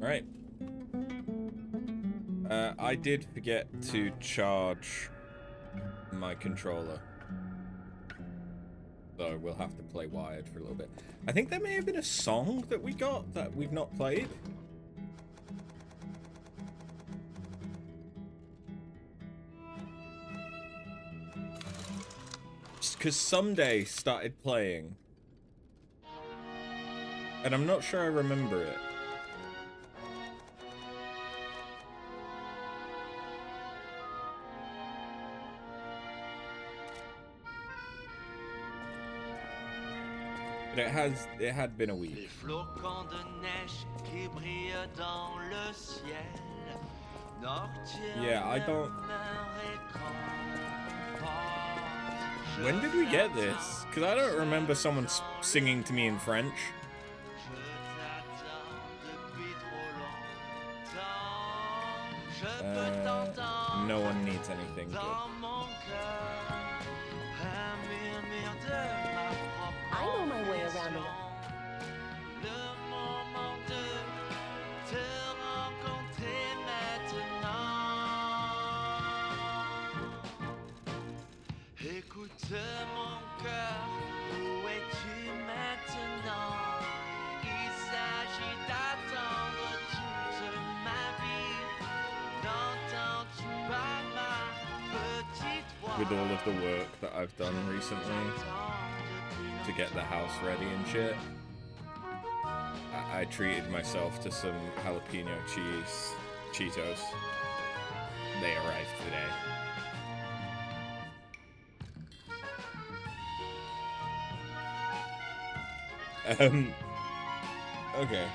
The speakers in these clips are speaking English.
Alright. I did forget to charge my controller. So we'll have to play wired for a little bit. I think there may have been a song that we got that we've not played. Just because Someday started playing. And I'm not sure I remember it. But it had been a week. Les flocons de neige qui brillent dans le ciel. Yeah, I don't... When did we get this? Because I don't remember someone singing to me in French. No one needs anything good. I know my way around it. Écoute mon cœur, où es-tu maintenant? Il s'agit d'attendre toute ma vie. N'entends-tu pas ma petite voix? With all of the work that I've done recently to get the house ready and shit, I treated myself to some jalapeno Cheetos. They arrived today. Okay.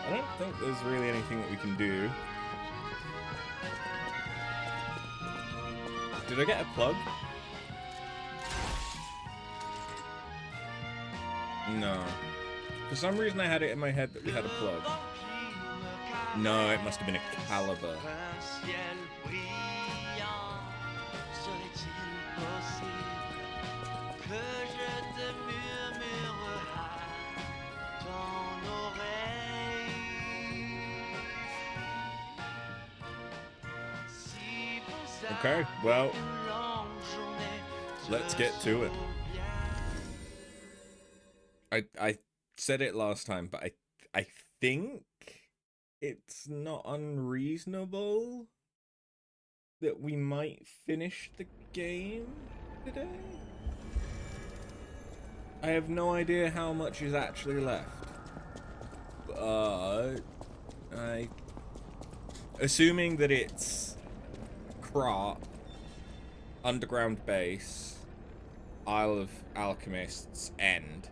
I don't think there's really anything that we can do. Did I get a plug? No. For some reason I had it in my head that we had a plug. No, it must have been a caliber. Okay, well, let's get to it. I said it last time, but I think it's not unreasonable that we might finish the game today. I have no idea how much is actually left, but assuming that it's Krat, underground base, Isle of Alchemists, end.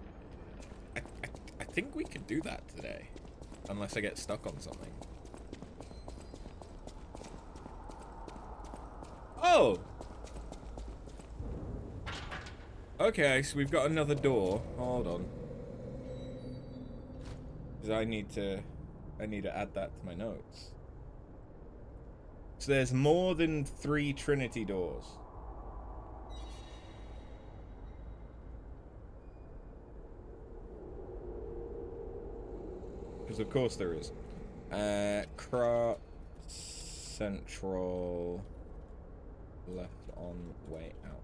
I think we could do that today, unless I get stuck on something. Oh! Okay, so we've got another door. Hold on. Because I need to add that to my notes. So there's more than 3 Trinity doors. Because of course there is. Krat Central left on way out.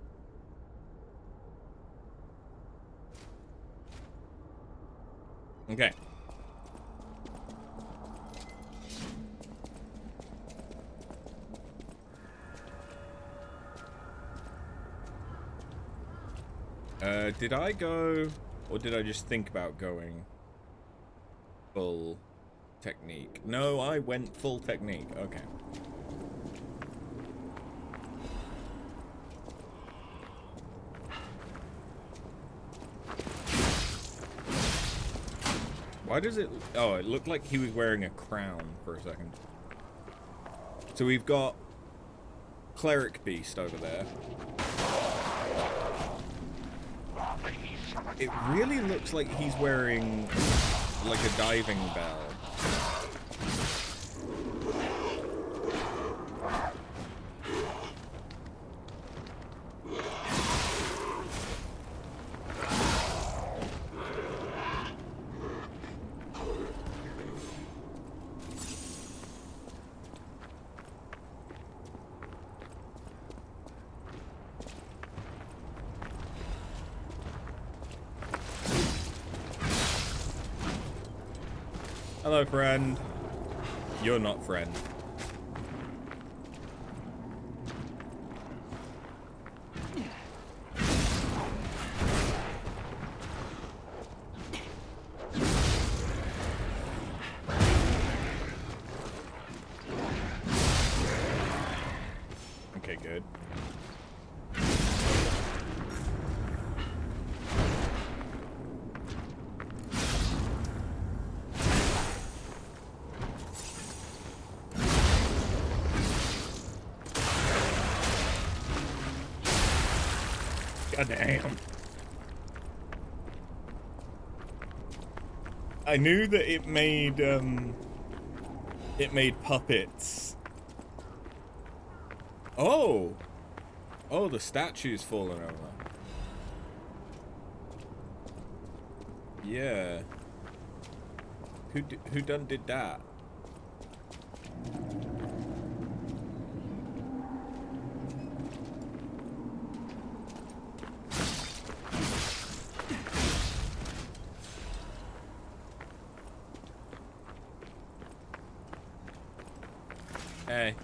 Okay. Did I go, or did I just think about going full technique? No, I went full technique. Okay. Why does it... Oh, it looked like he was wearing a crown for a second. So we've got Cleric Beast over there. It really looks like he's wearing like a diving bell. Hello, friend. You're not friend. Okay, good. God damn. I knew that it made puppets. Oh! Oh, the statue's fallen over. Yeah. Who done did that? Hey.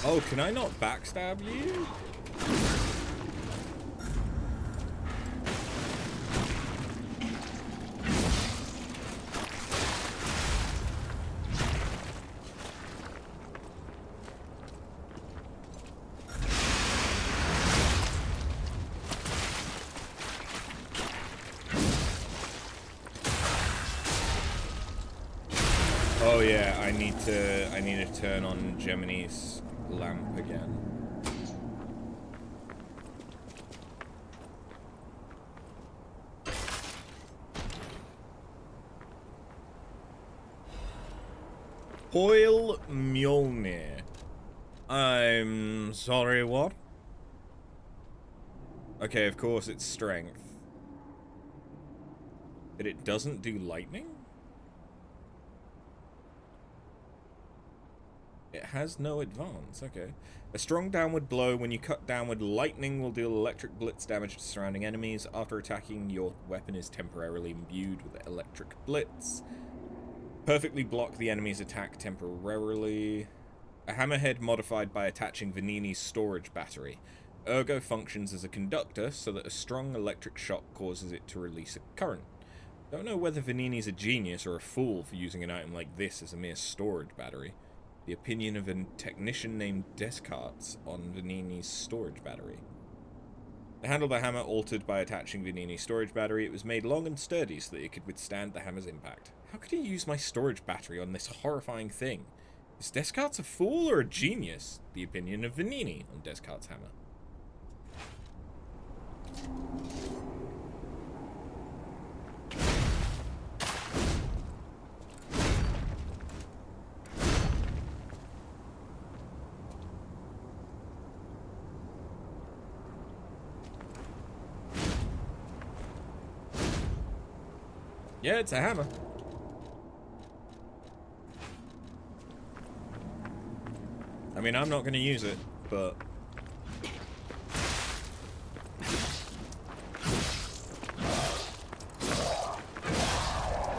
Oh, can I not backstab you? Oh yeah, I need to turn on Gemini's lamp again. Hoyle Mjolnir. I'm sorry, what? Okay, of course it's strength. But it doesn't do lightning? It has no advance, okay. A strong downward blow. When you cut downward, lightning will deal electric blitz damage to surrounding enemies. After attacking, your weapon is temporarily imbued with electric blitz. Perfectly block the enemy's attack temporarily. A hammerhead modified by attaching Vanini's storage battery. Ergo functions as a conductor so that a strong electric shock causes it to release a current. Don't know whether Vanini's a genius or a fool for using an item like this as a mere storage battery. The opinion of a technician named Descartes on Vanini's storage battery. The handle of the hammer altered by attaching Vanini's storage battery. It was made long and sturdy so that it could withstand the hammer's impact. How could he use my storage battery on this horrifying thing? Is Descartes a fool or a genius? The opinion of Vanini on Descartes' hammer. Yeah, it's a hammer. I mean, I'm not going to use it, but...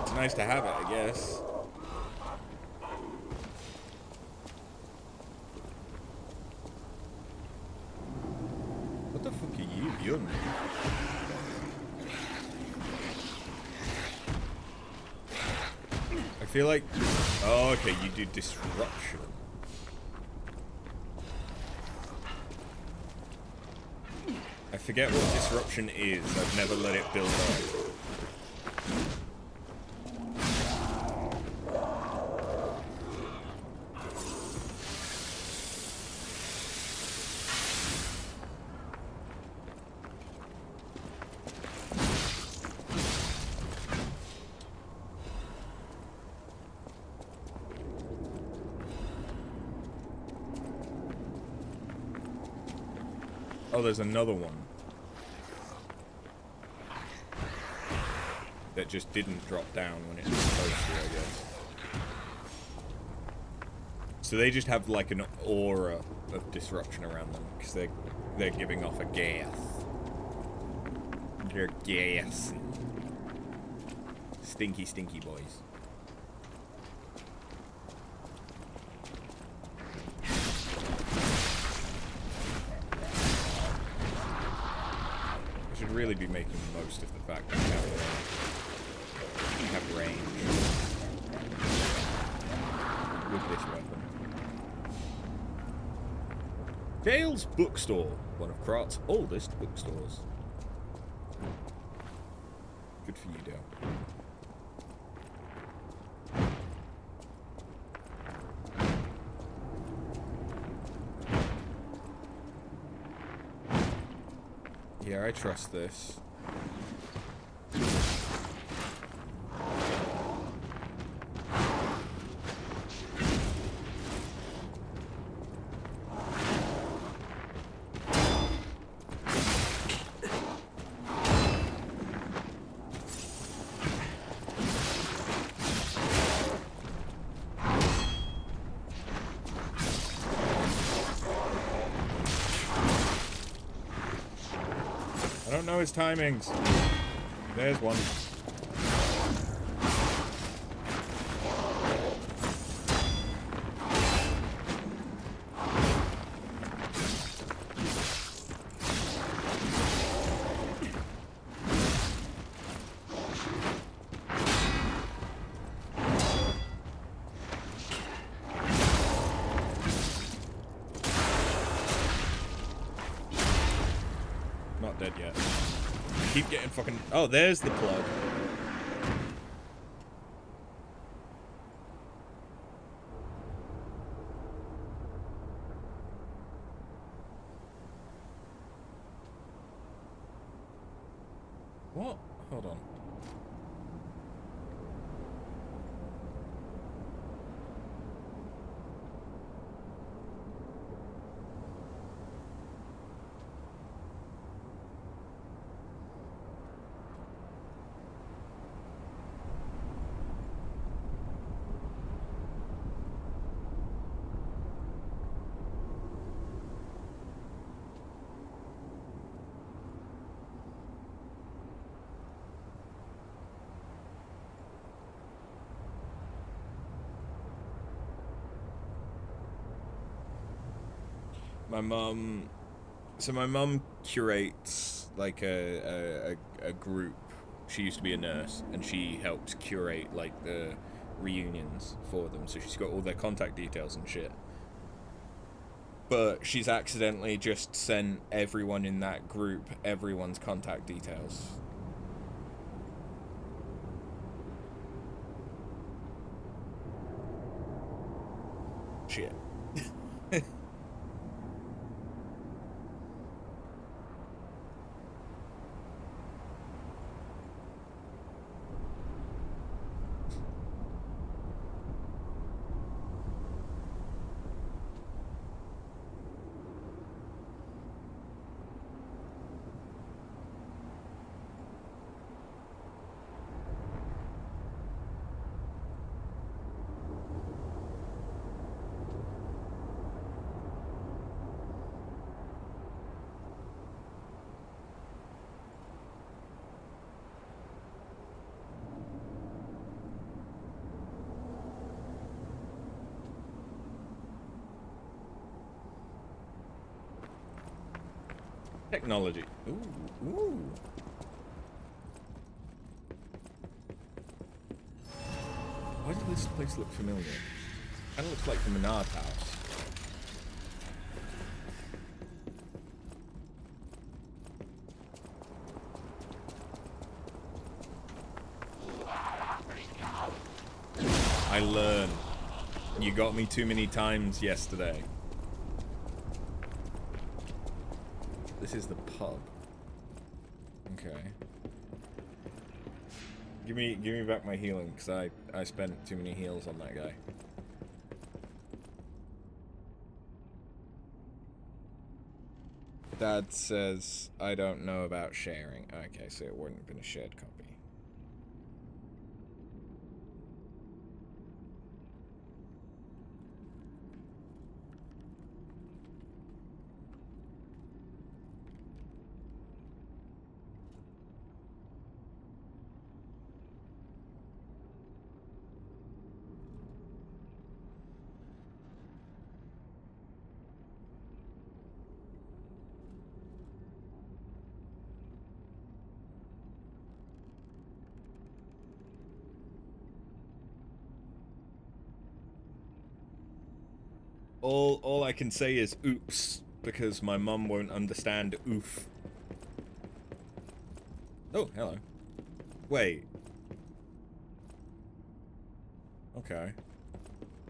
it's nice to have it, I guess. What the fuck are you? You're me. I feel like... oh, okay, you do disruption. I forget what disruption is. I've never let it build up. Oh, there's another one. That just didn't drop down when it was supposed to, I guess. So they just have like an aura of disruption around them, because they're giving off a gas. They're gassing. Stinky, stinky boys. I should really be making the most of the fact that we have range with this weapon. Dale's Bookstore, one of Krat's oldest bookstores. Good for you, Dale. Yeah, I trust this. I don't know his timings. There's one. Not dead yet. Keep getting fucking... Oh, there's the plug. What? Hold on. My mum curates like a group. She used to be a nurse, and she helps curate like the reunions for them. So she's got all their contact details and shit. But she's accidentally just sent everyone in that group everyone's contact details. Shit. Technology. Ooh, ooh. Why does this place look familiar? Kinda looks like the Menard house. I learn. You got me too many times yesterday. This is the pub. Okay. Give me back my healing, because I spent too many heals on that guy. Dad says I don't know about sharing. Okay, so it wouldn't have been a shared copy. All I can say is oops, because my mum won't understand oof. Oh, hello. Wait. Okay.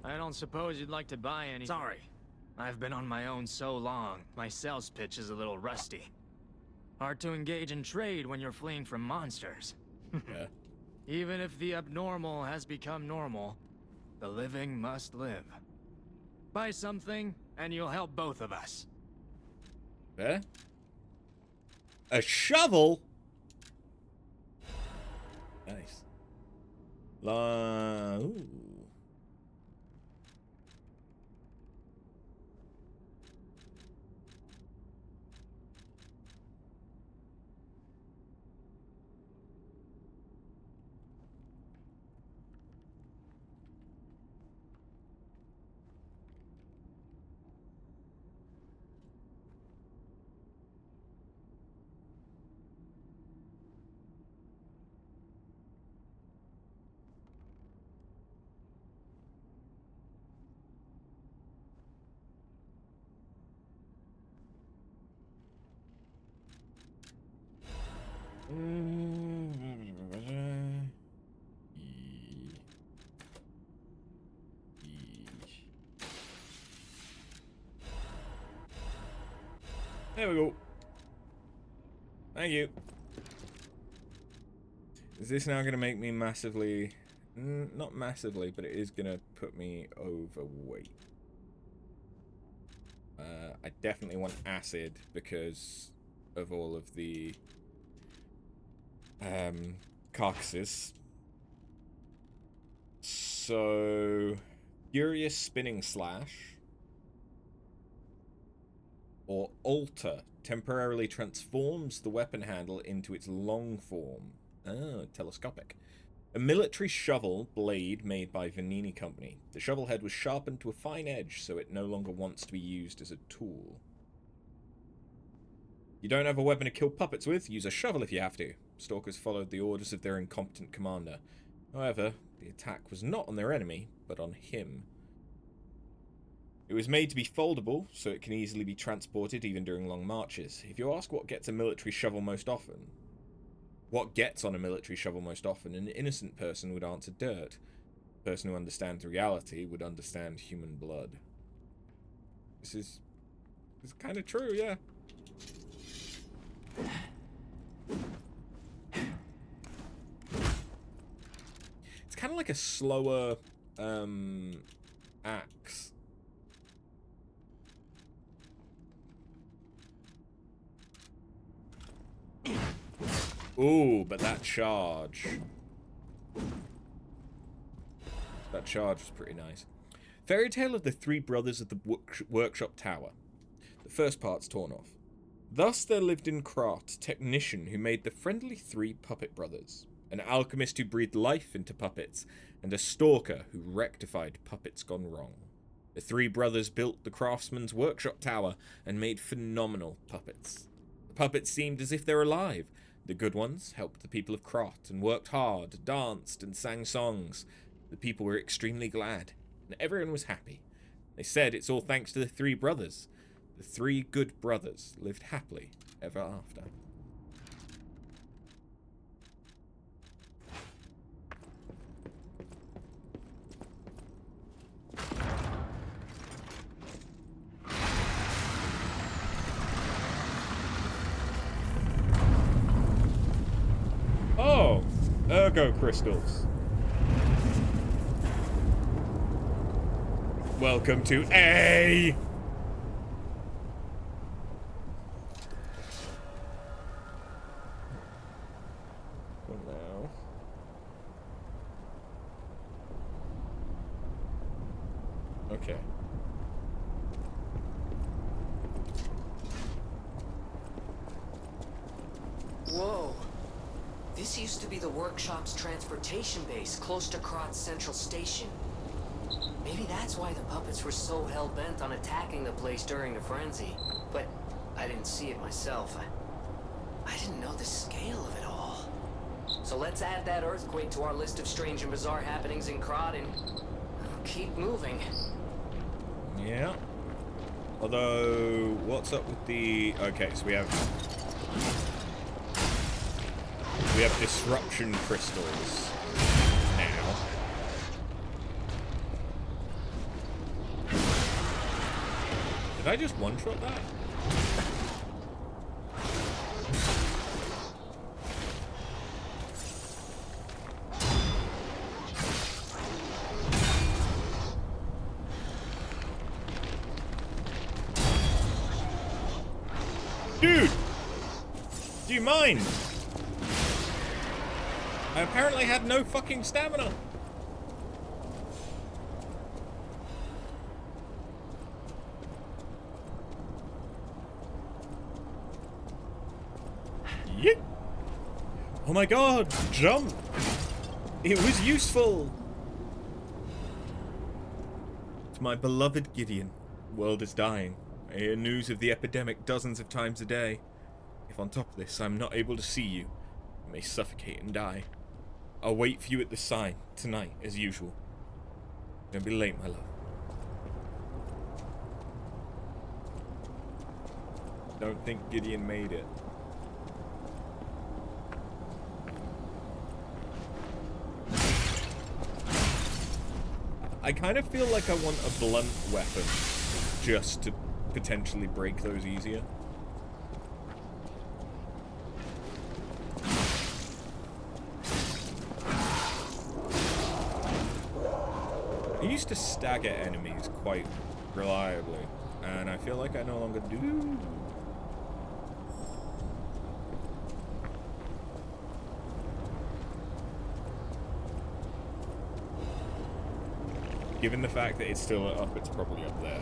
I don't suppose you'd like to buy any. Sorry. I've been on my own so long, my sales pitch is a little rusty. Hard to engage in trade when you're fleeing from monsters. Yeah. Even if the abnormal has become normal, the living must live. Buy something, and you'll help both of us. Yeah? A shovel? Nice. Ooh. There we go. Thank you. Is this now going to make me massively... not massively, but it is going to put me overweight. I definitely want acid because of all of the carcasses. So, Furious Spinning Slash or Alter temporarily transforms the weapon handle into its long form. Oh, telescopic. A military shovel blade made by Vanini Company. The shovel head was sharpened to a fine edge, so it no longer wants to be used as a tool. You don't have a weapon to kill puppets with? Use a shovel if you have to. Stalkers followed the orders of their incompetent commander. However, the attack was not on their enemy, but on him. It was made to be foldable, so it can easily be transported even during long marches. If you ask what gets a military shovel most often... What gets on a military shovel most often, an innocent person would answer dirt. A person who understands reality would understand human blood. This is kind of true, yeah. It's kind of like a slower axe. Ooh, but that charge. That charge was pretty nice. Fairy Tale of the Three Brothers of the Workshop Tower. The first part's torn off. Thus there lived in Krat a technician who made the friendly three puppet brothers, an alchemist who breathed life into puppets, and a stalker who rectified puppets gone wrong. The three brothers built the craftsman's workshop tower and made phenomenal puppets. The puppets seemed as if they were alive. The good ones helped the people of Krat and worked hard, danced and sang songs. The people were extremely glad, and everyone was happy. They said it's all thanks to the three brothers. The three good brothers lived happily ever after. Oh, ergo crystals. Welcome to A. For now. Okay. Whoa. This used to be the workshop's transportation base, close to Krat's central station. Maybe that's why the puppets were so hell-bent on attacking the place during the frenzy. But I didn't see it myself. I didn't know the scale of it all. So let's add that earthquake to our list of strange and bizarre happenings in Krat and keep moving. Yeah. Although, what's up with the... Okay, so we have disruption crystals now. Did I just one-shot that? Dude! Do you mind? I apparently had no fucking stamina. Yeet! Oh my god! Jump! It was useful! To my beloved Gideon, the world is dying. I hear news of the epidemic dozens of times a day. If on top of this I'm not able to see you, you may suffocate and die. I'll wait for you at the sign, tonight, as usual. Don't be late, my love. Don't think Gideon made it. I kind of feel like I want a blunt weapon, just to potentially break those easier. I used to stagger enemies quite reliably, and I feel like I no longer do. Given the fact that it's still up, it's probably up there.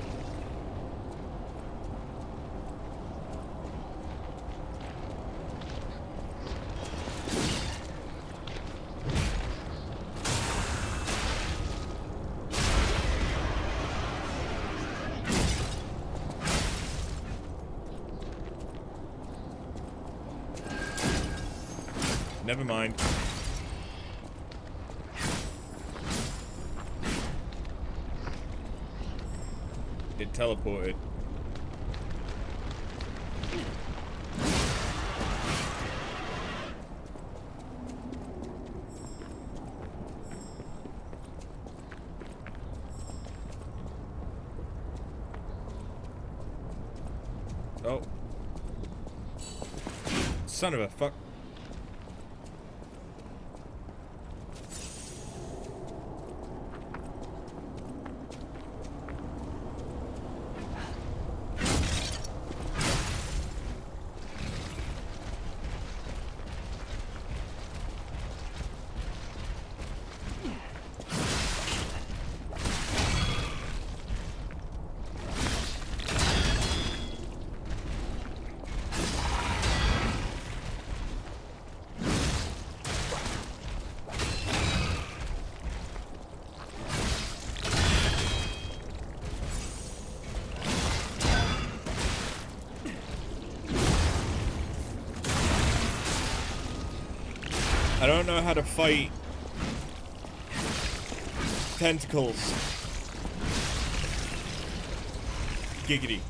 Never mind. It teleported. Oh. Son of a fuck. I don't know how to fight tentacles. Giggity.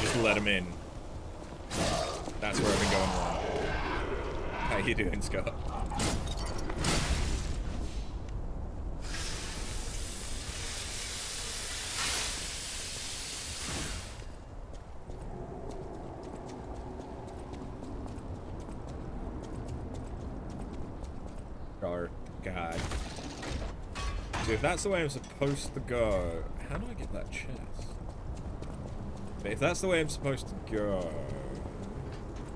Just let him in. That's where I've been going wrong. How you doing, Scott? God. So if that's the way I'm supposed to go, how do I get that chest? But if that's the way I'm supposed to go...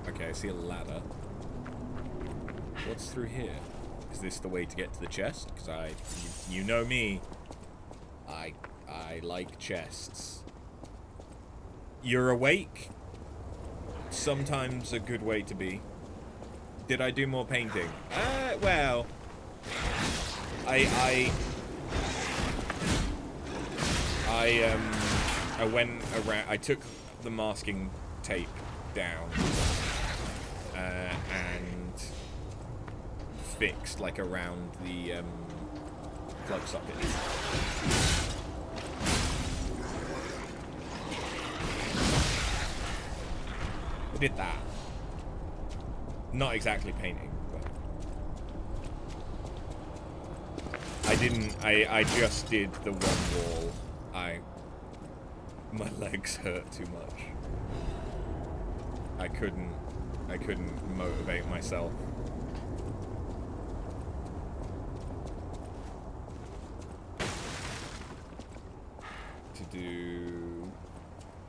Okay, I see a ladder. What's through here? Is this the way to get to the chest? Because you know me. I like chests. You're awake? Sometimes a good way to be. Did I do more painting? Well... I went around. I took the masking tape down and fixed like around the plug socket. I did that. Not exactly painting, but I didn't. I just did the one wall. My legs hurt too much. I couldn't motivate myself. To do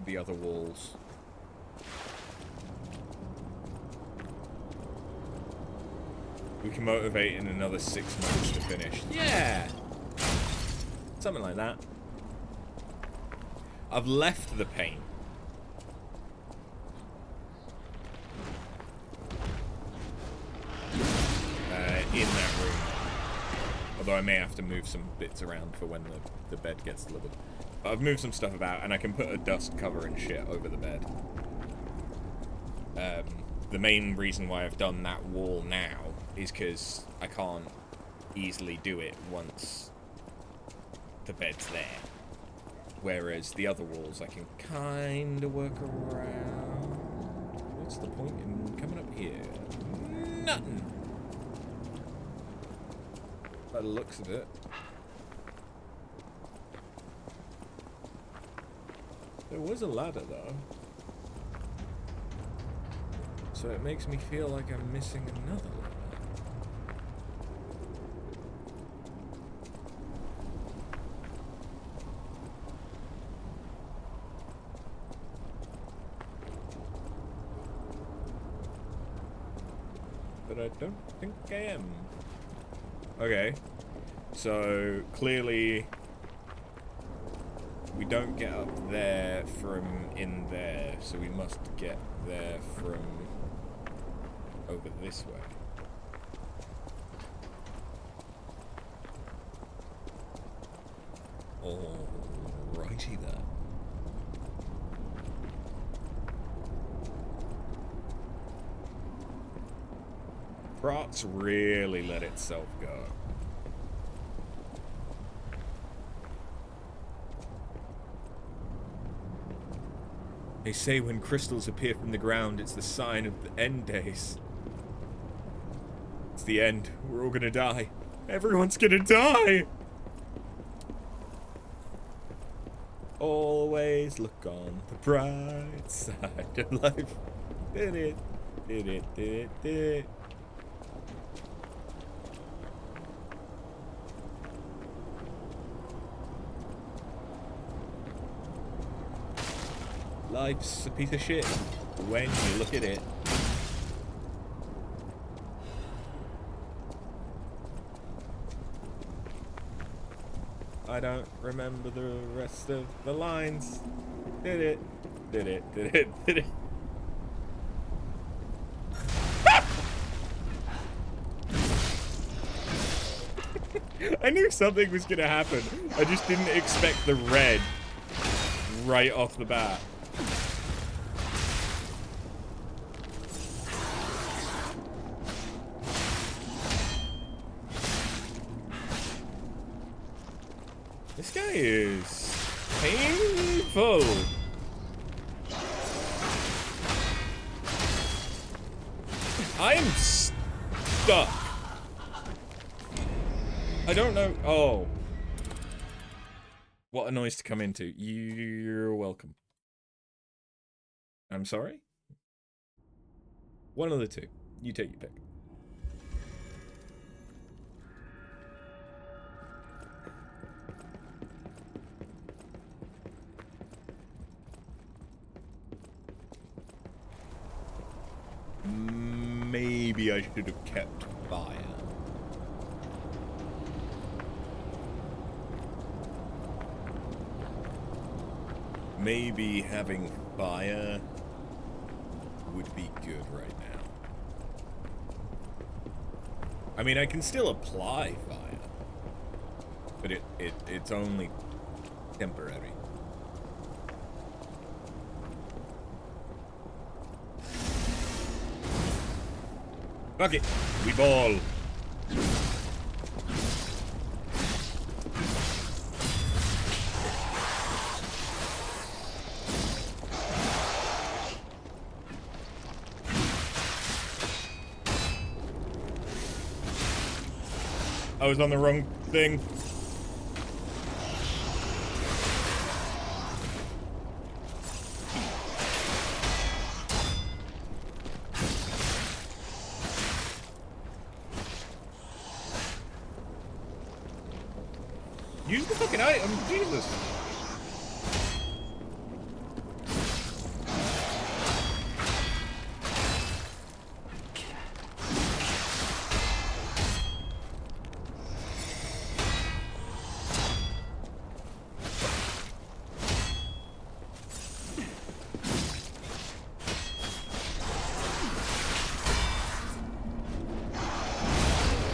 the other walls. We can motivate in another 6 months to finish. Yeah! Something like that. I've left the paint. In that room. Although I may have to move some bits around for when the bed gets delivered. But I've moved some stuff about, and I can put a dust cover and shit over the bed. The main reason why I've done that wall now is because I can't easily do it once the bed's there. Whereas the other walls I can kind of work around. What's the point in coming up here? Nothing. By the looks of it. There was a ladder though. So it makes me feel like I'm missing another ladder. But I don't think I am. Okay. So clearly we don't get up there from in there, so we must get there from over this way. Alrighty then. Krat's really let itself go. They say when crystals appear from the ground, it's the sign of the end days. It's the end. We're all gonna die. Everyone's gonna die! Always look on the bright side of life. Did it, did it, did it, did it. Life's a piece of shit when you look at it. I don't remember the rest of the lines. Did it, did it, did it, did it. I knew something was gonna happen. I just didn't expect the red right off the bat. This guy is painful. I am stuck. I don't know. Oh. What a noise to come into. You're welcome. I'm sorry? One of the two. You take your pick. Maybe I should have kept fire. Maybe having fire would be good right now. I mean, I can still apply fire, but it's only temporary. Fuck it. We ball. I was on the wrong thing. Use the fucking item, Jesus.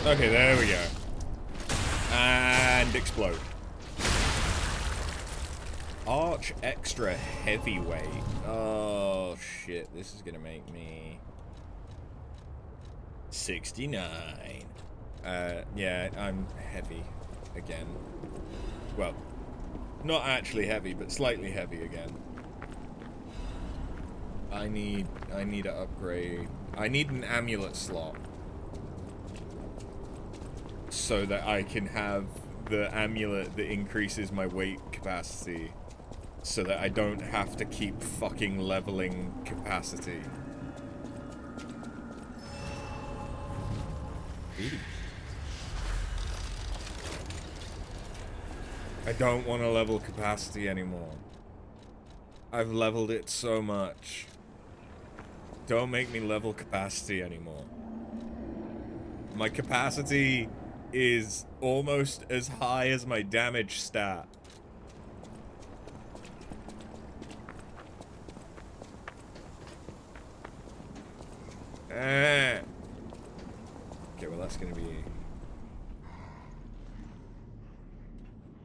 Okay, there we go. And explode. Arch extra heavyweight. Oh shit, this is gonna make me 69. Yeah, I'm heavy again. Well, not actually heavy, but slightly heavy again. I need to upgrade. I need an amulet slot so that I can have the amulet that increases my weight capacity, so that I don't have to keep fucking leveling capacity. I don't want to level capacity anymore. I've leveled it so much. Don't make me level capacity anymore. My capacity is almost as high as my damage stat. Okay, well that's gonna be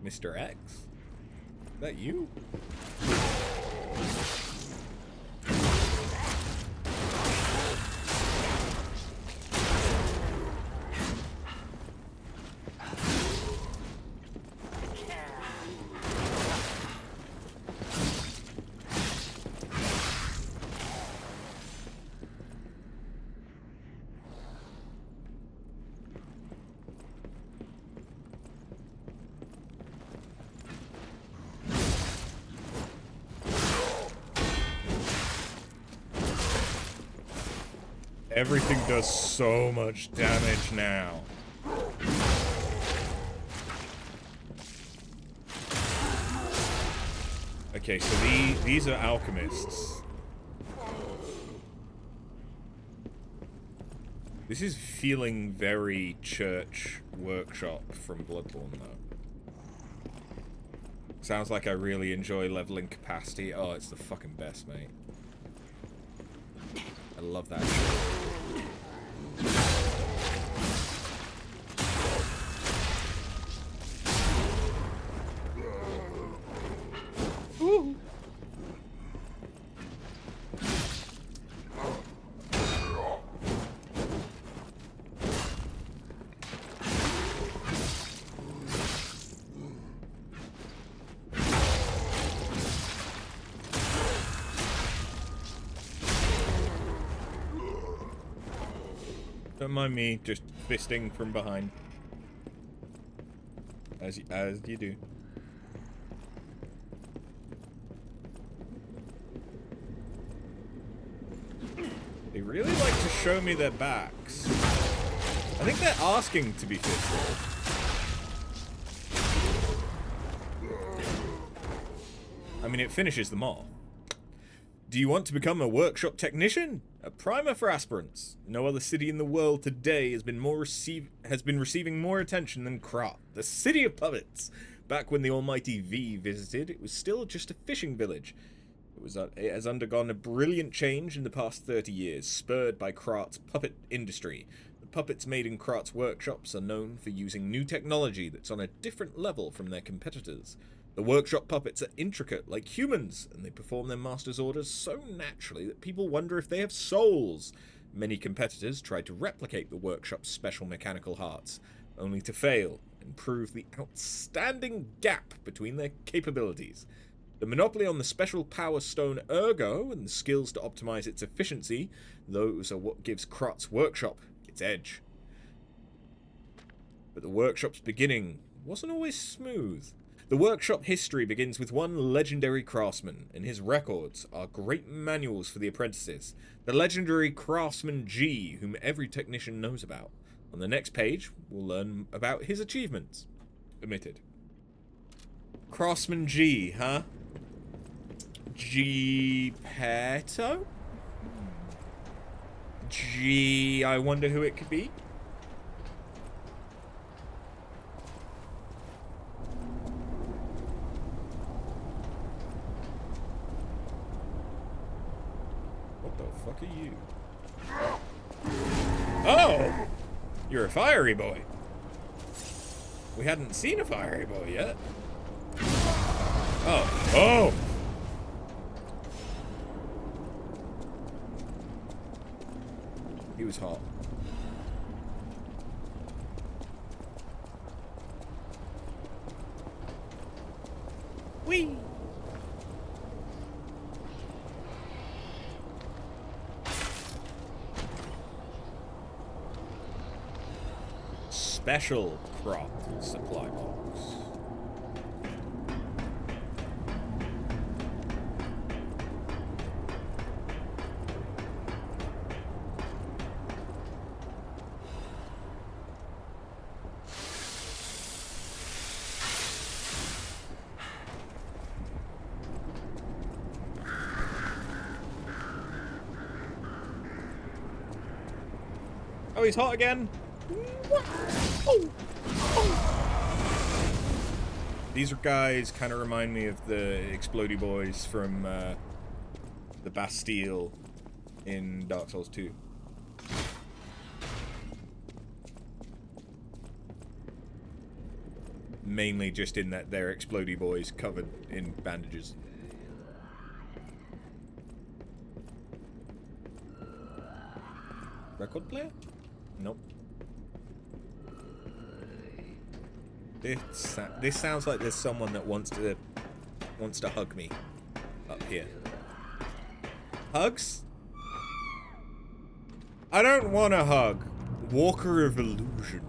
Mr. X. Is that you? Everything does so much damage now. Okay, so these are alchemists. This is feeling very church workshop from Bloodborne, though. Sounds like I really enjoy leveling capacity. Oh, it's the fucking best, mate. I love that shit. Woo. Don't mind me just fisting from behind. As you do. They really like to show me their backs. I think they're asking to be fisted. I mean, it finishes them off. Do you want to become a workshop technician? A primer for aspirants. No other city in the world today has been receiving more attention than Krat, the city of puppets. Back when the almighty V visited, it was still just a fishing village. It has undergone a brilliant change in the past 30 years, spurred by Krat's puppet industry. The puppets made in Krat's workshops are known for using new technology that's on a different level from their competitors. The workshop puppets are intricate like humans, and they perform their master's orders so naturally that people wonder if they have souls. Many competitors tried to replicate the workshop's special mechanical hearts, only to fail and prove the outstanding gap between their capabilities. The monopoly on the special power stone Ergo and the skills to optimize its efficiency, those are what gives Krat's workshop its edge. But the workshop's beginning wasn't always smooth. The workshop history begins with one legendary craftsman, and his records are great manuals for the apprentices. The legendary craftsman G, whom every technician knows about. On the next page, we'll learn about his achievements. Omitted. Craftsman G, huh? Geppetto? G, I wonder who it could be? What the fuck are you? Oh! You're a fiery boy. We hadn't seen a fiery boy yet. Oh. Oh! He was hot. Whee! Special crop supply box. Oh, he's hot again. These guys kind of remind me of the explodey boys from the Bastille in Dark Souls 2. Mainly just in that they're explodey boys covered in bandages. Record player? Nope. This sounds like there's someone that wants to hug me up here. Hugs? I don't want a hug. Walker of Illusions.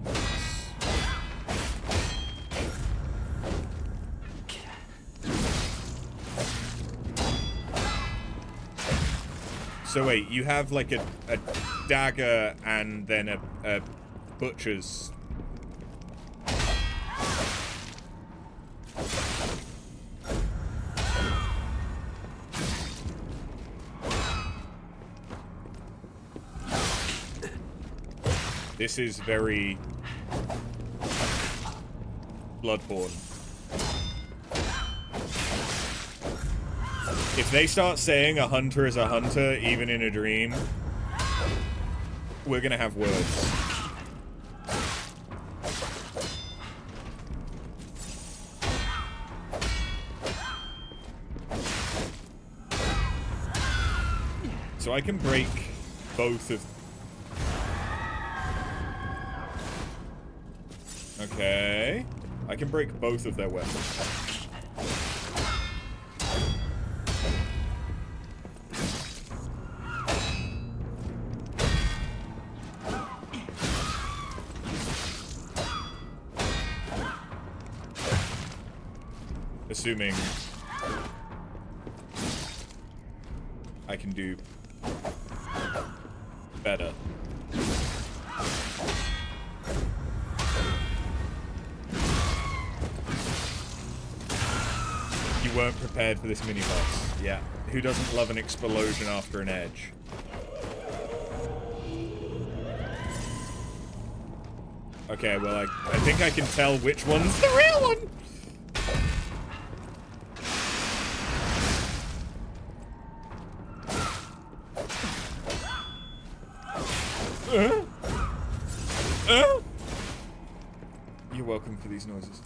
So wait, you have like a dagger and then a butcher's. This is very Bloodborne. If they start saying a hunter is a hunter, even in a dream, we're gonna have words. So I can break both of... Okay. I can break both of their weapons. Assuming I can do better. You weren't prepared for this mini-boss. Yeah. Who doesn't love an explosion after an edge? Okay, well, I think I can tell which one's the real one! You're welcome for these noises.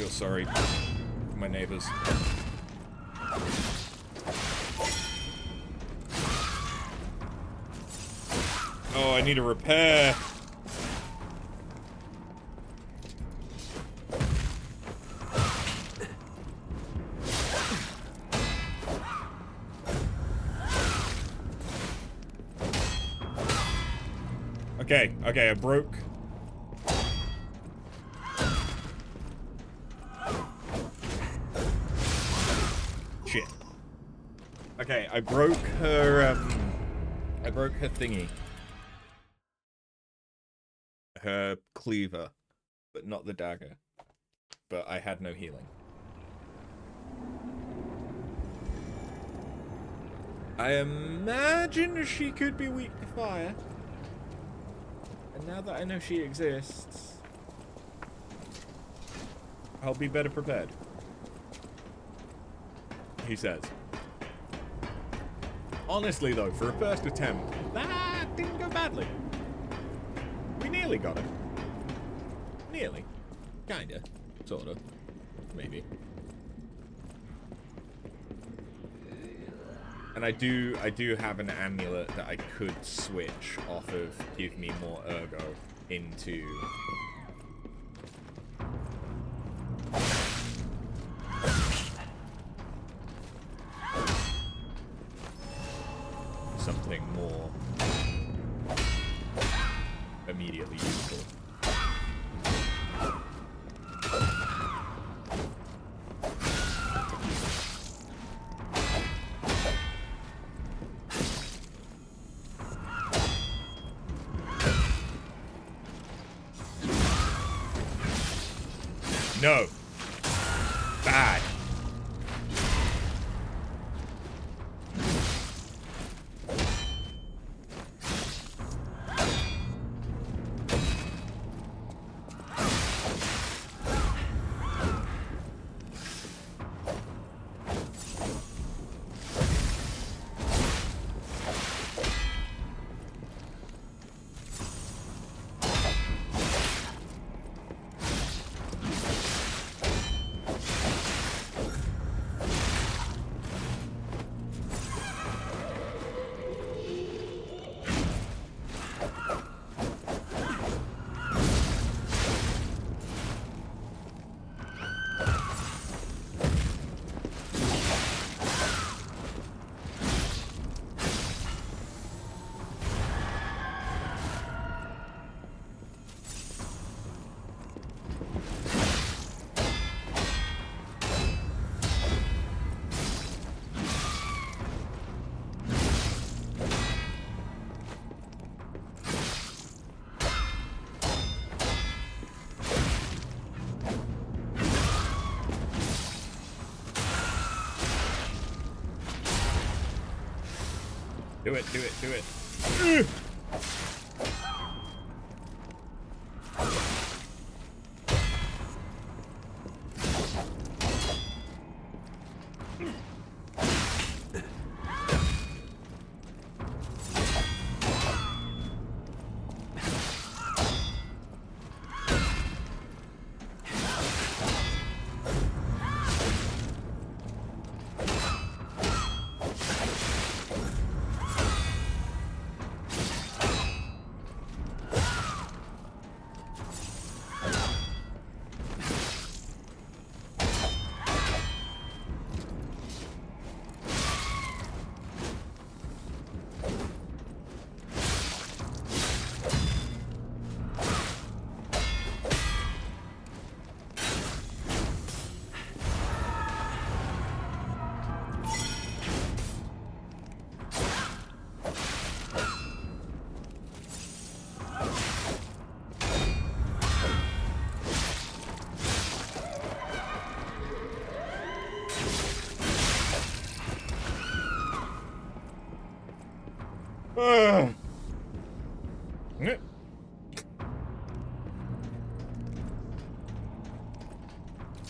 feel sorry for my neighbors. Oh, I need a repair. Okay, okay, I broke. Shit. Okay, I broke her thingy. Her cleaver, but not the dagger. But I had no healing. I imagine she could be weak to fire. And now that I know she exists, I'll be better prepared. He says. Honestly though, for a first attempt, that didn't go badly. We nearly got it. Nearly. Kinda. Sorta. Maybe. And I do have an amulet that I could switch off of give me more ergo into something more immediately useful. No. Bad. Do it, do it, do it.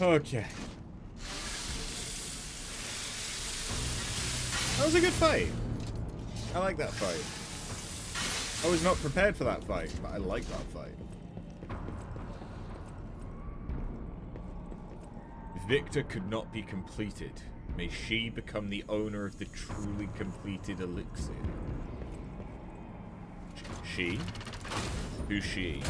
Okay. That was a good fight. I like that fight. I was not prepared for that fight, but I like that fight. Victor could not be completed. May she become the owner of the truly completed elixir. She? Who's she?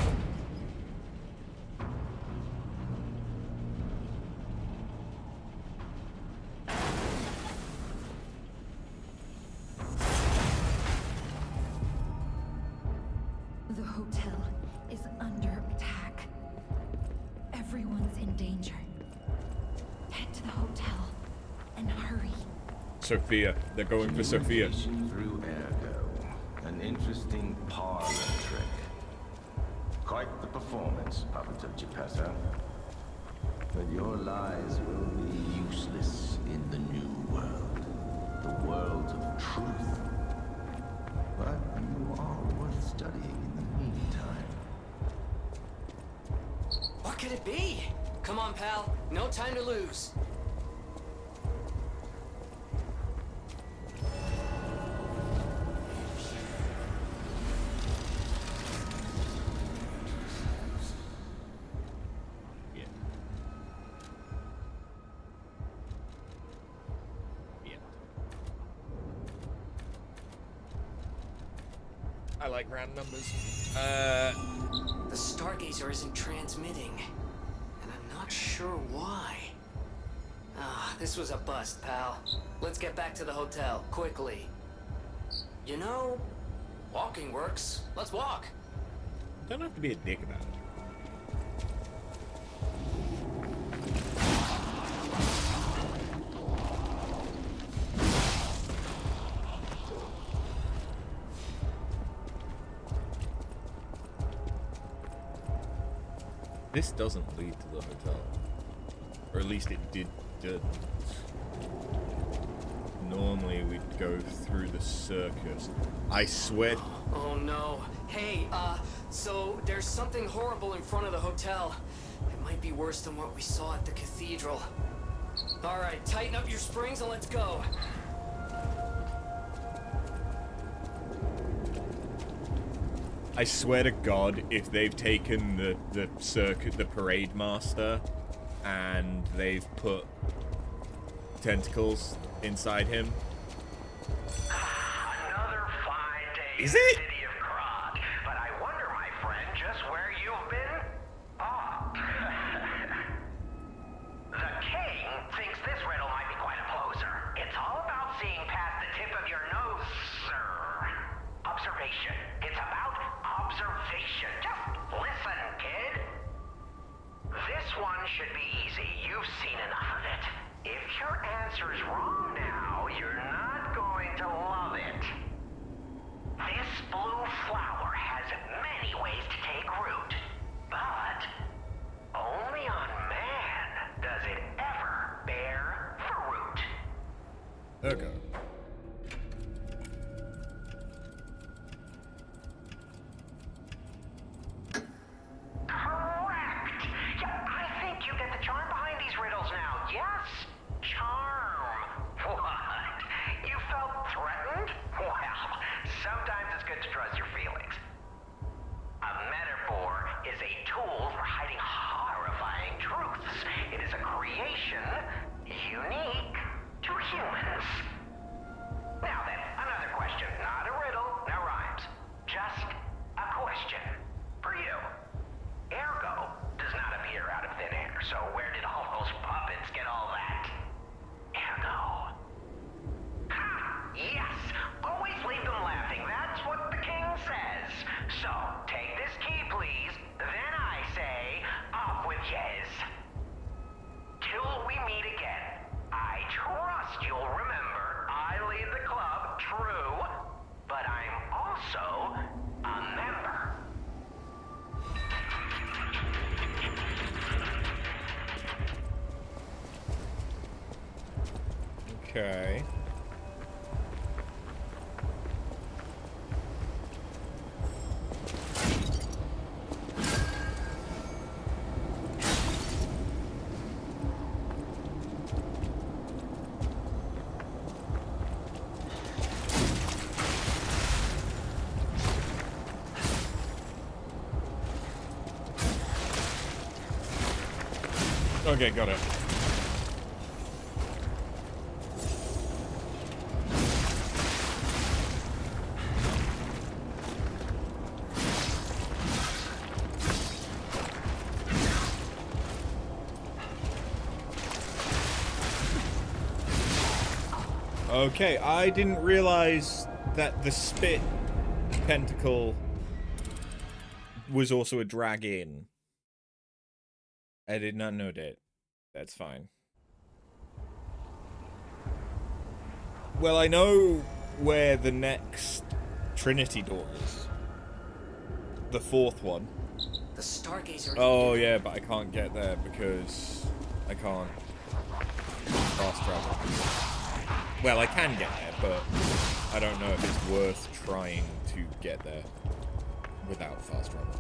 The hotel is under attack. Everyone's in danger. Head to the hotel and hurry. Sophia. They're going for Sophia. Through Ergo. An interesting parlor trick. Quite the performance, Papa Geppetto. But your lies will be useless in the new world. The world of truth. But you are worth studying in the meantime. What could it be? Come on, pal. No time to lose. I like round numbers. The Stargazer isn't transmitting, and I'm not sure why. Ah, this was a bust, pal. Let's get back to the hotel, quickly. You know, walking works. Let's walk. Don't have to be a dick about it. This doesn't lead to the hotel. Or at least it didn't. Normally we'd go through the circus. I swear. Oh no. Hey, so there's something horrible in front of the hotel. It might be worse than what we saw at the cathedral. Alright, tighten up your springs and let's go. I swear to God, if they've taken the circuit, the parade master, and they've put tentacles inside him. Another fine day Is in it? the city of Krat, but I wonder, my friend, just where you've been? Ah. The king thinks this riddle might be quite a poser. It's all about seeing past the tip of your nose, sir. Observation. It's about observation. Just listen, kid. This one should be easy. You've seen enough of it. If your answer's wrong now, you're not going to love it. This blue flower has many ways to take root, but only on man does it ever bear fruit. Okay. Correct! Yeah, I think you get the charm behind these riddles now. Yes? Charm. What? You felt threatened? Well, sometimes it's good to trust your feelings. A metaphor is a tool for hiding horrifying truths. It is a creation unique to humans. Now then, another question. Not a riddle, no rhymes. Just a question. For you. Ergo does not appear out of thin air, so where did all those puppets get all that? Ergo. Ha! Yes! Always leave them laughing. That's what the king says. So, take this key, please. Then I say, off with yes. Till we meet again. I trust you'll remember I lead the club, true, but I'm also a member. Okay. Okay, got it. Okay, I didn't realize that the spit tentacle was also a drag-in. I did not know that. That's fine. Well, I know where the next Trinity door is. The fourth one. The Stargazer. Oh yeah, but I can't get there because I can't fast travel. Well, I can get there, but I don't know if it's worth trying to get there without fast travel.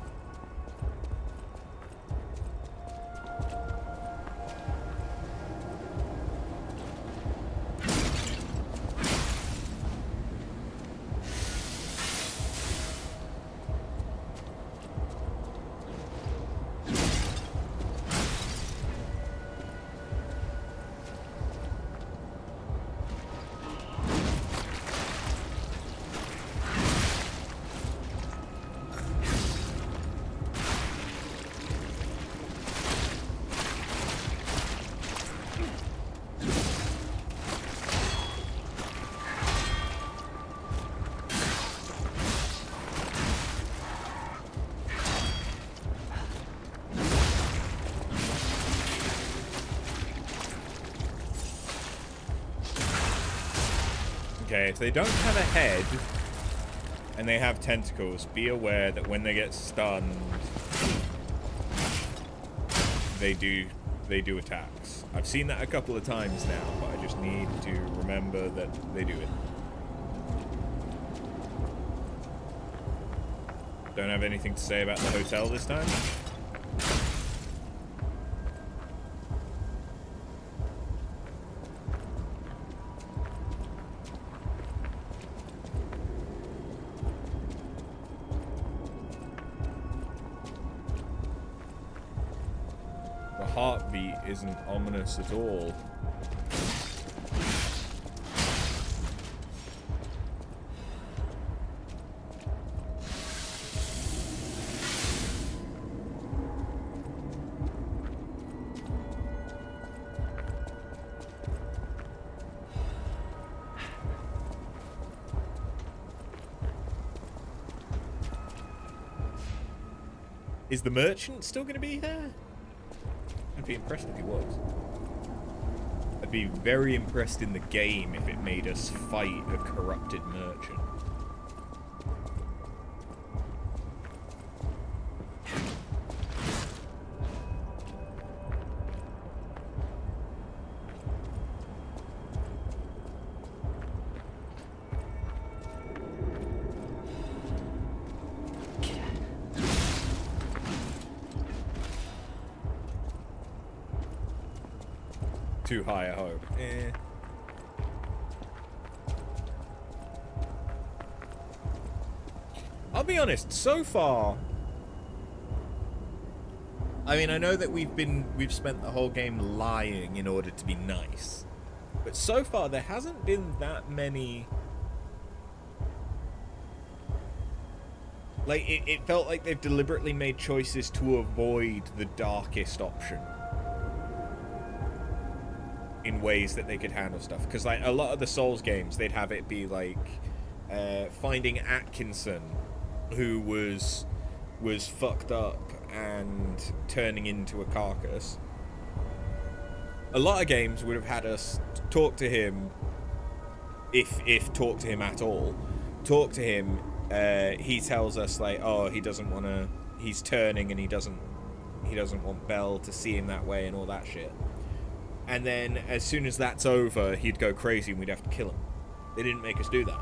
Okay, if they don't have a head and they have tentacles, be aware that when they get stunned, they do attacks. I've seen that a couple of times now, but I just need to remember that they do it. Don't have anything to say about the hotel this time? Heartbeat isn't ominous at all. Is the merchant still going to be here? I'd be impressed if he was. I'd be very impressed in the game if it made us fight a corrupted merchant. Too high a hope. Eh. I'll be honest, so far, I mean, I know that we've spent the whole game lying in order to be nice, but so far there hasn't been that many. Like, it felt like they've deliberately made choices to avoid the darkest option in ways that they could handle stuff. Because, like, a lot of the Souls games, they'd have it be like finding Atkinson, who was fucked up and turning into a carcass. A lot of games would have had us talk to him, if talk to him at all. Talk to him. He tells us, like, oh, he doesn't want to. He's turning, and he doesn't want Belle to see him that way, and all that shit. And then, as soon as that's over, he'd go crazy and we'd have to kill him. They didn't make us do that.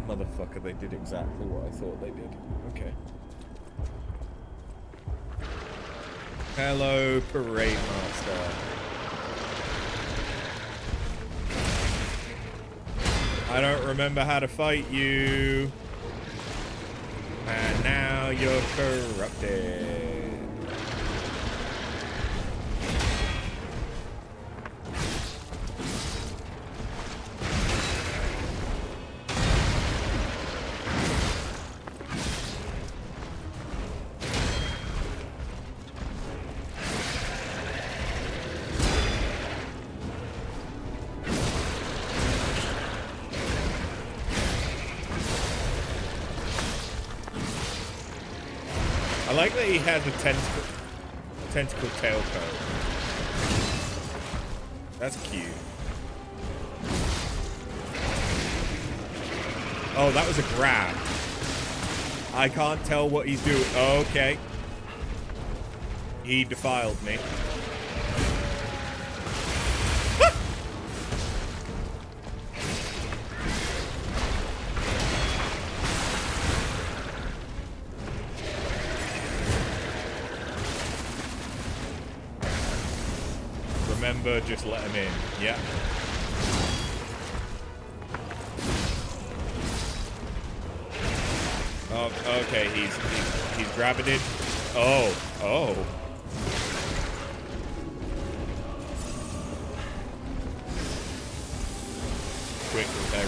Motherfucker, they did exactly what I thought they did. Okay. Hello, Parade Master. I don't remember how to fight you. And now you're corrupted. like that he has a tentacle tailcoat. That's cute. Oh, that was a grab. I can't tell what he's doing. Oh, okay. He defiled me. Remember, just let him in. Yeah. Oh, okay, he's grabbing it. Oh, oh. Quick, repair.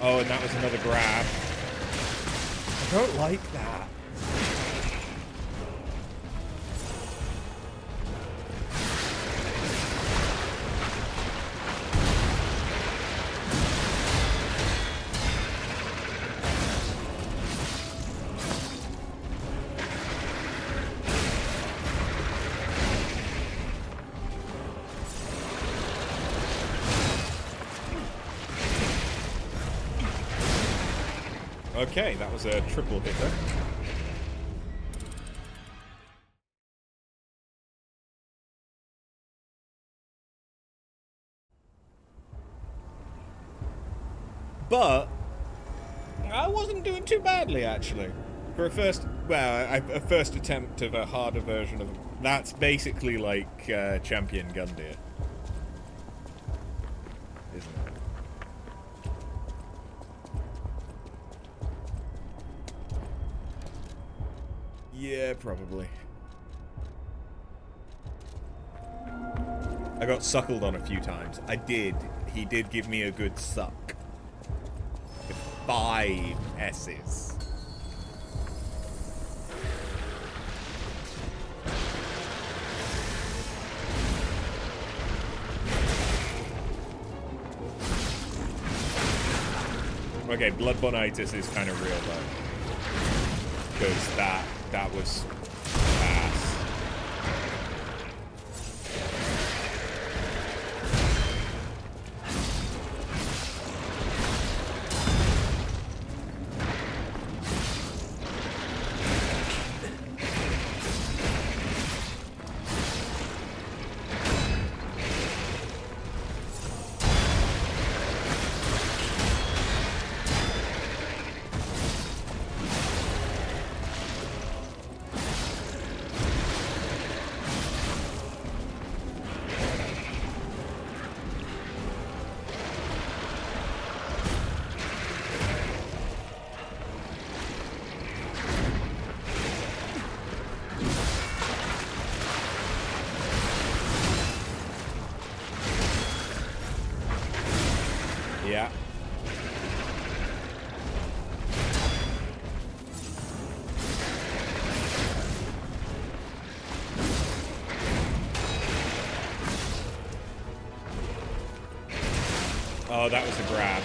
Oh, and that was another grab. I don't like that. Okay, that was a triple hitter. But I wasn't doing too badly, actually. For a first, well, a first attempt of a harder version of... That's basically like Champion Gundyr. Isn't it? Yeah, probably. I got suckled on a few times. I did. He did give me a good suck. With 5 S's. Okay, bloodborne-itis is kind of real though. Because that was fast. Yeah. Oh, that was a grab.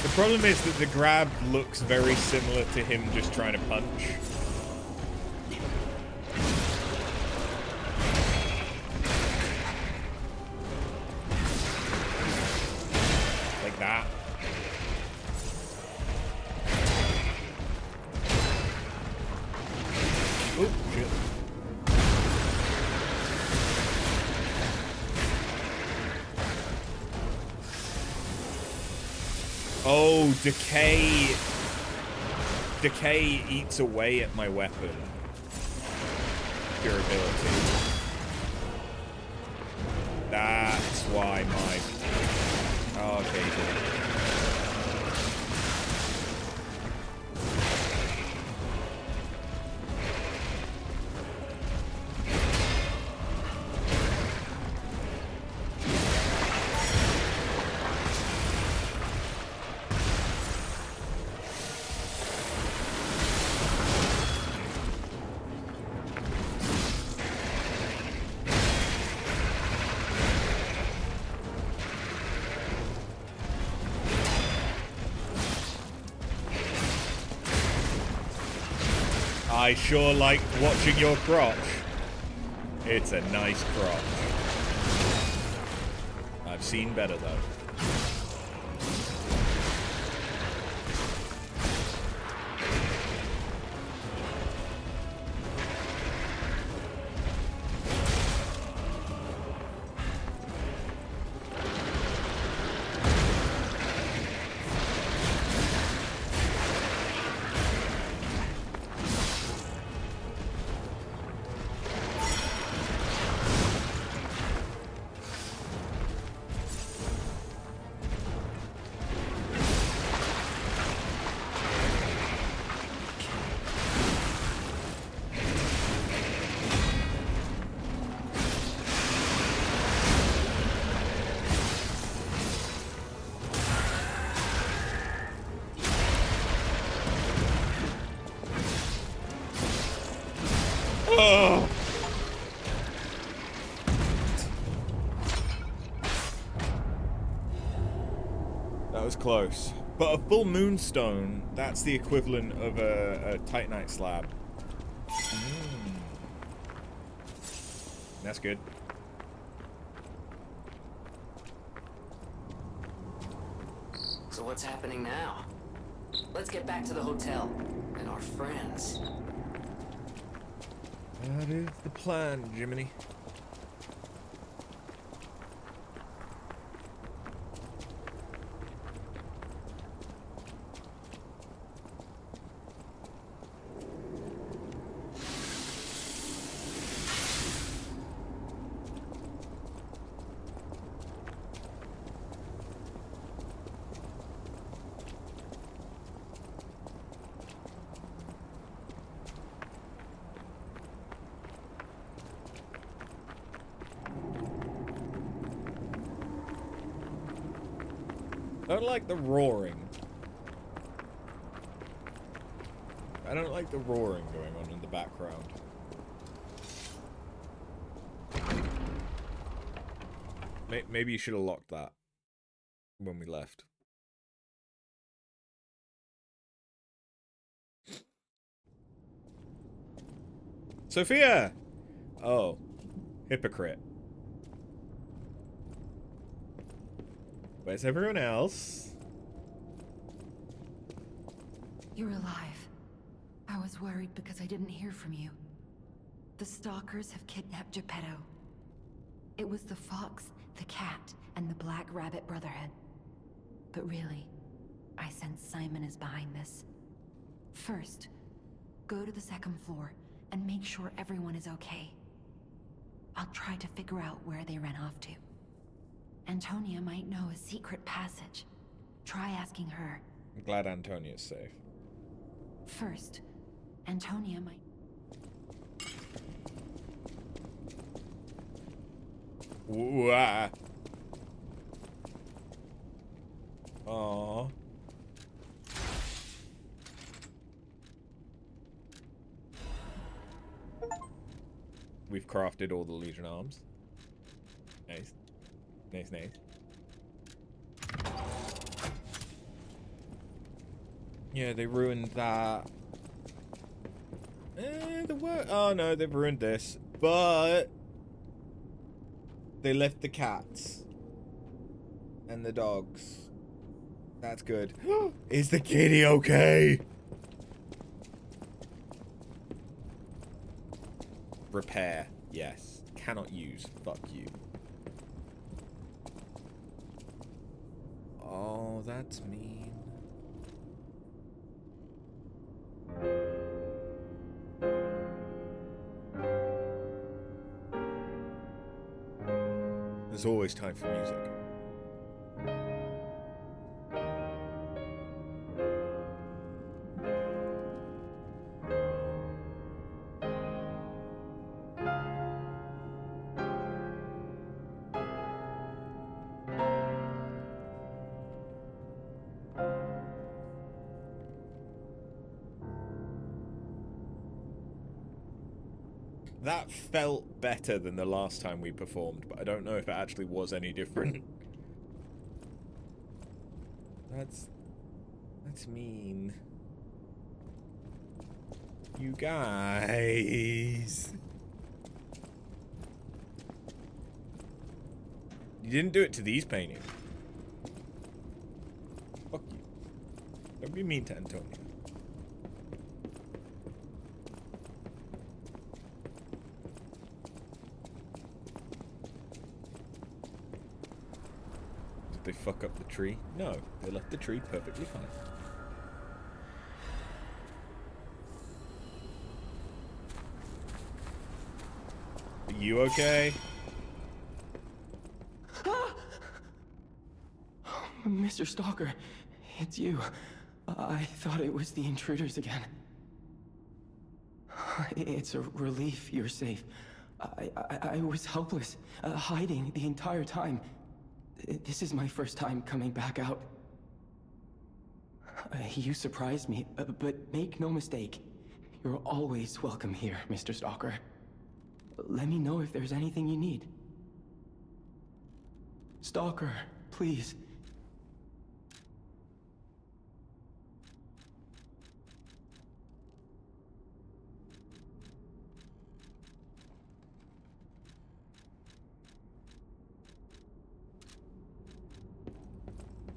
The problem is that the grab looks very similar to him just trying to punch. Like that. Oh, shit. Oh, decay. Decay eats away at my weapon. Durability. That's why my... Oh, okay, good. I sure like watching your crotch. It's a nice crotch. I've seen better, though. Oh. That was close. But a full moonstone, that's the equivalent of a titanite slab. That's good. So what's happening now? Let's get back to the hotel and our friends. That is the plan, Jiminy. I don't like the roaring. I don't like the roaring going on in the background. Maybe you should have locked that when we left. Sophia! Oh. Hypocrite. Where's everyone else? You're alive. I was worried because I didn't hear from you. The Stalkers have kidnapped Geppetto. It was the Fox, the Cat, and the Black Rabbit Brotherhood. But really, I sense Simon is behind this. First, go to the second floor and make sure everyone is okay. I'll try to figure out where they ran off to. Antonia might know a secret passage. Try asking her. I'm glad Antonia's safe. First, Antonia might... Ooh, ah. Aww. We've crafted all the Legion arms. Nice. Nice, nice. Yeah, they ruined that. Oh no, they've ruined this. But they left the cats and the dogs. That's good. Is the kitty okay? Repair. Yes. Cannot use. Fuck you. Oh, that's mean. There's always time for music. That felt better than the last time we performed, but I don't know if it actually was any different. That's mean. You guys. You didn't do it to these paintings. Fuck you. Don't be mean to Antonio. Did they fuck up the tree? No, they left the tree perfectly fine. Are you okay? Mr. Stalker, it's you. I thought it was the intruders again. It's a relief you're safe. I was helpless, hiding the entire time. This is my first time coming back out. You surprised me, but make no mistake. You're always welcome here, Mr. Stalker. Let me know if there's anything you need. Stalker, please.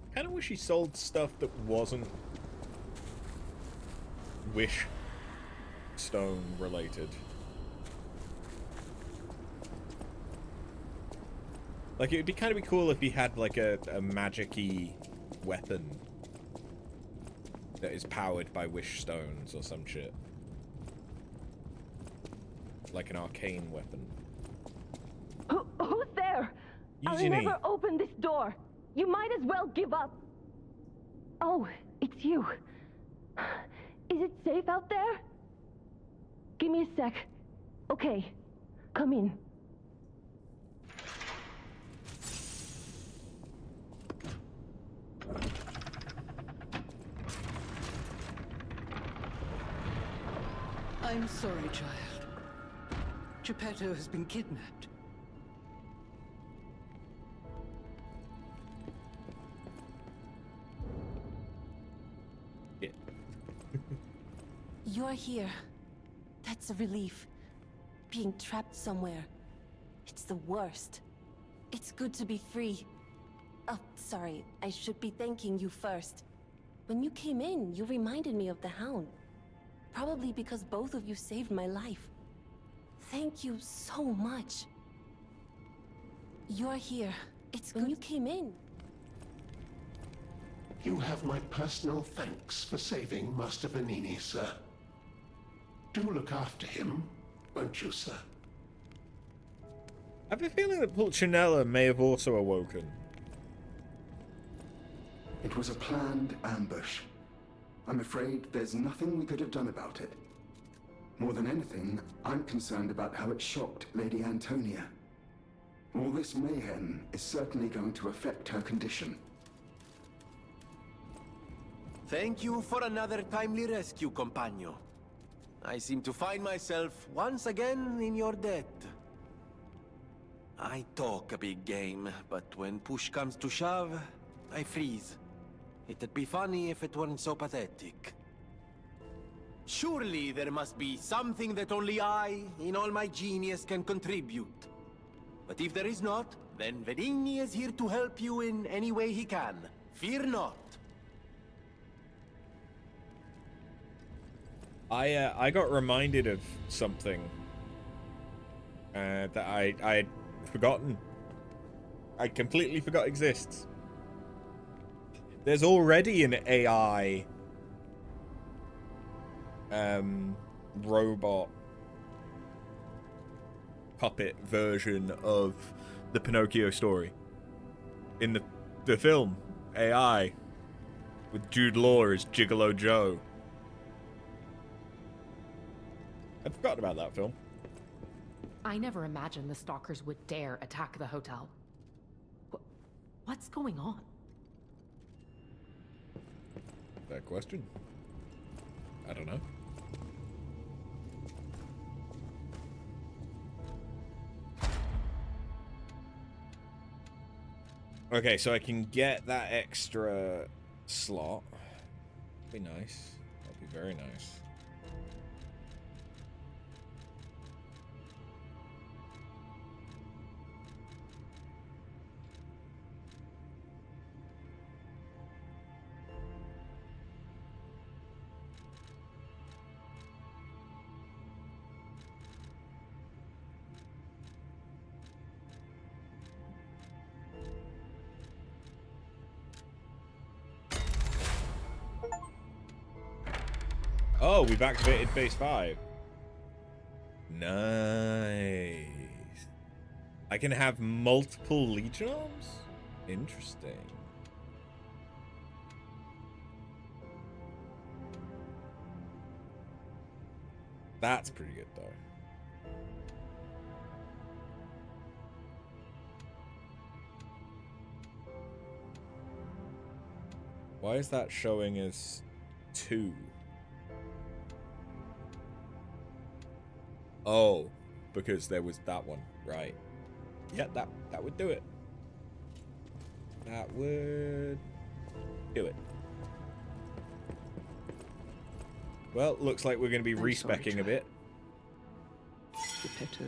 I kind of wish he sold stuff that wasn't Wish Stone related. Like, it would be kind of be cool if he had like a magic-y weapon that is powered by Wish Stones or some shit. Like an arcane weapon. Who's there? I'll Eugenie. never open this door. You might as well give up. Oh, it's you. Is it safe out there? Give me a sec. Okay, come in. I'm sorry, child. Geppetto has been kidnapped. You're here. That's a relief. Being trapped somewhere. It's the worst. It's good to be free. Oh, sorry. I should be thanking you first. When you came in, you reminded me of the Hound. Probably because both of you saved my life. Thank you so much. You're here. It's good you came in. You have my personal thanks for saving Master Vanini, sir. Do look after him, won't you, sir? I have a feeling that Pulcinella may have also awoken. It was a planned ambush. I'm afraid there's nothing we could have done about it. More than anything, I'm concerned about how it shocked Lady Antonia. All this mayhem is certainly going to affect her condition. Thank you for another timely rescue, compagno. I seem to find myself once again in your debt. I talk a big game, but when push comes to shove, I freeze. It'd be funny if it weren't so pathetic. Surely there must be something that only I, in all my genius, can contribute. But if there is not, then Venigni is here to help you in any way he can. Fear not. I got reminded of something that I'd forgotten. I completely forgot exists. There's already an AI robot puppet version of the Pinocchio story in the film AI with Jude Law as Gigolo Joe. I'd forgotten about that film. I never imagined the Stalkers would dare attack the hotel. What's going on? Fair question. I don't know. Okay, so I can get that extra slot. Be nice. That'd be very nice. Oh, we've activated base 5. Nice. I can have multiple Legion arms? Interesting. That's pretty good, though. Why is that showing as 2? Oh, because there was that one, right? Yeah, that would do it. That would do it. Well, looks like we're going to be respecking a bit. Geppetto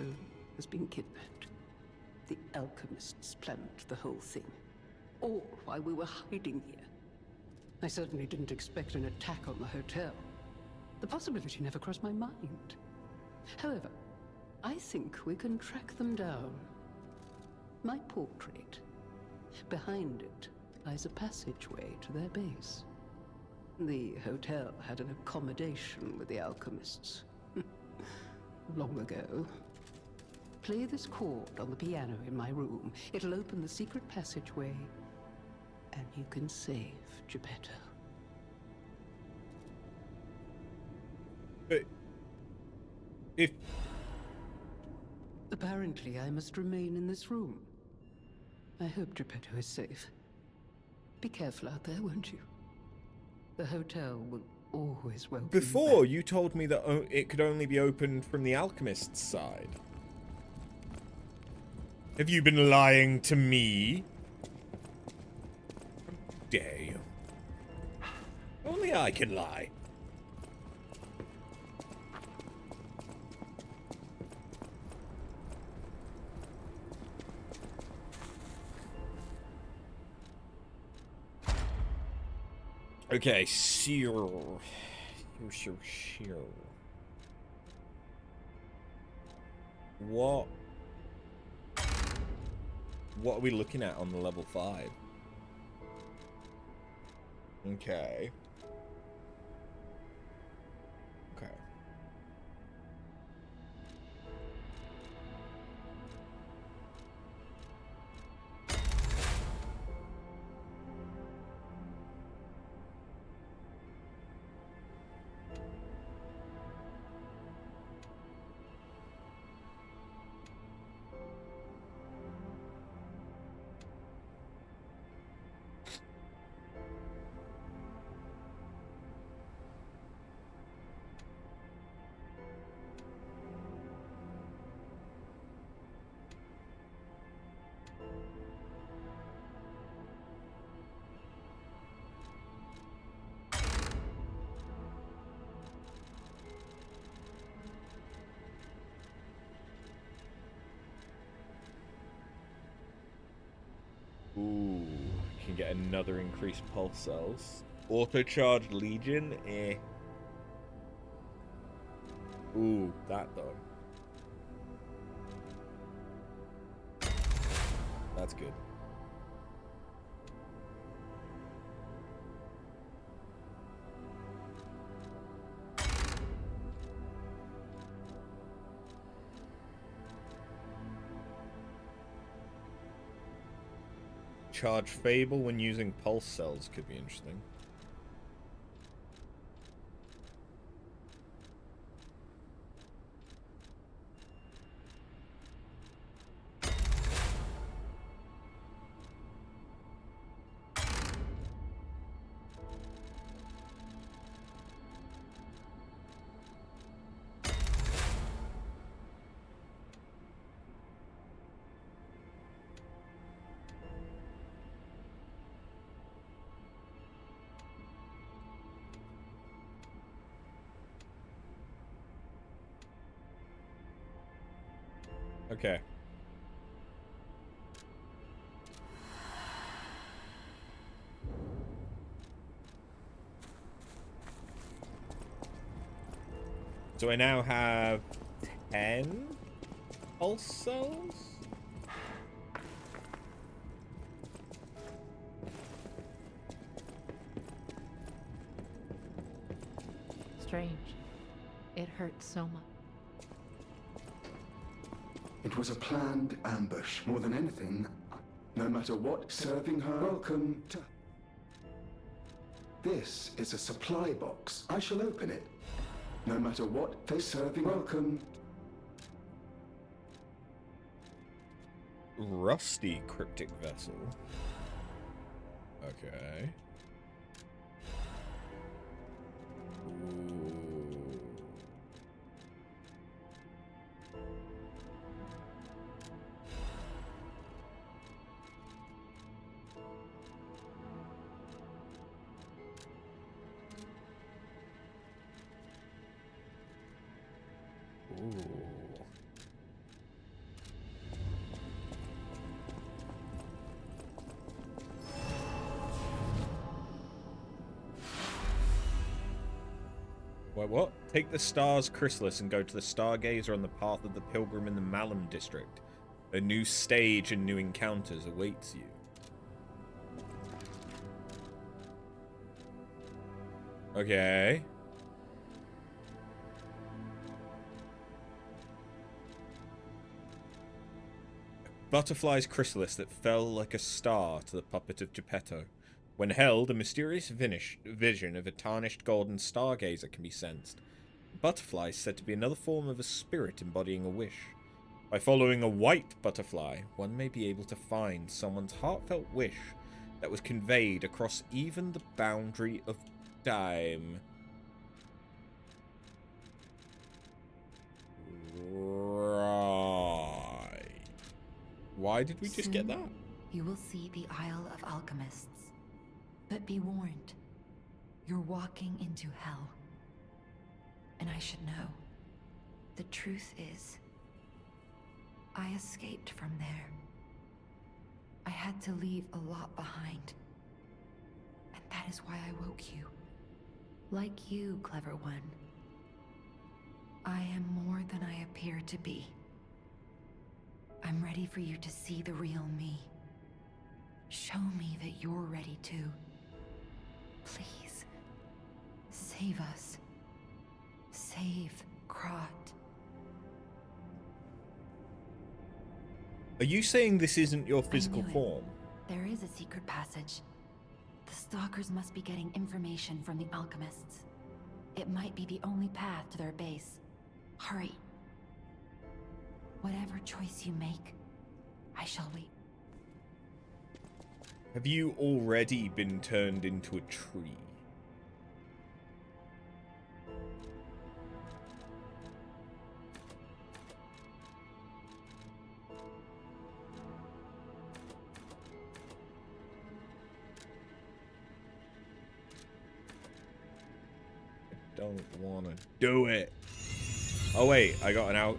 has been kidnapped. The alchemists planned the whole thing. All while we were hiding here. I certainly didn't expect an attack on the hotel. The possibility never crossed my mind. However, I think we can track them down. My portrait. Behind it lies a passageway to their base. The hotel had an accommodation with the alchemists. Long ago. Play this chord on the piano in my room. It'll open the secret passageway, and you can save Geppetto. If... Apparently, I must remain in this room. I hope Geppetto is safe. Be careful out there, won't you? The hotel will always welcome you Before, back. you told me that it could only be opened from the alchemist's side. Have you been lying to me? How dare you? Only I can lie. Okay, Seal. Sure. What are we looking at on the level 5? Okay. Ooh, can get another increased pulse cells. Auto-charged Legion, eh. Ooh, that though. That's good. Charge Fable when using pulse cells could be interesting. Okay. So I now have 10 pulse cells? strange. It hurts so much. It was a planned ambush. More than anything, no matter what, serving her. Welcome to... This is a supply box. I shall open it. No matter what, they serving. Welcome. Rusty cryptic vessel. Okay. Ooh. Wait, what? Take the star's chrysalis and go to the stargazer on the path of the pilgrim in the Malum district. A new stage and new encounters awaits you. Okay. Butterfly's chrysalis that fell like a star to the puppet of Geppetto. When held, a mysterious vision of a tarnished golden stargazer can be sensed. The butterfly is said to be another form of a spirit embodying a wish. By following a white butterfly, one may be able to find someone's heartfelt wish that was conveyed across even the boundary of time. Right. Why did we just get that? You will see the Isle of Alchemists. But be warned, you're walking into hell. And I should know. The truth is, I escaped from there. I had to leave a lot behind. And that is why I woke you. Like you, clever one. I am more than I appear to be. I'm ready for you to see the real me. Show me that you're ready too. Please, save us. Save Krat. Are you saying this isn't your physical form? There is a secret passage. The Stalkers must be getting information from the alchemists. It might be the only path to their base. Hurry. Whatever choice you make, I shall wait. Have you already been turned into a tree? I don't want to do it. Oh wait, I got an out.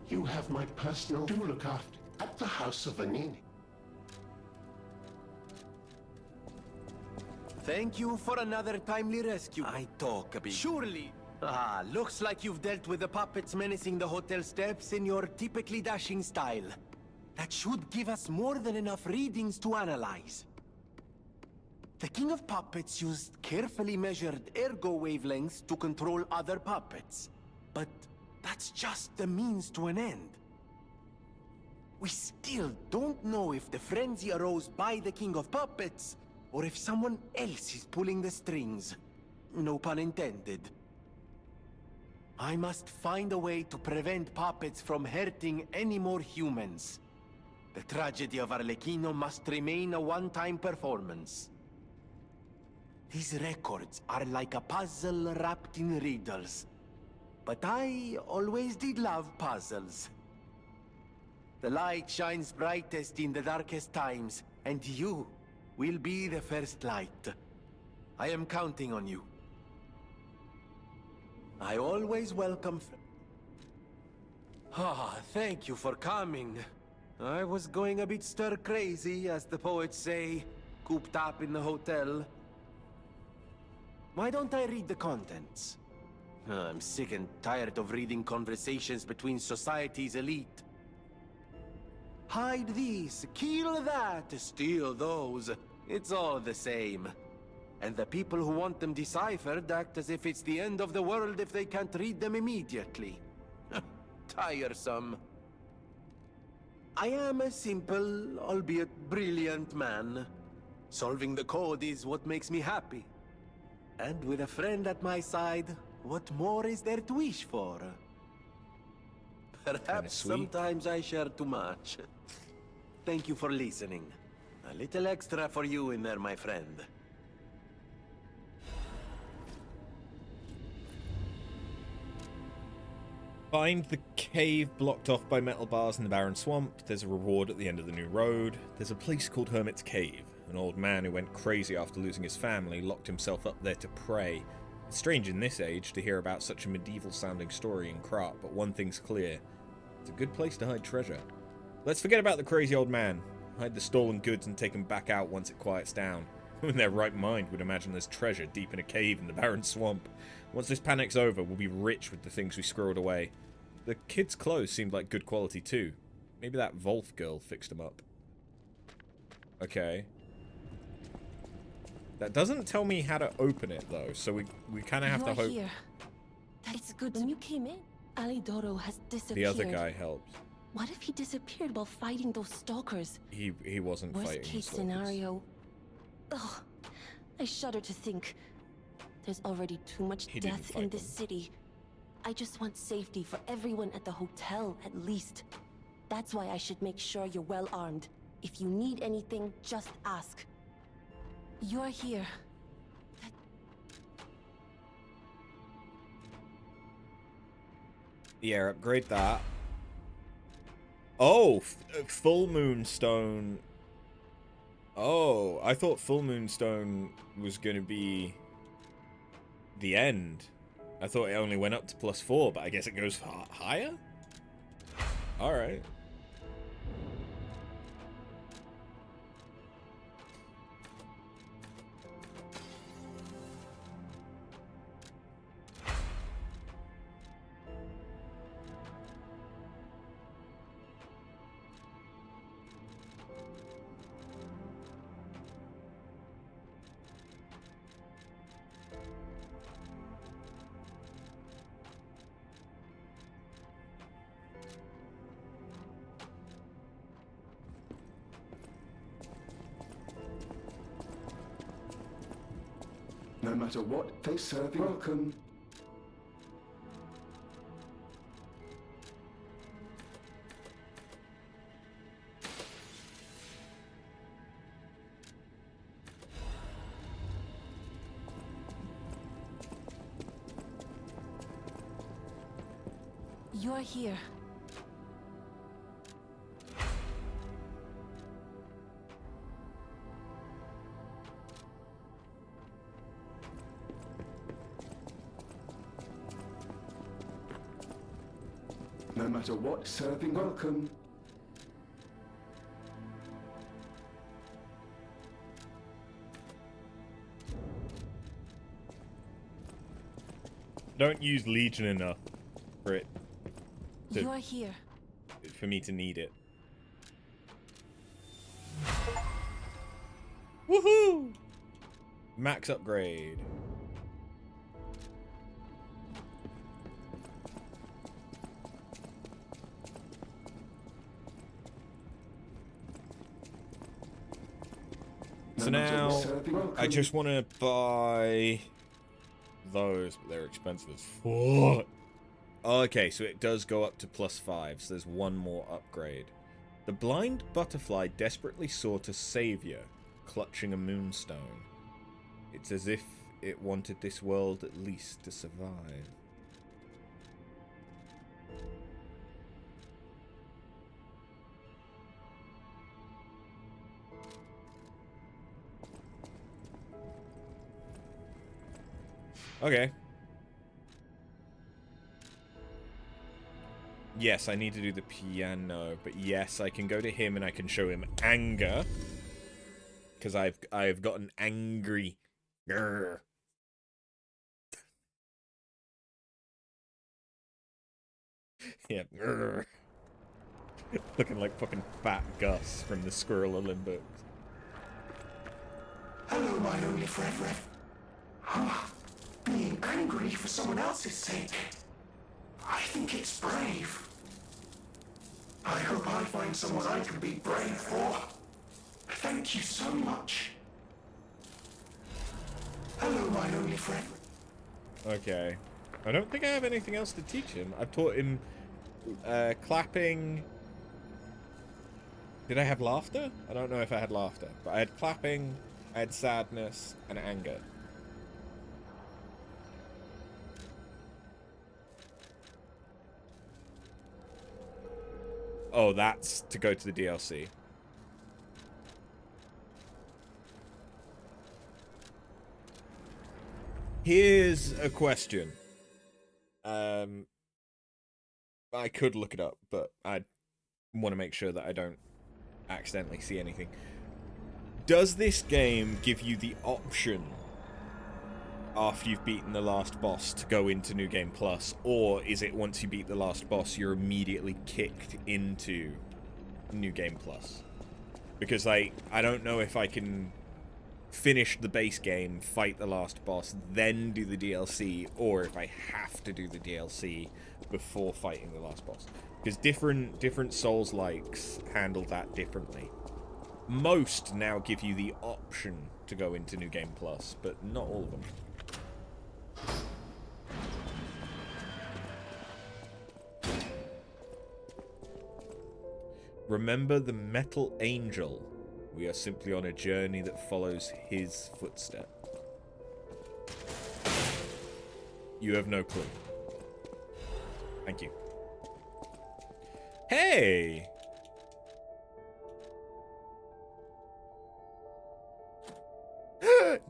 You have my personal do look after at the House of Vanini. Thank you for another timely rescue. I talk a bit. Surely. Ah, looks like you've dealt with the puppets menacing the hotel steps in your typically dashing style. That should give us more than enough readings to analyze. The King of Puppets used carefully measured ergo wavelengths to control other puppets. But that's just the means to an end. We still don't know if the frenzy arose by the King of Puppets, or if someone else is pulling the strings. No pun intended. I must find a way to prevent puppets from hurting any more humans. The tragedy of Arlecchino must remain a one-time performance. These records are like a puzzle wrapped in riddles. But I always did love puzzles. The light shines brightest in the darkest times, and you will be the first light. I am counting on you. I always welcome... thank you for coming. I was going a bit stir-crazy, as the poets say, cooped up in the hotel. Why don't I read the contents? I'm sick and tired of reading conversations between society's elite. Hide this, kill that, steal those. It's all the same. And the people who want them deciphered act as if it's the end of the world if they can't read them immediately. Tiresome. I am a simple, albeit brilliant man. Solving the code is what makes me happy. And with a friend at my side, what more is there to wish for? Perhaps sometimes I share too much. Thank you for listening. A little extra for you in there, my friend. Find the cave blocked off by metal bars in the barren swamp. There's a reward at the end of the new road. There's a place called Hermit's Cave. An old man who went crazy after losing his family locked himself up there to pray. It's strange in this age to hear about such a medieval-sounding story in Krat, but one thing's clear. It's a good place to hide treasure. Let's forget about the crazy old man. Hide the stolen goods and take them back out once it quiets down. Who in their right mind would imagine there's treasure deep in a cave in the barren swamp? Once this panic's over, we'll be rich with the things we squirreled away. The kid's clothes seemed like good quality too. Maybe that Wolf girl fixed them up. Okay. That doesn't tell me how to open it though, so we kind of have to hope. Here. It's good. When you came in, Alidoro has disappeared. The other guy helped. What if he disappeared while fighting those stalkers? He wasn't fighting Worst case stalkers. scenario. Ugh, I shudder to think. There's already too much death in this city. I just want safety for everyone at the hotel, at least. That's why I should make sure you're well armed. If you need anything, just ask. You're here. Yeah, upgrade that. Oh, full moonstone. Oh, I thought full moonstone was going to be the end. I thought it only went up to +4, but I guess it goes higher? Alright. No matter what they serve, welcome. You're here. No matter what, serving welcome. Don't use Legion enough for it. You're here. For me to need it. Woohoo! Max upgrade. So now, I just want to buy those, but they're expensive as fuck. Okay, so it does go up to +5, so there's one more upgrade. The blind butterfly desperately sought a savior, clutching a moonstone. It's as if it wanted this world at least to survive. Okay. Yes, I need to do the piano, but yes, I can go to him and I can show him anger. Because I've gotten angry. Grr. Yeah. Grr. Looking like fucking Fat Gus from the Squirrel Olympics. Hello, my only friend. Being angry for someone else's sake. I think it's brave. I hope I find someone I can be brave for. Thank you so much. Hello, my only friend. Okay. I don't think I have anything else to teach him. I've taught him clapping. Did I have laughter? I don't know if I had laughter. But I had clapping, I had sadness, and anger. Oh, that's to go to the DLC. Here's a question. I could look it up, but I want to make sure that I don't accidentally see anything. Does this game give you the option after you've beaten the last boss to go into New Game Plus, or is it once you beat the last boss you're immediately kicked into New Game Plus? Because I don't know if I can finish the base game, fight the last boss, then do the DLC, or if I have to do the DLC before fighting the last boss. Because different Souls-likes handle that differently. Most now give you the option to go into New Game Plus, but not all of them. Remember the Metal Angel. We are simply on a journey that follows his footstep. You have no clue. Thank you. Hey!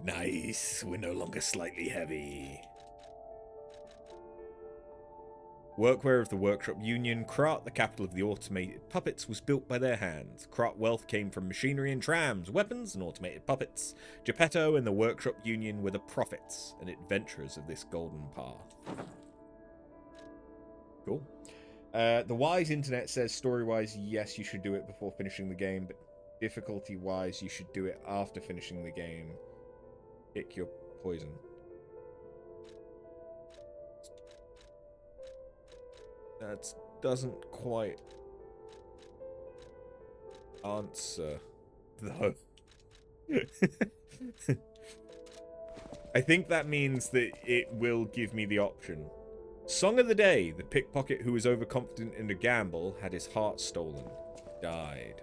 Nice. We're no longer slightly heavy. Workwear of the Workshop Union, Krat, the capital of the automated puppets, was built by their hands. Krat wealth came from machinery and trams, weapons and automated puppets. Geppetto and the Workshop Union were the prophets and adventurers of this golden path. Cool. The Wise Internet says, story-wise, yes, you should do it before finishing the game, but difficulty-wise, you should do it after finishing the game. Pick your poison. That doesn't quite answer, though. I think that means that it will give me the option. Song of the day. The pickpocket who was overconfident in a gamble had his heart stolen. Died.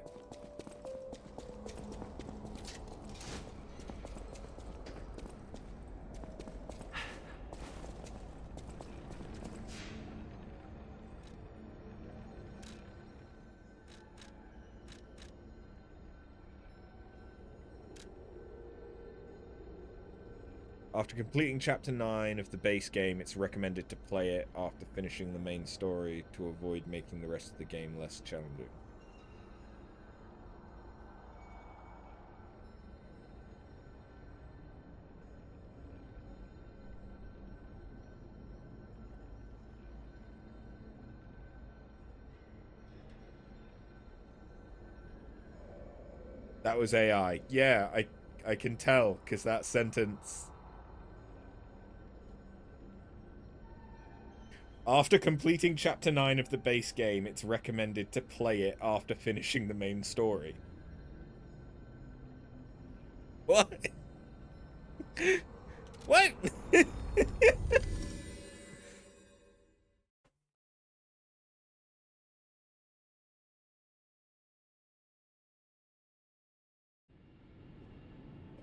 After completing Chapter 9 of the base game, it's recommended to play it after finishing the main story to avoid making the rest of the game less challenging. That was AI. Yeah, I can tell, because that sentence... After completing Chapter 9 of the base game, it's recommended to play it after finishing the main story. What? What?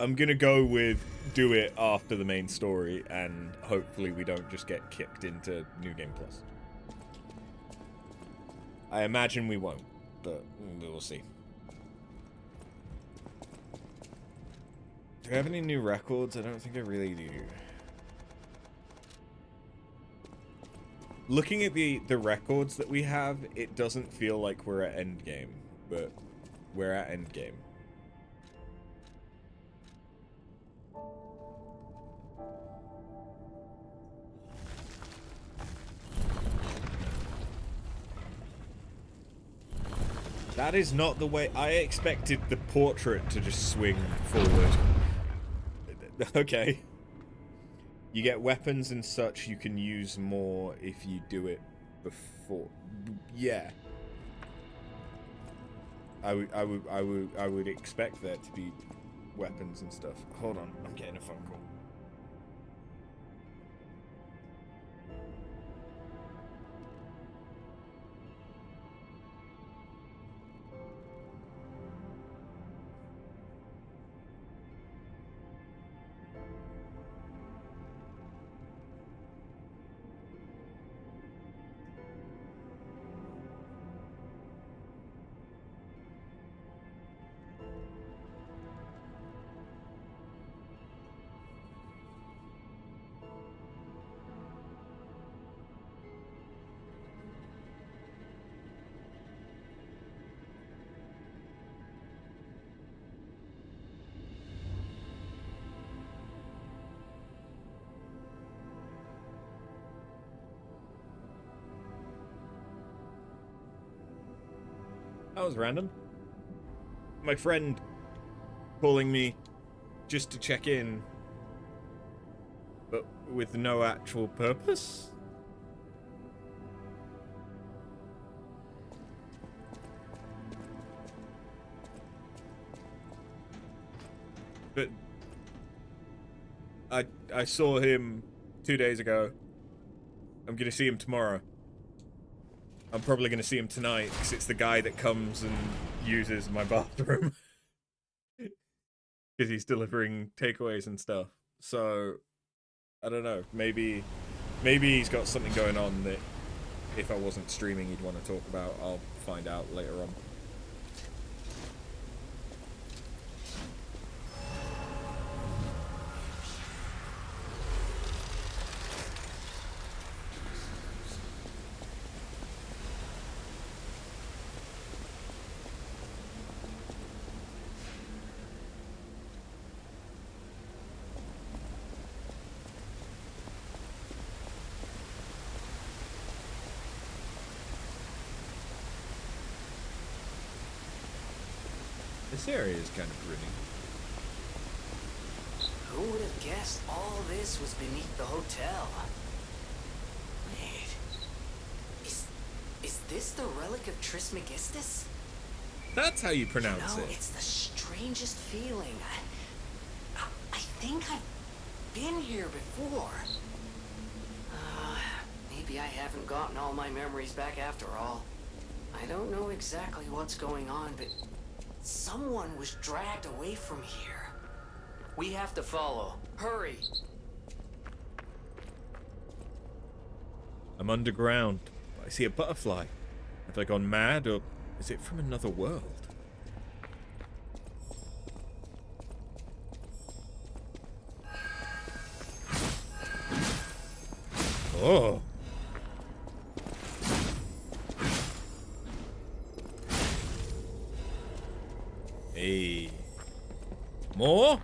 I'm gonna go with do it after the main story, and hopefully we don't just get kicked into New Game Plus. I imagine we won't, but we'll see. Do I have any new records? I don't think I really do. Looking at the records that we have, it doesn't feel like we're at endgame, but we're at endgame. That is not the way. I expected the portrait to just swing forward. Okay. You get weapons and such you can use more if you do it before. Yeah. I would expect there to be weapons and stuff. Hold on, I'm getting a phone call. That was random. My friend calling me just to check in, but with no actual purpose. But I saw him 2 days ago. I'm gonna see him tomorrow. I'm probably going to see him tonight, because it's the guy that comes and uses my bathroom. Because he's delivering takeaways and stuff. So, I don't know. Maybe he's got something going on that if I wasn't streaming he'd want to talk about. I'll find out later on. This area is kind of gritty. Who would have guessed all this was beneath the hotel? Wait. Is this the relic of Trismegistus? That's how you pronounce No, it. it's the strangest feeling. I think I've been here before. Maybe I haven't gotten all my memories back after all. I don't know exactly what's going on, but someone was dragged away from here. We have to follow. Hurry! I'm underground. I see a butterfly. Have I gone mad, or is it from another world? Oh. Hey. More?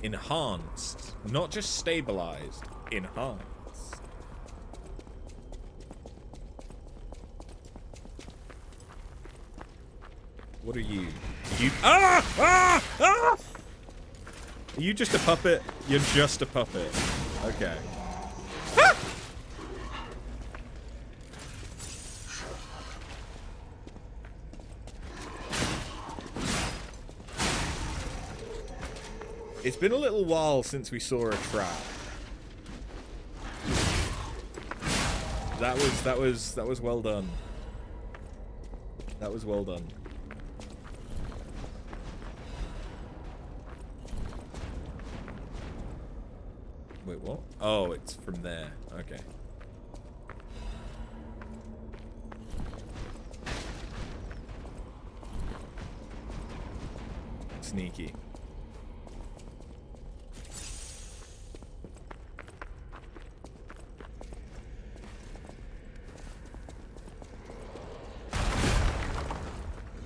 Enhanced. Not just stabilized. Enhanced. What are you? You. Ah! Ah! Ah! Are you just a puppet? You're just a puppet. Okay. Ah! It's been a little while since we saw a trap. That was well done. That was well done. Wait, what? Oh, it's from there. Okay. Sneaky.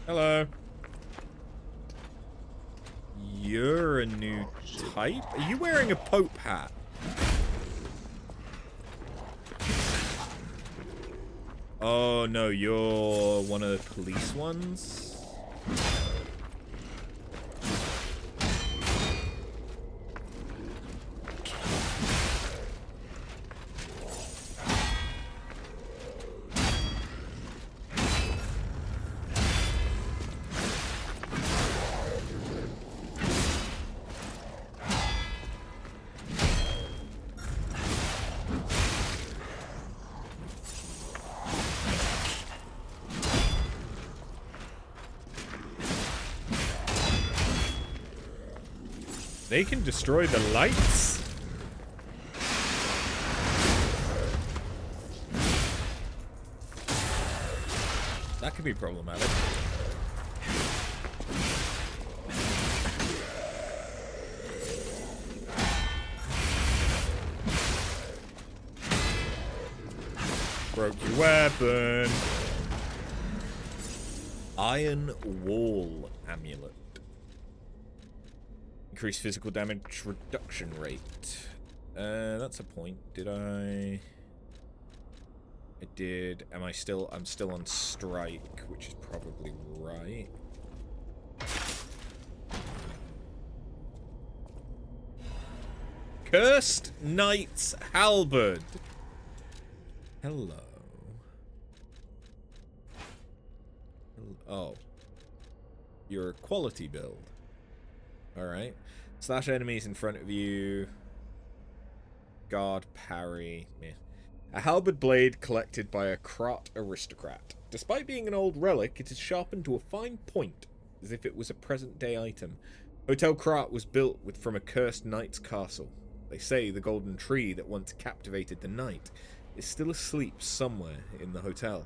Hello. you're a new type. Are you wearing a Pope hat? Oh no, you're one of the police ones? They can destroy the lights? That could be problematic. Broke your weapon. Iron Wall Amulet. Increase physical damage reduction rate. That's a point. Did I did. Am I still? I'm still on strike, which is probably right. Cursed Knight's Halberd. Hello. Oh. You're a quality build. Alright. Slash enemies in front of you. Guard, parry. Meh. A halberd blade collected by a Krat aristocrat. Despite being an old relic, it is sharpened to a fine point, as if it was a present-day item. Hotel Krat was built from a cursed knight's castle. They say the golden tree that once captivated the knight is still asleep somewhere in the hotel.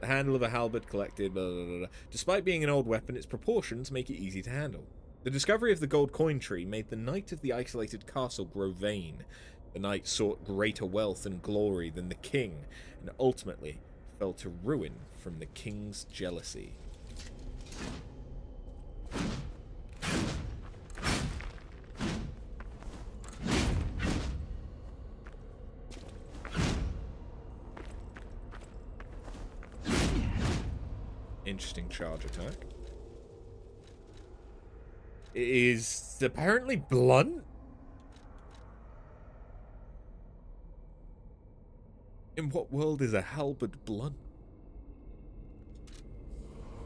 The handle of a halberd collected, blah, blah, blah, blah. Despite being an old weapon, its proportions make it easy to handle. The discovery of the gold coin tree made the knight of the isolated castle grow vain. The knight sought greater wealth and glory than the king, and ultimately fell to ruin from the king's jealousy. Interesting charge attack. It is apparently blunt. In what world is a halberd blunt?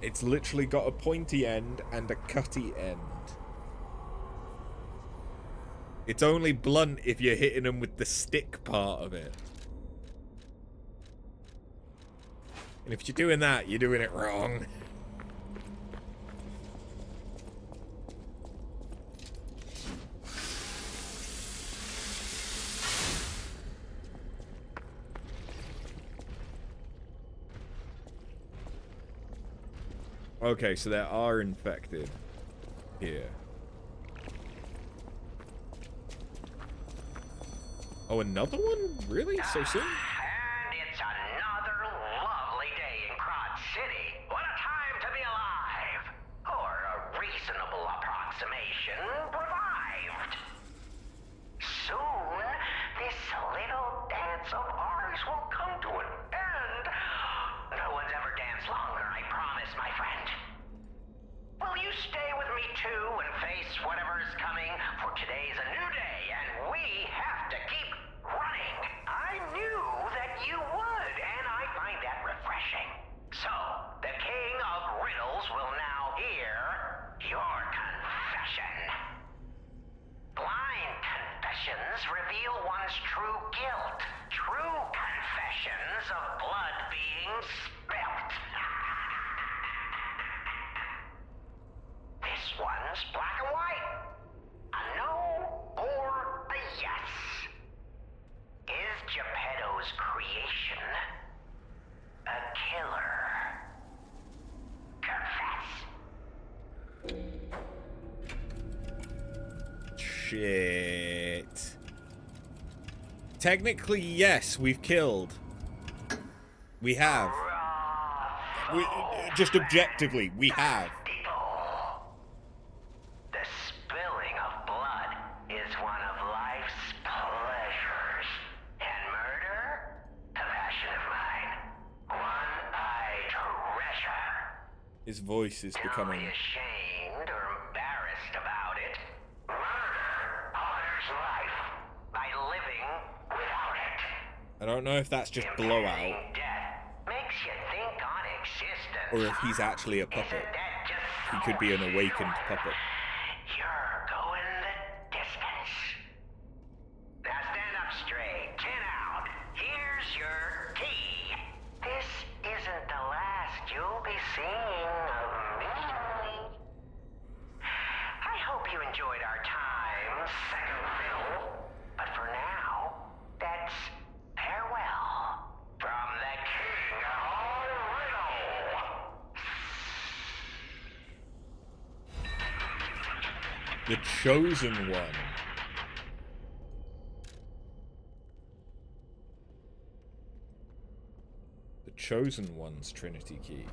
It's literally got a pointy end and a cutty end. It's only blunt if you're hitting them with the stick part of it. And if you're doing that, you're doing it wrong. Okay, so there are infected here. Oh, another one? Really? So soon? And it's another lovely day in Krat City. What a time to be alive! Or a reasonable approximation revived. Soon, this little dance of ours will come to an end. No one's ever danced longer, I promise, my friend. Will you stay with me too and face whatever is coming? For today's a new day, and we have to keep running. I knew that you would, and I find that refreshing. So, the King of Riddles will now hear your confession. Blind confessions reveal one's true guilt. True confessions of blood being spilt. This one's black and white. A no or a yes. Is Geppetto's creation a killer? Confess. Shit. Technically, yes, we've killed. We have. Just objectively, we have. The spirit His voice is becoming... Don't be ashamed or embarrassed about it. Murder honors life by living without it. I don't know if that's just blowout, Death makes you think on existence. or if he's actually a puppet. He could be an awakened puppet. You're going the distance. Now stand up straight, chin out. Here's your key. This isn't the last you'll be seeing of me. I hope you enjoyed our time, second fiddle. But for now, that's farewell from the king of all riddle. The Chosen One. The Chosen One's Trinity Key.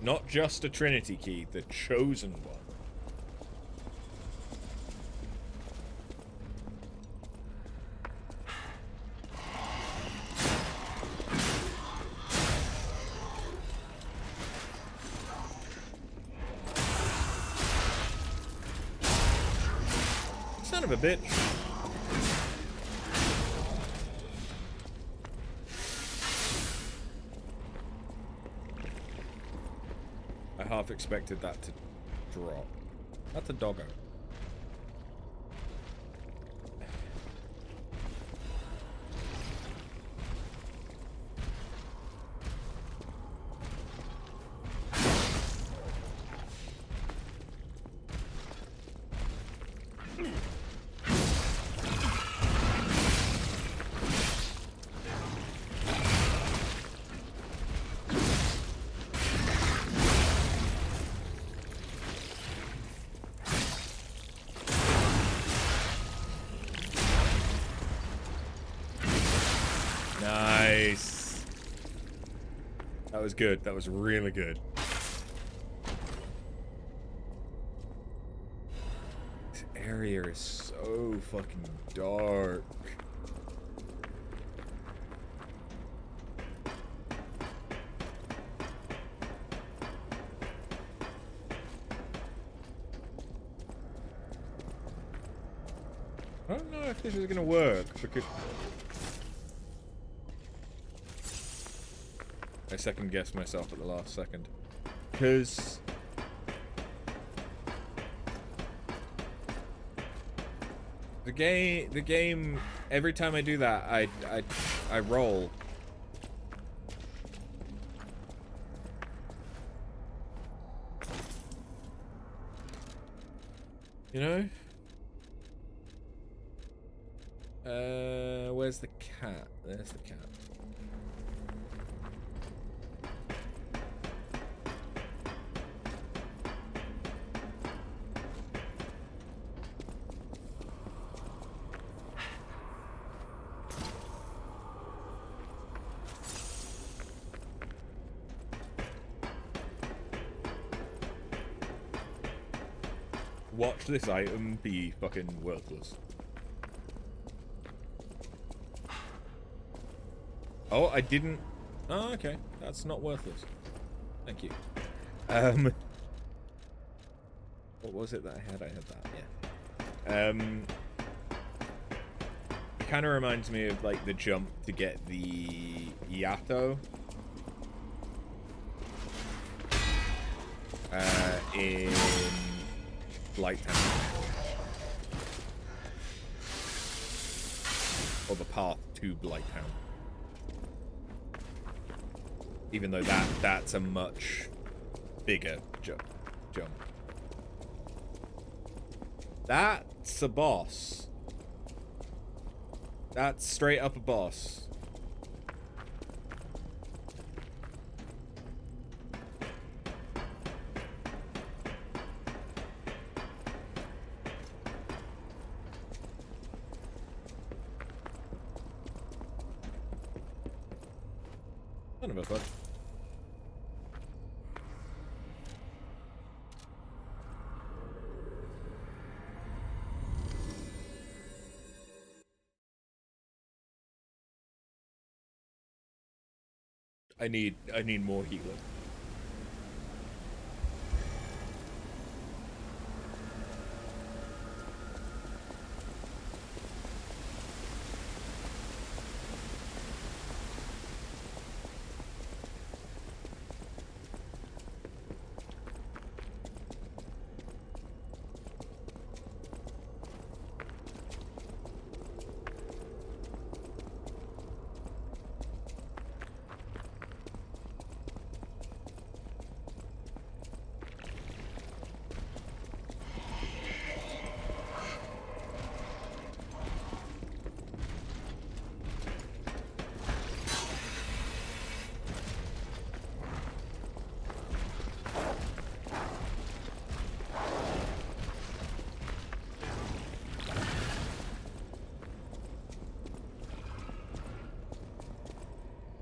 Not just a Trinity Key, the Chosen One. Son of a bitch. I half expected that to drop. That's a doggo. Nice. That was good. That was really good. This area is so fucking dark. I don't know if this is gonna work because I second guessed myself at the last second. Because the game every time I do that I roll. You know? Where's the cat? There's the cat. Watch this item be fucking worthless. Oh, I didn't... Oh, okay. That's not worthless. Thank you. What was it that I had? I had that, yeah. It kind of reminds me of, like, the jump to get the Yato. In Blighttown. Or the path to Blighttown. Even though that's a much bigger jump. That's a boss. That's straight up a boss. None of us, bud. I need more healing.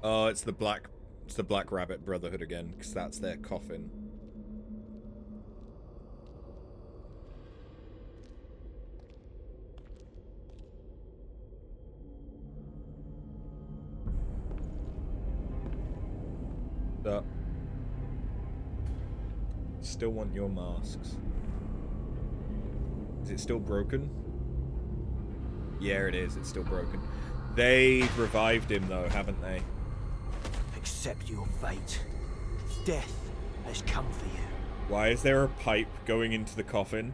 Oh, it's the Black Rabbit Brotherhood again, because that's their coffin. Still want your masks. Is it still broken? Yeah, it is. It's still broken. They've revived him, though, haven't they? Accept your fate. Death has come for you. Why is there a pipe going into the coffin?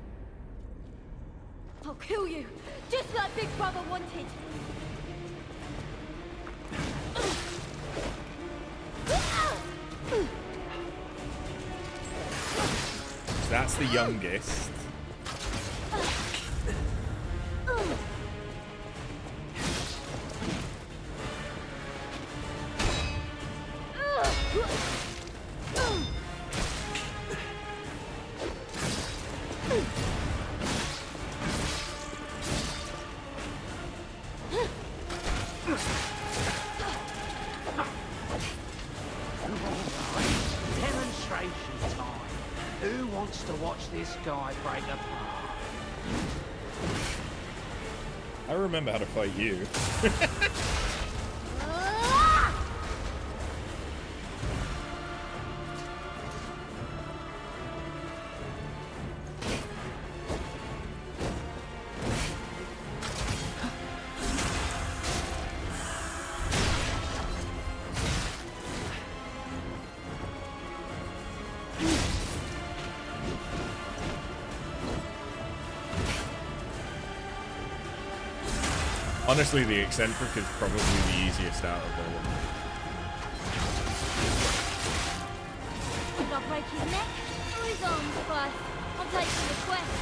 I'll kill you, just like Big Brother wanted. So that's the youngest. Demonstration time. Who wants to watch this guy break apart? I remember how to fight you. Honestly, the eccentric is probably the easiest out of all of them. Did I break his neck or his arms first? I'm taking the quest.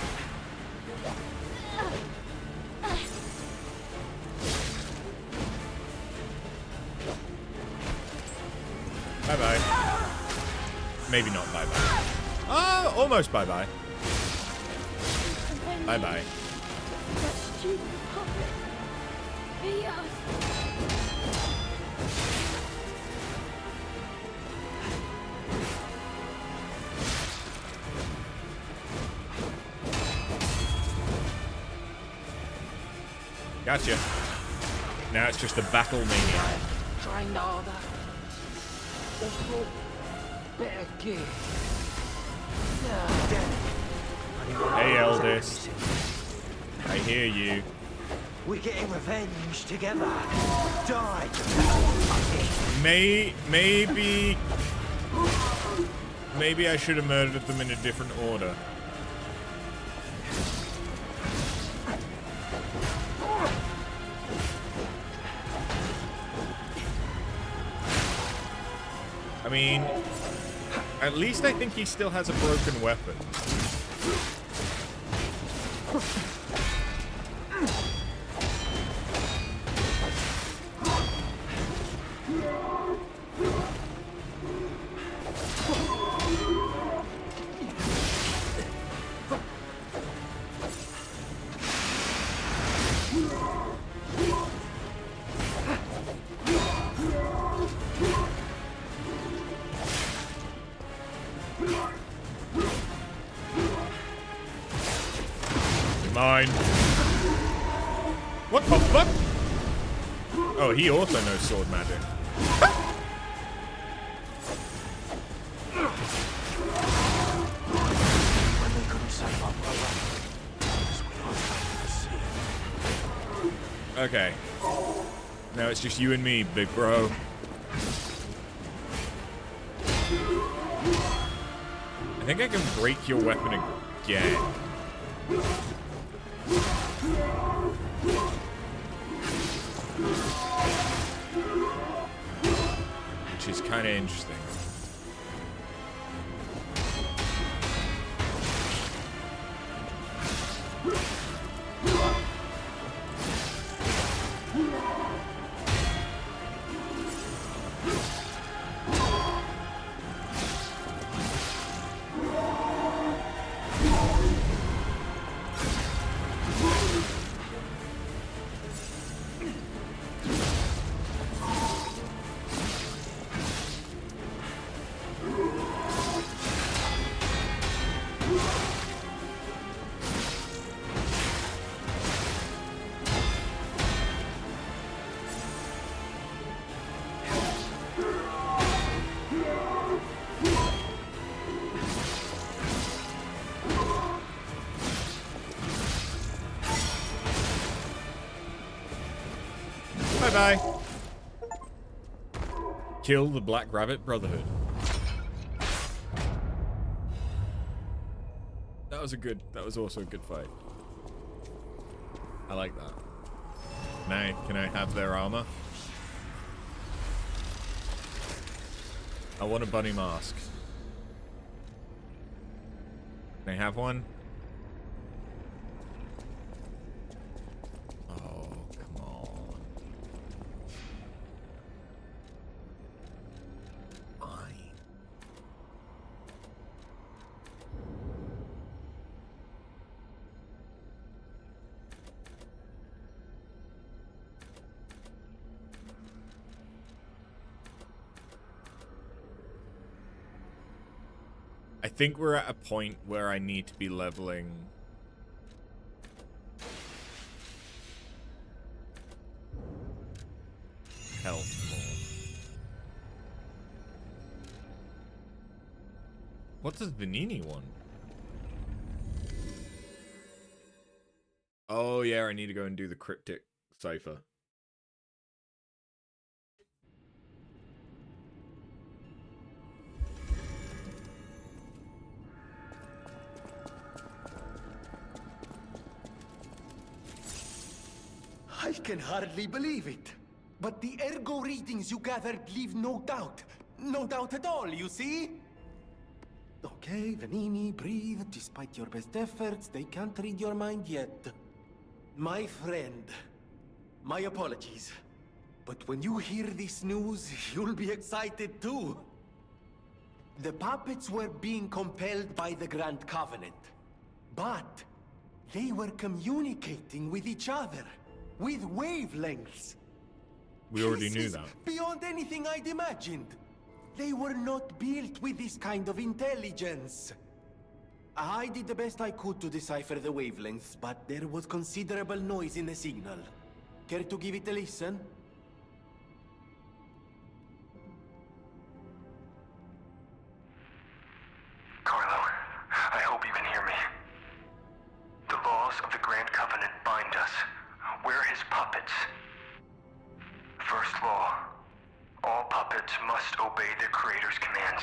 Bye-bye. Maybe not bye-bye. Oh, almost bye-bye. Bye-bye. That stupid puppet. He, Gotcha. Now it's just a battle maniac. Train harder. Or brought better gear. Hey, eldest. I hear you. We're getting revenge together. Die. Maybe I should have murdered them in a different order. I mean, at least I think he still has a broken weapon. Mine. What the fuck? Oh, he also knows sword magic. Okay. Now it's just you and me, big bro. I think I can break your weapon again. Which is kind of interesting. Bye-bye. Kill the Black Rabbit Brotherhood. That was also a good fight. I like that. Can I have their armor? I want a bunny mask. Can I have one? Oh, come on. Fine. I think we're at a point where I need to be leveling health more. What does Vanini want? Oh yeah, I need to go and do the cryptic cipher. I can hardly believe it. But the ergo readings you gathered leave no doubt. No doubt at all, you see? Okay, Vanini, breathe. Despite your best efforts, they can't read your mind yet. My friend, my apologies. But when you hear this news, you'll be excited too. The puppets were being compelled by the Grand Covenant. But they were communicating with each other. With wavelengths. We already knew that. Beyond anything I'd imagined. They were not built with this kind of intelligence. I did the best I could to decipher the wavelengths, but there was considerable noise in the signal. Care to give it a listen? Carlo, I hope you can hear me. The laws of the Grand Covenant bind us. We're his puppets. First law. All puppets must obey their creator's commands.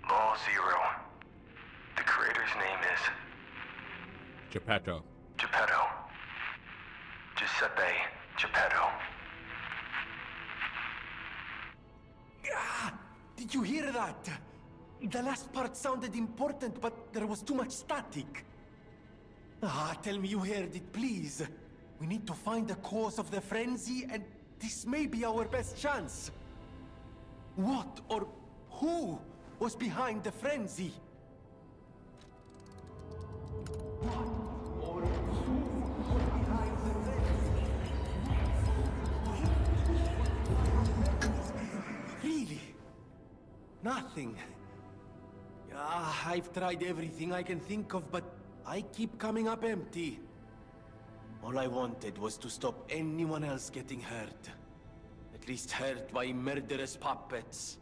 Law 0. The creator's name is... Geppetto. Geppetto. Giuseppe Geppetto. Ah, did you hear that? The last part sounded important, but there was too much static. Ah, tell me you heard it, please. We need to find the cause of the frenzy, and this may be our best chance. What or who was behind the frenzy? Really? Nothing. I've tried everything I can think of, but I keep coming up empty. All I wanted was to stop anyone else getting hurt. At least hurt by murderous puppets.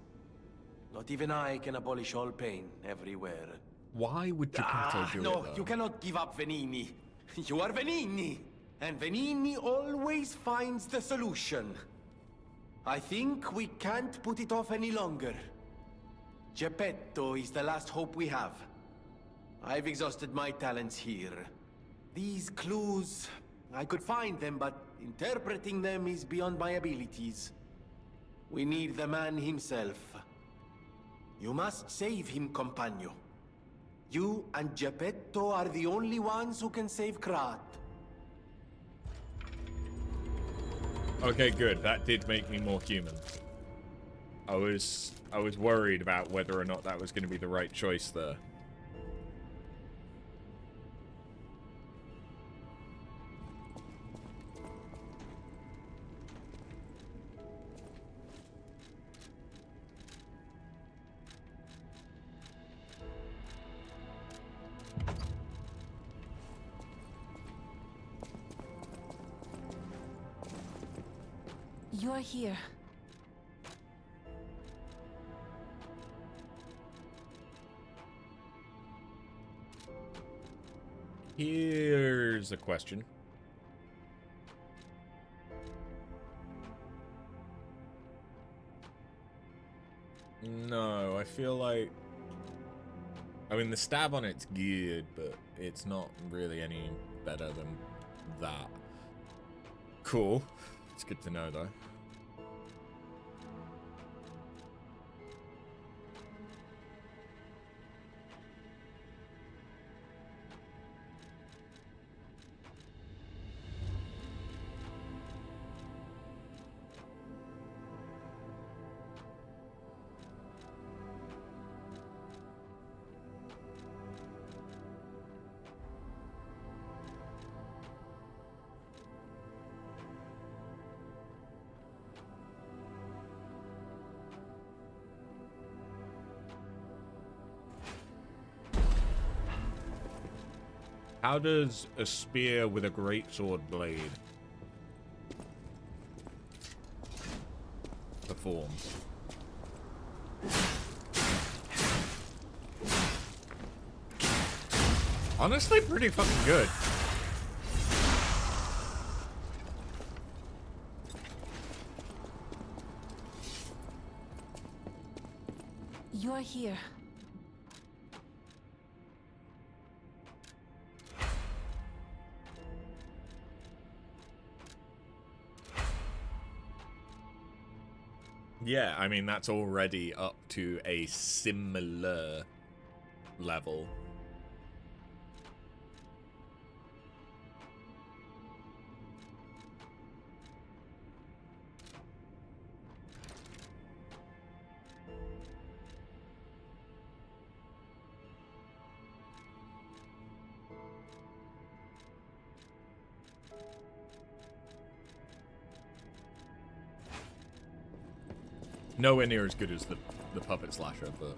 Not even I can abolish all pain everywhere. Why would Geppetto do no, it, though? You cannot give up, Vanini. You are Vanini. And Vanini always finds the solution. I think we can't put it off any longer. Geppetto is the last hope we have. I've exhausted my talents here. These clues, I could find them, but interpreting them is beyond my abilities. We need the man himself. You must save him, Compagno. You and Geppetto are the only ones who can save Krat. Okay, good. That did make me more human. I was worried about whether or not that was going to be the right choice there. You're here. Here's a question. No, I feel like... I mean, the stab on it's good, but it's not really any better than that. Cool. It's good to know, though. How does a spear with a greatsword blade perform? Honestly, pretty fucking good. You're here. Yeah, I mean, that's already up to a similar level. Nowhere near as good as the puppet slasher, but...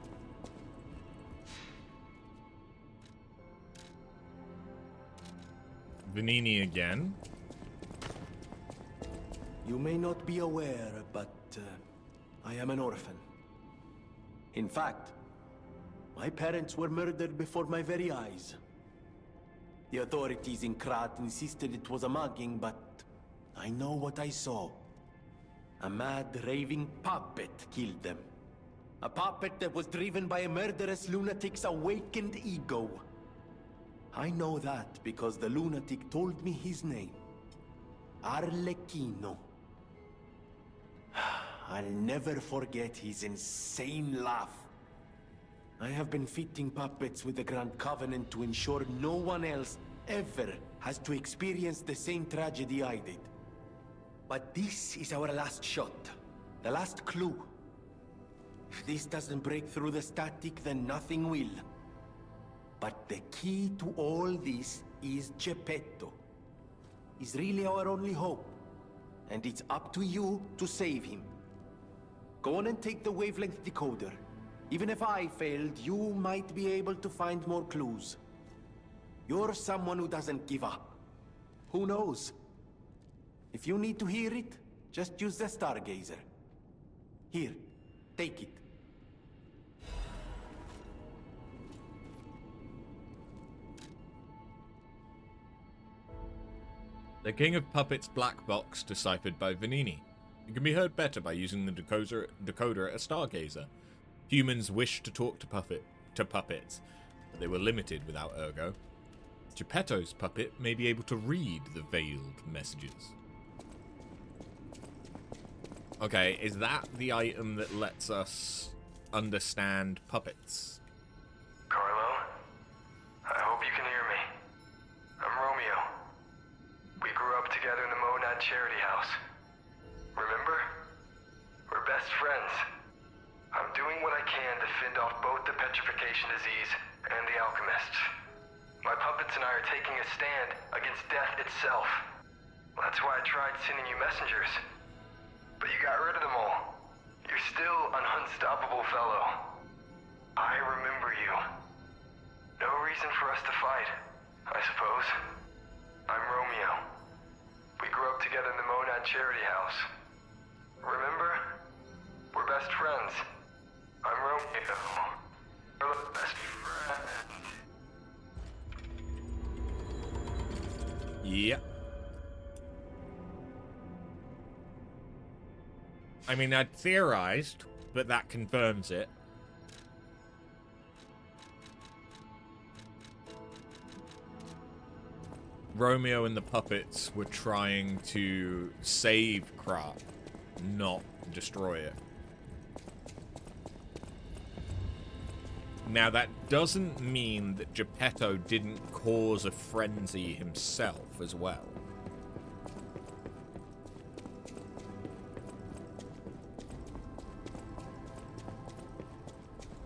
Venini again. You may not be aware, but I am an orphan. In fact, my parents were murdered before my very eyes. The authorities in Krat insisted it was a mugging, but I know what I saw. A mad, raving puppet killed them. A puppet that was driven by a murderous lunatic's awakened ego. I know that because the lunatic told me his name. Arlecchino. I'll never forget his insane laugh. I have been fitting puppets with the Grand Covenant to ensure no one else ever has to experience the same tragedy I did. But this is our last shot. The last clue. If this doesn't break through the static, then nothing will. But the key to all this is Geppetto. He's really our only hope. And it's up to you to save him. Go on and take the wavelength decoder. Even if I failed, you might be able to find more clues. You're someone who doesn't give up. Who knows? If you need to hear it, just use the Stargazer. Here, take it. The King of Puppets black box deciphered by Venini. It can be heard better by using the decoder at a Stargazer. Humans wish to talk to puppets, but they were limited without Ergo. Geppetto's puppet may be able to read the veiled messages. Okay, is that the item that lets us understand puppets? Carlo? I hope you can hear me. I'm Romeo. We grew up together in the Monad Charity House. Remember? We're best friends. I'm doing what I can to fend off both the petrification disease and the alchemists. My puppets and I are taking a stand against death itself. That's why I tried sending you messengers. But you got rid of them all. You're still an unstoppable fellow. I remember you. No reason for us to fight, I suppose. I'm Romeo. We grew up together in the Monad Charity House. Remember? We're best friends. I'm Romeo. We're best friends. Yep. I mean, I'd theorized, but that confirms it. Romeo and the puppets were trying to save Krat, not destroy it. Now, that doesn't mean that Geppetto didn't cause a frenzy himself as well.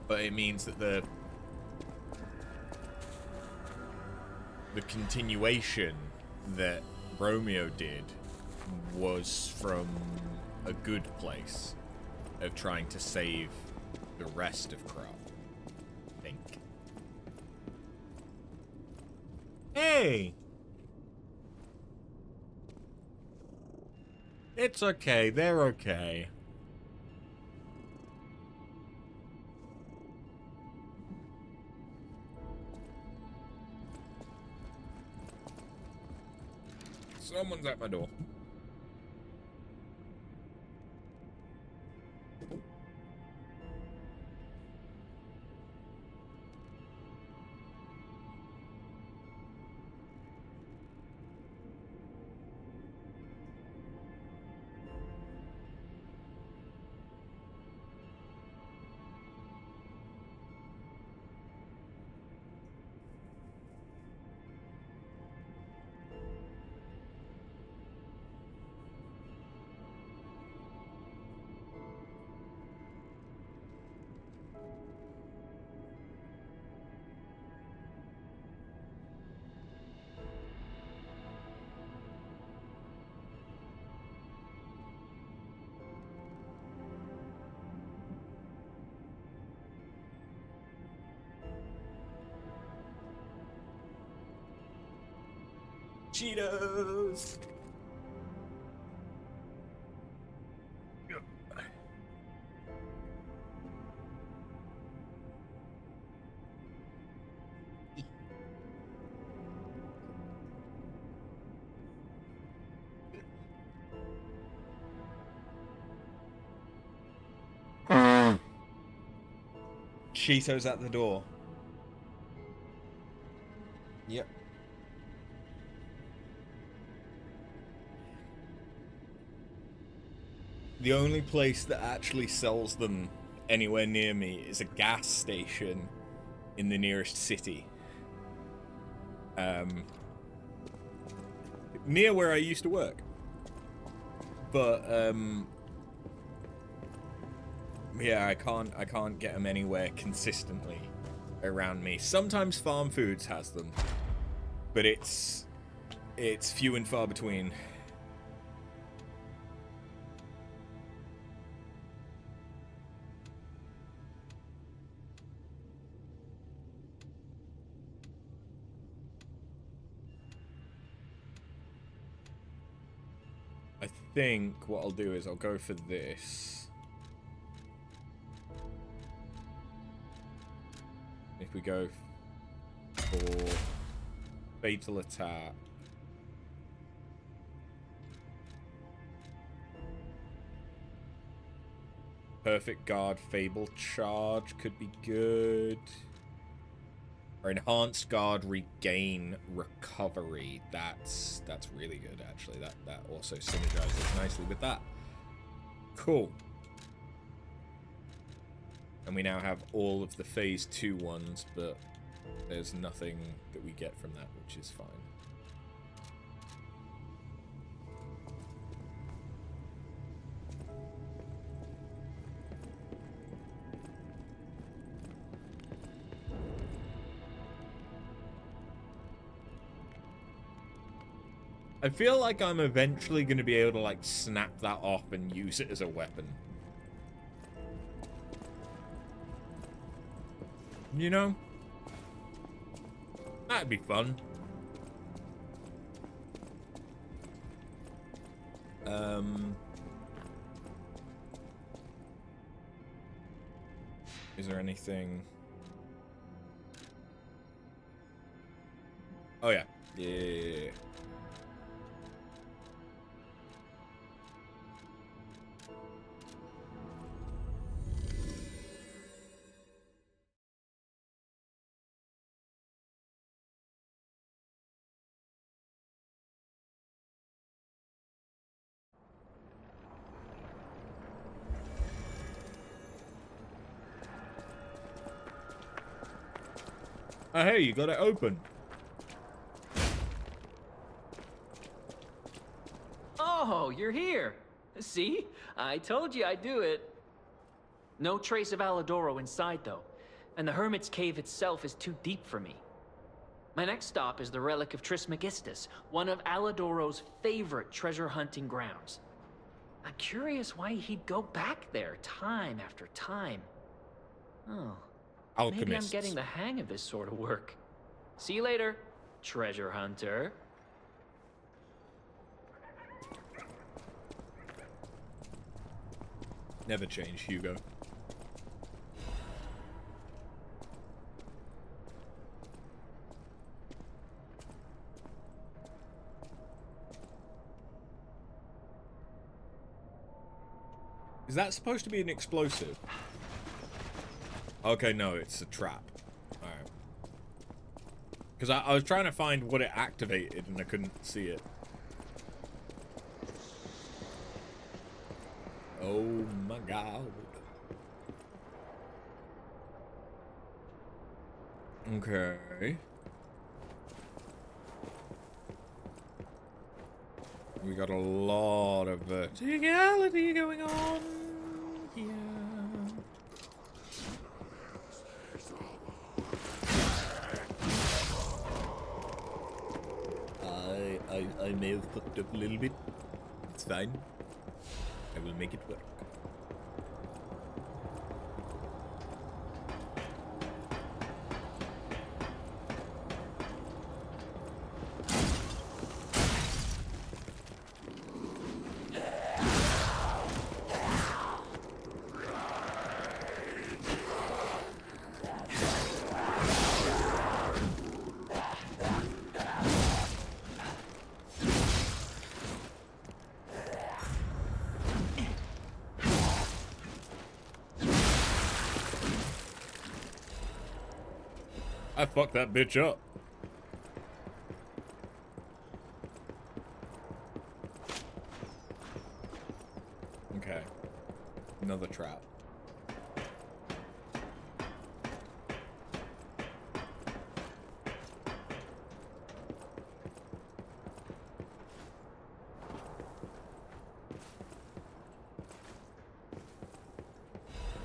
But it means that the continuation that Romeo did was from a good place of trying to save the rest of Krat, I think. Hey! It's okay, they're okay. Someone's at my door. Cheetos! Cheetos at the door. Yep. The only place that actually sells them anywhere near me is a gas station in the nearest city. Near where I used to work. But, yeah, I can't get them anywhere consistently around me. Sometimes Farm Foods has them, but it's few and far between. I think what I'll do is I'll go for this. If we go for fatal attack. Perfect guard, fable charge could be good. Or enhanced guard, regain, recovery. That's really good actually. That also synergizes nicely with that. Cool. And we now have all of the phase 2 ones, but there's nothing that we get from that, which is fine. I feel like I'm eventually going to be able to, like, snap that off and use it as a weapon. You know? That'd be fun. Is there anything? Oh yeah. Yeah. Oh, hey, you got it open. Oh, you're here. See? I told you I'd do it. No trace of Alidoro inside, though. And the Hermit's Cave itself is too deep for me. My next stop is the Relic of Trismegistus, one of Alidoro's favorite treasure hunting grounds. I'm curious why he'd go back there time after time. Oh. Maybe I'm getting the hang of this sort of work. See you later, treasure hunter. Never change, Hugo. Is that supposed to be an explosive? Okay, no, it's a trap. Alright. Because I was trying to find what it activated and I couldn't see it. Oh my god. Okay. We got a lot of verticality going on here. I may have fucked up a little bit. It's fine. I will make it work. I fucked that bitch up. Okay. Another trap.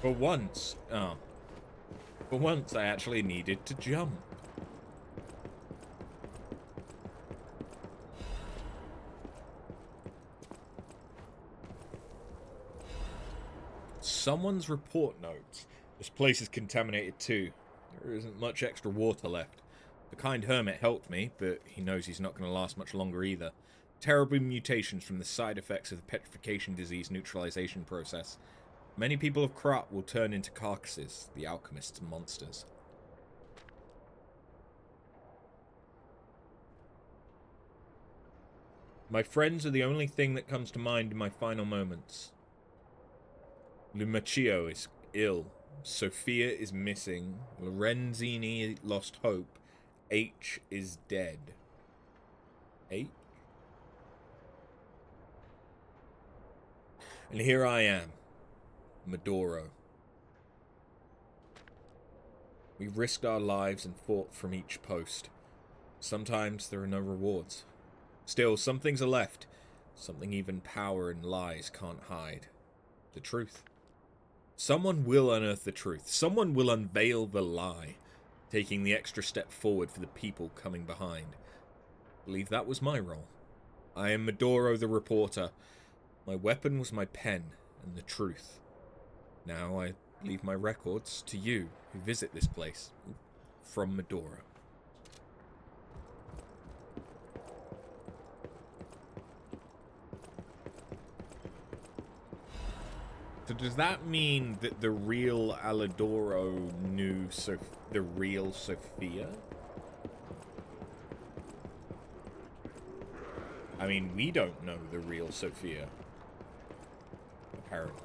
For once, for once I actually needed to jump. Someone's report notes. This place is contaminated too. There isn't much extra water left. The kind hermit helped me, but he knows he's not going to last much longer either. Terrible mutations from the side effects of the petrification disease neutralization process. Many people of Krat will turn into carcasses, the alchemist's monsters. My friends are the only thing that comes to mind in my final moments. Lumaccio is ill. Sophia is missing. Lorenzini lost hope. H is dead. H? And here I am. Medoro. We risked our lives and fought from each post. Sometimes there are no rewards. Still, some things are left. Something even power and lies can't hide. The truth. Someone will unearth the truth. Someone will unveil the lie, taking the extra step forward for the people coming behind. I believe that was my role. I am Medoro the reporter. My weapon was my pen and the truth. Now I leave my records to you who visit this place. From Medoro. does that mean that the real Alidoro knew the real Sophia? I mean, we don't know the real Sophia. Apparently.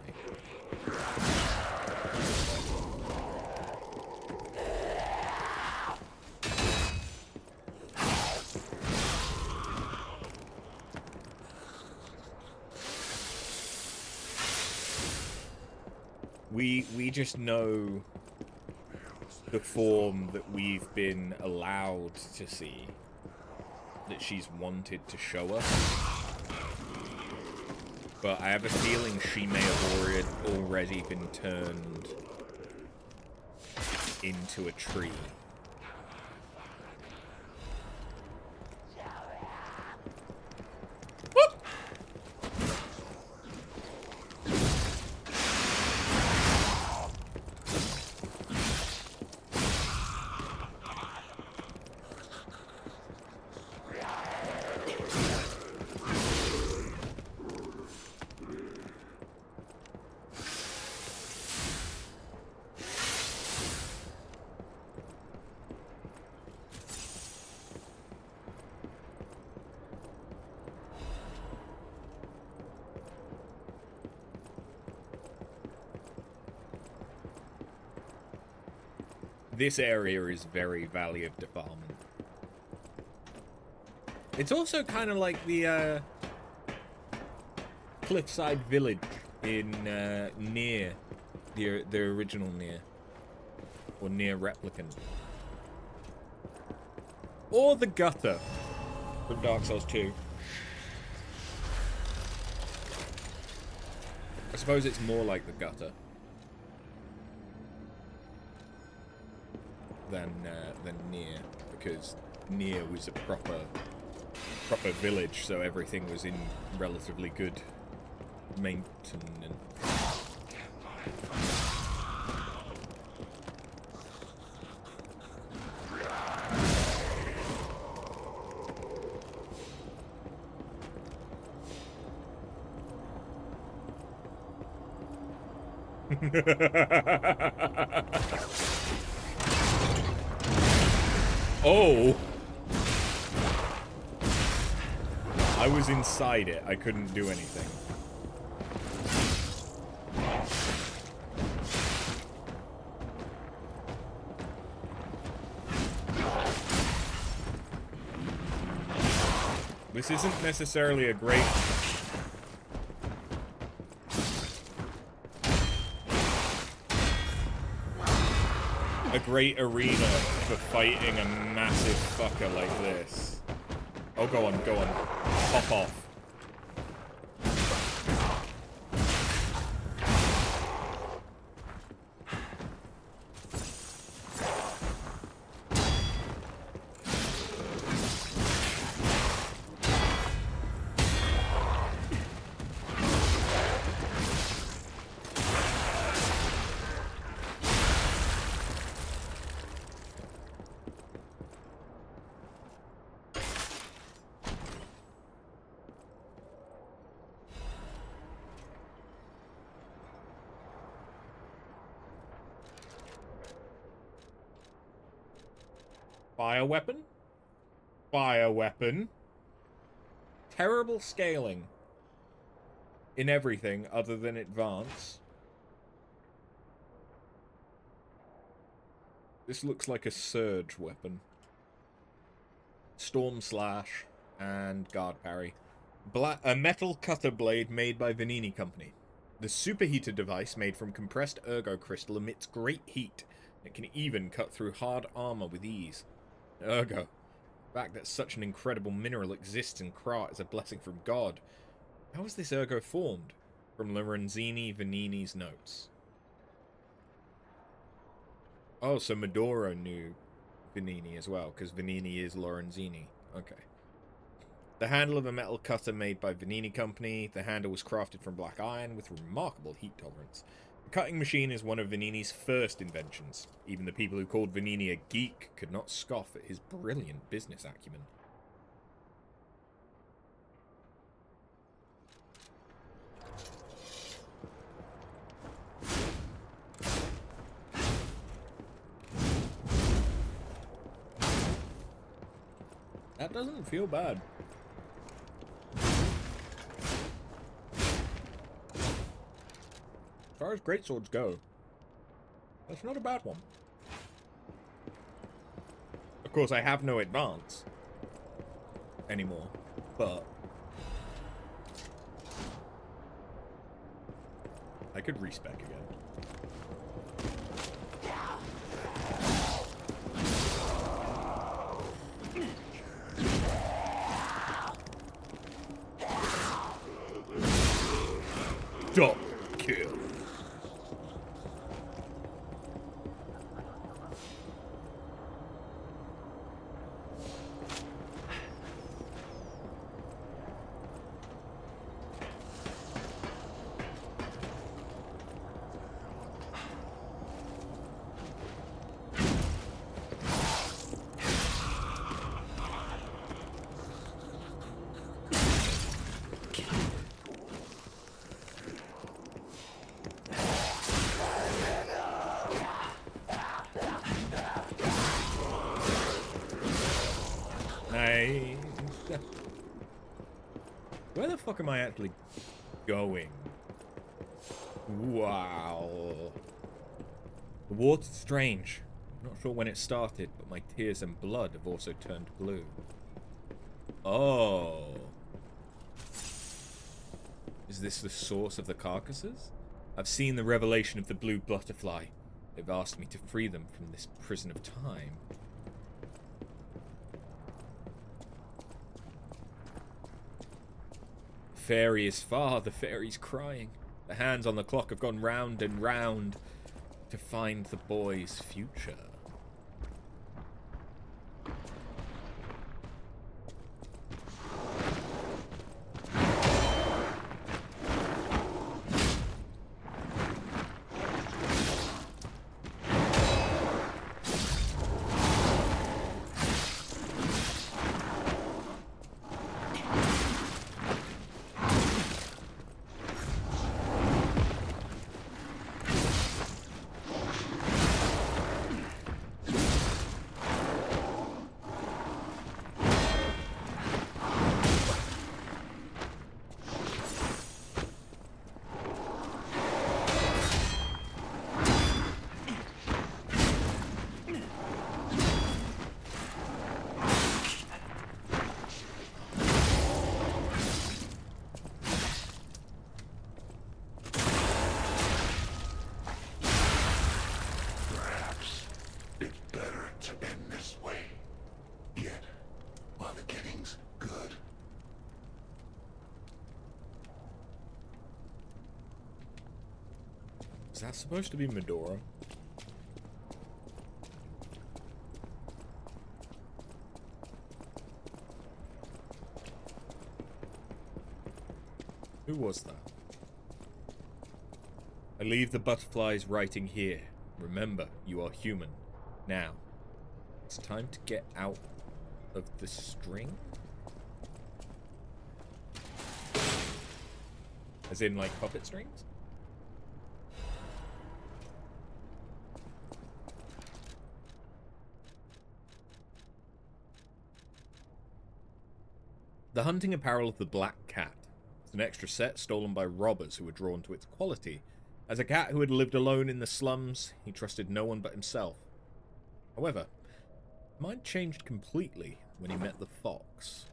We just know the form that we've been allowed to see, that she's wanted to show us. But I have a feeling she may have already been turned into a tree. This area is very Valley of Defilement. It's also kind of like the Cliffside Village in Nier, the original Nier, or Nier Replicant, or the Gutter from Dark Souls 2. I suppose it's more like the Gutter than Nier, because Nier was a proper village, so everything was in relatively good maintenance. Oh! I was inside it. I couldn't do anything. This isn't necessarily a great... arena for fighting a massive fucker like this. Oh, go on, go on. Pop off. Bioweapon? Bioweapon. Terrible scaling. In everything other than advance. This looks like a surge weapon. Storm Slash and Guard Parry. A metal cutter blade made by Vanini Company. The superheater device made from compressed ergo crystal emits great heat. It can even cut through hard armor with ease. Ergo. The fact that such an incredible mineral exists in Krat is a blessing from God. How was this ergo formed? From Lorenzini Vanini's notes. Oh, so Medoro knew Vanini as well, because Vanini is Lorenzini. Okay. The handle of a metal cutter made by Vanini Company. The handle was crafted from black iron with remarkable heat tolerance. The cutting machine is one of Vanini's first inventions. Even the people who called Vanini a geek could not scoff at his brilliant business acumen. That doesn't feel bad. As far as greatswords go, that's not a bad one. Of course, I have no advance anymore, but I could respec again. Double kill. Where the fuck am I actually going? Wow. The water's strange. I'm not sure when it started, but my tears and blood have also turned blue. Oh. Is this the source of the carcasses? I've seen the revelation of the blue butterfly. They've asked me to free them from this prison of time. Fairy is far, the fairy's crying. The hands on the clock have gone round and round to find the boy's future. Is that supposed to be Medora? Who was that? I leave the butterflies writing here. Remember, you are human. Now, it's time to get out of the string? As in, like, puppet strings? The hunting apparel of the Black Cat. It's an extra set stolen by robbers who were drawn to its quality. As a cat who had lived alone in the slums, he trusted no one but himself. However, his mind changed completely when he met the fox.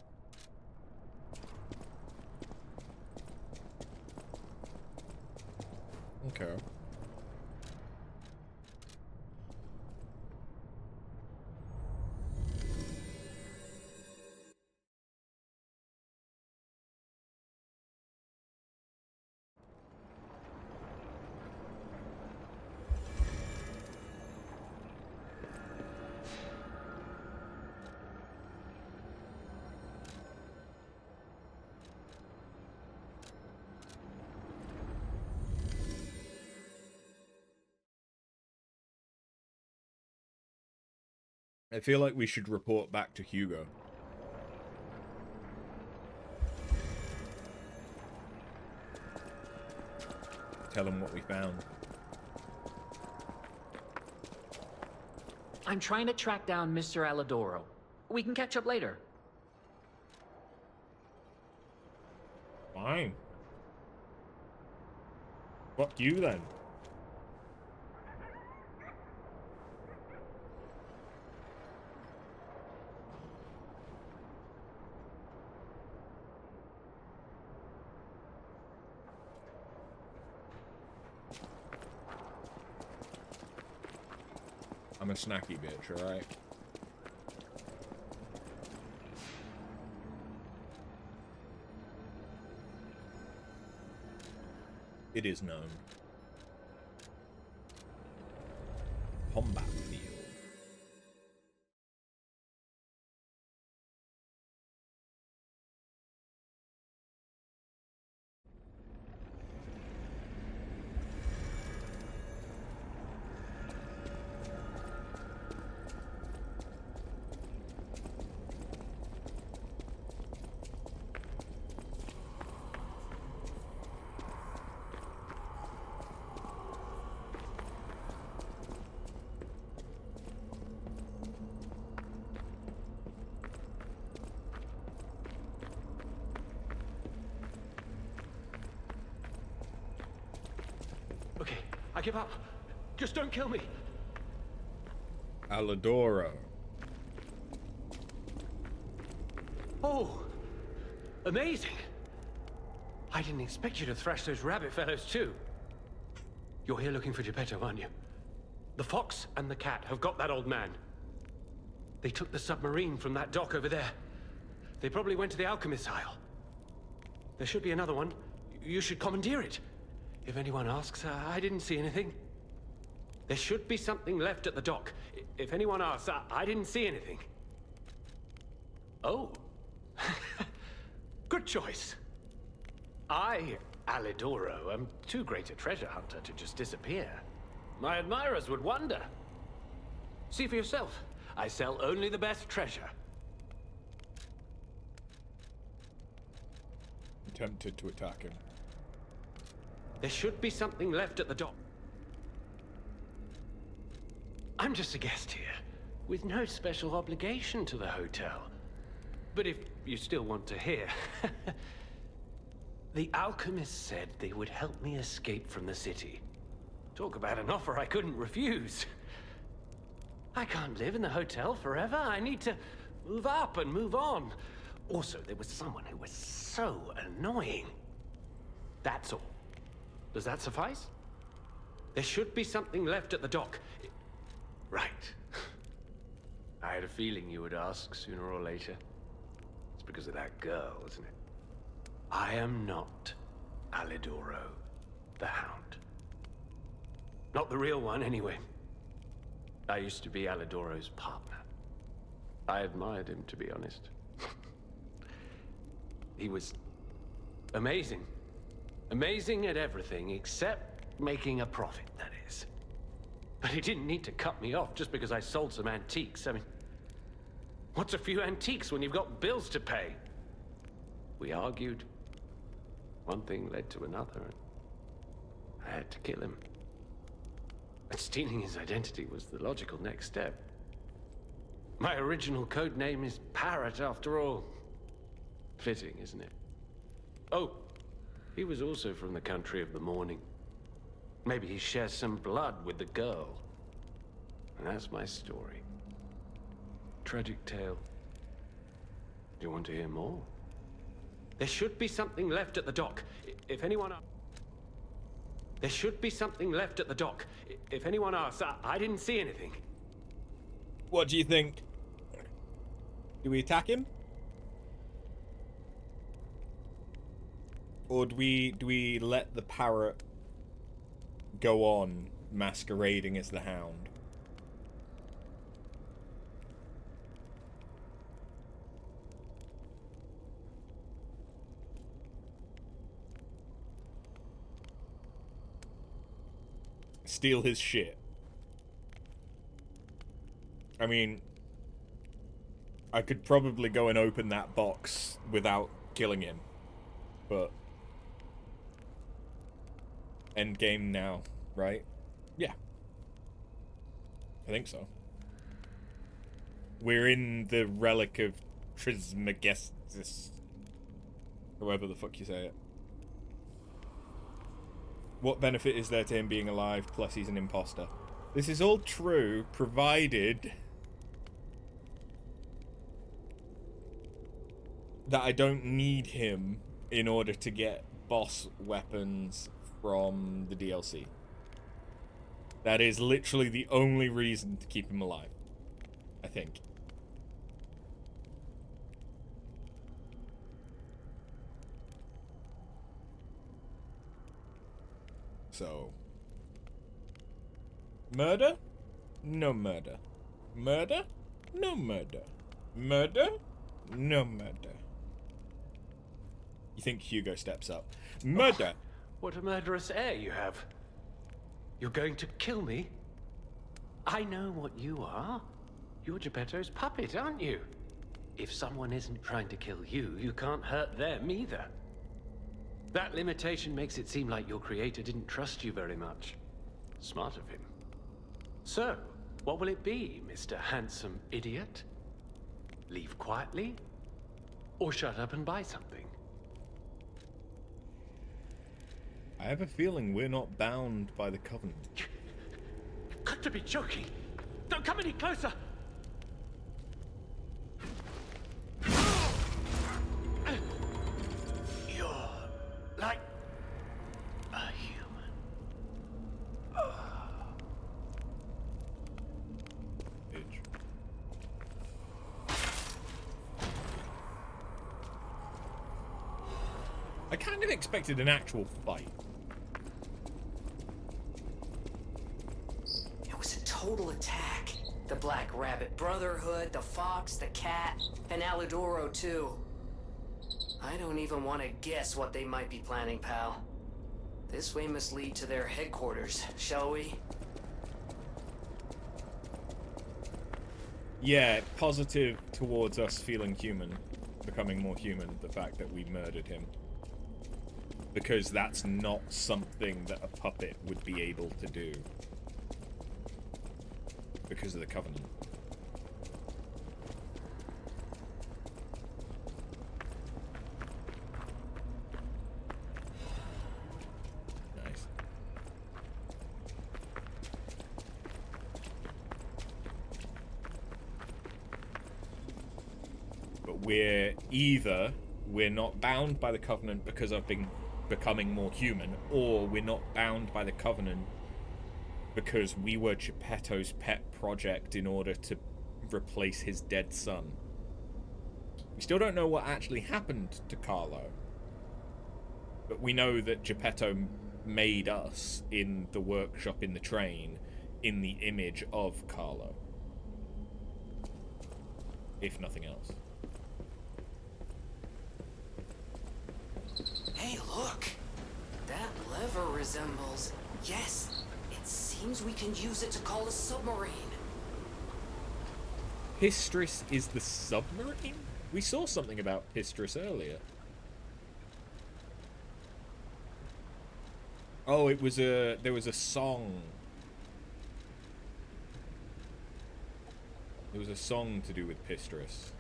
Okay. I feel like we should report back to Hugo. Tell him what we found. I'm trying to track down Mr. Alidoro. We can catch up later. Fine. Fuck you then. I'm a snacky bitch, alright? It is known. Combat field. Okay, I give up. Just don't kill me. Alidoro. Oh, amazing. I didn't expect you to thrash those rabbit fellows too. You're here looking for Geppetto, aren't you? The fox and the cat have got that old man. They took the submarine from that dock over there. They probably went to the alchemist's aisle. There should be another one. You should commandeer it. If anyone asks, I didn't see anything. There should be something left at the dock. If anyone asks, I didn't see anything. Oh. Good choice. I, Alidoro, am too great a treasure hunter to just disappear. My admirers would wonder. See for yourself. I sell only the best treasure. I'm tempted to attack him. There should be something left at the dock. I'm just a guest here, with no special obligation to the hotel. But if you still want to hear... The alchemist said they would help me escape from the city. Talk about an offer I couldn't refuse. I can't live in the hotel forever. I need to move up and move on. Also, there was someone who was so annoying. That's all. Does that suffice? There should be something left at the dock. Right. I had a feeling you would ask sooner or later. It's because of that girl, isn't it? I am not Alidoro, the Hound. Not the real one, anyway. I used to be Alidoro's partner. I admired him, to be honest. He was amazing. Amazing at everything, except making a profit, that is. But he didn't need to cut me off just because I sold some antiques. I mean, what's a few antiques when you've got bills to pay? We argued. One thing led to another, and I had to kill him. And stealing his identity was the logical next step. My original code name is Parrot, after all. Fitting, isn't it? Oh, he was also from the country of the morning. Maybe he shares some blood with the girl. And that's my story. Tragic tale. Do you want to hear more? There should be something left at the dock. If anyone... There should be something left at the dock. If anyone asks, I didn't see anything. What do you think? Do we attack him? Or do we let the parrot go on masquerading as the Hound? Steal his shit. I mean, I could probably go and open that box without killing him, but end game now, right? Yeah, I think so. We're in the relic of Trismegistus, however the fuck you say it. What benefit is there to him being alive, plus he's an imposter? This is all true, provided that I don't need him in order to get boss weapons from the DLC. That is literally the only reason to keep him alive, I think. So, murder? No murder. Murder? No murder. Murder? No murder. You think Hugo steps up? Murder! Oh, what a murderous air you have. You're going to kill me? I know what you are. You're Geppetto's puppet, aren't you? If someone isn't trying to kill you, you can't hurt them either. That limitation makes it seem like your creator didn't trust you very much. Smart of him. So, what will it be, Mr. Handsome Idiot? Leave quietly? Or shut up and buy something? I have a feeling we're not bound by the Covenant. You've got to be joking! Don't come any closer! You're like a human. I kind of expected an actual fight. It was a total attack. The Black Rabbit Brotherhood, the Fox, the Cat, and Alidoro too. I don't even want to guess what they might be planning, pal. This way must lead to their headquarters, shall we? Yeah, positive towards us feeling human, becoming more human, the fact that we murdered him. Because that's not something that a puppet would be able to do. Because of the Covenant. Nice. But we're not bound by the Covenant because I've been becoming more human, or we're not bound by the Covenant because we were Geppetto's pet project in order to replace his dead son. We still don't know what actually happened to Carlo, but we know that Geppetto made us in the workshop in the train in the image of Carlo, if nothing else. Hey, look! That lever resembles... Yes, it seems we can use it to call a submarine. Pistris is the submarine? We saw something about Pistris earlier. Oh, there was a song. There was a song to do with Pistris.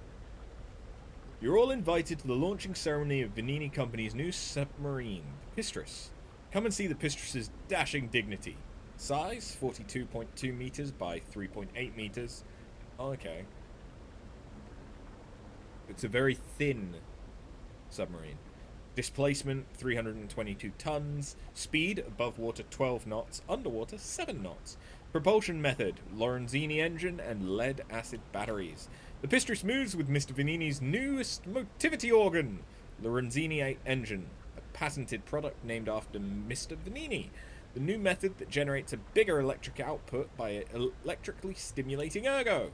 You're all invited to the launching ceremony of Venini Company's new submarine, Pistris. Come and see the Pistris's dashing dignity. Size, 42.2 meters by 3.8 meters. Okay. It's a very thin submarine. Displacement, 322 tons. Speed, above water 12 knots, underwater 7 knots. Propulsion method, Lorenzini engine and lead-acid batteries. The Pistris moves with Mr. Venini's newest motivity organ, Lorenzini engine, a patented product named after Mr. Venini. The new method that generates a bigger electric output by electrically stimulating ergo.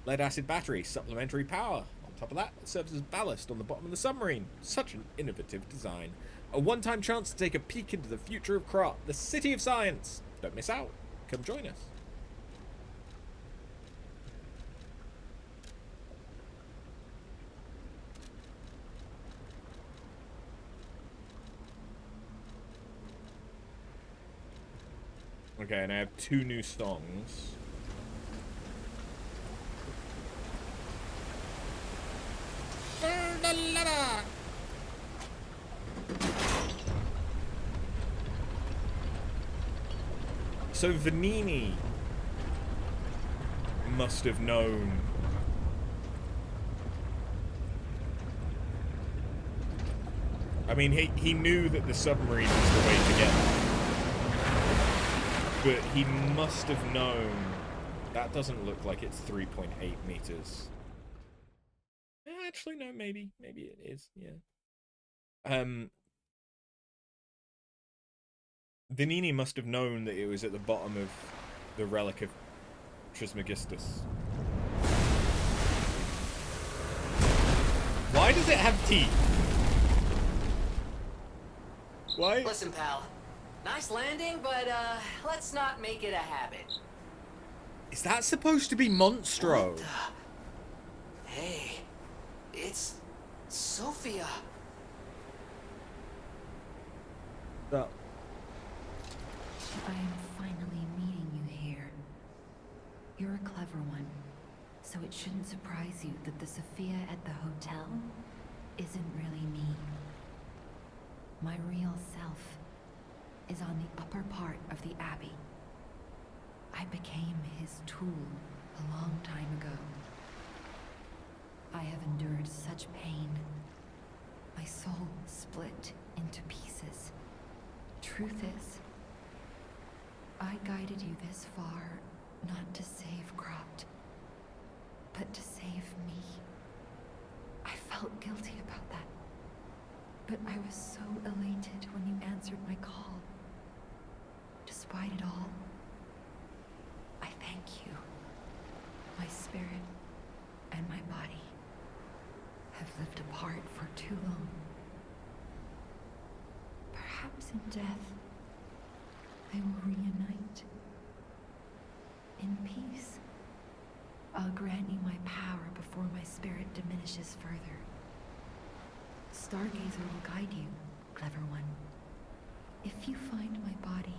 Lead-acid battery, supplementary power. On top of that, it serves as ballast on the bottom of the submarine. Such an innovative design. A one-time chance to take a peek into the future of Krat, the city of science. Don't miss out. Come join us. Okay, and I have 2 new songs. So Vanini must have known. I mean, he knew that the submarine was the way to get there. But he must have known. That doesn't look like it's 3.8 meters. Actually, no, maybe it is, yeah. Vanini must have known that it was at the bottom of the relic of Trismegistus. Why does it have teeth? Why? Listen, pal. Nice landing, but let's not make it a habit. Is that supposed to be Monstro? Hey, it's Sophia. That. I am finally meeting you here. You're a clever one, so it shouldn't surprise you that the Sophia at the hotel isn't really me. My real self is on the upper part of the Abbey. I became his tool a long time ago. I have endured such pain. My soul split into pieces. Truth is, I guided you this far not to save Krat, but to save me. I felt guilty about that, but I was so elated when you answered my call. Despite it all, I thank you. My spirit and my body have lived apart for too long. Perhaps in death, they will reunite. In peace, I'll grant you my power before my spirit diminishes further. Stargazer will guide you, clever one. If you find my body,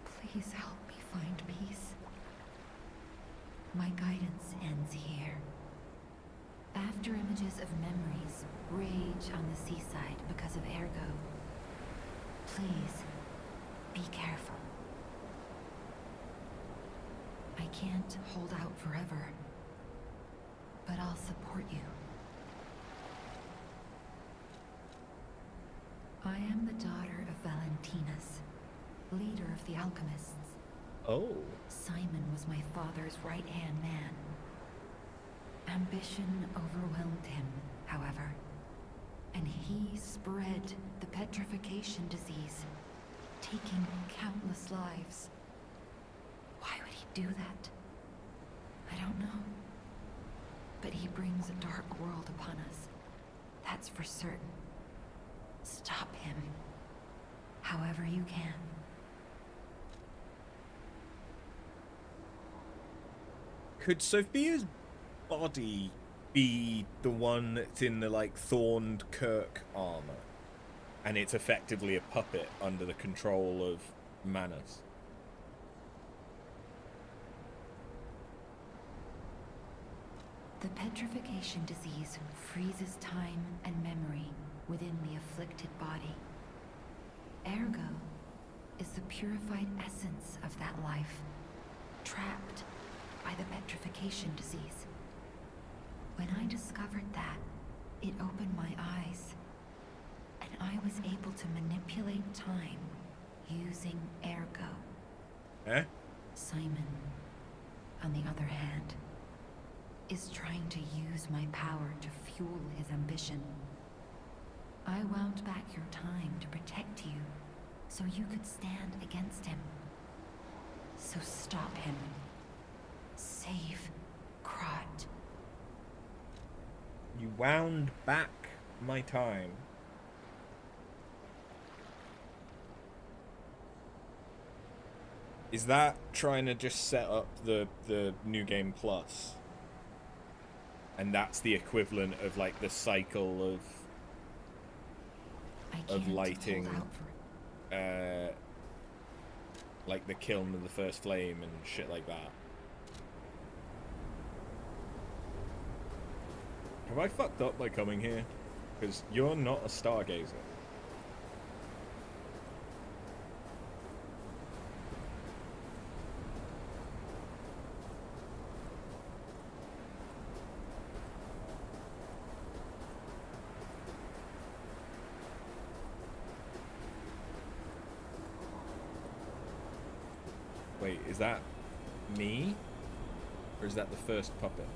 please help me find peace. My guidance ends here. After images of memories rage on the seaside because of Ergo, please be careful. I can't hold out forever, but I'll support you. I am the daughter of Valentinus, leader of the alchemists. Oh. Simon was my father's right-hand man. Ambition overwhelmed him, however, and he spread the petrification disease, taking countless lives. Why would he do that? I don't know. But he brings a dark world upon us. That's for certain. Stop him, however you can. Could Sophia's body be the one that's in the, like, Thorned Kirk armor? And it's effectively a puppet under the control of Manus? The petrification disease freezes time and memory within the afflicted body. Ergo is the purified essence of that life, trapped by the petrification disease. When I discovered that, it opened my eyes, and I was able to manipulate time using Ergo. Eh? Simon, on the other hand, is trying to use my power to fuel his ambition. I wound back your time to protect you, so you could stand against him. So stop him. Save Krat. You wound back my time. Is that trying to just set up the New Game Plus? And that's the equivalent of, like, the cycle of lighting, like the kiln of the first flame and shit like that. Have I fucked up by coming here? Because you're not a stargazer. Is that me? Or is that the first puppet?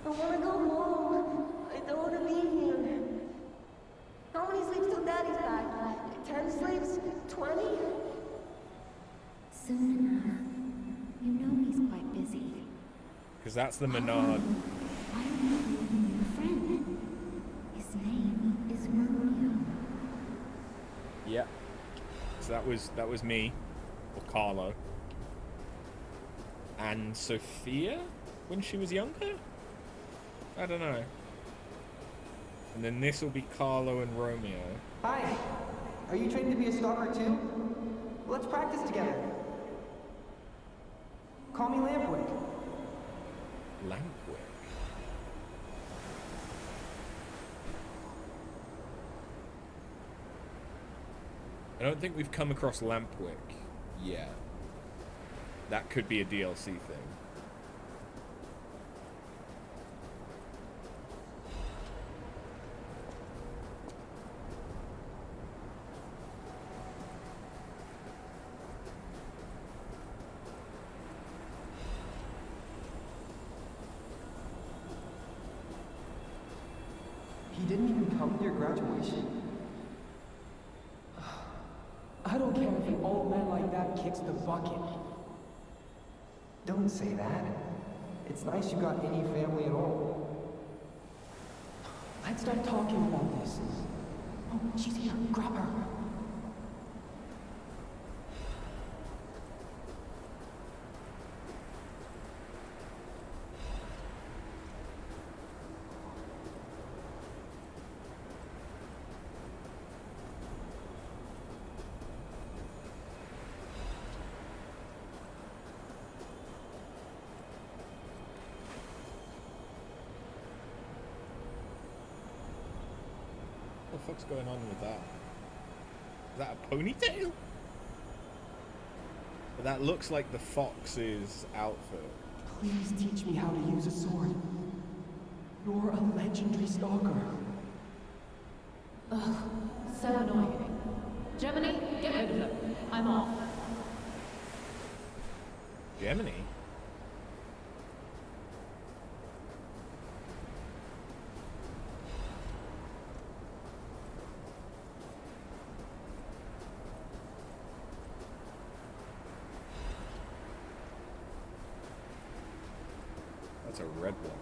I wanna go home. I don't wanna be here. How many sleeps till Daddy's back? 10 sleeps? 20? Soon enough. You know he's quite busy. Because that's the Menard. Why don't you bring a new friend? His name is Romeo. Yeah. So that was me, or Carlo. And Sophia when she was younger? I don't know. And then this will be Carlo and Romeo. Hi. Are you trained to be a stalker too? Let's practice together. Call me Lampwick. Lampwick? I don't think we've come across Lampwick yet. That could be a DLC thing. He didn't even come to your graduation? I don't care if an old man like that kicks the bucket. Don't say that. It's nice you got any family at all. Let's start talking about this. Oh, she's here. Grab her. What the fuck's going on with that? Is that a ponytail? But that looks like the fox's outfit. Please teach me how to use a sword. You're a legendary stalker. Ugh, so annoying. Gemini, get rid of him. I'm off. Gemini? That's a red one.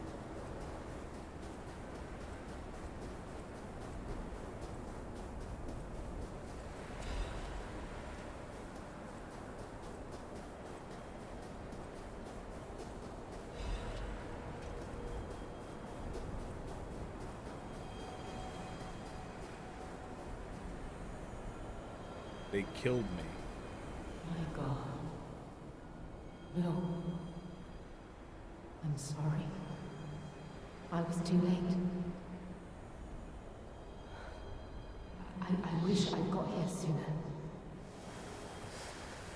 They killed me. My God. No. I'm sorry. I was too late. I wish I'd got here sooner.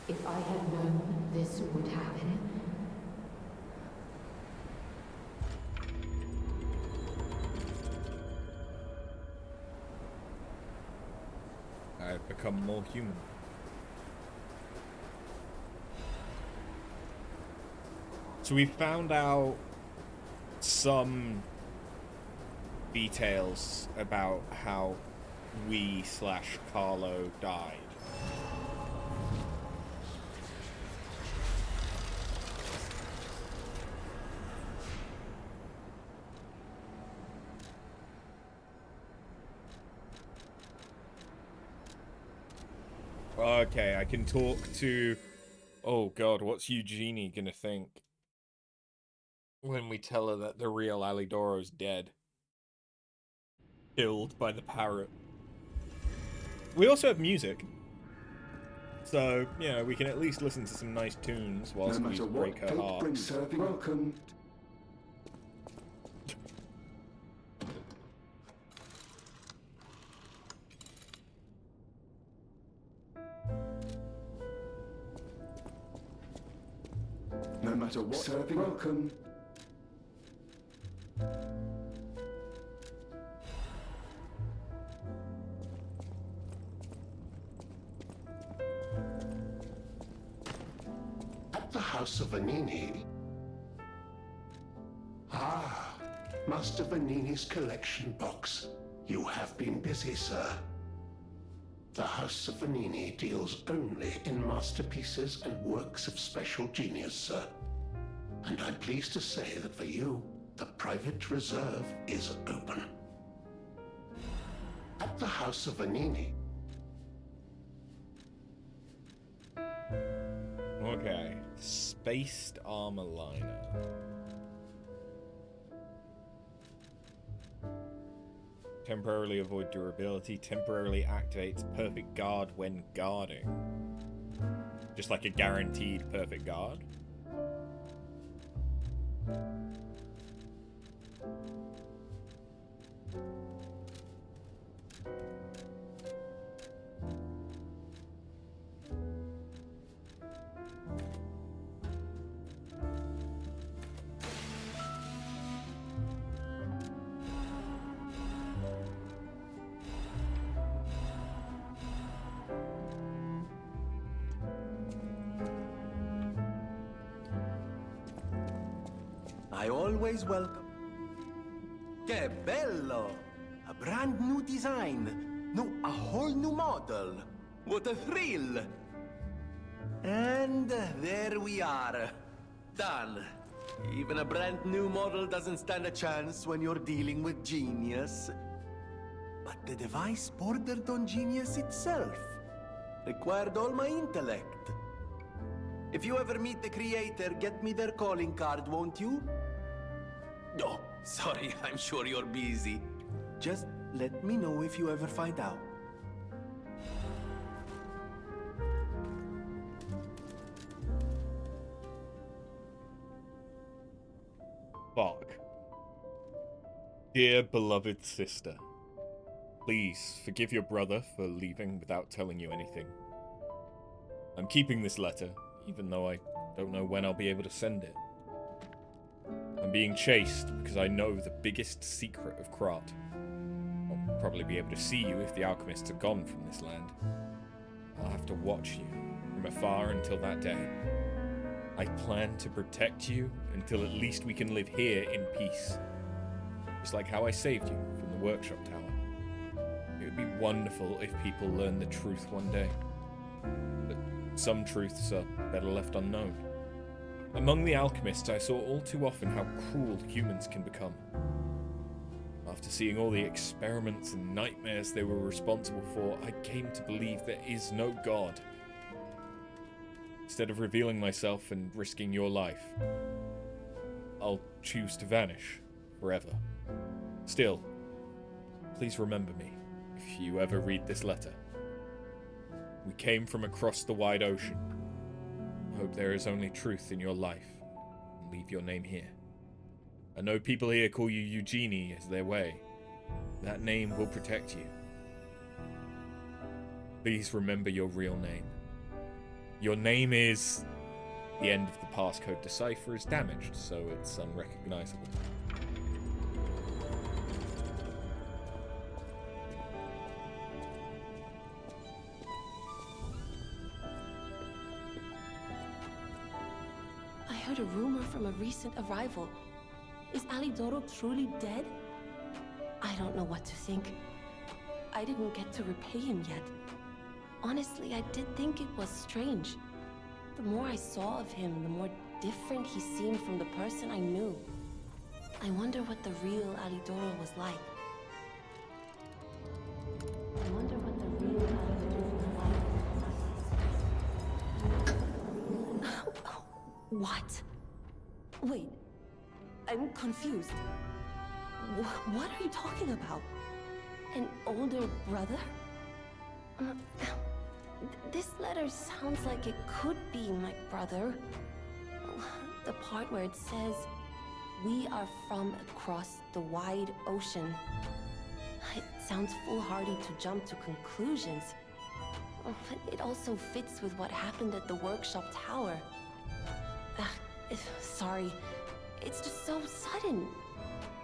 If I had known this would happen. I've become more human. So we found out some details about how we/Carlo died. Okay, I can talk to... Oh god, what's Eugenie gonna think when we tell her that the real Alidoro's dead? Killed by the parrot. We also have music. So, you know, we can at least listen to some nice tunes whilst we break her heart. Welcome. No matter what, serving welcome. House of Vanini. Ah, Master Vanini's collection box. You have been busy, sir. The House of Vanini deals only in masterpieces and works of special genius, sir. And I'm pleased to say that for you, the private reserve is open. At the House of Vanini. Okay. Spaced armor liner. Temporarily avoid durability. Temporarily activates perfect guard when guarding. Just like a guaranteed perfect guard. I always welcome. Que bello! A brand new design. No, a whole new model. What a thrill! And there we are. Done. Even a brand new model doesn't stand a chance when you're dealing with genius. But the device bordered on genius itself. Required all my intellect. If you ever meet the creator, get me their calling card, won't you? Oh, sorry, I'm sure you're busy. Just let me know if you ever find out. Fuck. Dear beloved sister, please forgive your brother for leaving without telling you anything. I'm keeping this letter, even though I don't know when I'll be able to send it. I'm being chased because I know the biggest secret of Krat. I'll probably be able to see you if the alchemists are gone from this land. I'll have to watch you from afar until that day. I plan to protect you until at least we can live here in peace. Just like how I saved you from the workshop tower. It would be wonderful if people learned the truth one day. But some truths are better left unknown. Among the alchemists, I saw all too often how cruel humans can become. After seeing all the experiments and nightmares they were responsible for, I came to believe there is no God. Instead of revealing myself and risking your life, I'll choose to vanish forever. Still, please remember me if you ever read this letter. We came from across the wide ocean. I hope there is only truth in your life, and leave your name here. I know people here call you Eugenie as their way. That name will protect you. Please remember your real name. Your name is... The end of the passcode decipher is damaged, so it's unrecognizable. I heard a rumor from a recent arrival. Is Alidoro truly dead? I don't know what to think. I didn't get to repay him yet. Honestly, I did think it was strange. The more I saw of him, the more different he seemed from the person I knew. I wonder what the real Alidoro was like. What? Wait, I'm confused. What are you talking about? An older brother? This letter sounds like it could be my brother. The part where it says, "We are from across the wide ocean." It sounds foolhardy to jump to conclusions. But it also fits with what happened at the workshop tower. Sorry, it's just so sudden.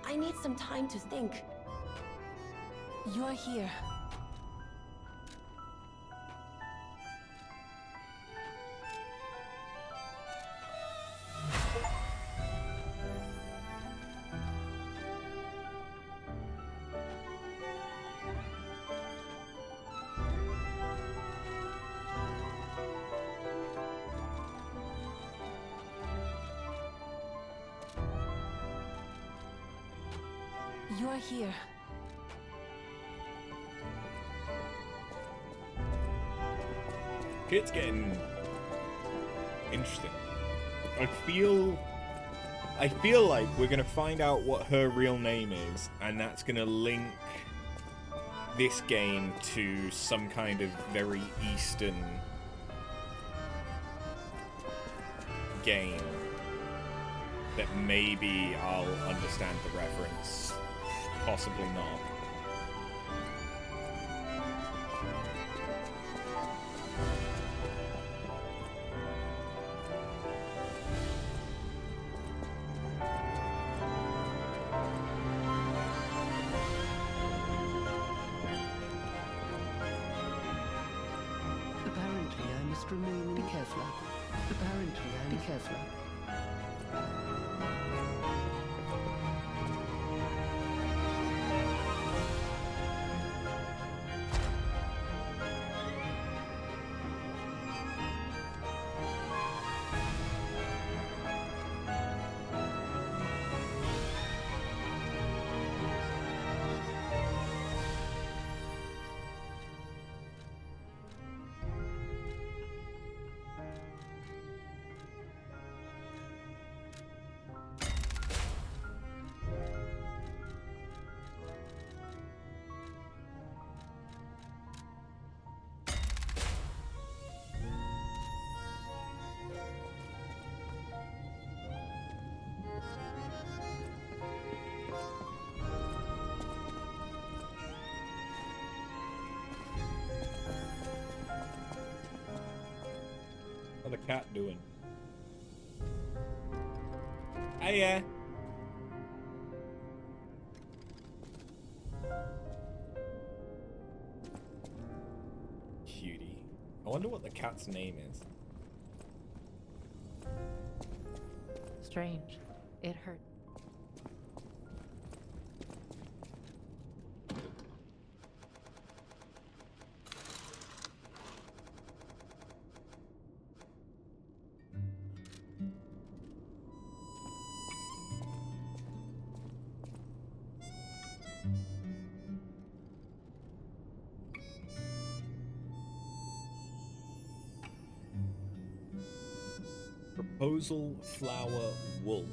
I need some time to think. You're here. You're here. It's getting interesting. I feel like we're gonna find out what her real name is, and that's gonna link this game to some kind of very Eastern game that maybe I'll understand the reference, possibly not. Apparently, I must remain. Be careful. Apparently, I'm careful. What's the cat doing? Hiya. Cutie. I wonder what the cat's name is. Strange. It hurt. Proposal flower wool.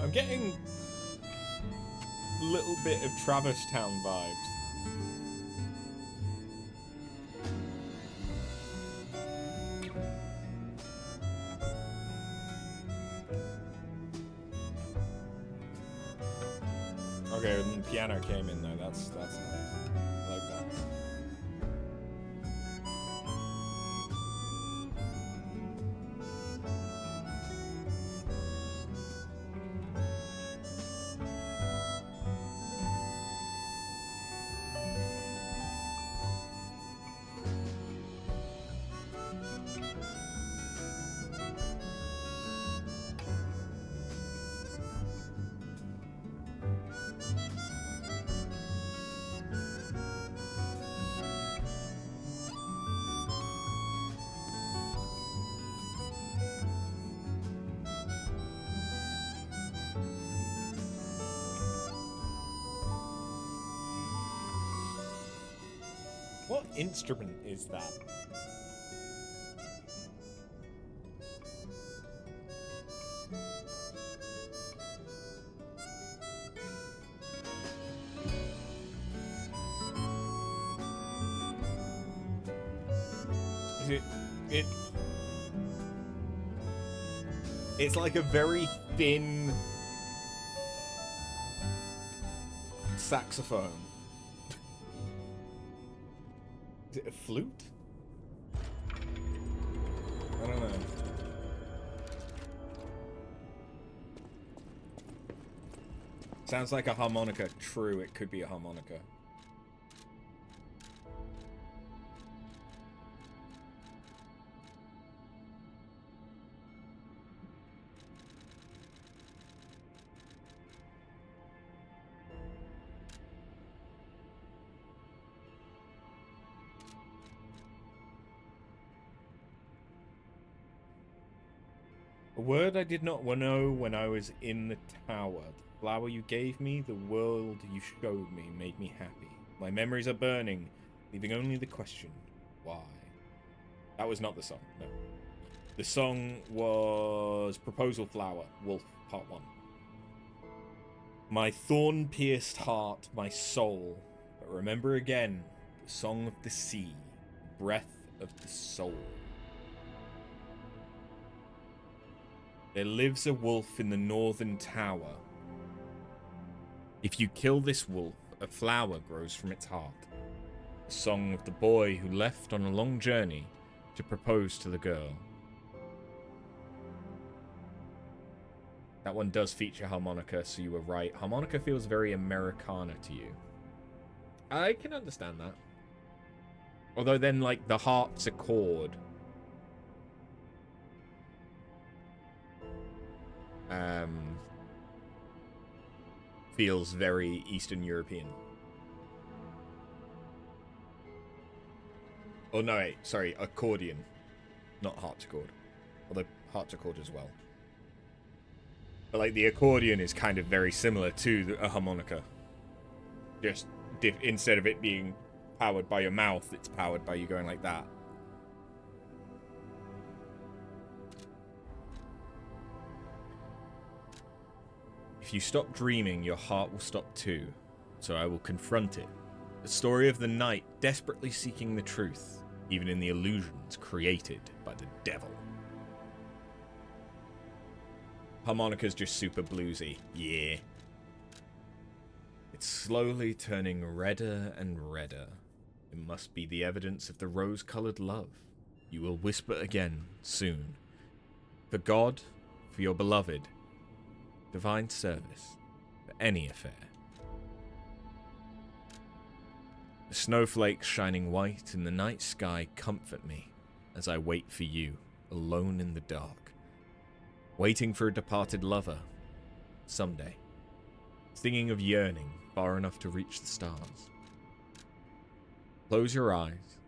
I'm getting a little bit of Travis Town vibes. Okay, and the piano came in though. That's nice. I like that. What instrument is that? Is It's like a very thin saxophone. Is it a flute? I don't know. Sounds like a harmonica. True, it could be a harmonica. A word I did not know when I was in the tower. The flower you gave me, the world you showed me, made me happy. My memories are burning, leaving only the question, why? That was not the song, no. The song was Proposal Flower, Wolf, Part 1. My thorn-pierced heart, my soul. But remember again, the song of the sea, breath of the soul. There lives a wolf in the northern tower. If you kill this wolf, a flower grows from its heart. The song of the boy who left on a long journey to propose to the girl. That one does feature harmonica, so you were right. Harmonica feels very Americana to you. I can understand that. Although then, like, the harpsichord feels very Eastern European. Oh no, wait, sorry, accordion, not harpsichord. Although harpsichord as well. But like the accordion is kind of very similar to a harmonica. Just instead of it being powered by your mouth, it's powered by you going like that. If you stop dreaming, your heart will stop too. So I will confront it. The story of the night desperately seeking the truth, even in the illusions created by the devil. Harmonica's just super bluesy. Yeah. It's slowly turning redder and redder. It must be the evidence of the rose-colored love. You will whisper again soon. For God, for your beloved, divine service, for any affair. The snowflakes shining white in the night sky comfort me as I wait for you, alone in the dark. Waiting for a departed lover, someday. Thinking of yearning far enough to reach the stars. Close your eyes,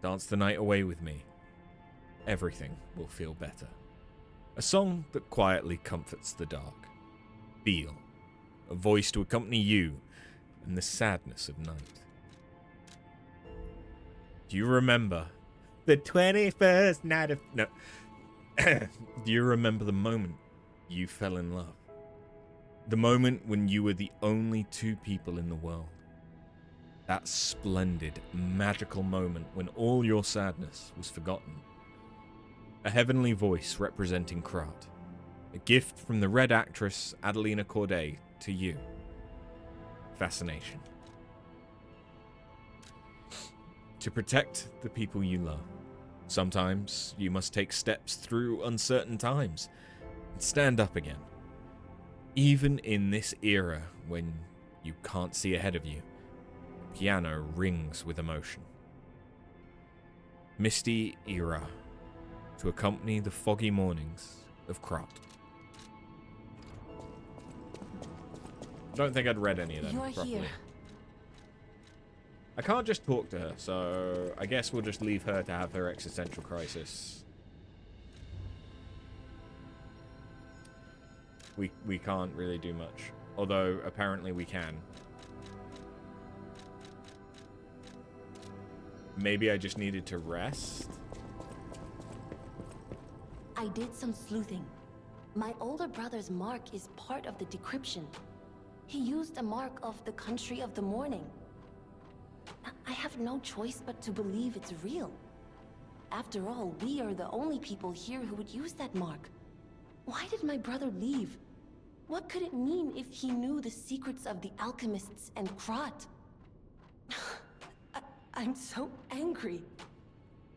dance the night away with me. Everything will feel better. A song that quietly comforts the dark. Feel, a voice to accompany you in the sadness of night. Do you remember the 21st night of... No. Do you remember the moment you fell in love? The moment when you were the only two people in the world. That splendid, magical moment when all your sadness was forgotten. A heavenly voice representing Krat. A gift from the red actress Adelina Corday to you. Fascination. To protect the people you love. Sometimes you must take steps through uncertain times and stand up again. Even in this era when you can't see ahead of you, the piano rings with emotion. Misty era to accompany the foggy mornings of Krat. I don't think I'd read any of them properly. Here. I can't just talk to her, so I guess we'll just leave her to have her existential crisis. We can't really do much, although apparently we can. Maybe I just needed to rest? I did some sleuthing. My older brother's mark is part of the decryption. He used a mark of the country of the morning. I have no choice but to believe it's real. After all, we are the only people here who would use that mark. Why did my brother leave? What could it mean if he knew the secrets of the alchemists and Krat? I'm so angry.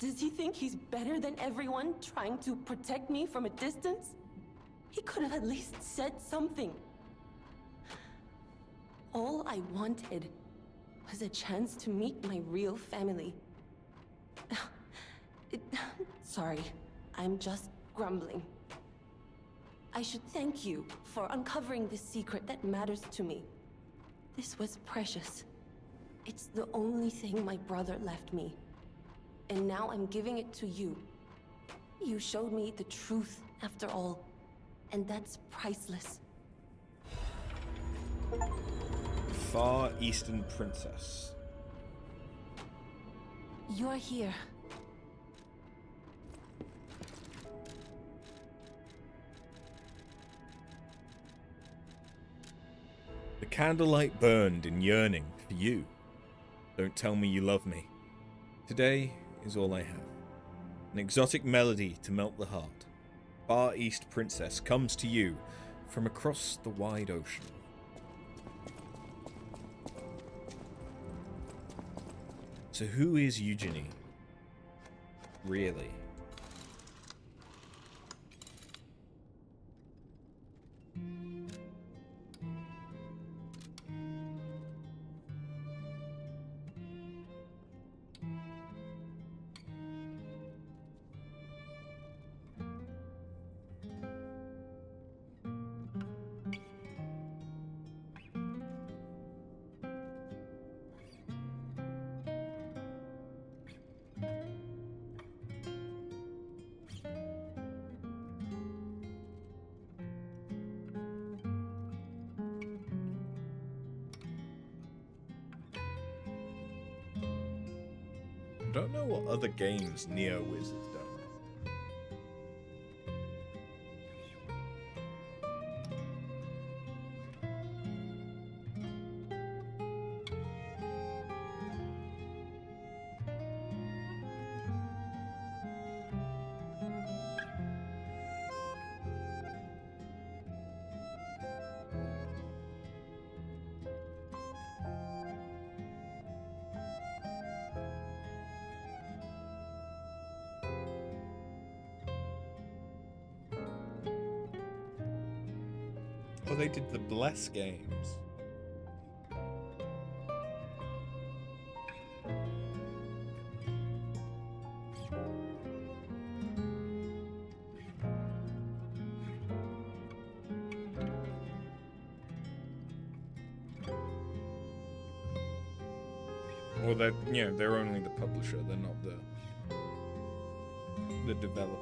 Does he think he's better than everyone, trying to protect me from a distance? He could have at least said something. All I wanted was a chance to meet my real family. Sorry, I'm just grumbling. I should thank you for uncovering this secret that matters to me. This was precious. It's the only thing my brother left me. And now I'm giving it to you. You showed me the truth after all, and that's priceless. Far Eastern Princess. You're here. The candlelight burned in yearning for you. Don't tell me you love me. Today is all I have. An exotic melody to melt the heart. Far East Princess comes to you from across the wide ocean. So who is Eugenie? Really? I don't know what other games Neowiz has done. Oh, they did the Bless games. Well, they're only the publisher. They're not the developer.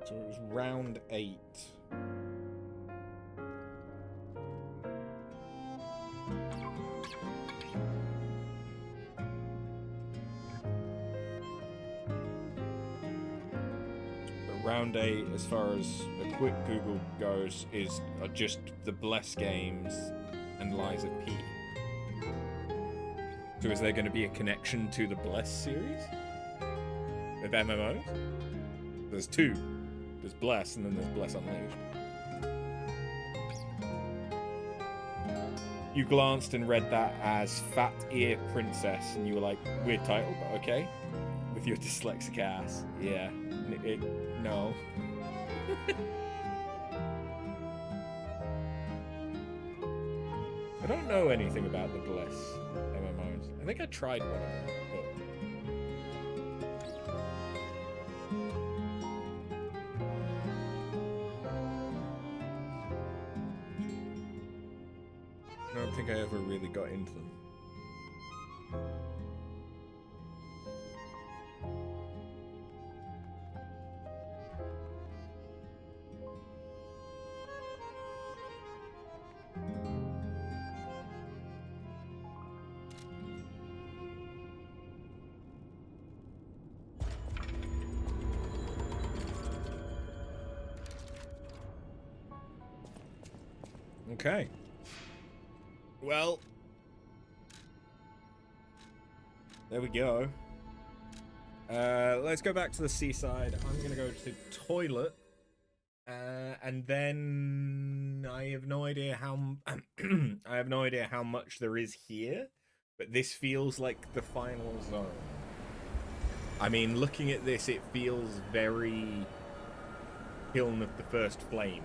So it was round 8. But round 8, as far as a quick Google goes, is just the Bless games and Lies of P. So is there going to be a connection to the Bless series of MMOs? There's 2. There's Bless, and then there's Bless Unleashed. You glanced and read that as Fat Ear Princess, and you were like, weird title, but okay. With your dyslexic ass. Yeah. No. I don't know anything about the Bless MMOs. I think I tried one of them, but... I don't think I ever really got into them. Okay. Well, there we go. Let's go back to the seaside. I'm gonna go to toilet, and then I have no idea how I have no idea how much there is here, but this feels like the final zone. I mean, looking at this, it feels very Kiln of the First Flame.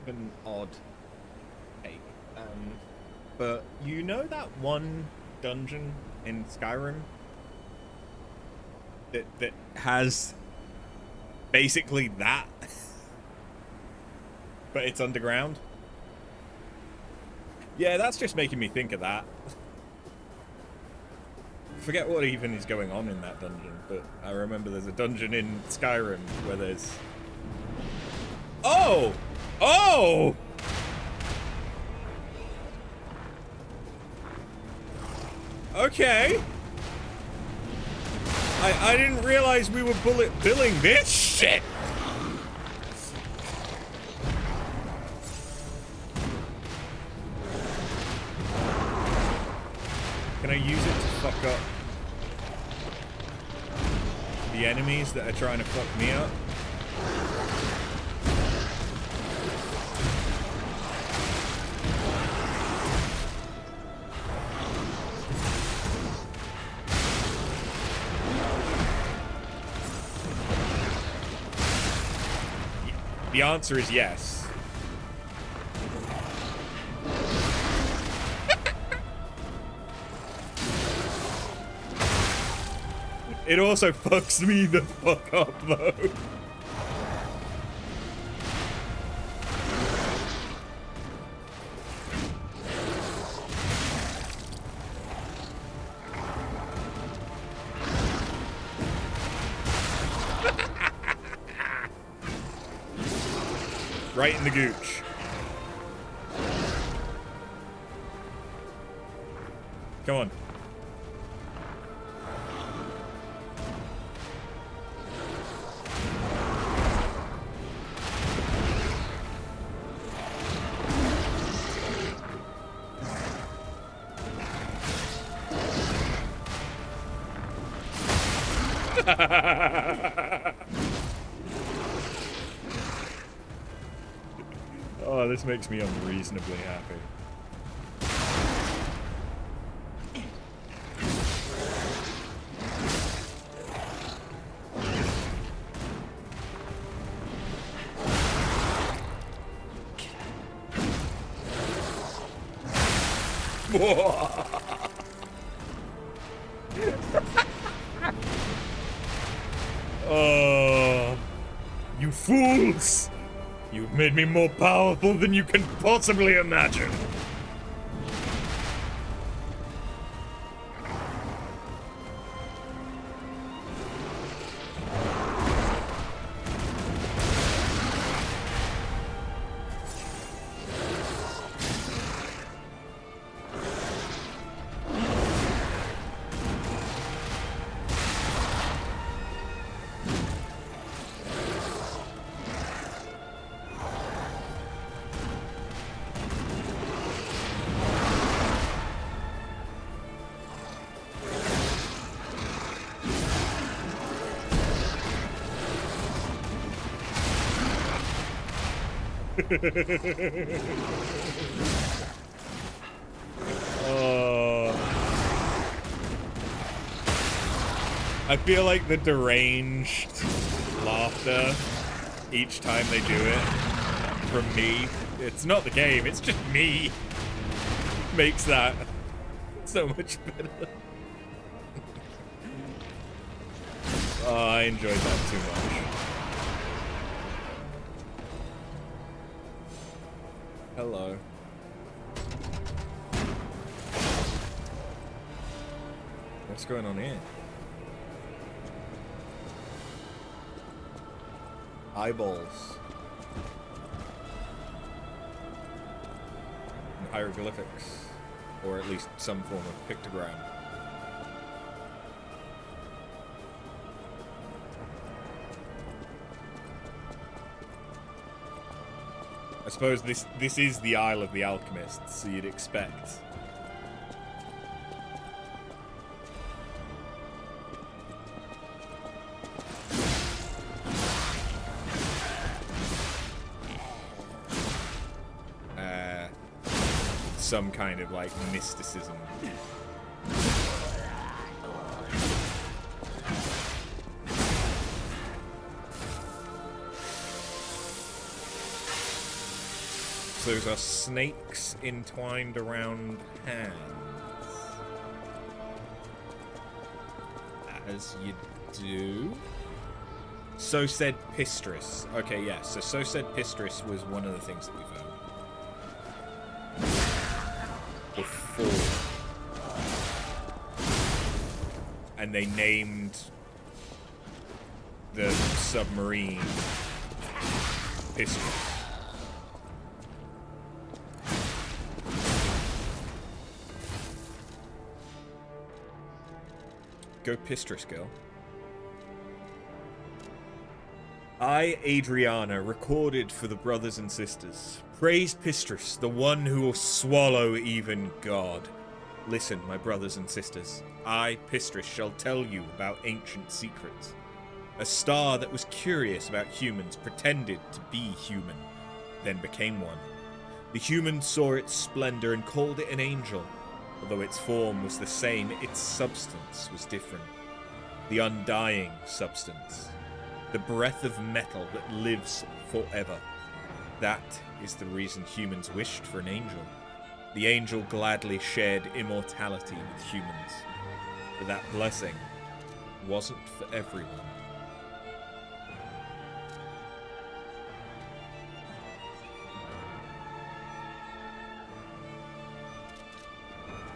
An odd take, but you know that one dungeon in Skyrim that has basically that But it's underground. Yeah, that's just making me think of that. Forget what even is going on in that dungeon, but I remember there's a dungeon in Skyrim where there's... Oh! Oh! Okay. I didn't realize we were bullet billing this shit. Can I use it to fuck up the enemies that are trying to fuck me up? The answer is yes. It also fucks me the fuck up, though. Right in the gooch. Come on. Oh, this makes me unreasonably happy. Oh, you fools! You've made me more powerful than you can possibly imagine. I feel like the deranged laughter each time they do it from me, it's not the game, it's just me, makes that so much better. Oh, I enjoyed that too much. Hello. What's going on here? Eyeballs. And hieroglyphics. Or at least some form of pictogram. I suppose this is the Isle of the Alchemists, so you'd expect. Some kind of like mysticism. So those are snakes entwined around hands. As you do. So said Pistris. Okay, yeah. So said Pistris was one of the things that we found. Before. And they named the submarine Pistris. Go Pistris, girl. I, Adriana, recorded for the brothers and sisters. Praise Pistris, the one who will swallow even God. Listen, my brothers and sisters. I, Pistris, shall tell you about ancient secrets. A star that was curious about humans pretended to be human, then became one. The humans saw its splendor and called it an angel. Although its form was the same, its substance was different. The undying substance. The breath of metal that lives forever. That is the reason humans wished for an angel. The angel gladly shared immortality with humans. But that blessing wasn't for everyone.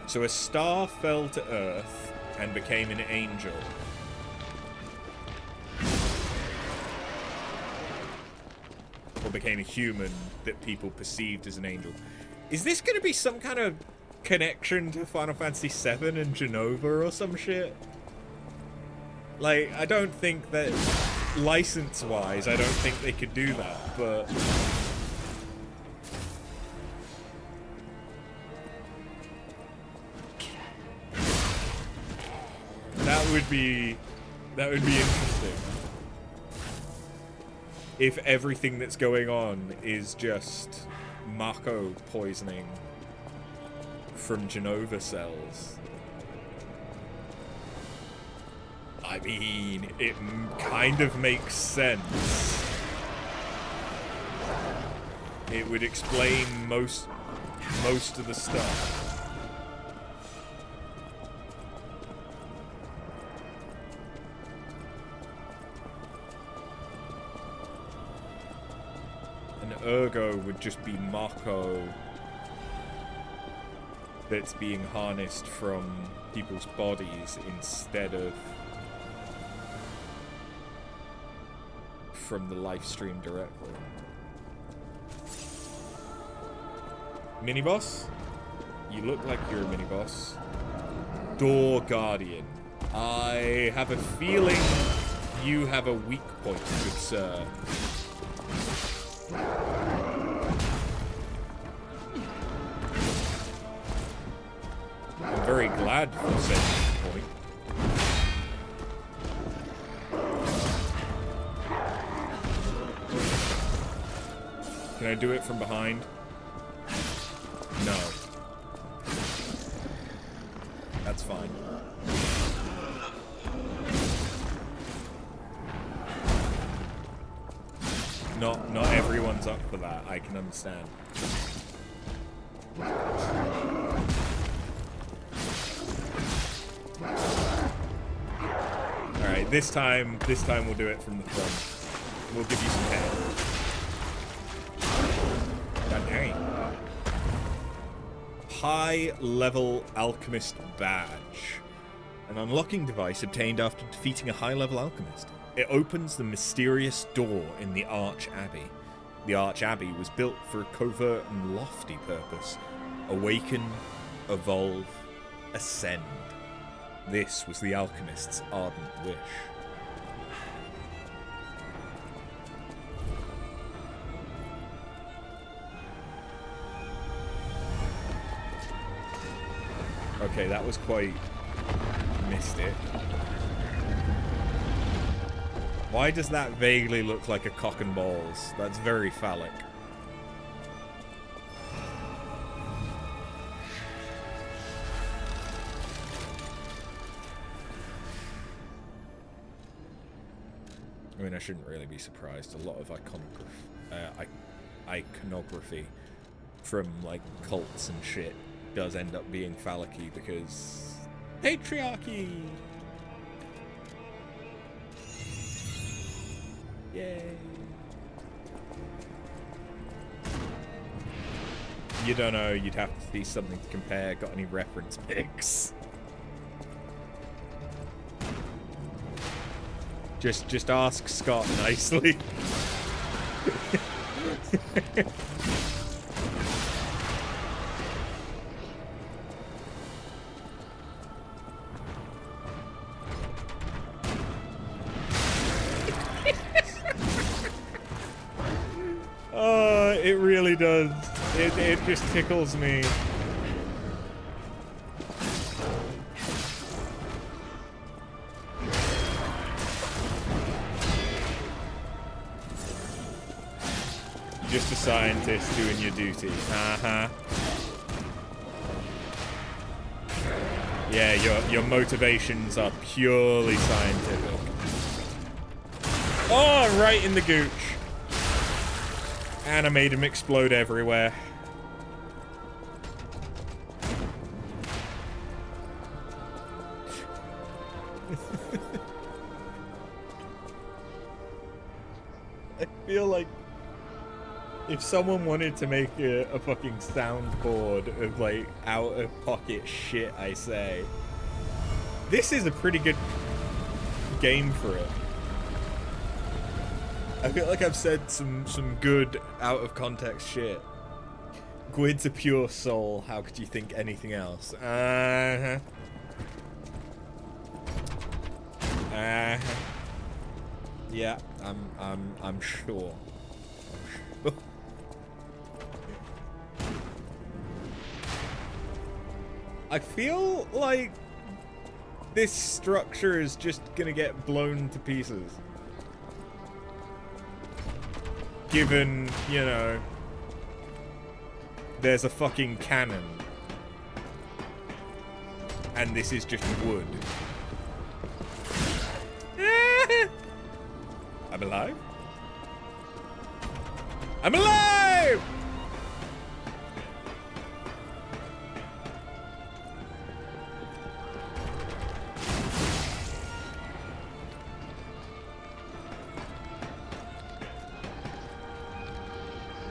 So a star fell to Earth and became an angel. Or became a human that people perceived as an angel. Is this going to be some kind of connection to Final Fantasy VII and Genova or some shit? Like, I don't think that, license-wise, I don't think they could do that, but... That would be interesting. If everything that's going on is just Mako poisoning from Genova cells. I mean, it kind of makes sense. It would explain most of the stuff. Ergo would just be Mako that's being harnessed from people's bodies instead of from the live stream directly. Mini-boss? You look like you're a mini-boss. Door Guardian. I have a feeling you have a weak point, good sir. I'm very glad for said point. Can I do it from behind? No. That's fine. Not everyone's up for that, I can understand. Alright, this time we'll do it from the front. We'll give you some head. God dang. High level alchemist badge. An unlocking device obtained after defeating a high level alchemist. It opens the mysterious door in the Arch Abbey. The Arch Abbey was built for a covert and lofty purpose. Awaken, evolve, ascend. This was the alchemist's ardent wish. Okay, that was quite mystic. Why does that vaguely look like a cock and balls? That's very phallic. I mean, I shouldn't really be surprised. A lot of iconography from, like, cults and shit does end up being phallic-y because patriarchy! Yay. You don't know, you'd have to see something to compare. Got any reference pics? Just ask Scott nicely. Oh, it really does. It just tickles me. Just a scientist doing your duty. Uh-huh. Yeah, your motivations are purely scientific. Oh, right in the gooch. And I made him explode everywhere. I feel like if someone wanted to make a fucking soundboard of like out of pocket shit I say, this is a pretty good game for it. I feel like I've said some good out of context shit. Gwyd's a pure soul. How could you think anything else? Uh-huh. Uh-huh. Yeah, I'm sure. I feel like this structure is just gonna get blown to pieces. Given, you know, there's a fucking cannon. And this is just wood. I'm alive? I'm alive!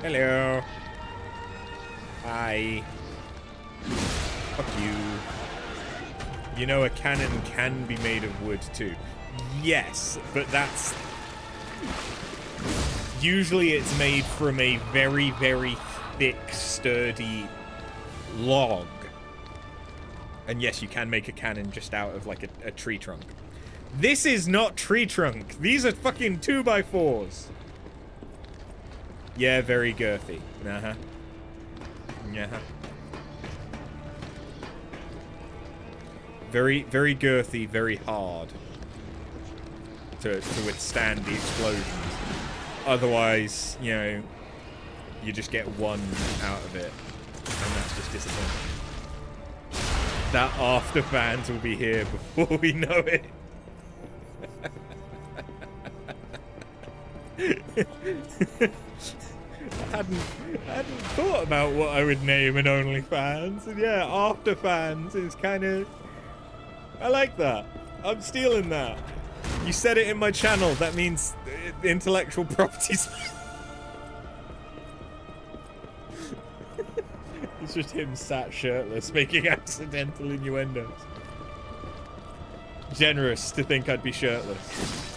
Hello. Hi. Fuck you. You know a cannon can be made of wood too. Yes, but that's... Usually it's made from a very, very thick, sturdy log. And yes, you can make a cannon just out of like a tree trunk. This is not tree trunk. These are fucking 2x4s. Yeah, very girthy. Uh-huh. Uh-huh. Very, very girthy, very hard. To withstand the explosions. Otherwise, you know, you just get one out of it. And that's just disappointing. That after fans will be here before we know it. I hadn't thought about what I would name an OnlyFans, and yeah, after fans is kind of... I like that. I'm stealing that. You said it in my channel. That means intellectual properties. It's just him sat shirtless, making accidental innuendos. Generous to think I'd be shirtless.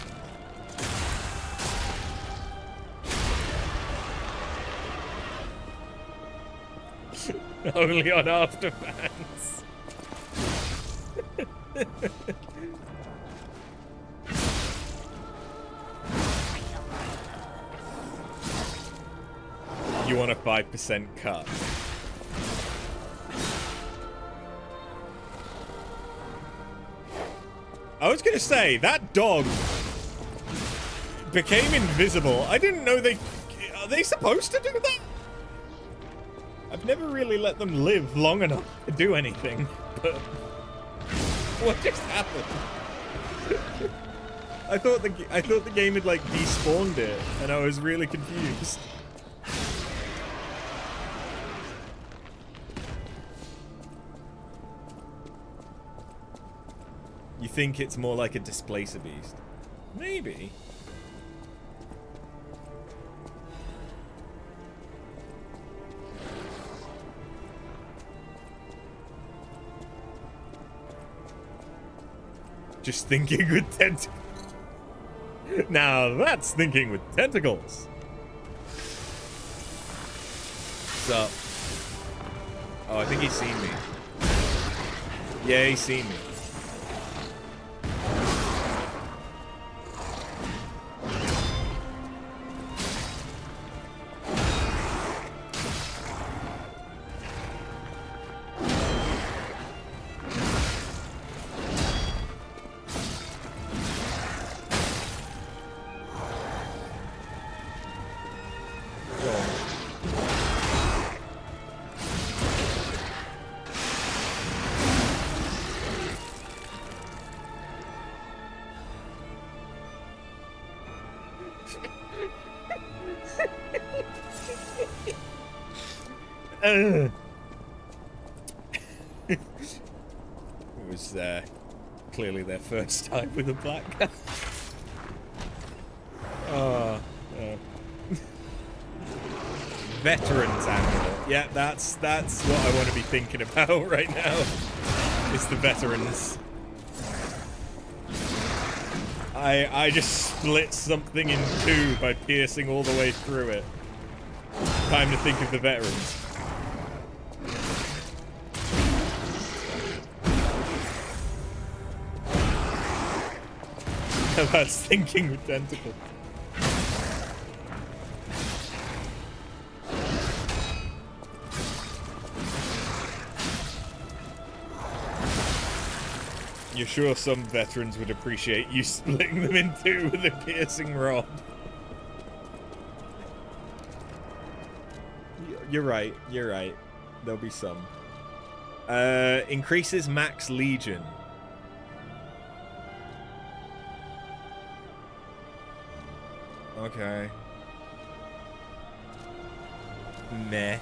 Only on AfterFans. You want a 5% cut? I was gonna say, that dog became invisible. I didn't know they... Are they supposed to do that? I've never really let them live long enough to do anything, but... What just happened? I thought the game had, like, despawned it, and I was really confused. You think it's more like a displacer beast? Maybe. Just thinking with tentacles. Now that's thinking with tentacles. What's up? Oh, I think he's seen me. Yeah, he's seen me. It was clearly their first time with a black guy. Oh, veterans amulet. Yeah, that's what I want to be thinking about right now. It's the veterans. I just split something in two by piercing all the way through it. Time to think of the veterans. That's thinking with tentacles. You're sure some veterans would appreciate you splitting them in two with a piercing rod? You're right, you're right. There'll be some. Increases max legion. Okay. Meh.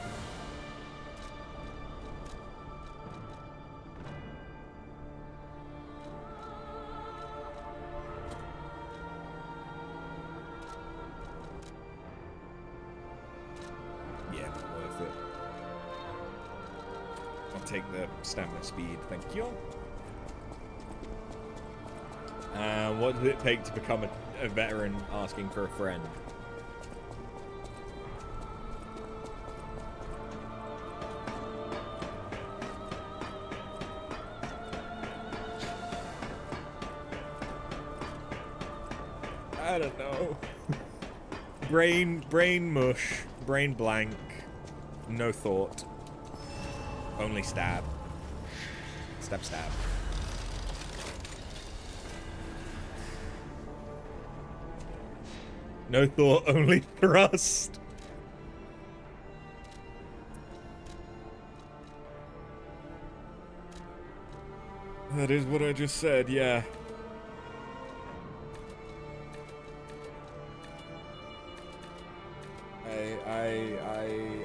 Yeah, not worth it. I'll take the stamina speed, thank you. What does it take to become a veteran asking for a friend? I don't know. Brain mush, brain blank, no thought, only stab. Stab, stab. No thought, only thrust. That is what I just said, yeah.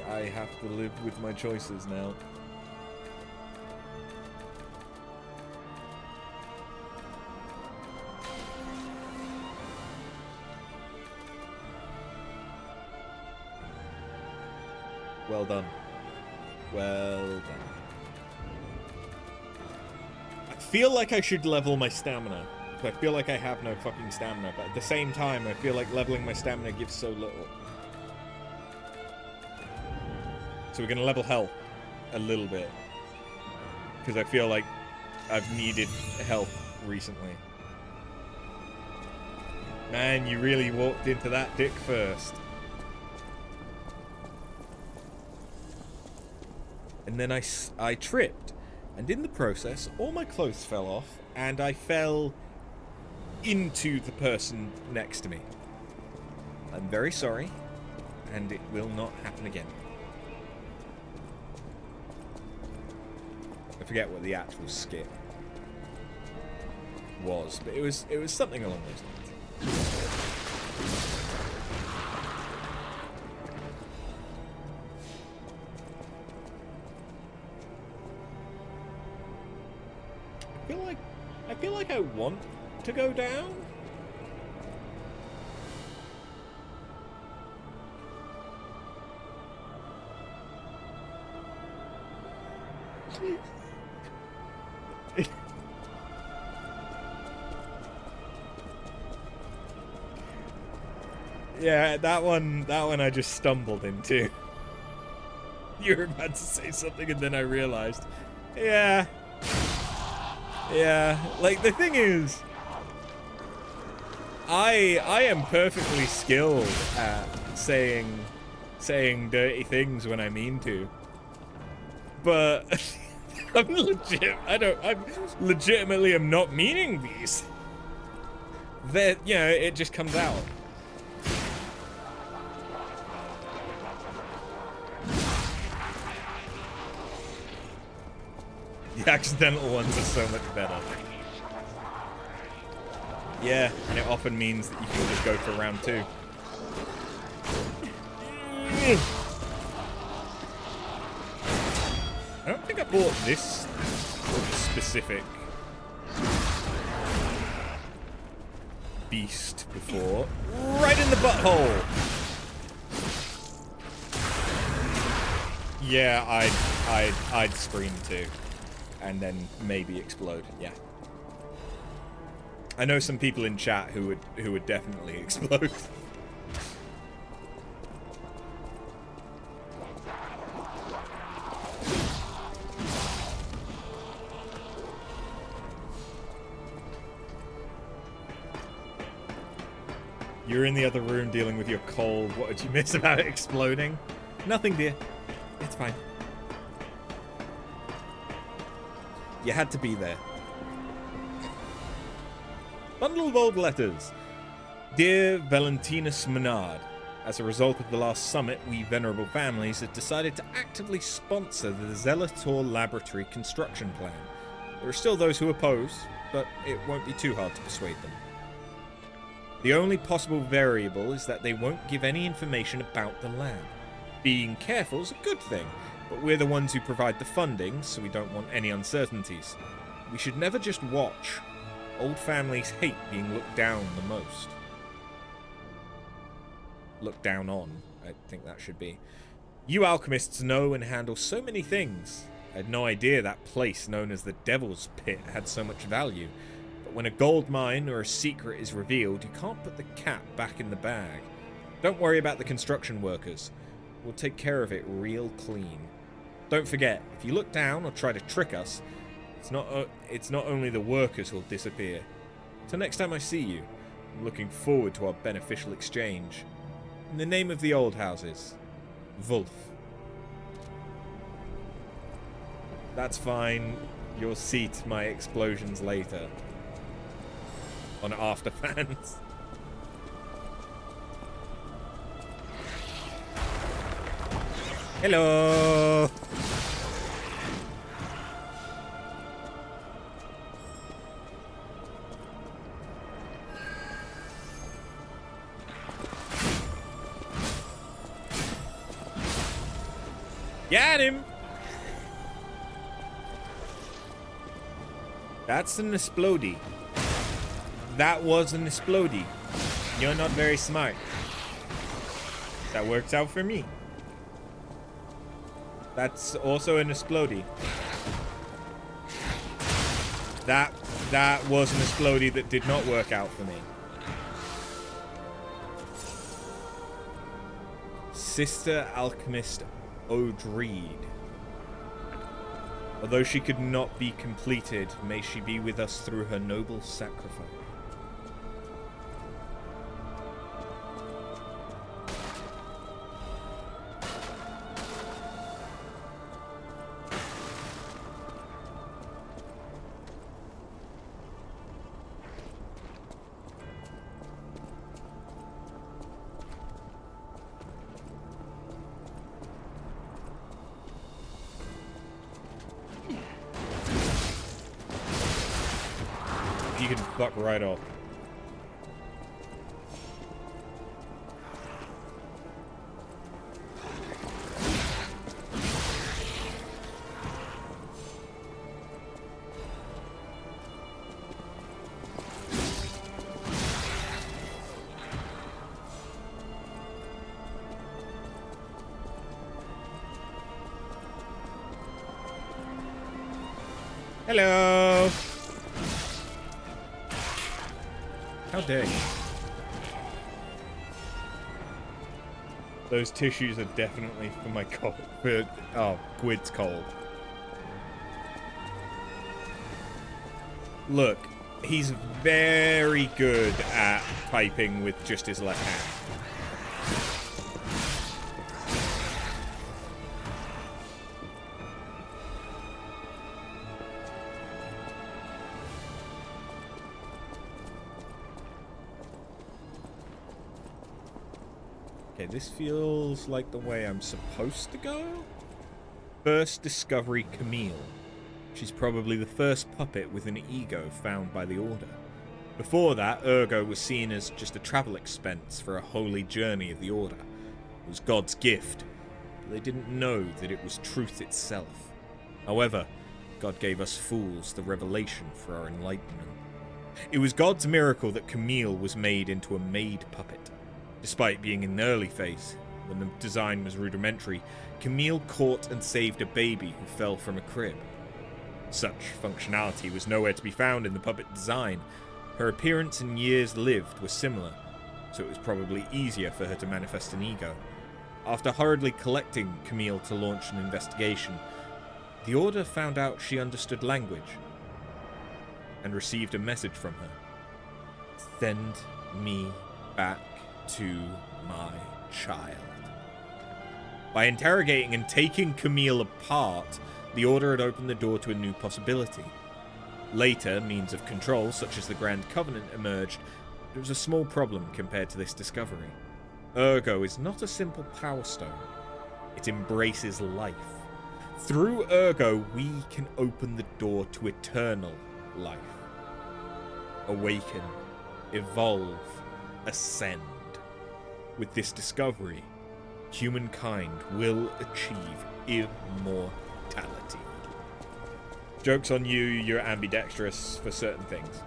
I have to live with my choices now. Well done. Well done. I feel like I should level my stamina. I feel like I have no fucking stamina, but at the same time, I feel like leveling my stamina gives so little. So we're gonna level health a little bit. Because I feel like I've needed health recently. Man, you really walked into that dick first. And then I tripped, and in the process, all my clothes fell off, and I fell into the person next to me. I'm very sorry, and it will not happen again. I forget what the actual skit was, but it was something along those lines. I feel like I want to go down. Yeah, that one I just stumbled into. You were about to say something and then I realized. Yeah. Yeah, like the thing is, I am perfectly skilled at saying dirty things when I mean to. But I legitimately am not meaning these. That, you know, it just comes out. The accidental ones are so much better. Yeah, and it often means that you can just go for round 2. I don't think I bought this specific beast before. Right in the butthole! Yeah, I'd scream too. And then maybe explode, yeah. I know some people in chat who would definitely explode. You're in the other room dealing with your cold. What did you miss about it exploding? Nothing, dear. It's fine. You had to be there. Bundle of old letters. Dear Valentinus Menard, as a result of the last summit, we venerable families have decided to actively sponsor the Zelator Laboratory construction plan. There are still those who oppose, but it won't be too hard to persuade them. The only possible variable is that they won't give any information about the lab. Being careful is a good thing, but we're the ones who provide the funding, so we don't want any uncertainties. We should never just watch. Old families hate being looked down the most. Looked down on, I think that should be. You alchemists know and handle so many things. I had no idea that place known as the Devil's Pit had so much value. But when a gold mine or a secret is revealed, you can't put the cat back in the bag. Don't worry about the construction workers. We'll take care of it real clean. Don't forget, if you look down or try to trick us, it's not only the workers who'll disappear. Till next time I see you, I'm looking forward to our beneficial exchange. In the name of the old houses, Wolf. That's fine. You'll seat my explosions later. On Afterfans. Hello! Got him! That's an explodey. That was an explodey. You're not very smart. That works out for me. That's also an explodey. That was an explodey that did not work out for me. Sister Alchemist Odreed. Although she could not be completed, may she be with us through her noble sacrifice. You can fuck right off. Hello. How dare you? Those tissues are definitely for my cold. For, oh, Gwyd's cold. Look, he's very good at typing with just his left hand. Okay, this feels like the way I'm supposed to go. First discovery, Camille. She's probably the first puppet with an ego found by the Order. Before that, Ergo was seen as just a travel expense for a holy journey of the Order. It was God's gift, but they didn't know that it was truth itself. However, God gave us fools the revelation for our enlightenment. It was God's miracle that Camille was made into a maid puppet. Despite being in the early phase, when the design was rudimentary, Camille caught and saved a baby who fell from a crib. Such functionality was nowhere to be found in the puppet design. Her appearance and years lived were similar, so it was probably easier for her to manifest an ego. After hurriedly collecting Camille to launch an investigation, the Order found out she understood language and received a message from her. Send me back to my child. By interrogating and taking Camille apart, the Order had opened the door to a new possibility. Later, means of control, such as the Grand Covenant, emerged, but it was a small problem compared to this discovery. Ergo is not a simple power stone. It embraces life. Through Ergo, we can open the door to eternal life. Awaken, evolve, ascend. With this discovery, humankind will achieve immortality. Joke's on you, you're ambidextrous for certain things.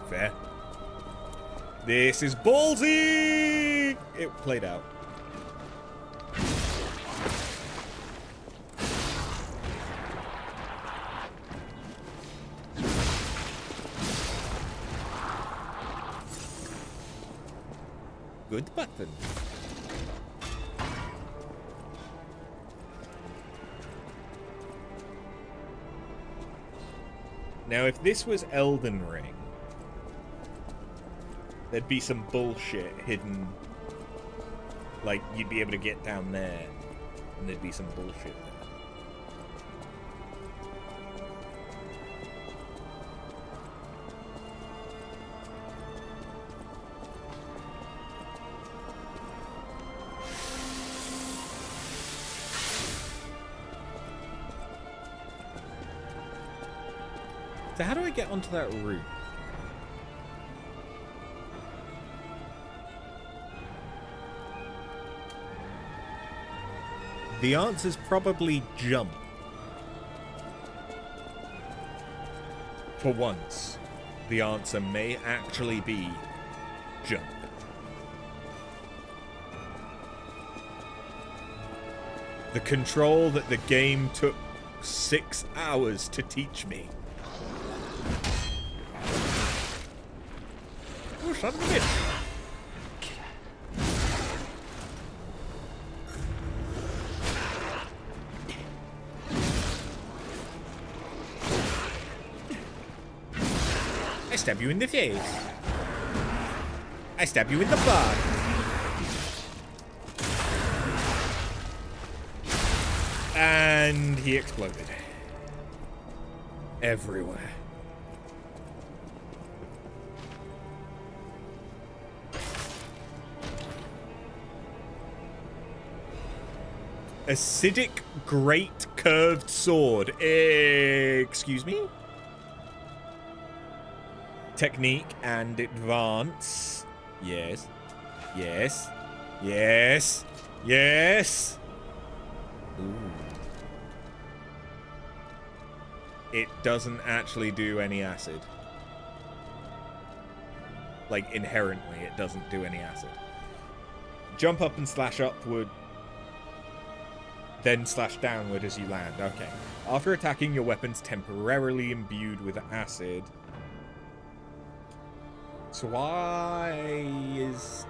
Fair. This is ballsy! It played out. Good button. Now, if this was Elden Ring, there'd be some bullshit hidden. Like, you'd be able to get down there, and there'd be some bullshit there. So how do I get onto that route? The answer's probably jump. For once, the answer may actually be jump. The control that the game took 6 hours to teach me. Oh, son of a bitch. I stab you in the face. I stab you in the butt. And he exploded. Everywhere. Acidic Great Curved Sword. Excuse me? Technique and advance. Yes. Yes. Yes. Yes. Ooh. It doesn't actually do any acid. Like, inherently, it doesn't do any acid. Jump up and slash upward. Then slash downward as you land. Okay. After attacking, your weapon's temporarily imbued with acid. So why is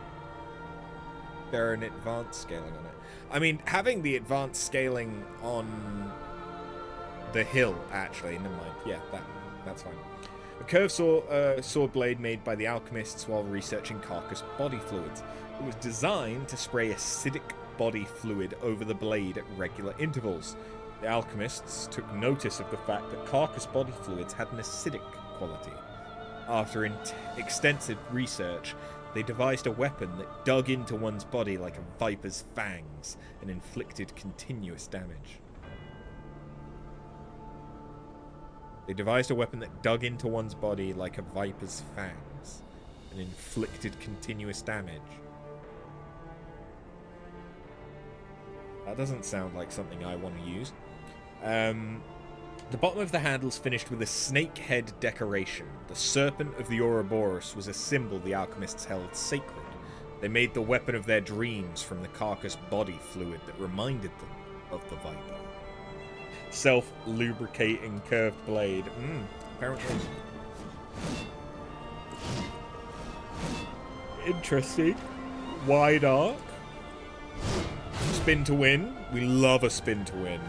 there an advanced scaling on it? I mean, having the advanced scaling on the hill, actually, never mind. Yeah, that's fine. A curved sword blade made by the alchemists while researching carcass body fluids. It was designed to spray acidic body fluid over the blade at regular intervals. The alchemists took notice of the fact that carcass body fluids had an acidic quality. After extensive research, they devised a weapon that dug into one's body like a viper's fangs and inflicted continuous damage. They devised a weapon that dug into one's body like a viper's fangs and inflicted continuous damage. That doesn't sound like something I want to use. The bottom of the handle's finished with a snake head decoration. The serpent of the Ouroboros was a symbol the alchemists held sacred. They made the weapon of their dreams from the carcass body fluid that reminded them of the viper. Self-lubricating curved blade. Apparently. Interesting. Wide arc. Spin to win. We love a spin to win.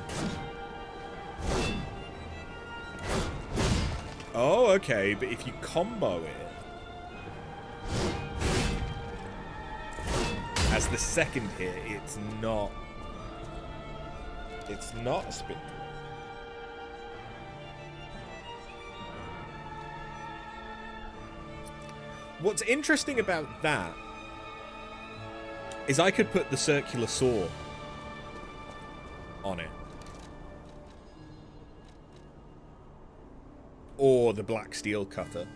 Oh, okay, but if you combo it as the second hit, it's not a spin. What's interesting about that is I could put the circular saw on it. Or the black steel cutter.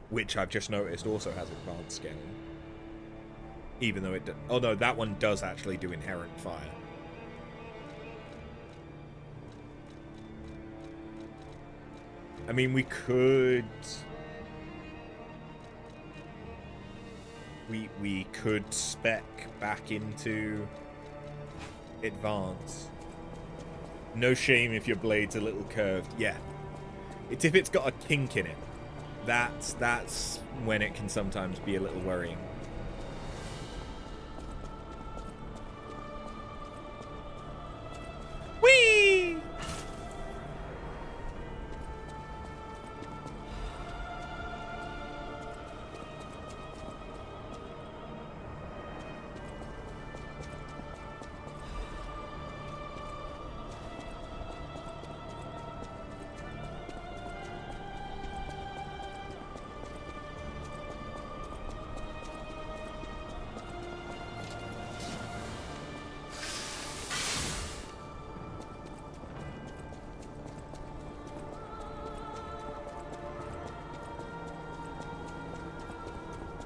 Which I've just noticed also has advanced scaling. Even though it... Oh no, that one does actually do inherent fire. I mean, we could... We could spec back into advance. No shame if your blade's a little curved. Yeah. It's if it's got a kink in it. That's when it can sometimes be a little worrying. Whee!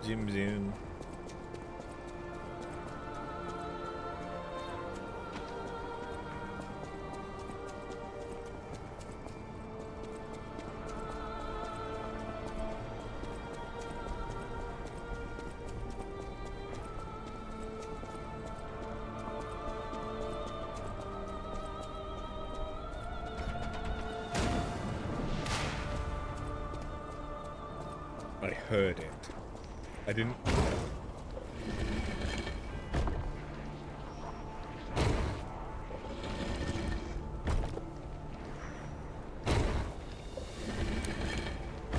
Zoom, zoom. I heard it. I didn't...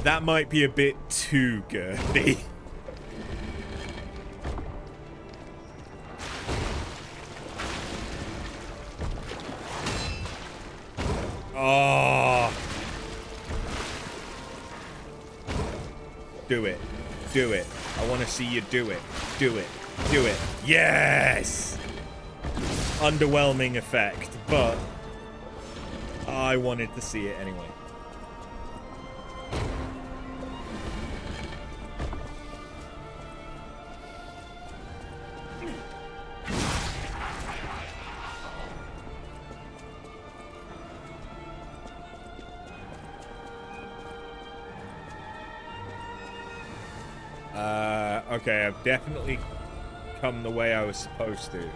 That might be a bit too girthy. Oh. Do it. Do it. I want to see you do it. Do it. Do it. Yes! Underwhelming effect, but I wanted to see it anyway. Okay, I've definitely come the way I was supposed to.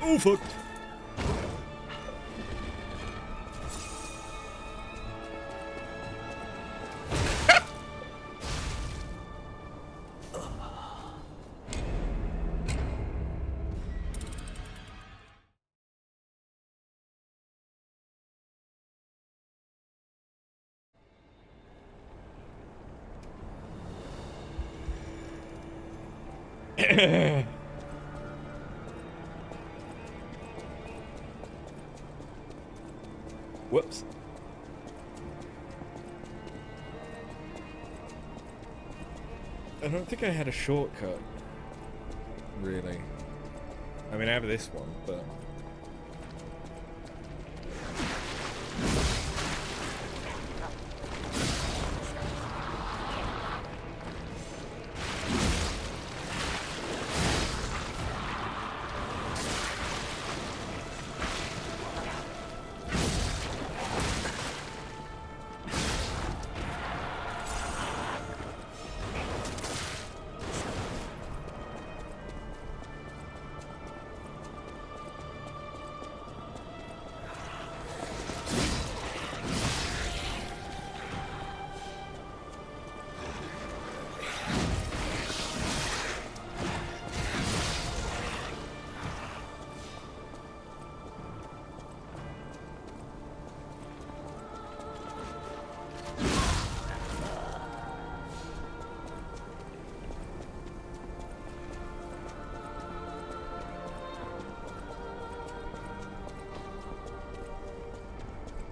Oh, fuck! Whoops. I don't think I had a shortcut, really. I mean, I have this one, but...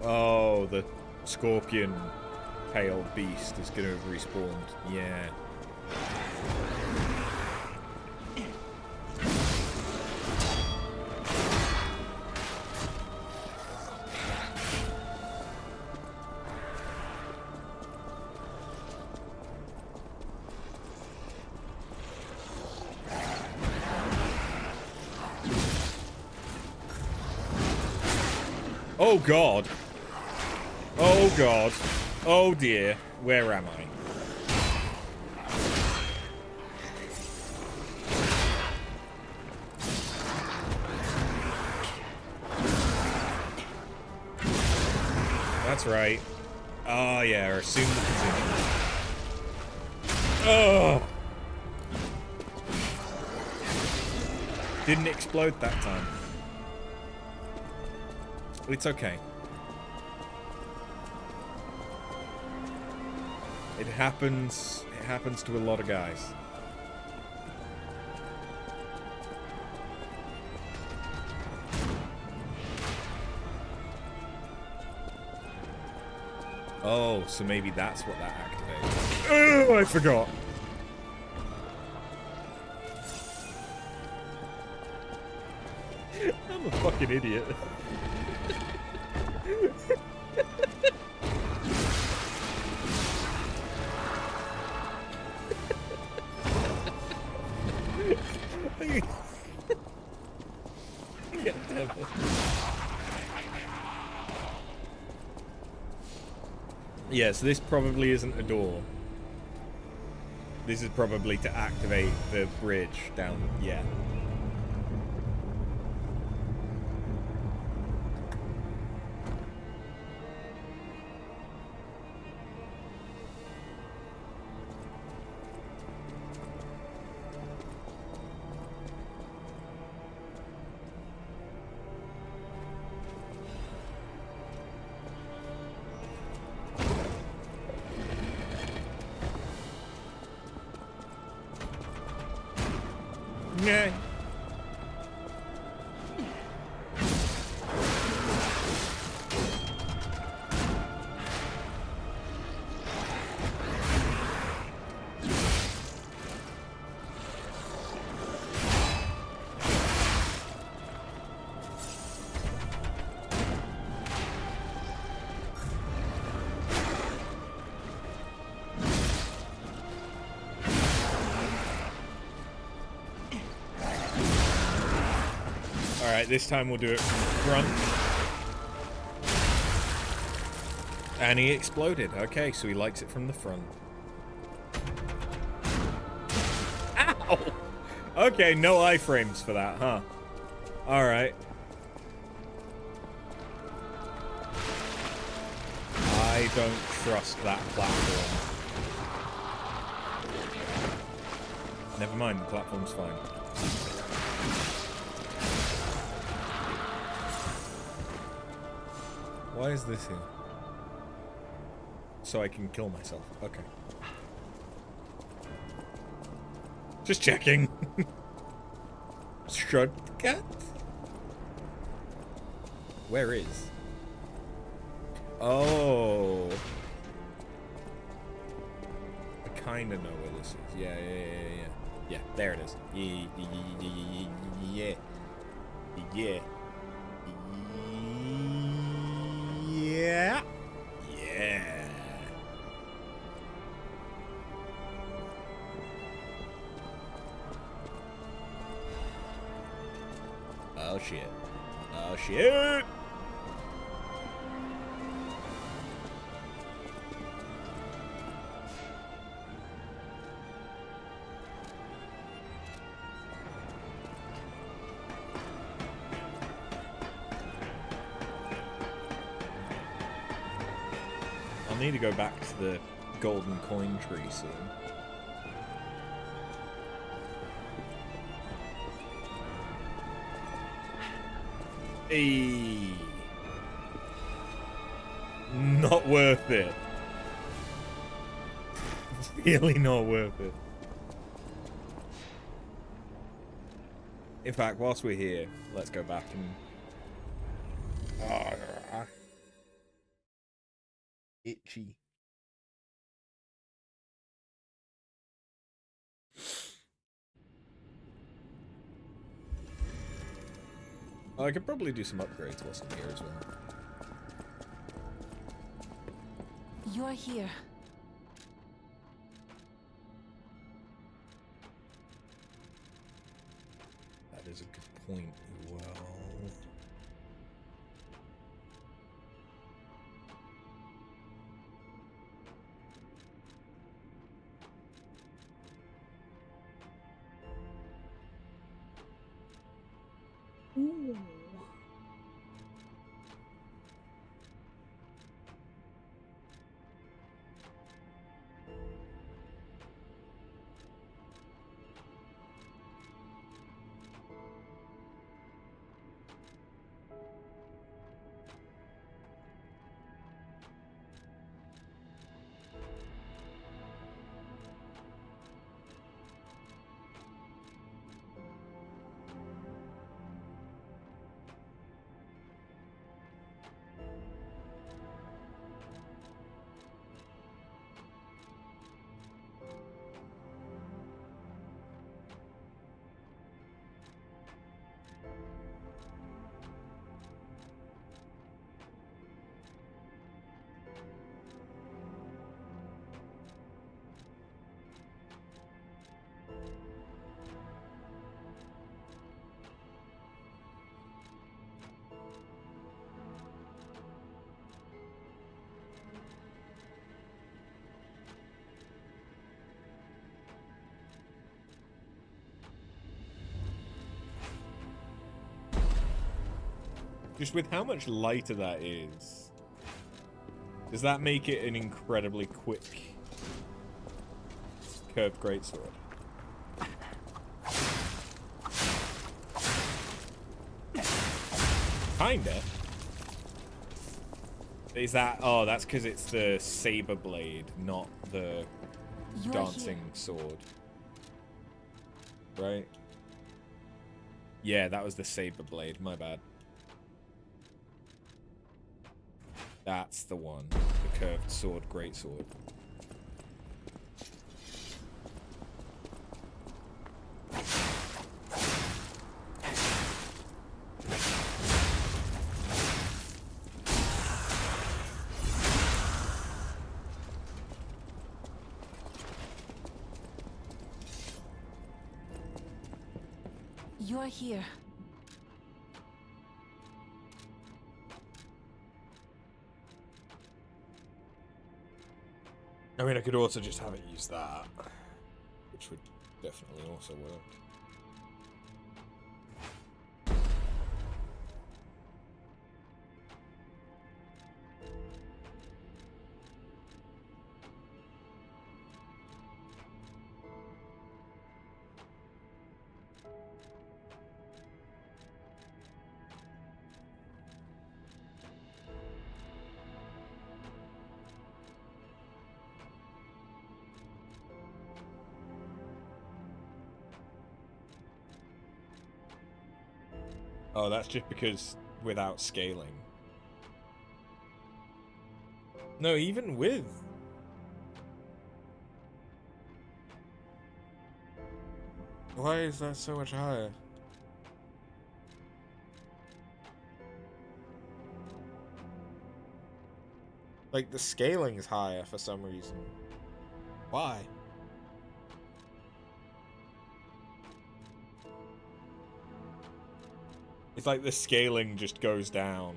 Oh, the scorpion tail beast is going to have respawned. Yeah. Oh God. Oh God. Oh dear. Where am I? That's right. Oh yeah, or assume the position. Oh! Didn't explode that time. It's okay. It happens to a lot of guys. Oh, so maybe that's what that activates. Oh, I forgot. I'm a fucking idiot. Yeah, so this probably isn't a door. This is probably to activate the bridge down. Yeah. Yeah. Alright, this time we'll do it from the front. And he exploded. Okay, so he likes it from the front. Ow! Okay, no iframes for that, huh? Alright. I don't trust that platform. Never mind, the platform's fine. Why is this here? So I can kill myself. Okay. Just checking. Shortcut? Where is? Oh. I kind of know where this is. Yeah. Yeah, there it is. Yeah. Yeah. Yeah. Oh shit. Oh shit. I'll need to go back to the golden coin tree soon. Hey. Not worth it. Really not worth it. In fact, whilst we're here, let's go back and... itchy. I could probably do some upgrades whilst I'm here as well. You're here. That is a good point as well. Ooh. Just with how much lighter that is, does that make it an incredibly quick curved greatsword? Kinda. Is that... oh, that's because it's the saber blade, not the dancing sword. Right? Yeah, that was the saber blade. My bad. That's the one. The curved sword, greatsword. You're here. I mean, I could also just have it use that, which would definitely also work. Oh, that's just because without scaling. No, even with. Why is that so much higher? Like, the scaling is higher for some reason. Why? It's like the scaling just goes down.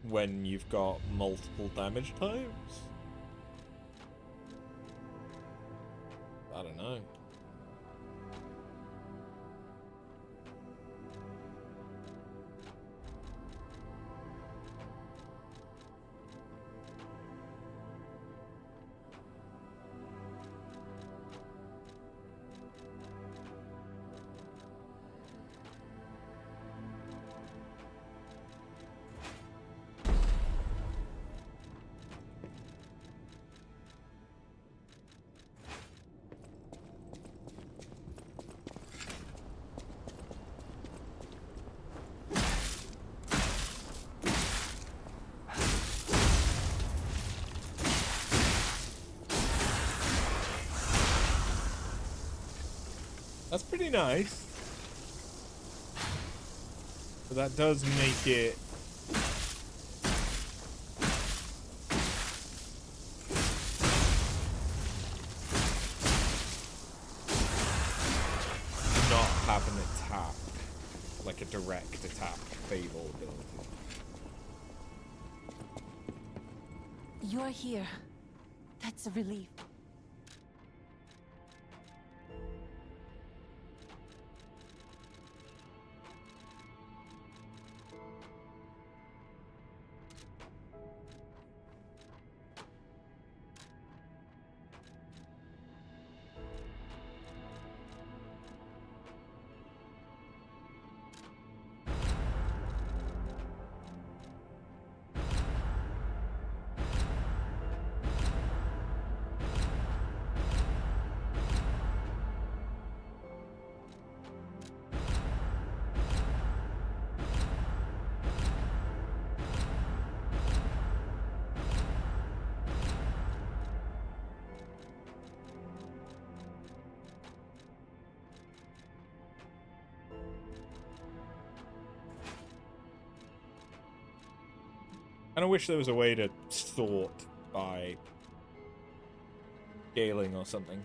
When you've got multiple damage types? I don't know. That's pretty nice. But that does make it not have an attack, like a direct attack Fable ability. You're here. That's a relief. And I wish there was a way to sort by scaling or something.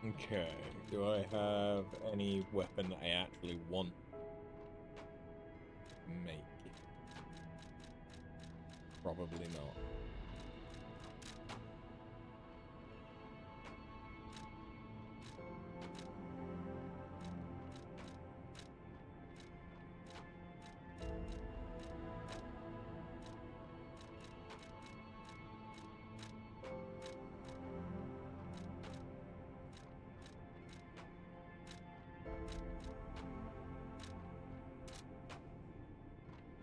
Okay, do I have any weapon that I actually want to make? Probably not.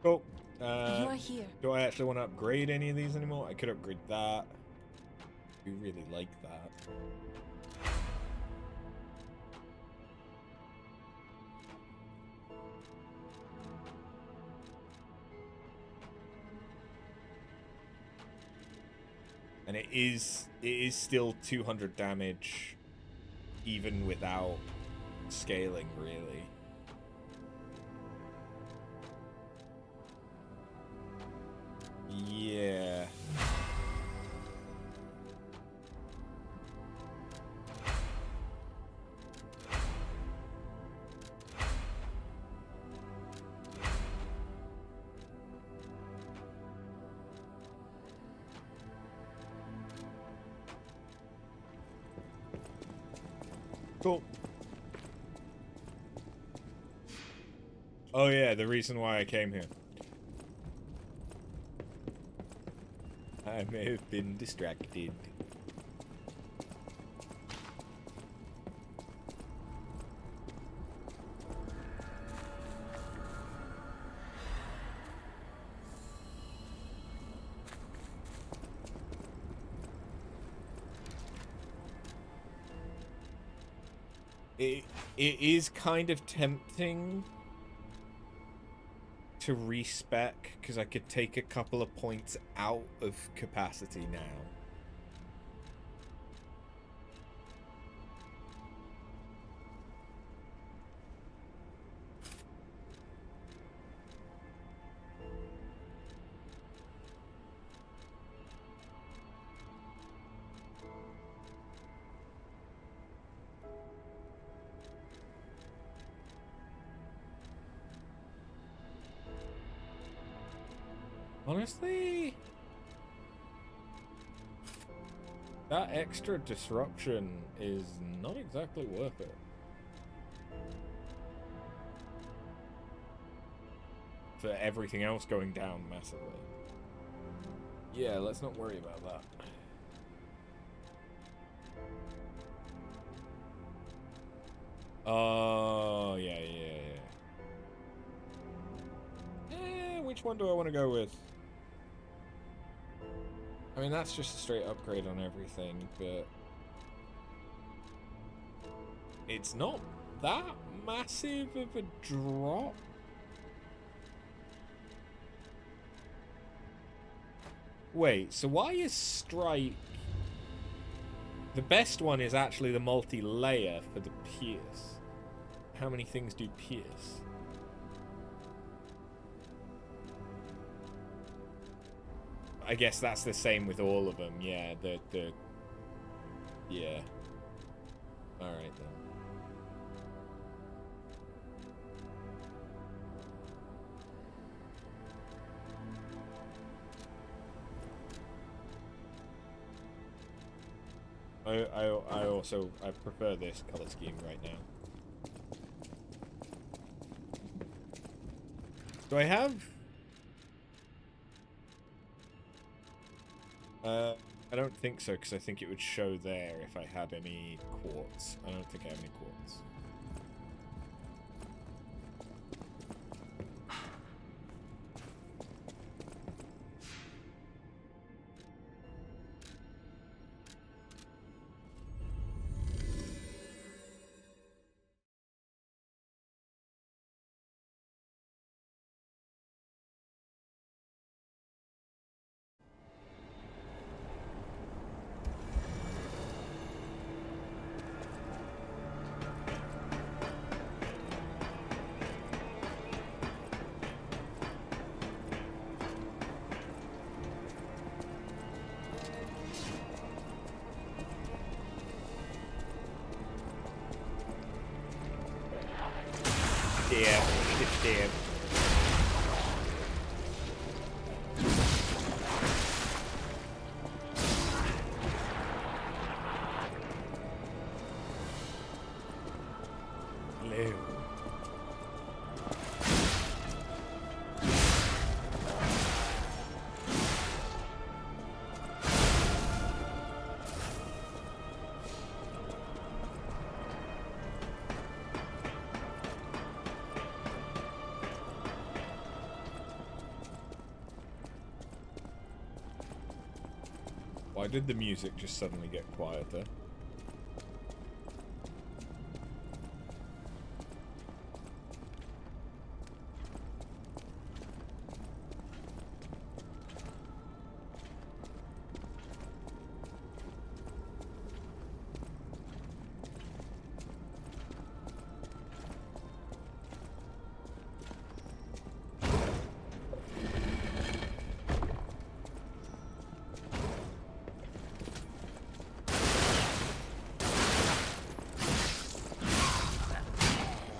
Cool. You're here. Do I actually want to upgrade any of these anymore? I could upgrade that. I really like that. And it is still 200 damage even without scaling, really. Yeah. Cool. Oh yeah, the reason why I came here. I may have been distracted. It is kind of tempting to respec because I could take a couple of points out of capacity now. Honestly, that extra disruption is not exactly worth it. For everything else going down massively. Yeah, let's not worry about that. Oh, yeah. Which one do I want to go with? I mean, that's just a straight upgrade on everything, but it's not that massive of a drop. Wait, so why is Strike... The best one is actually the multi-layer for the Pierce. How many things do Pierce? I guess that's the same with all of them. Yeah, yeah. Alright then. I prefer this color scheme right now. Do I have? I don't think so, because I think it would show there if I had any quartz. I don't think I have any quartz. Yeah, it's dead. Hello. Why did the music just suddenly get quieter?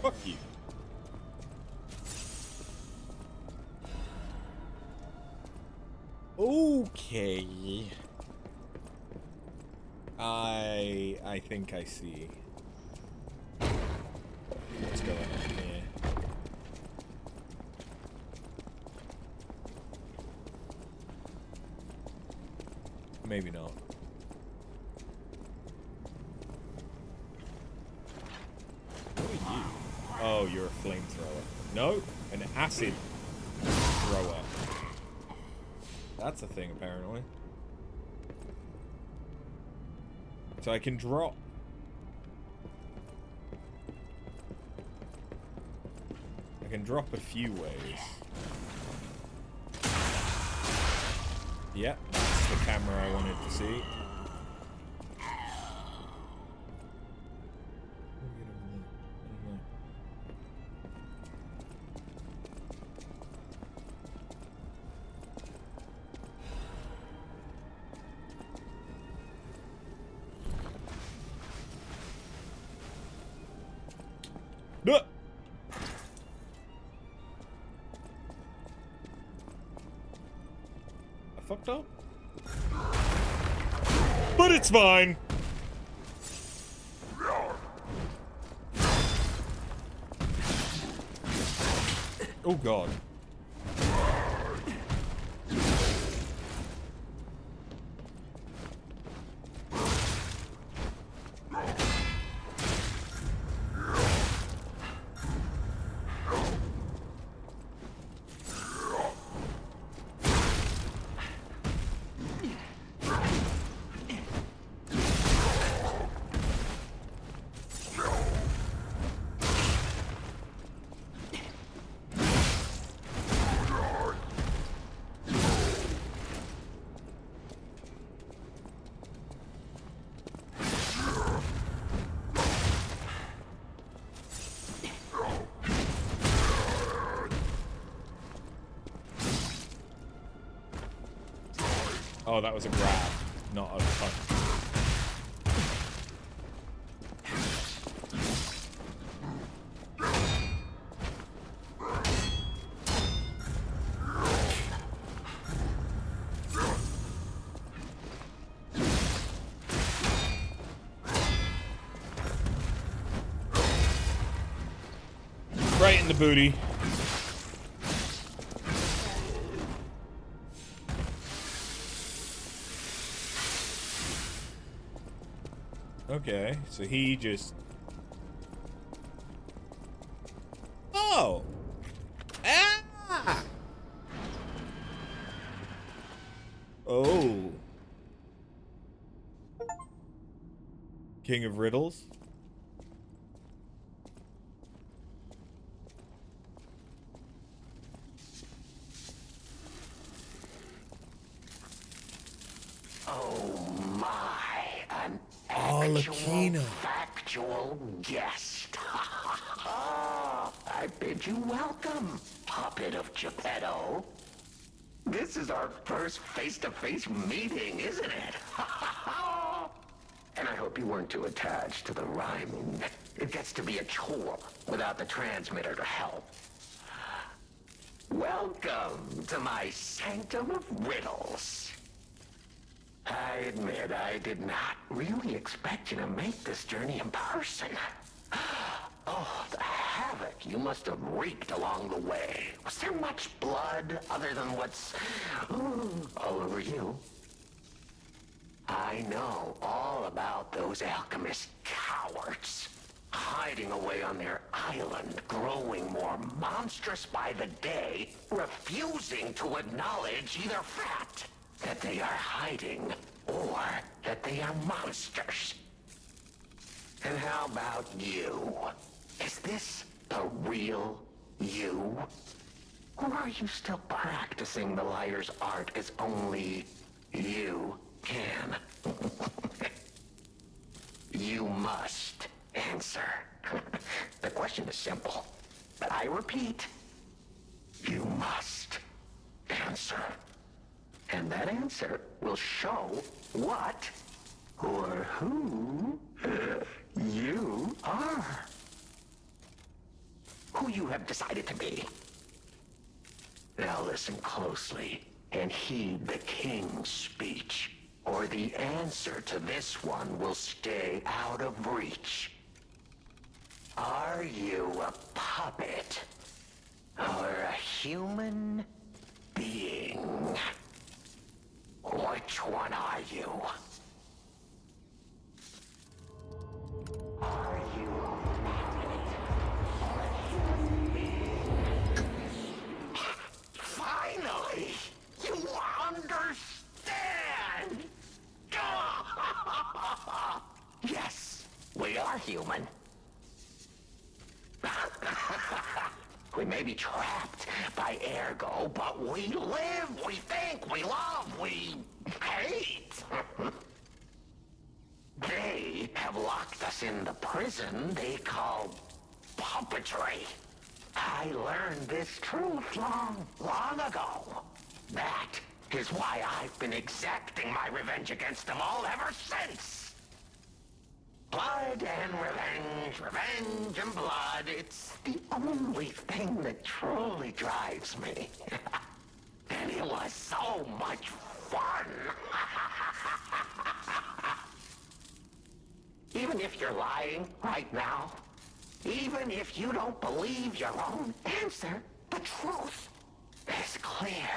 Fuck you. Okay. I think I see what's going on here. Maybe not. Who are you? Oh, you're a flamethrower. No, an acid thrower. That's a thing, apparently. So I can drop. I can drop a few ways. Yeah, that's the camera I wanted to see. No. I fucked up. But it's fine. Oh god. Oh, that was a grab, not a punch. Right in the booty. Okay, so he just... Oh! Ah! Oh. King of Riddles? Factual guest. I bid you welcome, puppet of Geppetto. This is our first face-to-face meeting, isn't it? And I hope you weren't too attached to the rhyming. It gets to be a chore without the transmitter to help. Welcome to my sanctum of riddles. I admit I did not really expect you to make this journey in person. Oh, the havoc you must have wreaked along the way. Was there much blood other than what's all over you? I know all about those alchemist cowards. Hiding away on their island, growing more monstrous by the day, refusing to acknowledge either fact that they are hiding or that they are monsters. And how about you? Is this the real you? Or are you still practicing the liar's art as only you can? You must answer. The question is simple, but I repeat, you must answer. And that answer will show what or who you are. Who you have decided to be. Now listen closely and heed the king's speech, or the answer to this one will stay out of reach. Are you a puppet or a human being? Which one are you? Are you finally, you understand! Yes, we are human. We may be trapped by ergo, but we live, we think, we love, we hate. They have locked us in the prison they call puppetry. I learned this truth long ago. That is why I've been exacting my revenge against them all ever since. Blood and revenge, revenge and blood, it's the only thing that truly drives me. And it was so much fun. Even if you're lying right now, even if you don't believe your own answer, the truth is clear.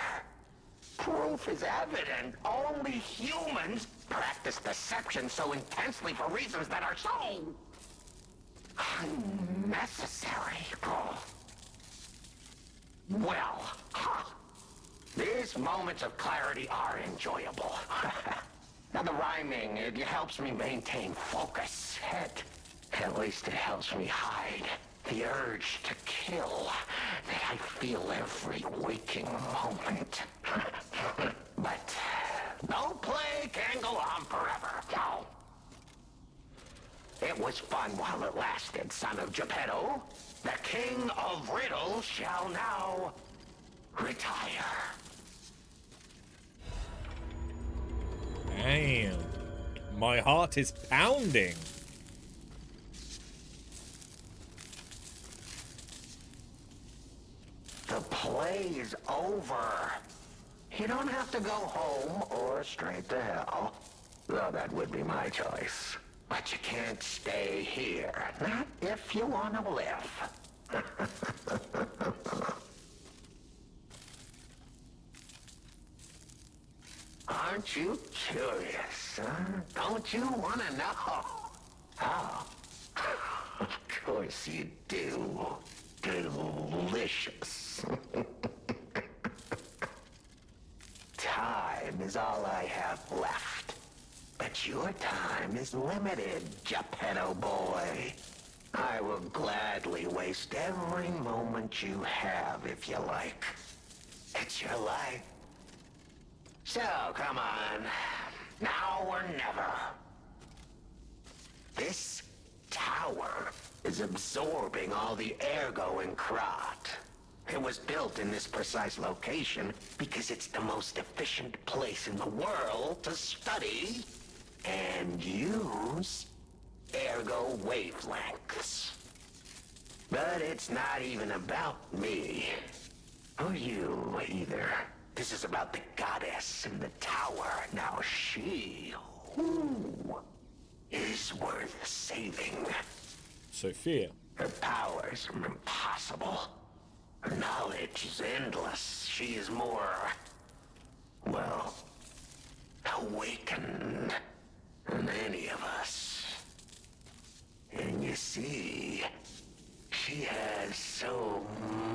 Proof is evident. Only humans practice deception so intensely for reasons that are so unnecessary. Well, these moments of clarity are enjoyable. Now the rhyming, it helps me maintain focus. At least it helps me hide the urge to kill that I feel every waking moment. But no play can go on forever. No. It was fun while it lasted, son of Geppetto. The king of riddles shall now retire. Damn. My heart is pounding. The play is over. You don't have to go home or straight to hell. Though that would be my choice. But you can't stay here. Not if you want to live. Aren't you curious, huh? Don't you want to know? Oh. Of course you do. Delicious. Time is all I have left. But your time is limited, Geppetto boy. I will gladly waste every moment you have if you like. It's your life. So, come on. Now or never. This tower is absorbing all the ergo in Krat. It was built in this precise location because it's the most efficient place in the world to study and use ergo wavelengths. But it's not even about me. Or you, either. This is about the goddess in the tower. Now she, who is worth saving? Sophia. Her powers are impossible. Her knowledge is endless. She is more, well, awakened than any of us. And you see, she has so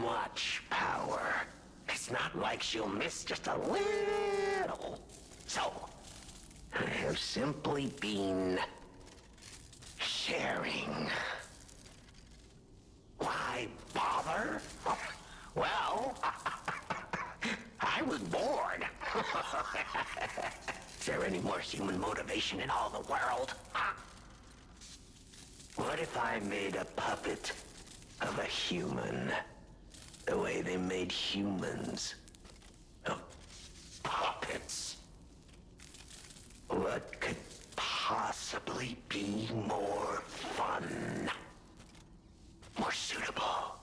much power. It's not like she'll miss just a little. So, have simply been sharing. Why bother? Well, I was bored. Is there any more human motivation in all the world? What if I made a puppet of a human, the way they made humans of puppets? What could possibly be more fun? More suitable?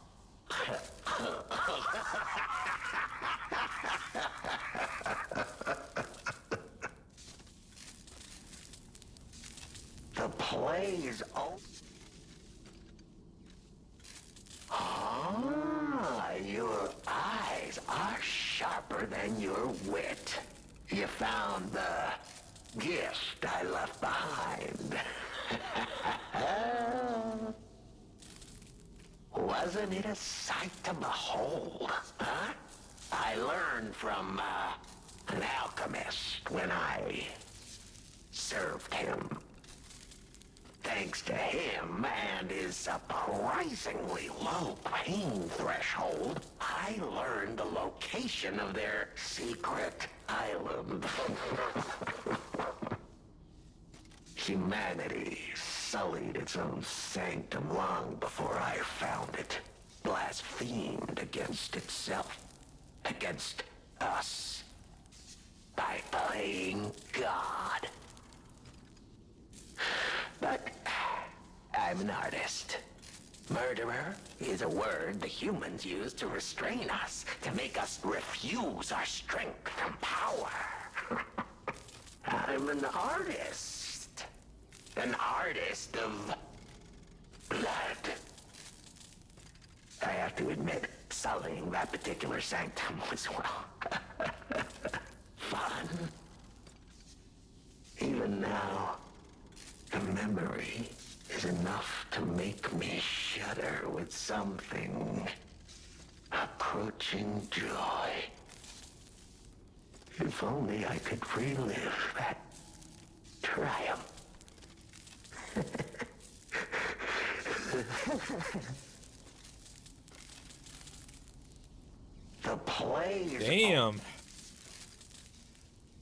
The play is over. Ah, your eyes are sharper than your wit. You found the gift I left behind. Wasn't it a sight to behold, huh? I learned from an alchemist when I served him. Thanks to him and his surprisingly low pain threshold, I learned the location of their secret island. Humanity sullied its own sanctum long before I found it, blasphemed against itself, against us, by playing God. But I'm an artist. Murderer is a word the humans use to restrain us, to make us refuse our strength and power. I'm an artist. An artist of blood. I have to admit, sullying that particular sanctum was, well, fun. Even now, the memory is enough to make me shudder with something approaching joy. If only I could relive that triumph. The play is... Damn.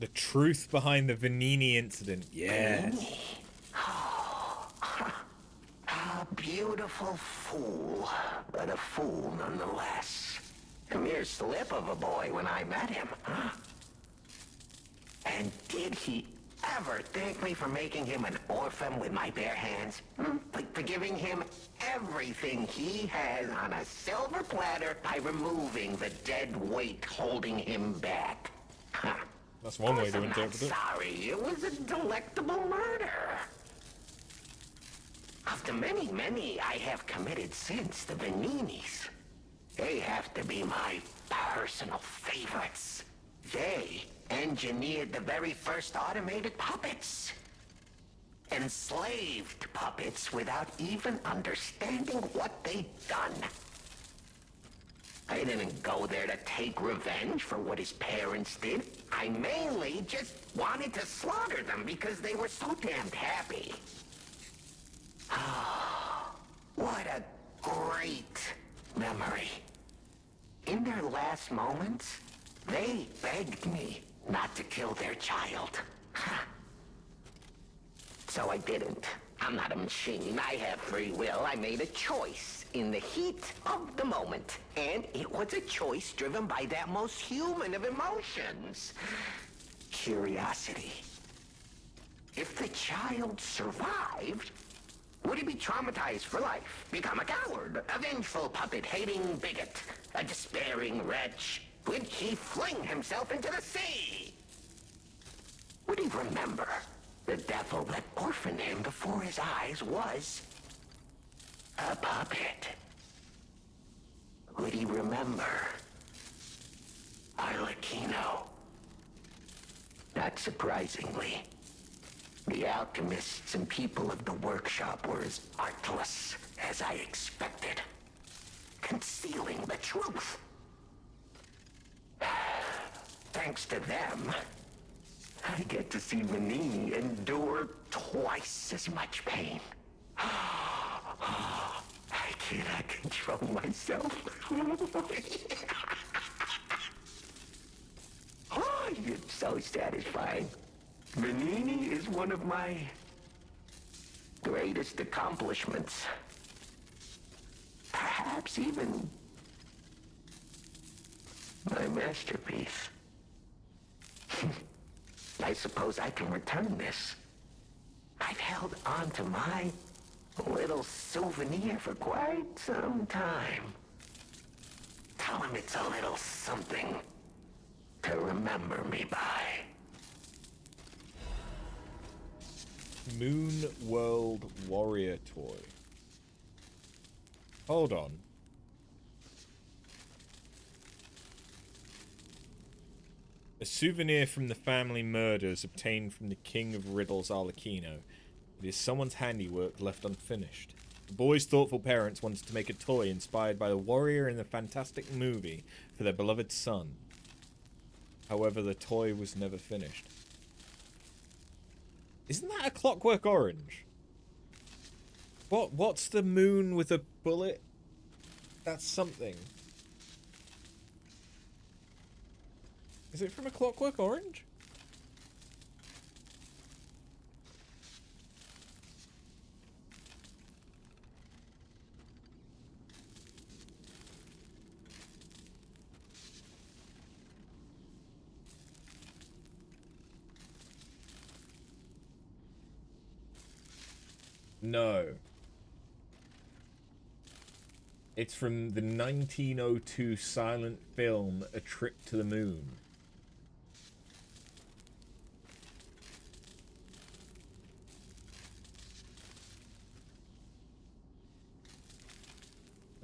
The truth behind the Vanini incident. Yes. A beautiful fool, but a fool nonetheless. A mere slip of a boy when I met him, huh? And did he ever thank me for making him an orphan with my bare hands? Like for giving him everything he has on a silver platter by removing the dead weight holding him back. Huh. That's one way to interpret it. Sorry, it was a delectable murder. Of the many I have committed since, the Vaninis, they have to be my personal favorites. They engineered the very first automated puppets. Enslaved puppets without even understanding what they'd done. I didn't go there to take revenge for what his parents did. I mainly just wanted to slaughter them because they were so damned happy. What a great memory. In their last moments, they begged me not to kill their child. So I didn't. I'm not a machine. I have free will. I made a choice in the heat of the moment. And it was a choice driven by that most human of emotions. Curiosity. If the child survived, would he be traumatized for life? Become a coward, a vengeful puppet-hating bigot, a despairing wretch? Would he fling himself into the sea? Would he remember the devil that orphaned him before his eyes was a puppet? Would he remember Arlecchino? Not surprisingly, the alchemists and people of the workshop were as artless as I expected, concealing the truth. Thanks to them, I get to see Manini endure twice as much pain. I cannot control myself. Oh, it's so satisfying. Manini is one of my greatest accomplishments. Perhaps even my masterpiece. I suppose I can return this. I've held on to my little souvenir for quite some time. Tell him it's a little something to remember me by. Moon World Warrior toy. Hold on. A souvenir from the family murders obtained from the King of Riddles Arlecchino. It is someone's handiwork left unfinished. The boy's thoughtful parents wanted to make a toy inspired by the warrior in the fantastic movie for their beloved son. However, the toy was never finished. Isn't that a Clockwork Orange? What's the moon with a bullet? That's something. Is it from a Clockwork Orange? No. It's from the 1902 silent film A Trip to the Moon.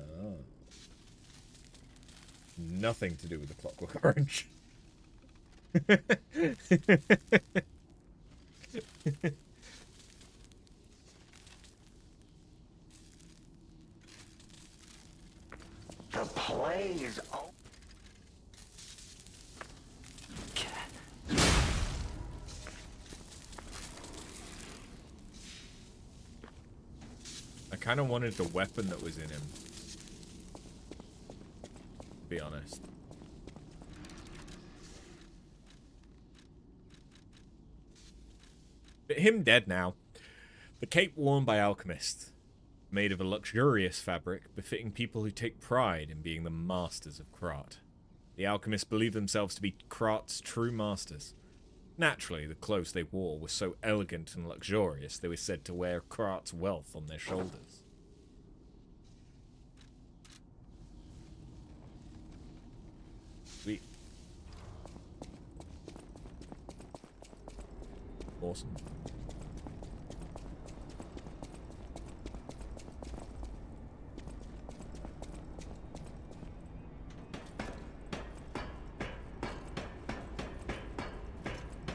Oh. Nothing to do with the Clockwork Orange. The play is over. I kind of wanted the weapon that was in him. To be honest. But him dead now. The cape worn by alchemists. Made of a luxurious fabric befitting people who take pride in being the masters of Krat. The alchemists believed themselves to be Krat's true masters. Naturally, the clothes they wore were so elegant and luxurious they were said to wear Krat's wealth on their shoulders. Sweet. Awesome.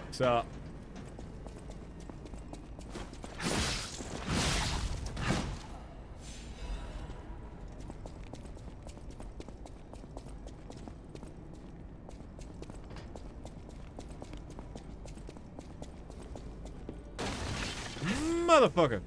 What's up? Motherfucker.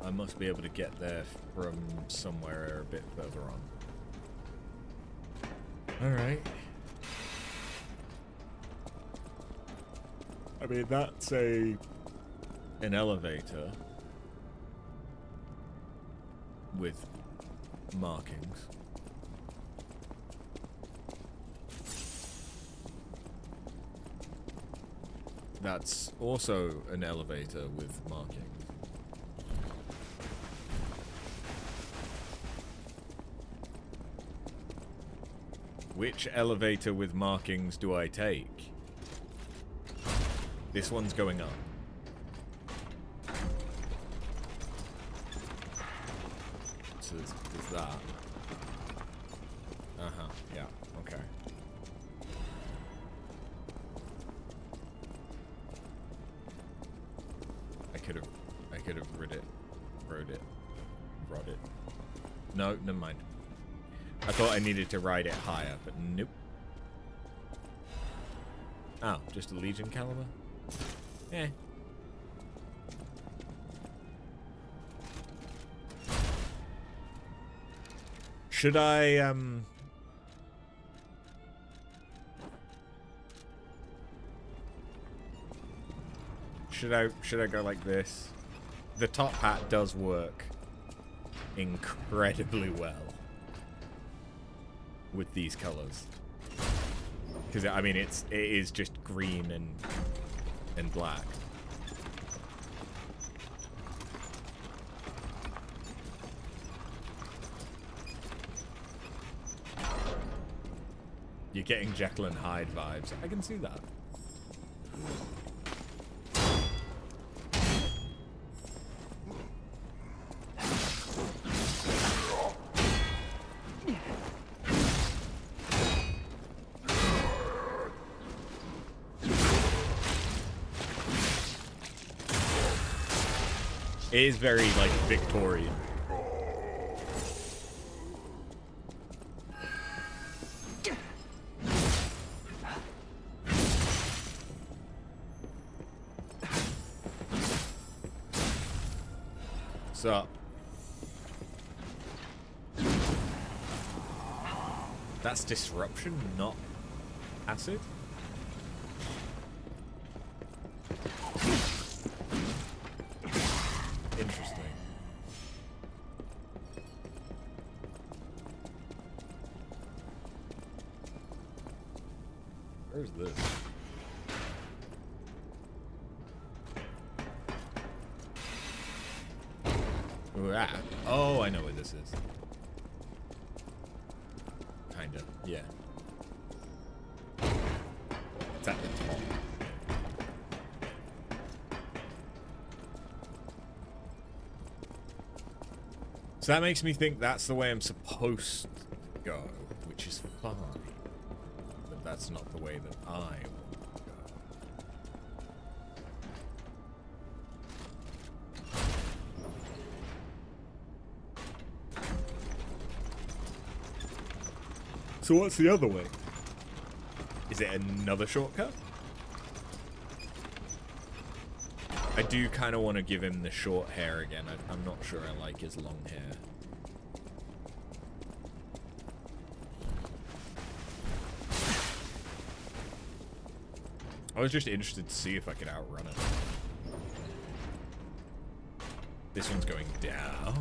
I must be able to get there from somewhere a bit further on. Alright. I mean, that's an elevator. with markings. That's also an elevator with markings. Which elevator with markings do I take? This one's going up. So there's that. Uh-huh, yeah, okay. I could have rode it. No, never mind. I thought I needed to ride it higher, but nope. Oh, just a Legion caliber? Eh. Should I, Should I go like this? The top hat does work incredibly well with these colors, because I mean it is just green and black. You're getting Jekyll and Hyde vibes. I can see that. It is very, like, Victorian. What's up? That's disruption, not acid? Interesting. Where's this? Ooh, ah. Oh, I know where this is. Kinda, yeah. It's at the top. So that makes me think that's the way I'm supposed to go, which is fine. But that's not the way that I want to go. So what's the other way? Is it another shortcut? I do kind of want to give him the short hair again. I'm not sure I like his long hair. I was just interested to see if I could outrun it. This one's going down.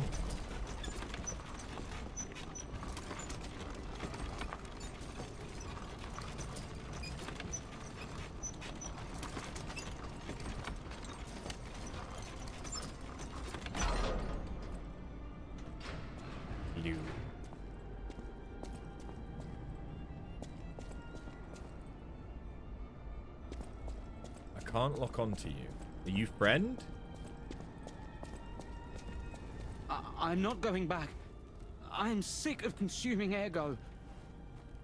Can't lock onto you. Are you friend? I'm not going back. I'm sick of consuming ergo.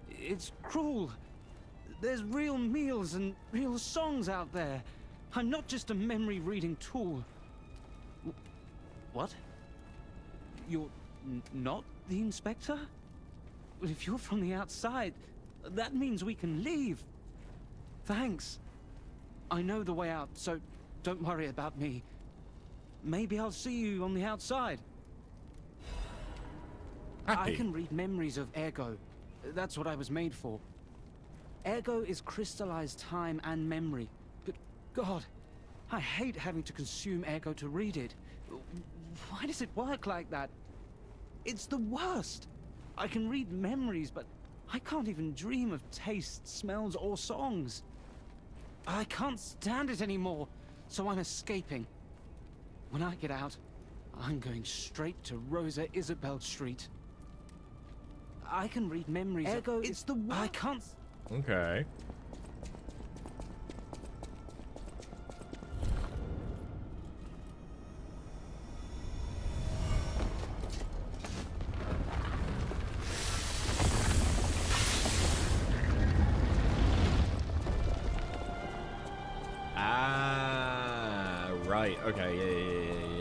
It's cruel. There's real meals and real songs out there. I'm not just a memory-reading tool. What? You're not the inspector? Well, if you're from the outside, that means we can leave. Thanks. I know the way out, so don't worry about me. Maybe I'll see you on the outside. Happy. I can read memories of ergo. That's what I was made for. Ergo is crystallized time and memory. But God, I hate having to consume ergo to read it. Why does it work like that? It's the worst. I can read memories, but I can't even dream of tastes, smells, or songs. I can't stand it anymore, so I'm escaping. When I get out, I'm going straight to Rosa Isabel Street. I can read memories. Ergo, it's the worst. I can't. Okay. Right, okay,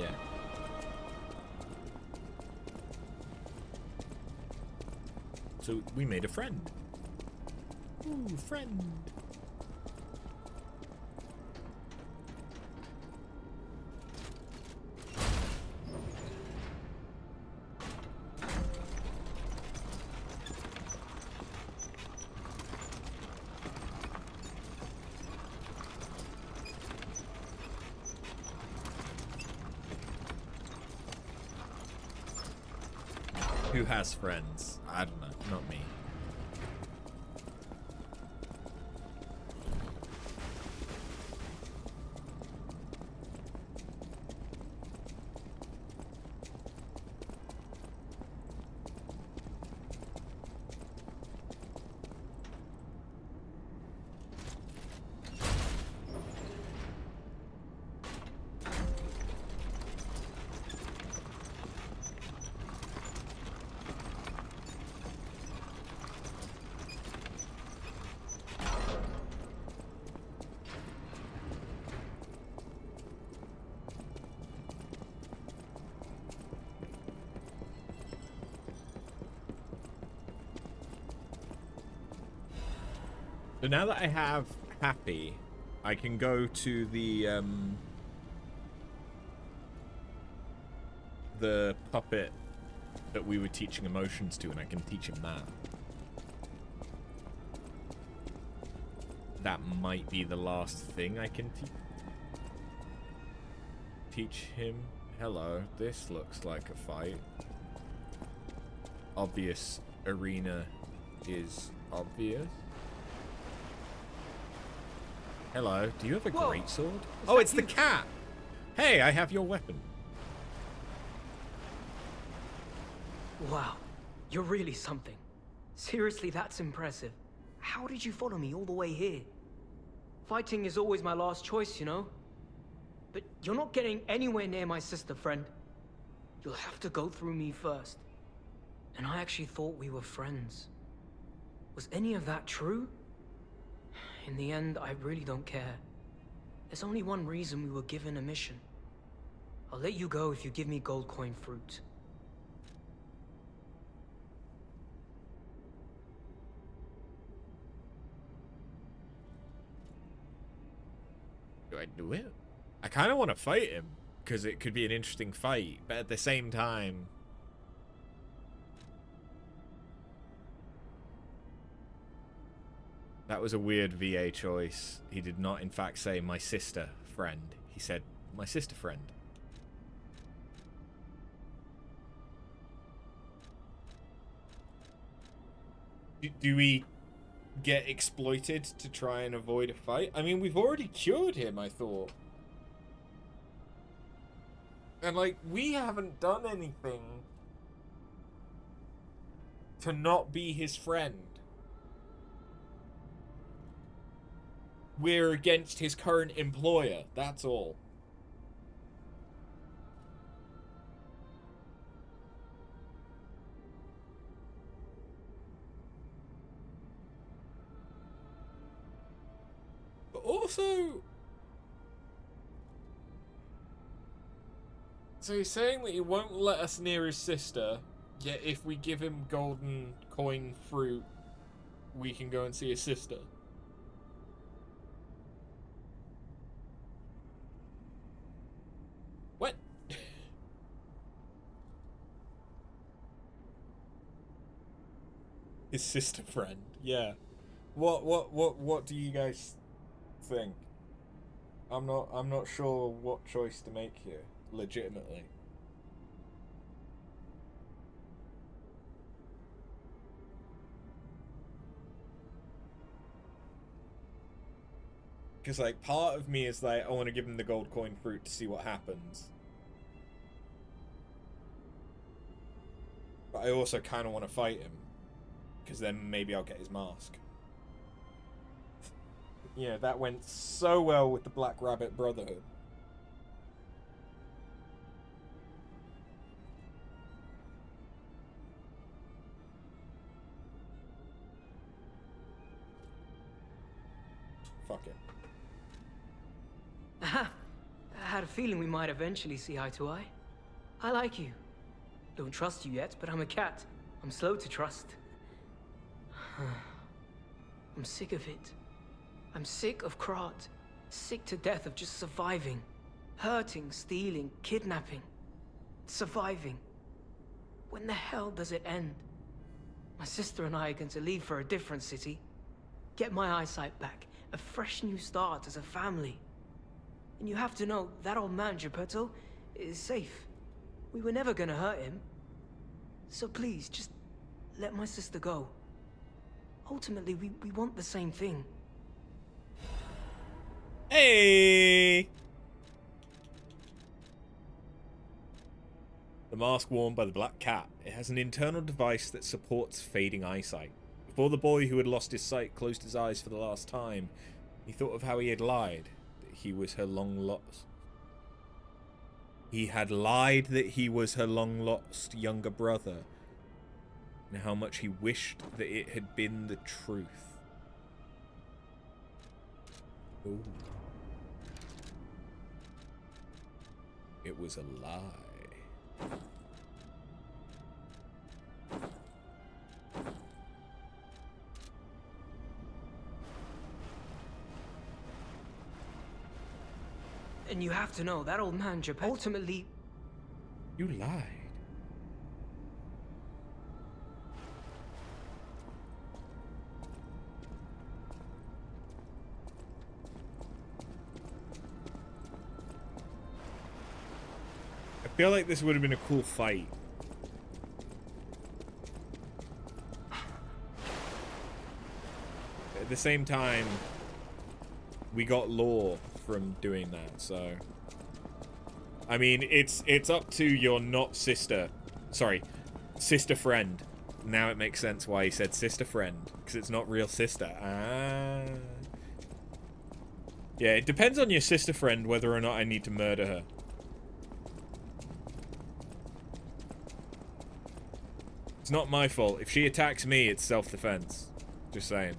yeah. So, we made a friend. Ooh, friend. Who has friends? I don't know, not me. So now that I have Happy, I can go to the puppet that we were teaching emotions to, and I can teach him that. That might be the last thing I can teach him. Hello, this looks like a fight. Obvious arena is obvious. Hello, do you have a greatsword? Oh, it's the cat! Hey, I have your weapon. Wow, you're really something. Seriously, that's impressive. How did you follow me all the way here? Fighting is always my last choice, you know? But you're not getting anywhere near my sister, friend. You'll have to go through me first. And I actually thought we were friends. Was any of that true? In the end, I really don't care. There's only one reason we were given a mission. I'll let you go if you give me gold coin fruit. Do I do it? I kind of want to fight him, because it could be an interesting fight, but at the same time... That was a weird VA choice. He did not, in fact, say, my sister friend. He said, my sister friend. Do we get exploited to try and avoid a fight? I mean, we've already cured him, I thought. And, like, we haven't done anything to not be his friend. We're against his current employer, that's all. But also... So he's saying that he won't let us near his sister, yet if we give him golden coin fruit, we can go and see his sister. What? His sister friend, yeah. What do you guys think? I'm not sure what choice to make here, legitimately. Because, like, part of me is like, I want to give him the gold coin fruit to see what happens. But I also kind of want to fight him. Because then maybe I'll get his mask. Yeah, that went so well with the Black Rabbit Brotherhood. Fuck it. Aha! I had a feeling we might eventually see eye to eye. I like you. Don't trust you yet, but I'm a cat. I'm slow to trust. I'm sick of it. I'm sick of Krat. Sick to death of just surviving. Hurting, stealing, kidnapping. Surviving. When the hell does it end? My sister and I are going to leave for a different city. Get my eyesight back. A fresh new start as a family. And you have to know, that old man, Geppetto, is safe. We were never gonna hurt him. So please, just let my sister go. Ultimately, we want the same thing. Hey! The mask worn by the Black Cat. It has an internal device that supports fading eyesight. Before the boy who had lost his sight closed his eyes for the last time, he thought of how he had lied, that he was her long lost. He had lied that he was her long lost younger brother, and how much he wished that it had been the truth. Ooh. It was a lie. And you have to know, that old man, Geppetto, ultimately... You lied. I feel like this would have been a cool fight. At the same time, we got lore from doing that, so... I mean, it's up to your not sister... Sorry, sister friend. Now it makes sense why he said sister friend, because it's not real sister. Ah. Yeah, it depends on your sister friend whether or not I need to murder her. It's not my fault. If she attacks me, it's self-defense. Just saying.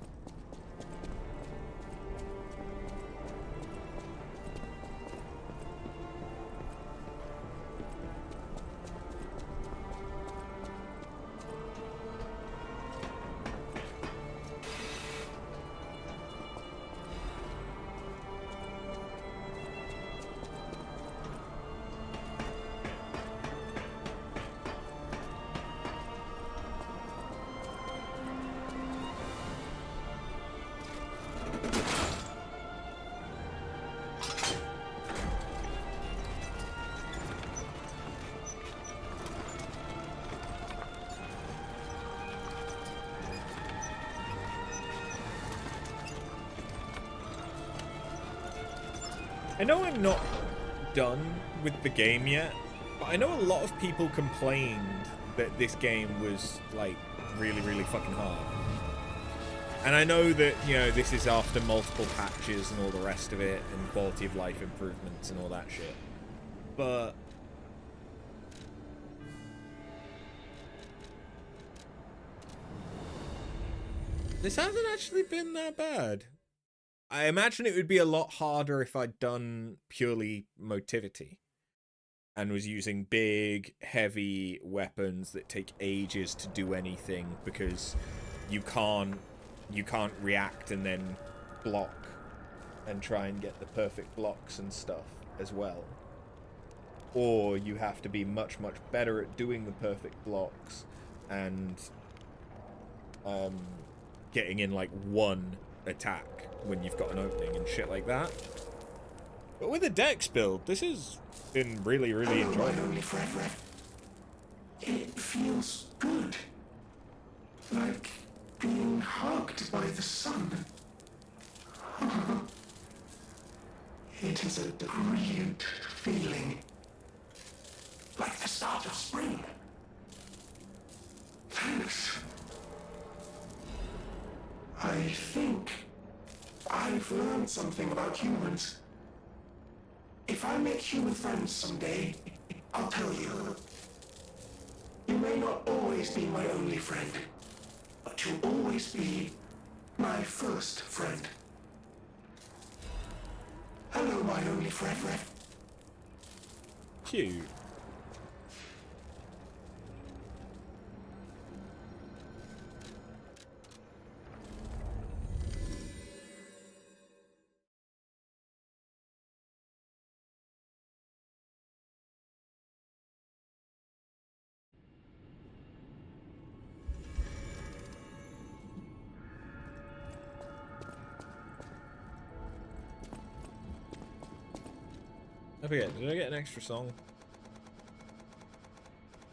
I know I'm not done with the game yet, but I know a lot of people complained that this game was, like, really, really fucking hard. And I know that, you know, this is after multiple patches and all the rest of it, and quality of life improvements and all that shit. But... this hasn't actually been that bad. I imagine it would be a lot harder if I'd done purely motivity and was using big, heavy weapons that take ages to do anything because you can't react and then block and try and get the perfect blocks and stuff as well. Or you have to be much, much better at doing the perfect blocks and getting in like one attack when you've got an opening and shit like that. But with a dex build, this has been really, really enjoyable. It feels good. Like being hugged by the sun. It is a brilliant feeling. Like the start of spring. Thanks. I think I've learned something about humans. If I make human friends someday, I'll tell you. You may not always be my only friend, but you'll always be my first friend. Hello, my only friend. Cute. I forget, did I get an extra song?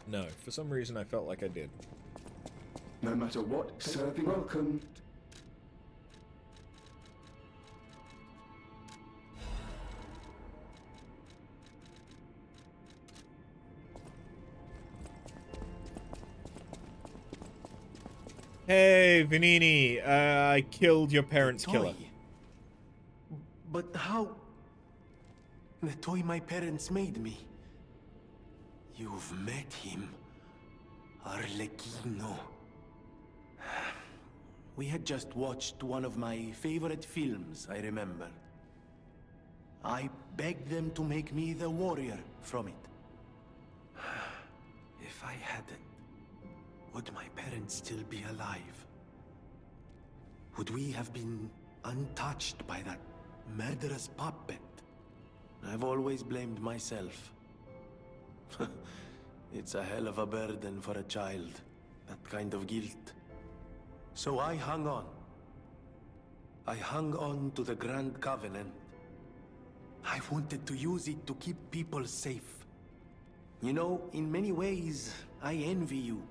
No, for some reason I felt like I did. No matter what, serving welcome. Hey, Vanini, I killed your parents' killer. But how? The toy my parents made me. You've met him. Arlecchino. We had just watched one of my favorite films, I remember. I begged them to make me the warrior from it. If I hadn't, would my parents still be alive? Would we have been untouched by that murderous puppet? I've always blamed myself. It's a hell of a burden for a child, that kind of guilt. So I hung on. I hung on to the Grand Covenant. I wanted to use it to keep people safe. You know, in many ways, I envy you.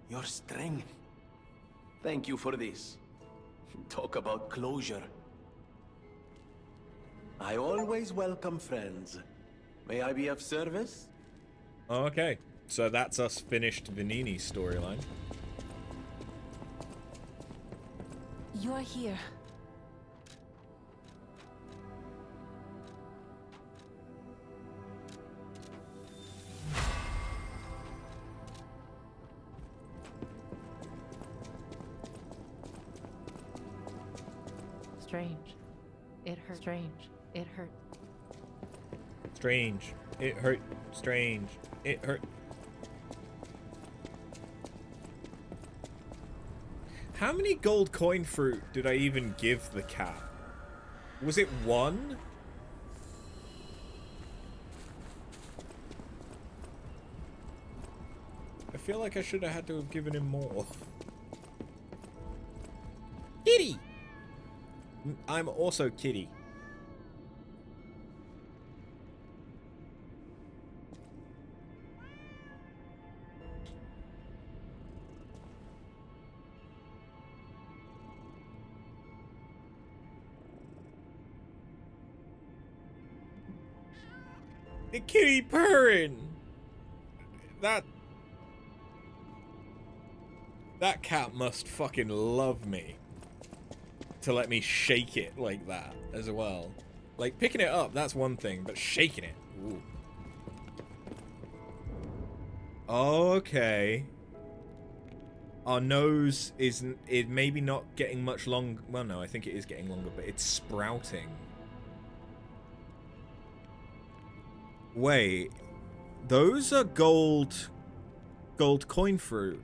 Your strength. Thank you for this. Talk about closure. I always welcome friends. May I be of service? Okay, so that's us finished Vanini's storyline. You're here. Strange. It hurt. Strange. It hurt. Strange. It hurt. Strange. It hurt. How many gold coin fruit did I even give the cat? Was it one? I feel like I should have had to have given him more. Kitty! I'm also Kitty. The kitty purring. That cat must fucking love me to let me shake it like that as well. Like picking it up, that's one thing, but shaking it. Ooh. Okay. Our nose isn't. It maybe not getting much long. Well, no, I think it is getting longer, but it's sprouting. Wait, those are gold coin fruit.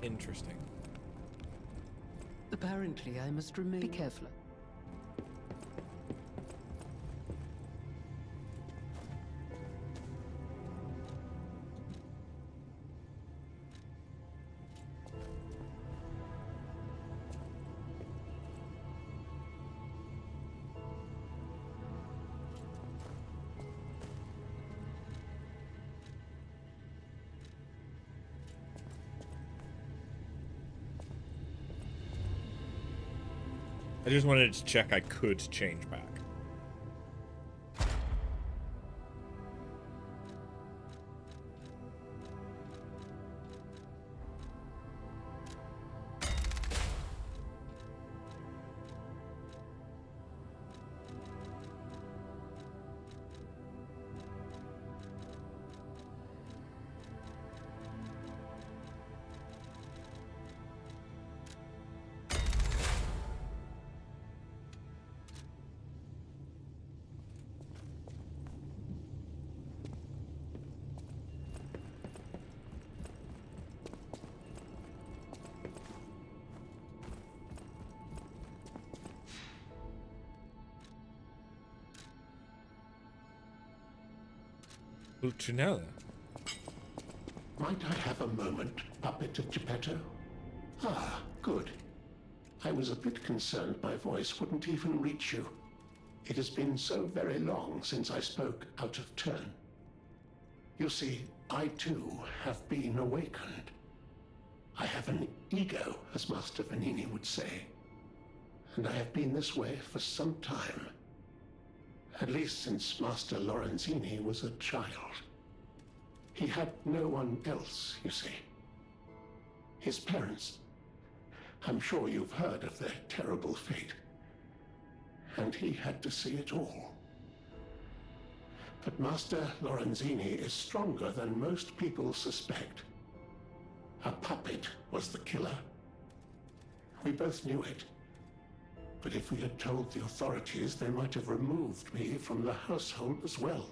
Interesting. Apparently, I must remain. Be careful. I just wanted to check I could change back. Pulcinella. Might I have a moment, puppet of Geppetto? Ah, good. I was a bit concerned my voice wouldn't even reach you. It has been so very long since I spoke out of turn. You see, I too have been awakened. I have an ego, as Master Vanini would say. And I have been this way for some time. At least since Master Lorenzini was a child. He had no one else, you see. His parents. I'm sure you've heard of their terrible fate. And he had to see it all. But Master Lorenzini is stronger than most people suspect. A puppet was the killer. We both knew it. But if we had told the authorities, they might have removed me from the household as well.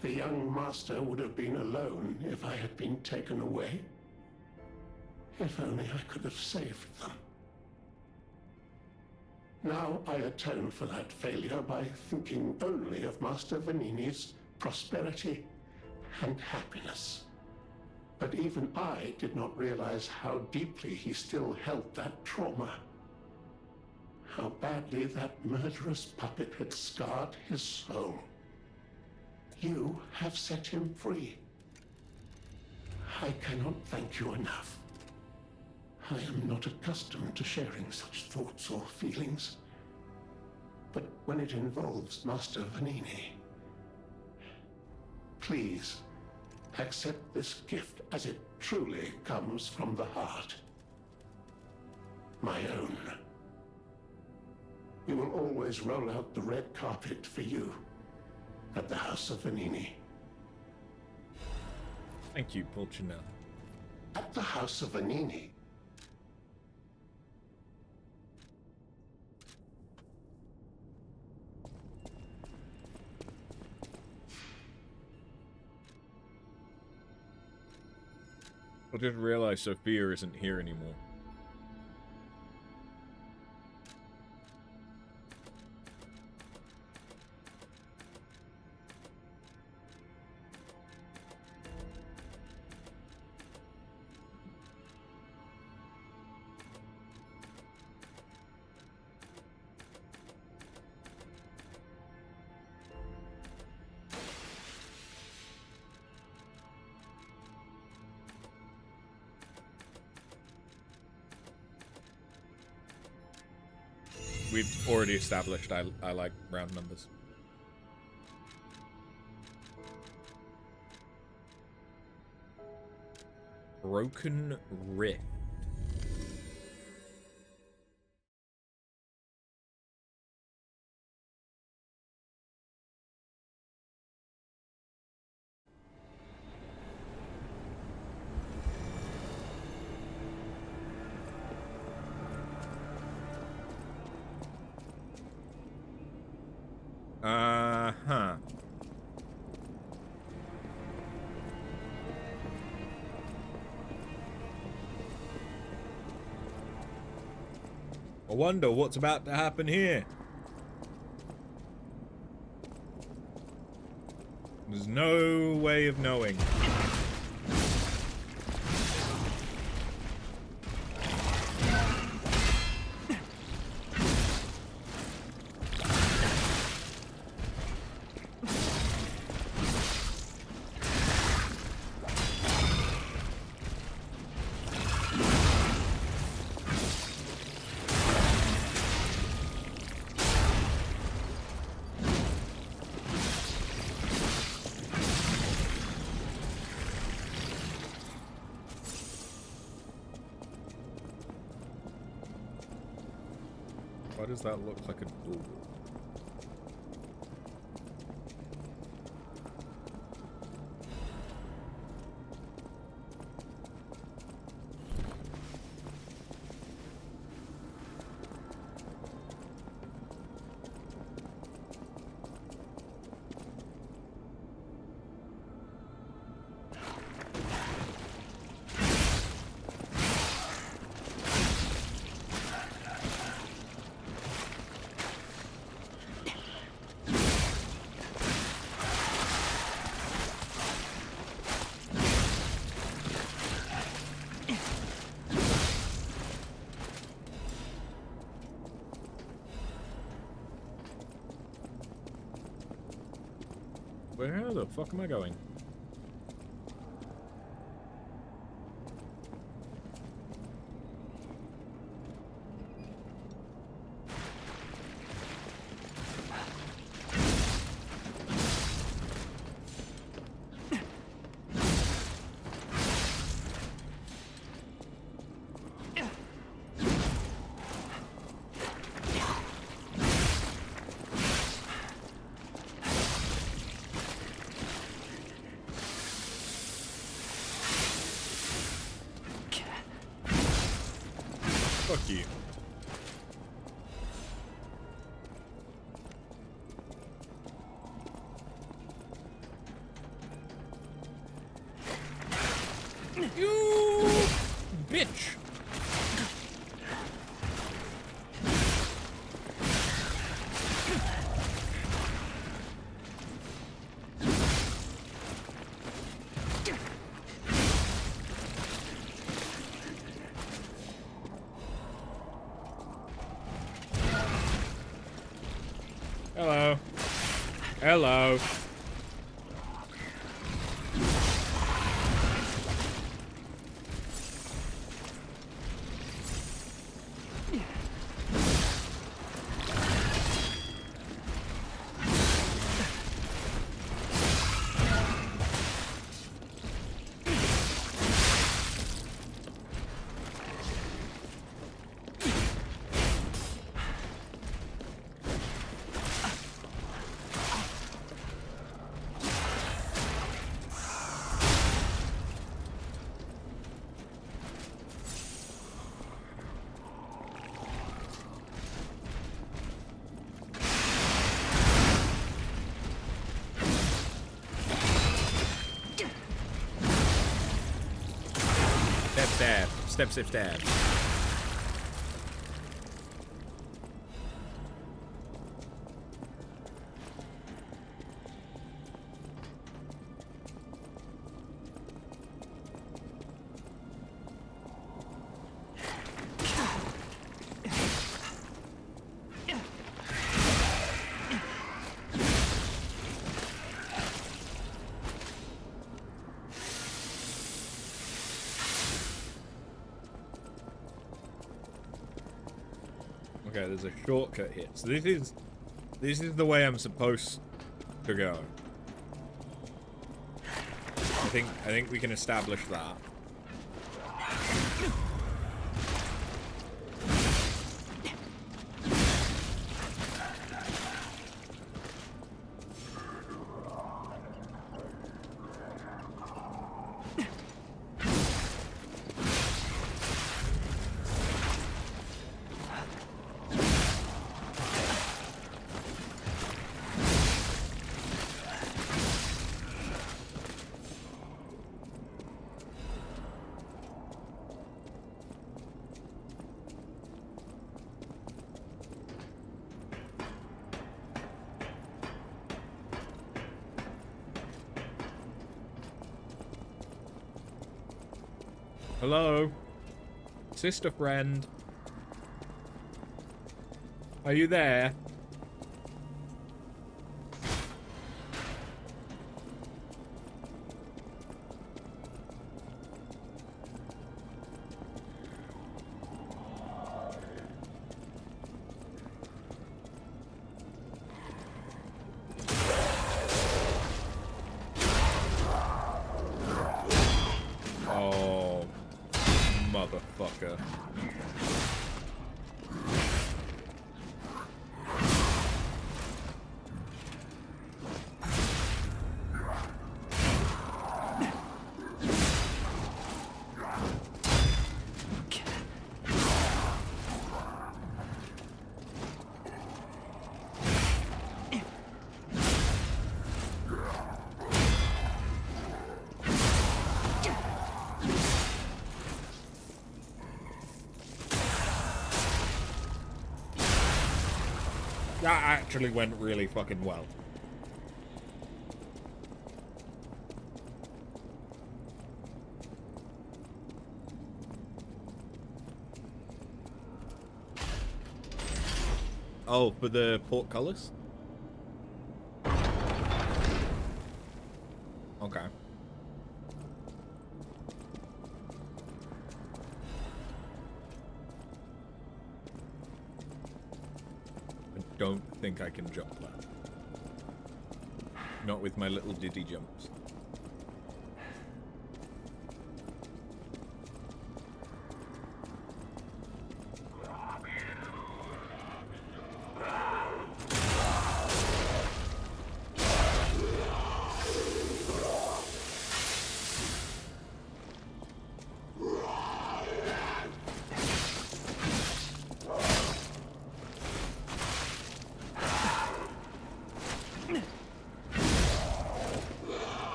The young master would have been alone if I had been taken away. If only I could have saved them. Now I atone for that failure by thinking only of Master Vanini's prosperity and happiness. But even I did not realize how deeply he still held that trauma. How badly that murderous puppet had scarred his soul. You have set him free. I cannot thank you enough. I am not accustomed to sharing such thoughts or feelings. But when it involves Master Vanini, please accept this gift as it truly comes from the heart. My own. We will always roll out the red carpet for you at the House of Vanini. Thank you, Pulcinella. At the House of Vanini? I didn't realize Sophia isn't here anymore. We've already established I like round numbers. Broken Rift. Uh-huh. I wonder what's about to happen here. There's no way of knowing. Why does that look like a door? Where the fuck am I going? Fuck you. You bitch. Hello. Hello. Stab. Step, step, stab. Okay, there's a shortcut here. So this is the way I'm supposed to go. I think we can establish that. Hello? Sister friend? Are you there? That actually went really fucking well. Oh, for the portcullis? Okay. I don't think I can jump that. Not with my little diddy jumps.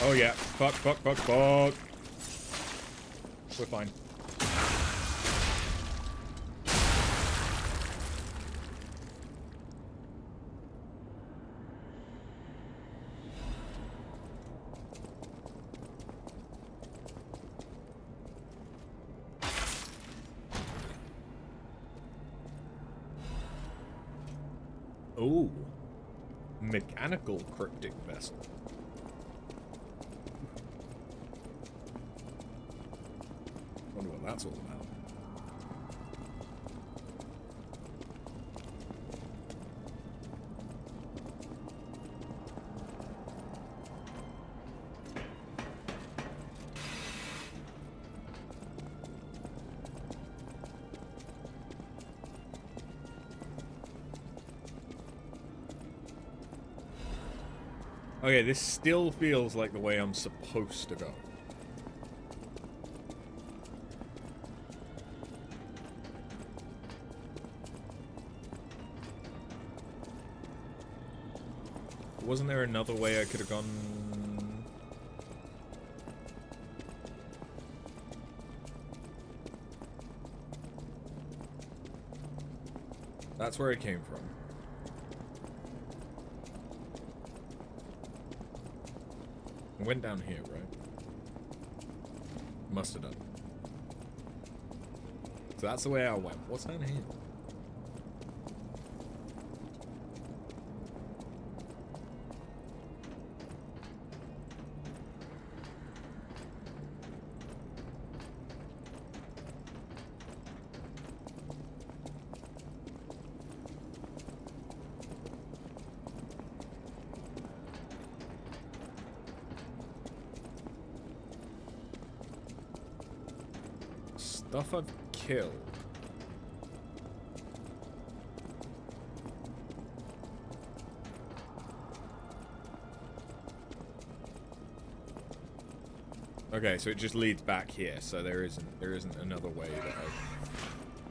Oh yeah, fuck. We're fine. Oh, mechanical cryptic vessel. Wonder what that's all about. Okay, this still feels like the way I'm supposed to go. Wasn't there another way I could have gone? That's where it came from. I went down here, right? Must have done. So that's the way I went. What's down here? Stuff I've killed. Okay, so it just leads back here, so there isn't another way that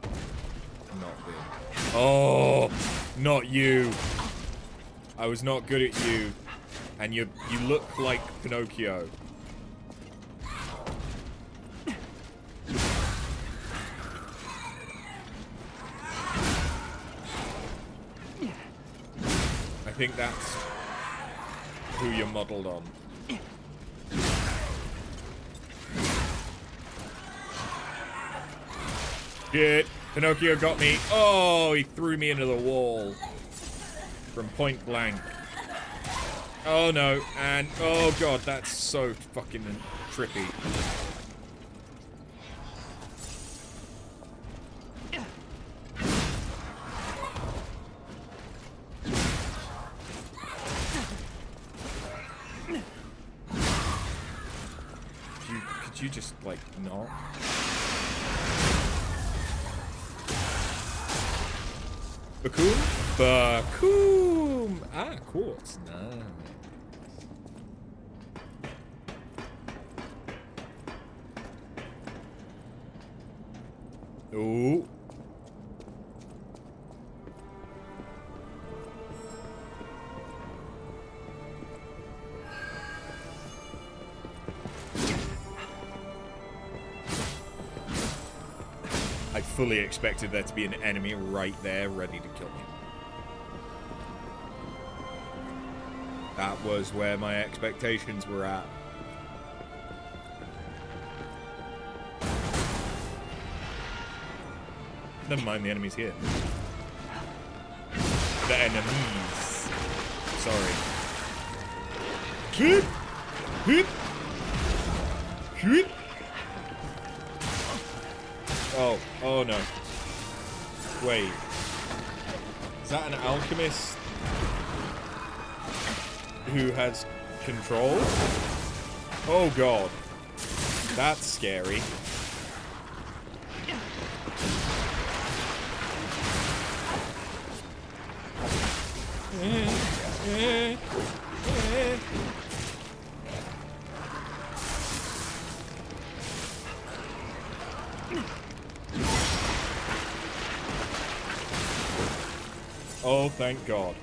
I've not been. Oh, not you. I was not good at you. And you look like Pinocchio. I think that's who you're modeled on. Shit, Pinocchio got me. Oh, he threw me into the wall. From point blank. Oh no, and oh god, that's so fucking trippy. Could you just, like, not? Bacoom? Bacoom! Ah, quartz. Nice. Ooh. I fully expected there to be an enemy right there ready to kill me. That was where my expectations were at. Never mind, the enemy's here. The enemies. Sorry. Hit! Hit! Hit! Oh no. Wait. Is that an alchemist who has control? Oh god. That's scary. Oh, thank God.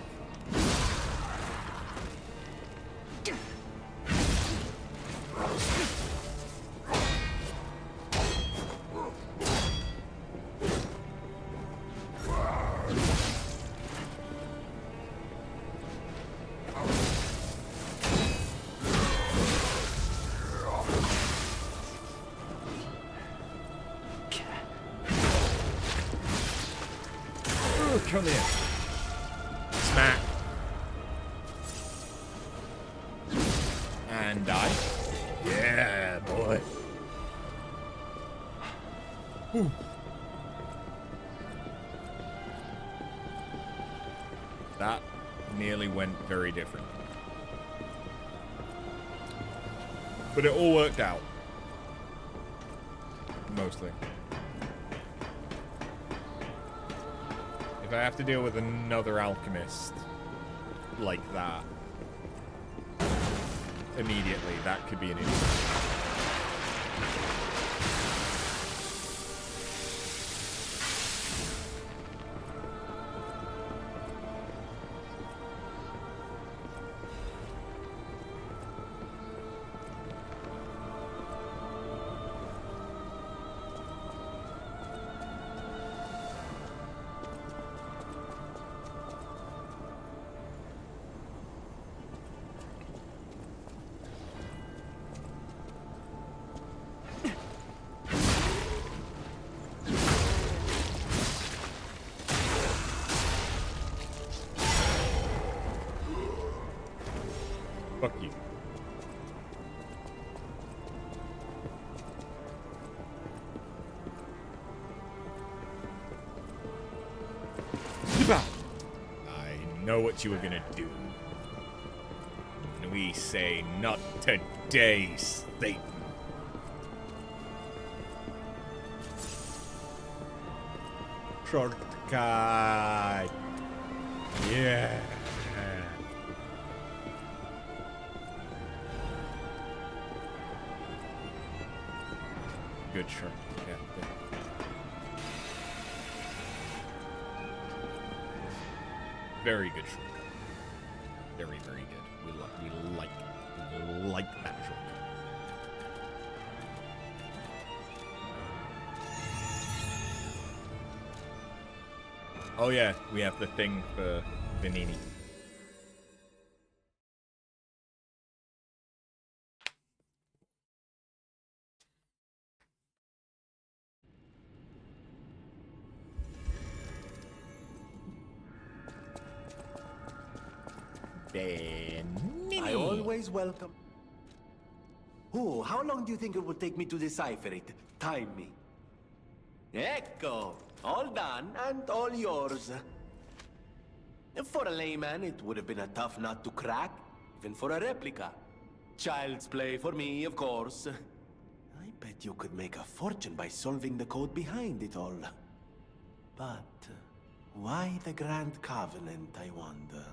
Come here. Smack. And die. Yeah, boy. Whew. That nearly went very different. But it all worked out. Mostly. If I have to deal with another alchemist like that immediately, that could be an issue. Fuck you. I know what you were gonna do. And we say, not today, Satan. Shortcut. Yeah. Good short. Yeah. Good. Very good shortcut. Very, very good. We like that shortcut. Oh yeah, we have the thing for Vanini. I always welcome. Oh, how long do you think it will take me to decipher it? Time me. Ecco! All done, and all yours. For a layman, it would have been a tough nut to crack, even for a replica. Child's play for me, of course. I bet you could make a fortune by solving the code behind it all. But why the Grand Covenant, I wonder?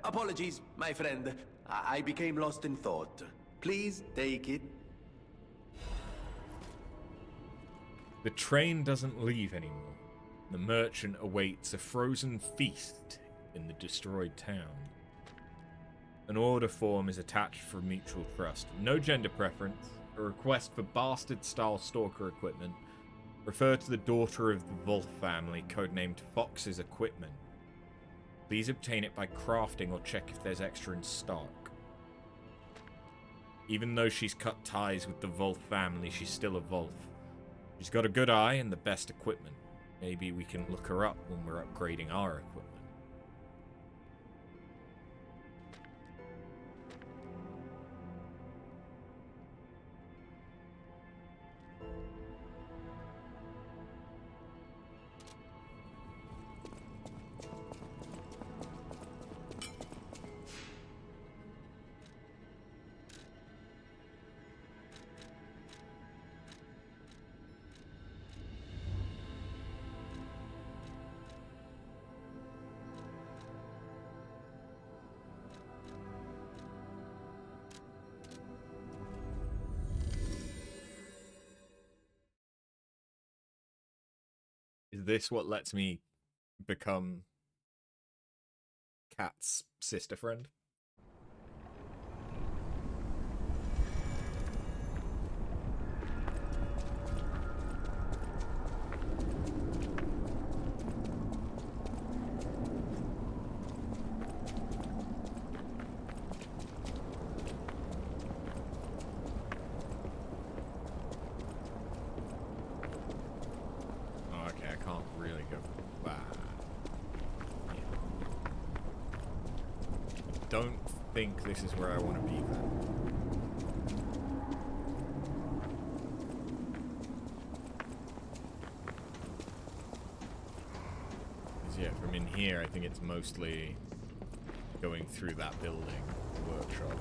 Apologies, my friend. I became lost in thought. Please take it. The train doesn't leave anymore. The merchant awaits a frozen feast in the destroyed town. An order form is attached for mutual trust. No gender preference. A request for bastard-style stalker equipment. Refer to the daughter of the Wolf family, codenamed Fox's Equipment. Please obtain it by crafting or check if there's extra in stock. Even though she's cut ties with the Wolf family, she's still a Wolf. She's got a good eye and the best equipment. Maybe we can look her up when we're upgrading our equipment. Is this what lets me become Kat's sister friend? Don't think this is where I want to be then. Because yeah, from in here, I think it's mostly going through that building, the workshop.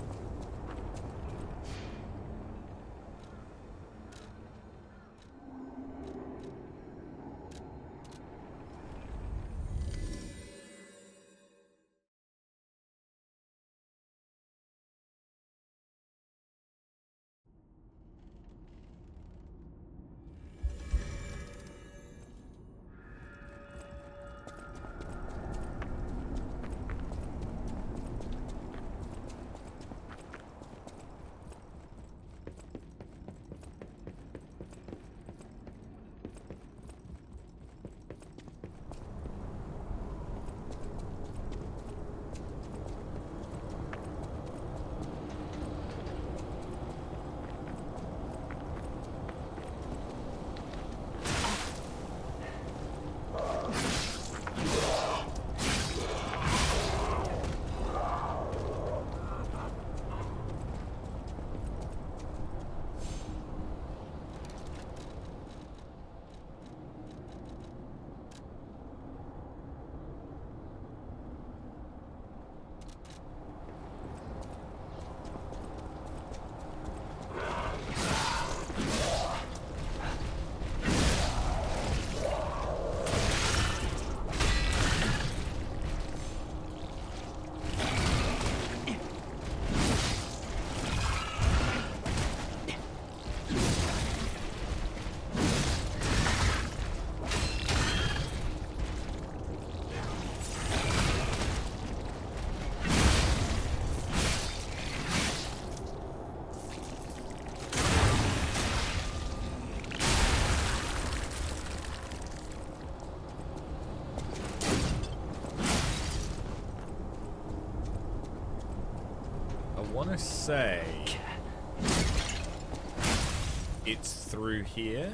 I want to say it's through here.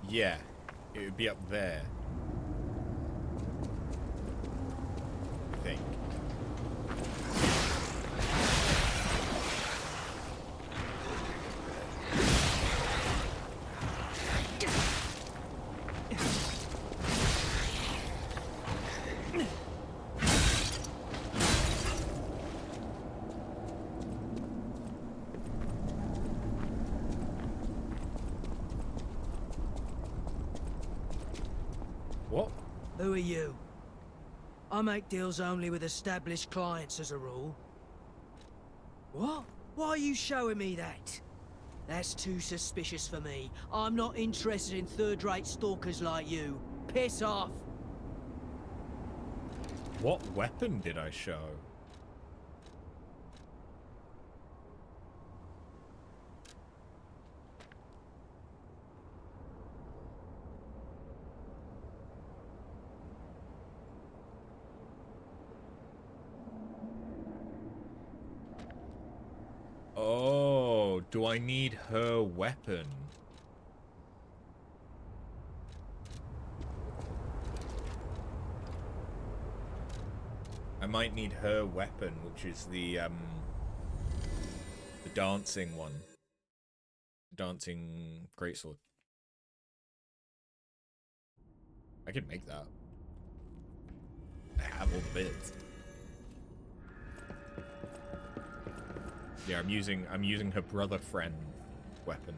Yeah, it would be up there. I think. What? Who are you? I make deals only with established clients as a rule. What? Why are you showing me that? That's too suspicious for me. I'm not interested in third-rate stalkers like you. Piss off! What weapon did I show? Oh, do I need her weapon? I might need her weapon, which is the dancing one. Dancing greatsword. I can make that. I have all the bits. Yeah, I'm using her brother friend weapon.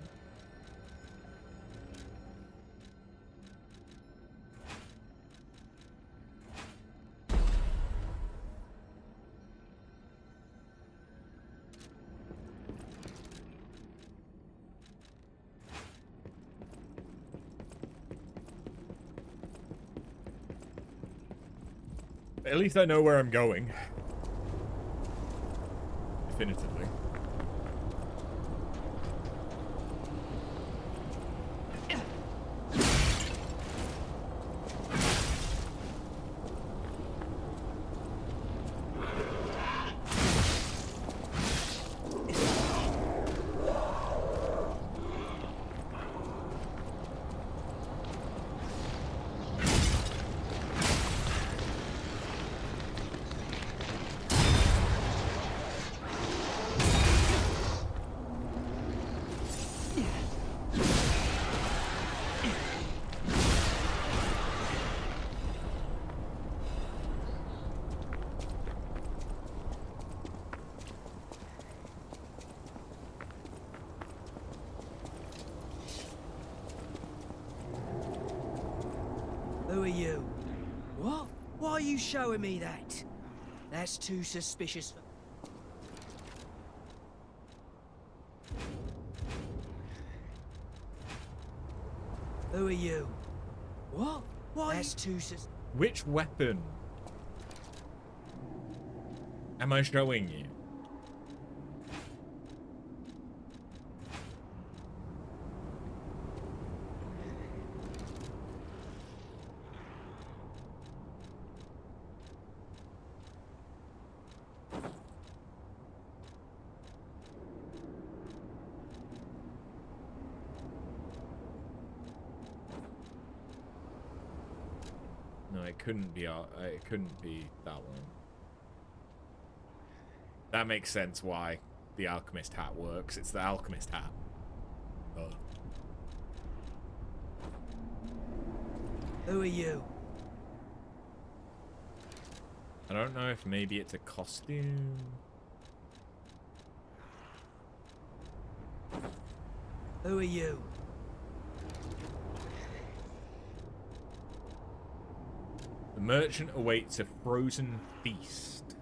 At least I know where I'm going. Definitively. Who are you? What? Why are you showing me that? That's too suspicious for... Who are you? What? Why? That's too sus... Which weapon am I showing you? It couldn't be that one. That makes sense why the alchemist hat works. It's the alchemist hat. Oh. Who are you? I don't know if maybe it's a costume. Who are you? The merchant awaits a frozen feast.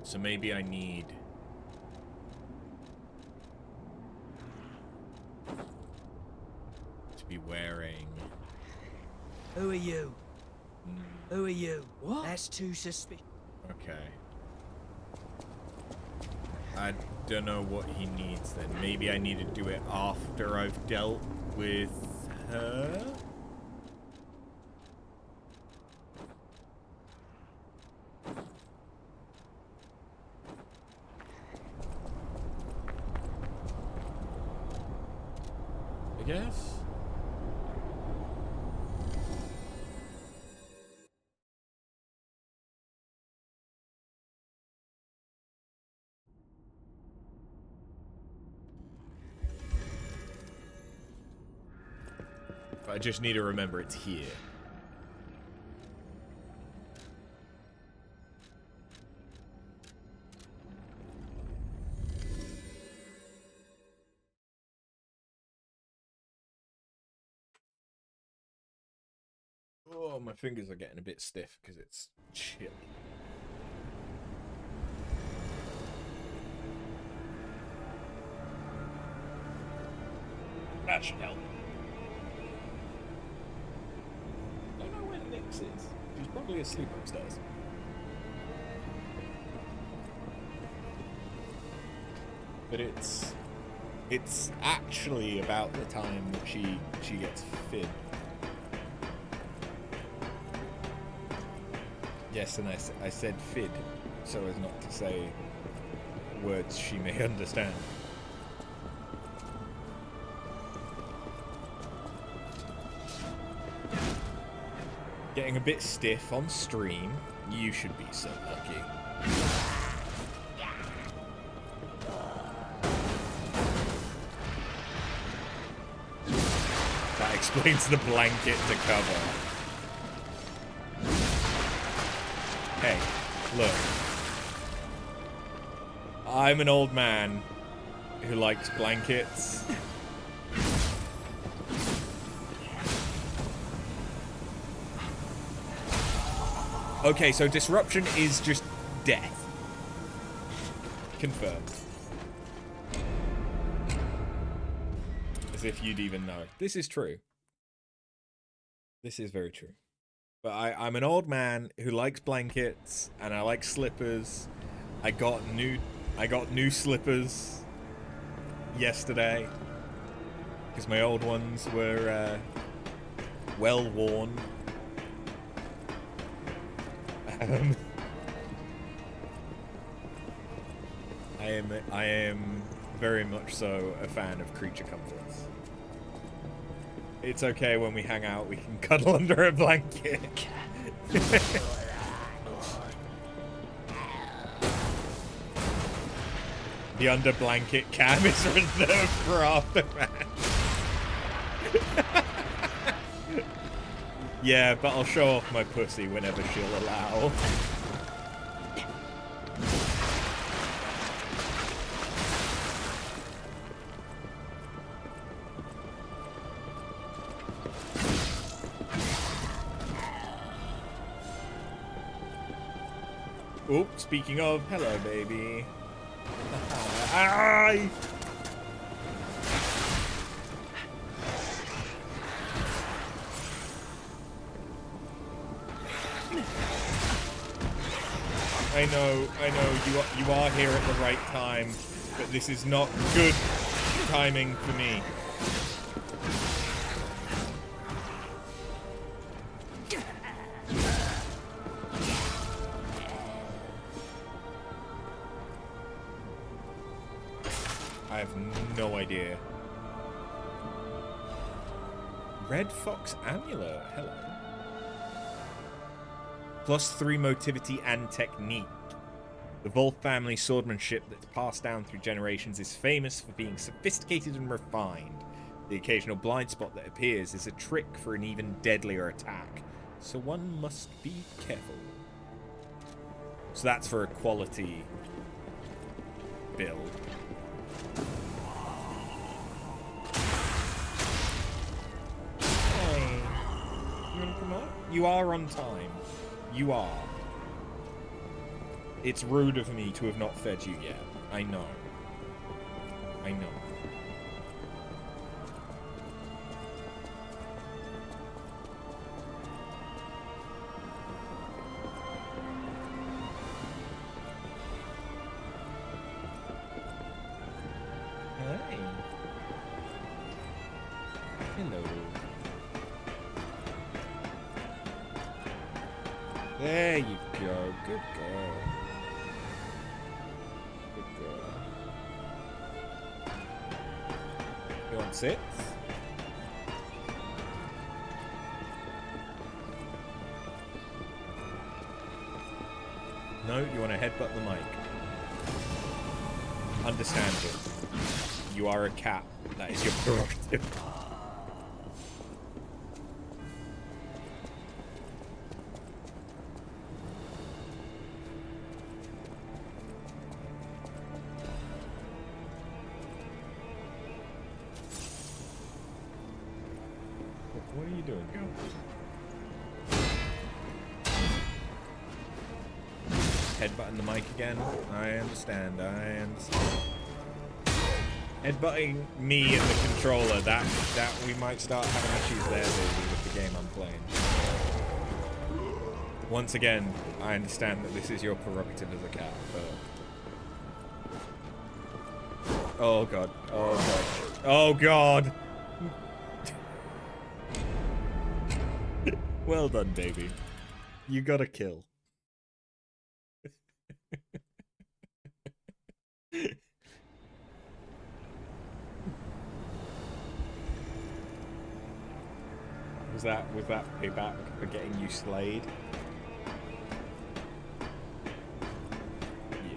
So maybe I need... to be wearing... Who are you? Who are you? What? That's too suspicious. Okay. I don't know what he needs then. Maybe I need to do it after I've dealt with her? I guess? I just need to remember it's here. Oh, my fingers are getting a bit stiff because it's chilly. That should help. I don't know where Nix is. She's probably asleep upstairs. But it's actually about the time that she gets fid. Yes, and I said fid so as not to say words she may understand. Getting a bit stiff on stream. You should be so lucky. That explains the blanket to cover. Hey, look. I'm an old man who likes blankets. Okay, so disruption is just death. Confirmed. As if you'd even know. This is true. This is very true. But I'm an old man who likes blankets and I like slippers. I got new slippers yesterday because my old ones were well worn. I am very much so a fan of creature comforts. It's okay when we hang out, we can cuddle under a blanket. The under blanket cam is reserved for aftermath. Yeah, but I'll show off my pussy whenever she'll allow. Oh, speaking of, hello, baby. Aye. I know, you are here at the right time, but this is not good timing for me. I have no idea. Red Fox Amulet, hello. +3 motivity and technique. The Wolf family swordsmanship that's passed down through generations is famous for being sophisticated and refined. The occasional blind spot that appears is a trick for an even deadlier attack, so one must be careful. So that's for a quality build. Hey, you wanna come up? You are on time. You are. It's rude of me to have not fed you yet. I know. I know. Hey. Hello. There you go. Good girl. Good girl. You want sits? No, you want to headbutt the mic. Understand it. You are a cat. That is your prerogative. What are you doing, girl? Headbutting the mic again? I understand, I understand. Headbutting me and the controller, that we might start having issues there, baby, with the game I'm playing. Once again, I understand that this is your prerogative as a cat, but... Oh god, oh god, oh god! Well done, baby. You got a kill. Was that payback for getting you slayed? Yeah.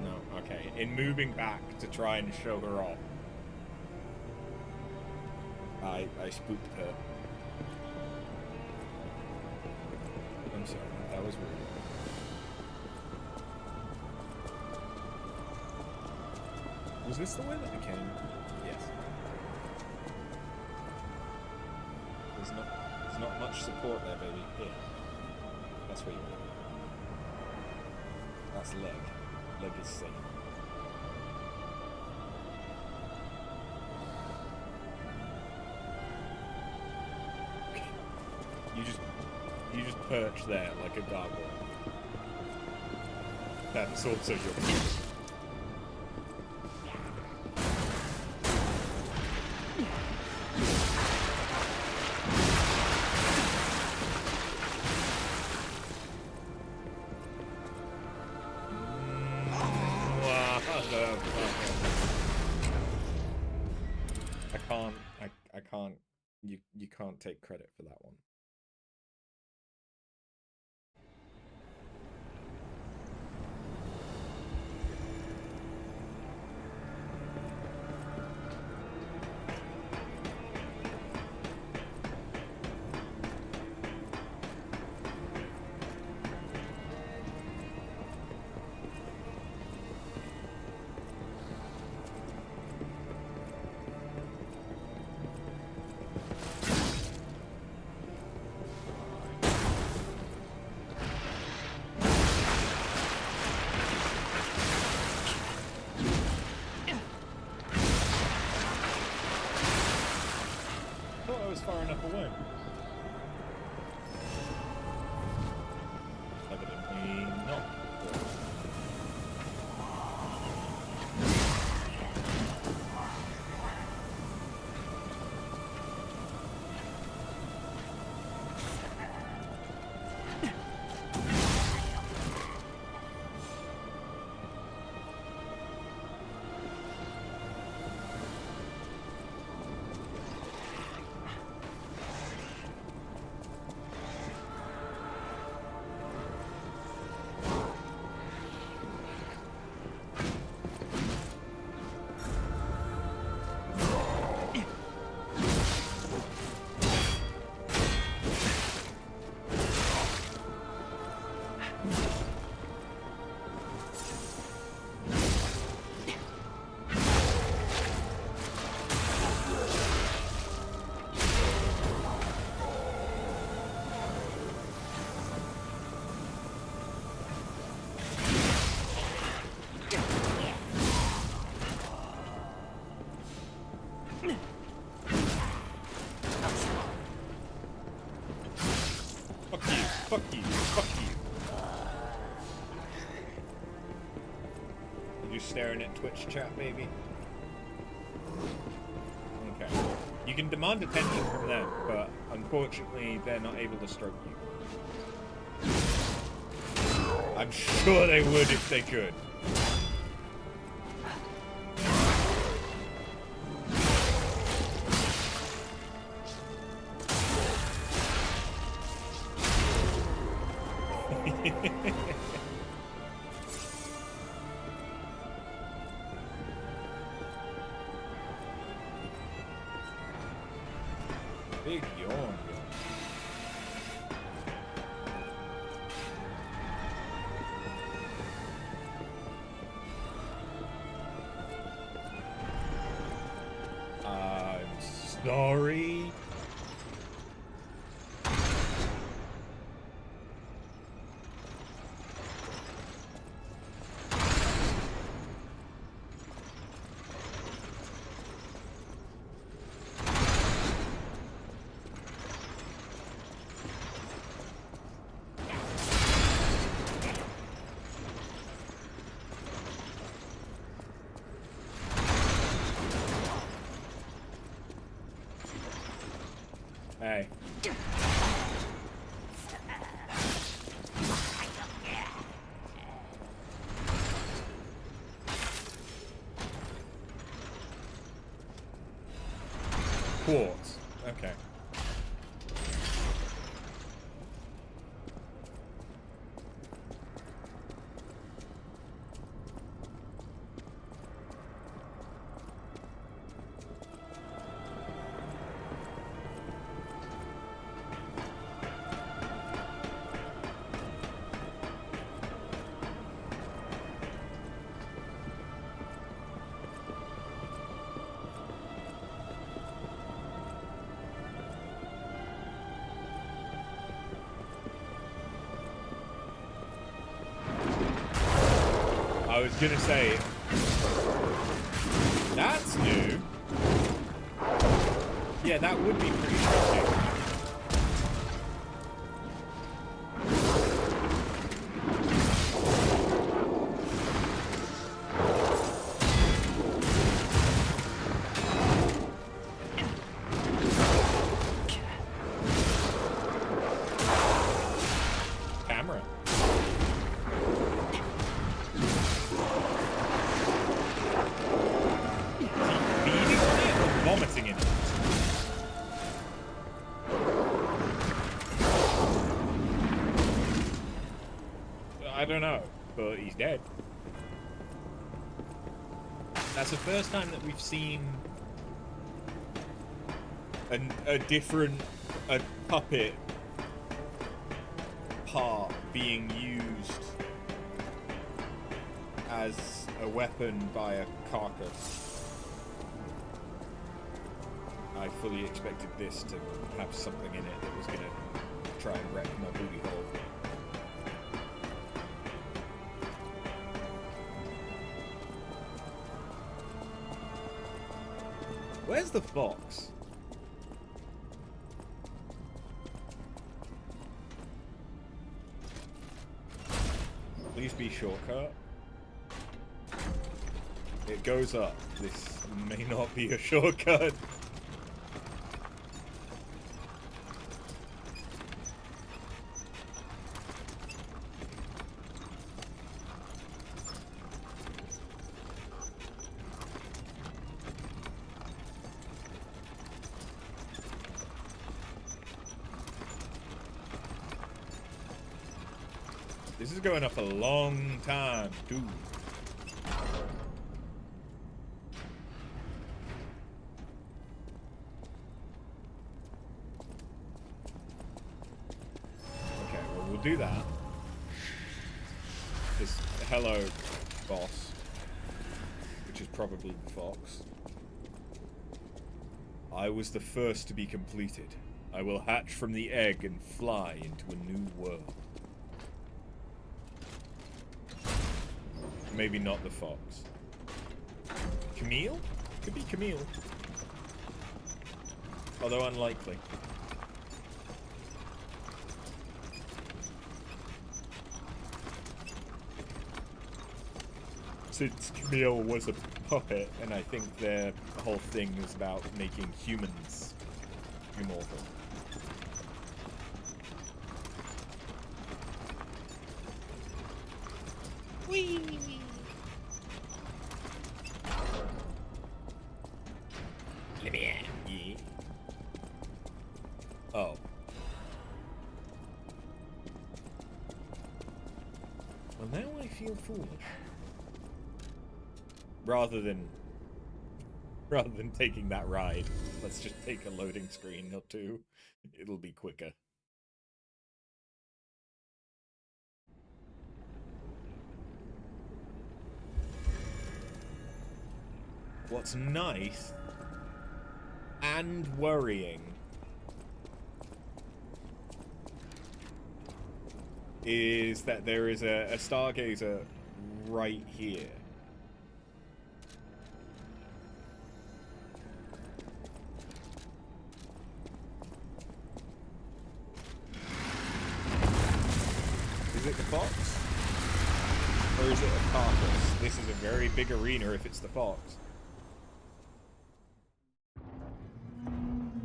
No, okay. In moving back to try and show her off, I spooked her. I'm sorry, that was rude. Was this the way that I came? Yes. There's not much support there, baby. Here. That's where you are. That's leg. Leg is safe. Okay. You just perch there like a gargoyle. That's also your piece. You can't take credit for that one. Far enough away. Evidently not. Fuck you, fuck you. You just staring at Twitch chat, baby? Okay. You can demand attention from them, but unfortunately they're not able to stroke you. I'm sure they would if they could. Big yawn. sorry. Hey. Quartz. Okay. I was gonna say, that's new. Yeah, that would be pretty shocking. Camera. Vomiting in it. I don't know, but he's dead. That's the first time that we've seen a different puppet part being used as a weapon by a carcass. I fully expected this to have something in it that was going to try and wreck my booty hole. Where's the fox? Please be shortcut. It goes up. This may not be a shortcut. This is going up a long time, dude. Okay, well, we'll do that. This hello boss, which is probably the fox. I was the first to be completed. I will hatch from the egg and fly into a new world. Maybe not the fox. Camille? Could be Camille. Although unlikely. Since Camille was a puppet, and I think their whole thing is about making humans immortal. Wee wee wee. Yeah. Oh. Well, now I feel foolish. Rather than taking that ride, let's just take a loading screen or two. It'll be quicker. What's nice, and worrying is that there is a stargazer right here. Is it the fox? Or is it a carcass? This is a very big arena if it's the fox.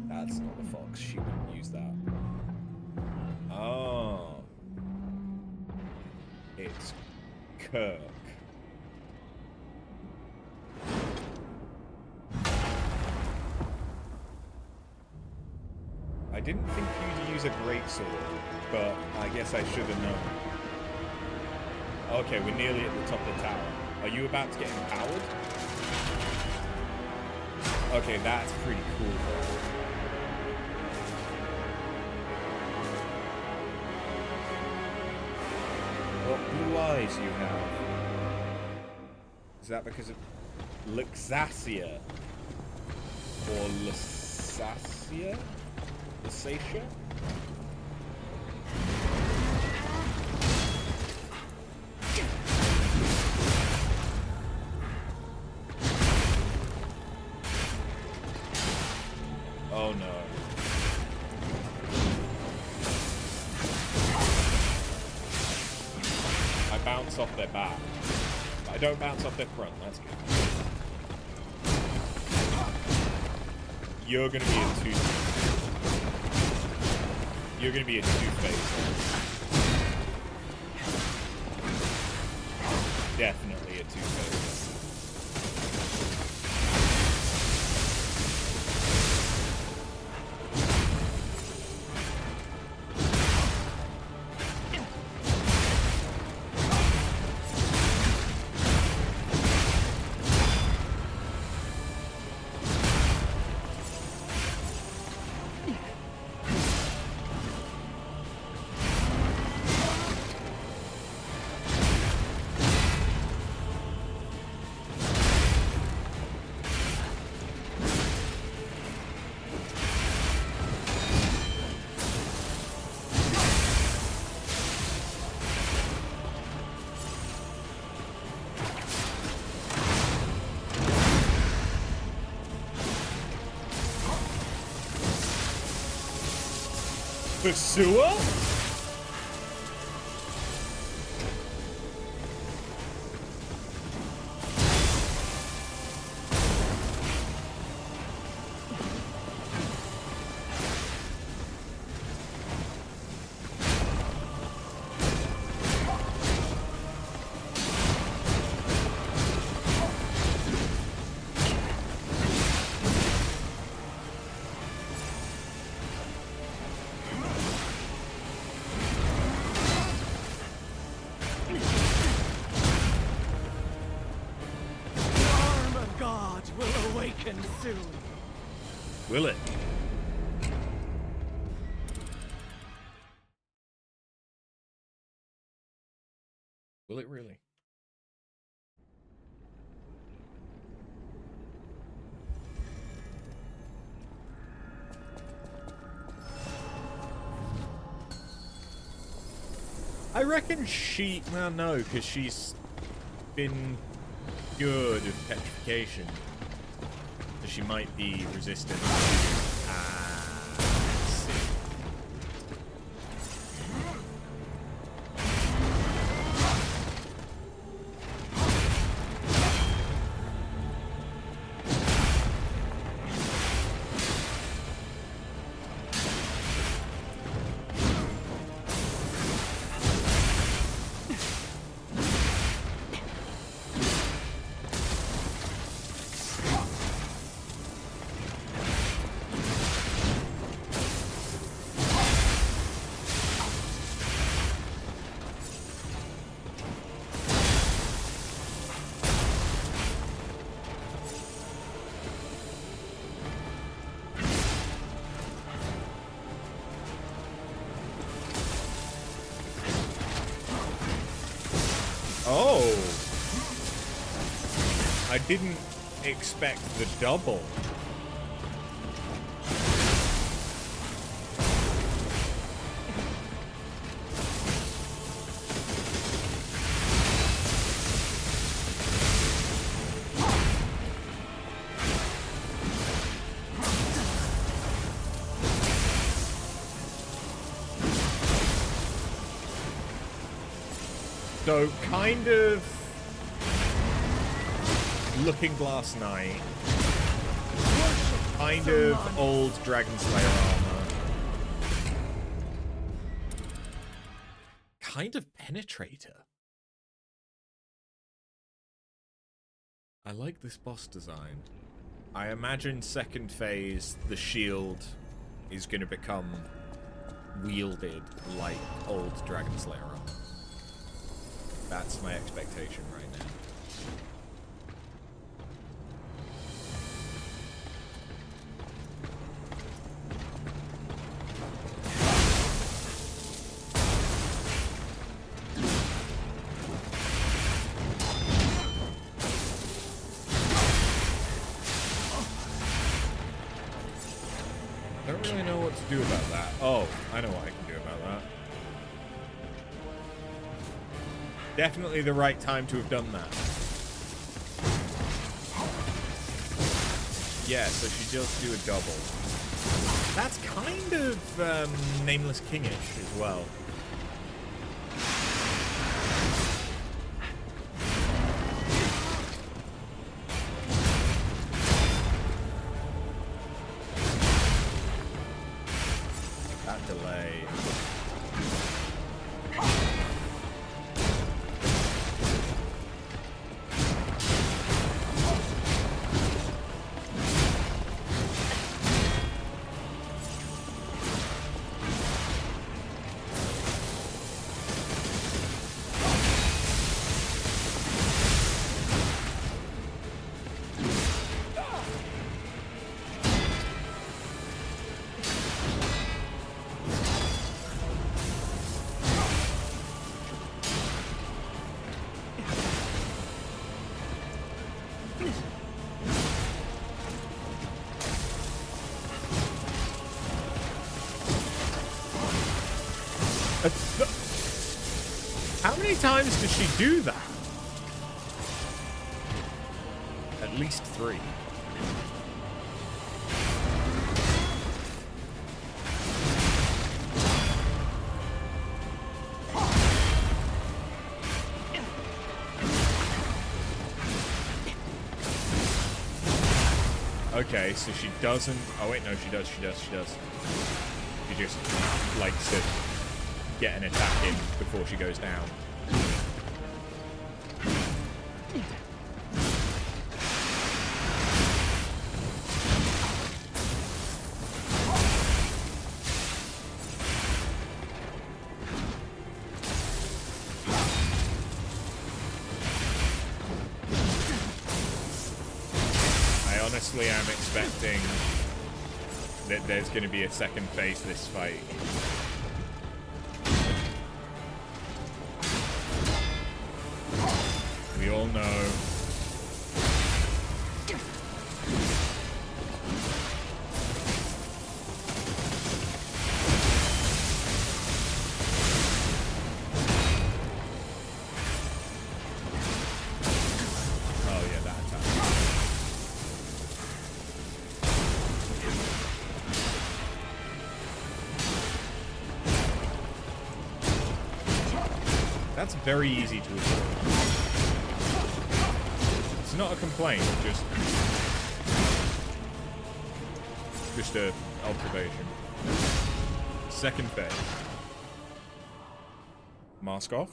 That's not the fox. She wouldn't use that. Oh. It's Kirk. I didn't think you'd use a greatsword, but I guess I should have known. Okay, we're nearly at the top of the tower. Are you about to get empowered? Okay, that's pretty cool though. What blue eyes you have? Is that because of Luxacia? Or Lusacia? Lusacia? Oh no. I bounce off their back. I don't bounce off their front, that's good. You're gonna be a You're gonna be a two-face. Definitely a two-face. The sewer? Soon. Will it? Will it really? I reckon she... Well, no, because she's been cured of petrification. So she might be resistant to acid. Oh! I didn't expect the double. So, kind of Looking Glass Knight. Kind of old Dragon Slayer armor. Kind of Penetrator. I like this boss design. I imagine second phase, the shield is going to become wielded like old Dragon Slayer armor. That's my expectation right now. I don't really know what to do about that. Oh, I know what I can do about that. Definitely the right time to have done that. Yeah, so she does do a double. That's kind of Nameless Kingish as well. That delay. How many times does she do that? At least 3. Okay, so she doesn't... Oh wait, no, she does. She just likes to get an attack in before she goes down. I honestly am expecting that there's going to be a second phase to this fight. We all know. Oh yeah, that attack. That's very easy to avoid. It's not a complaint, just a observation. Second phase. Mask off.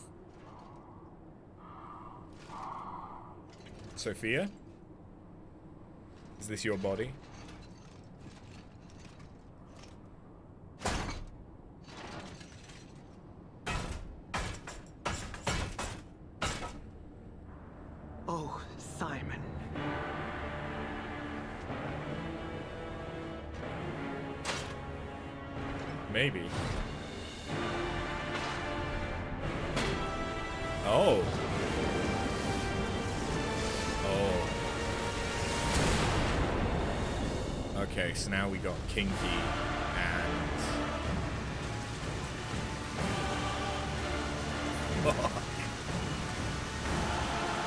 Sophia? Is this your body? Oh, Simon. Maybe. Oh. Oh. Okay, so now we got Kinky and...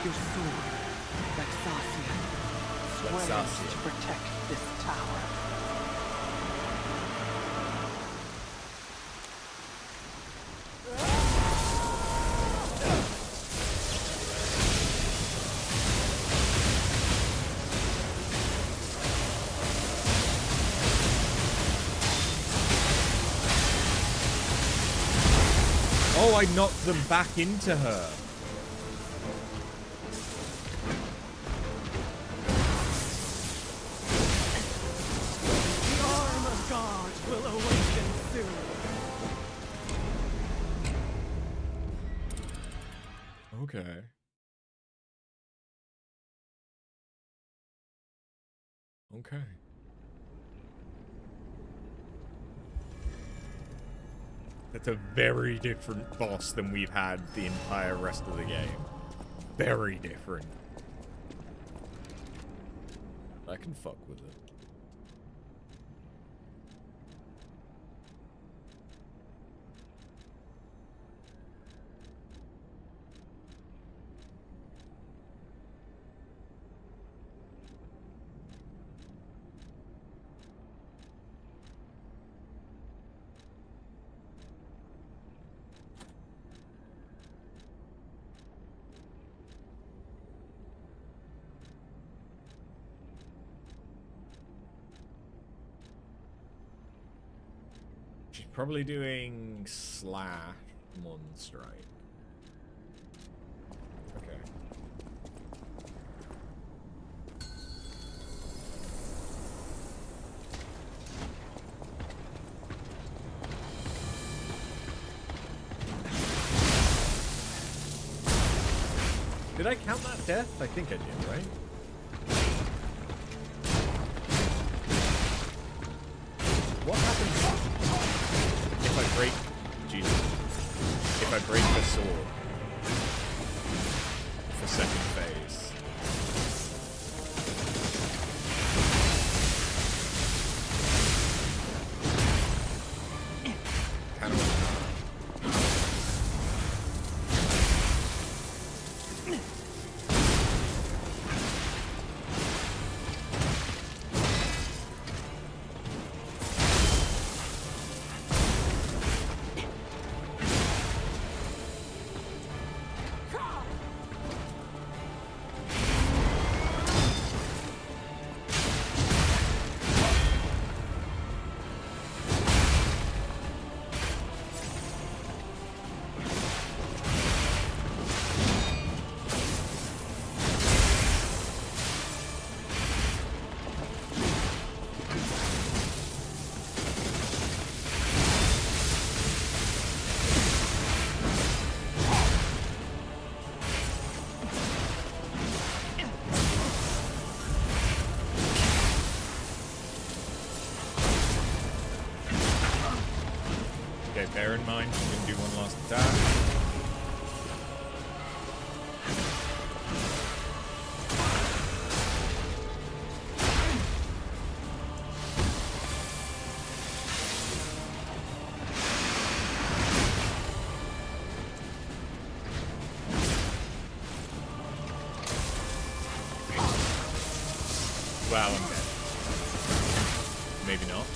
Your sword, Vexasia, swears to protect this tower. Oh, I knocked them back into her. The armor guard will awaken soon. Okay. Okay. That's a very different boss than we've had the entire rest of the game. Very different. I can fuck with it. She's probably doing slash one strike. Okay. Did I count that death? I think I did, right? What happens if I break... Jesus. If I break the sword? For second phase. Kind of... Bear in mind, you can do one last attack. Wow, I'm dead. Maybe not.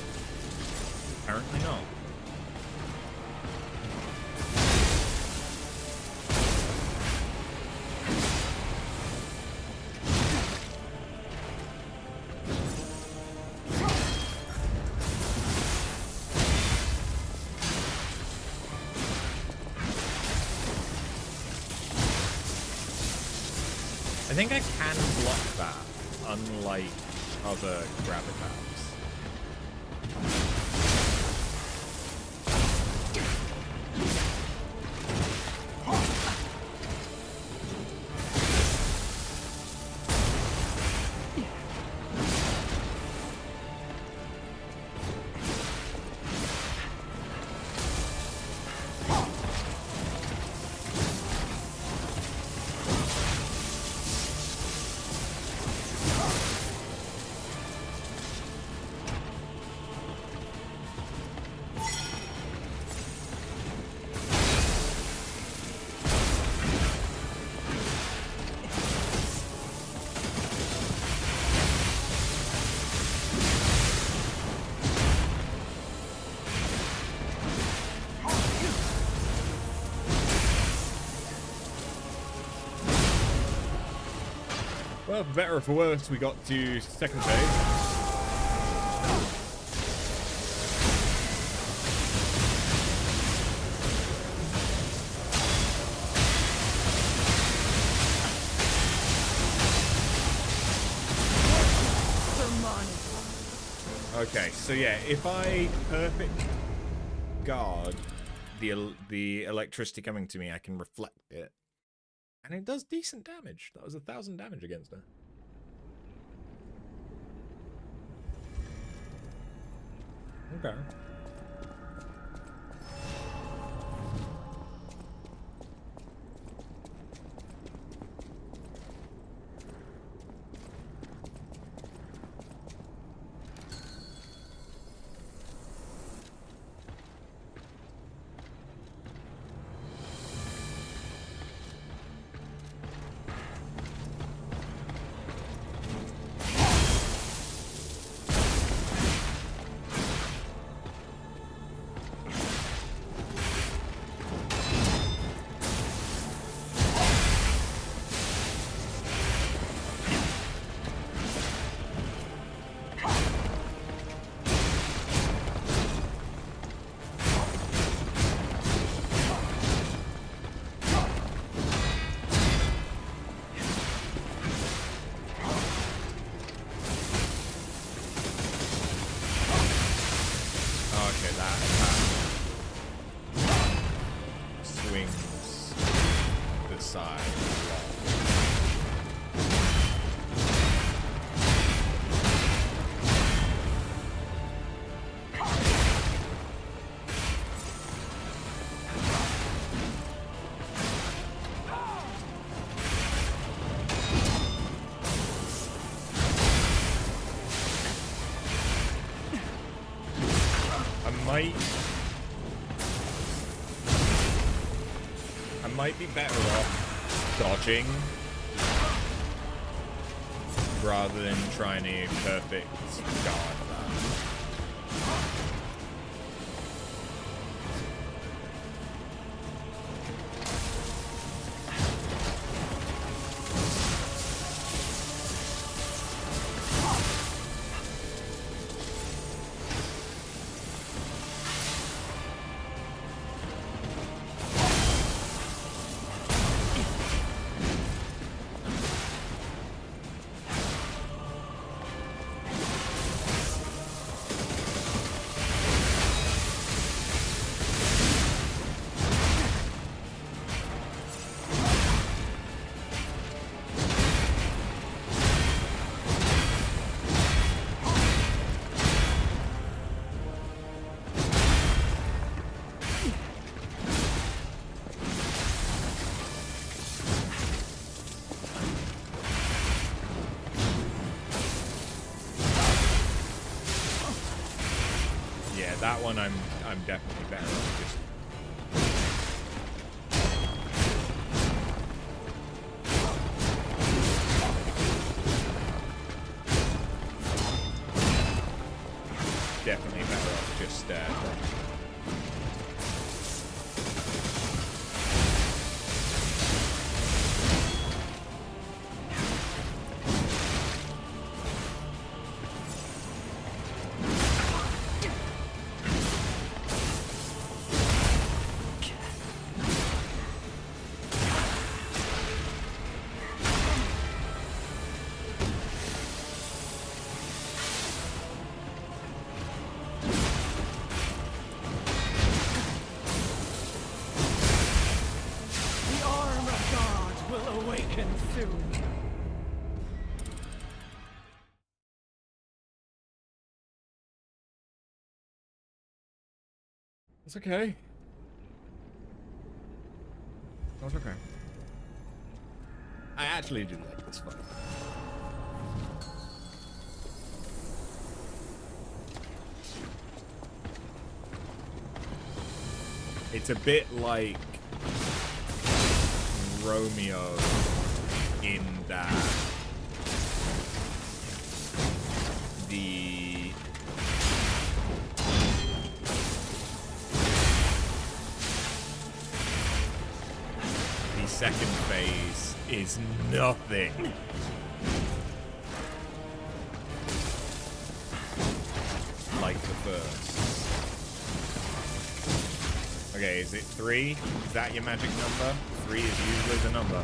Apparently not. I think I can block that, unlike other grab attacks. Well, for better or for worse, we got to second phase. Okay, so yeah, if I perfect guard the electricity coming to me, I can reflect it. And it does decent damage. That was 1,000 damage against her. Okay. I might be better off dodging rather than trying to perfect guard that. That one I'm definitely better off just It's okay. Oh, it's okay. I actually do like this fight. It's a bit like Romeo in that the second phase is nothing like the first. Okay, is it 3? Is that your magic number? 3 is usually the number.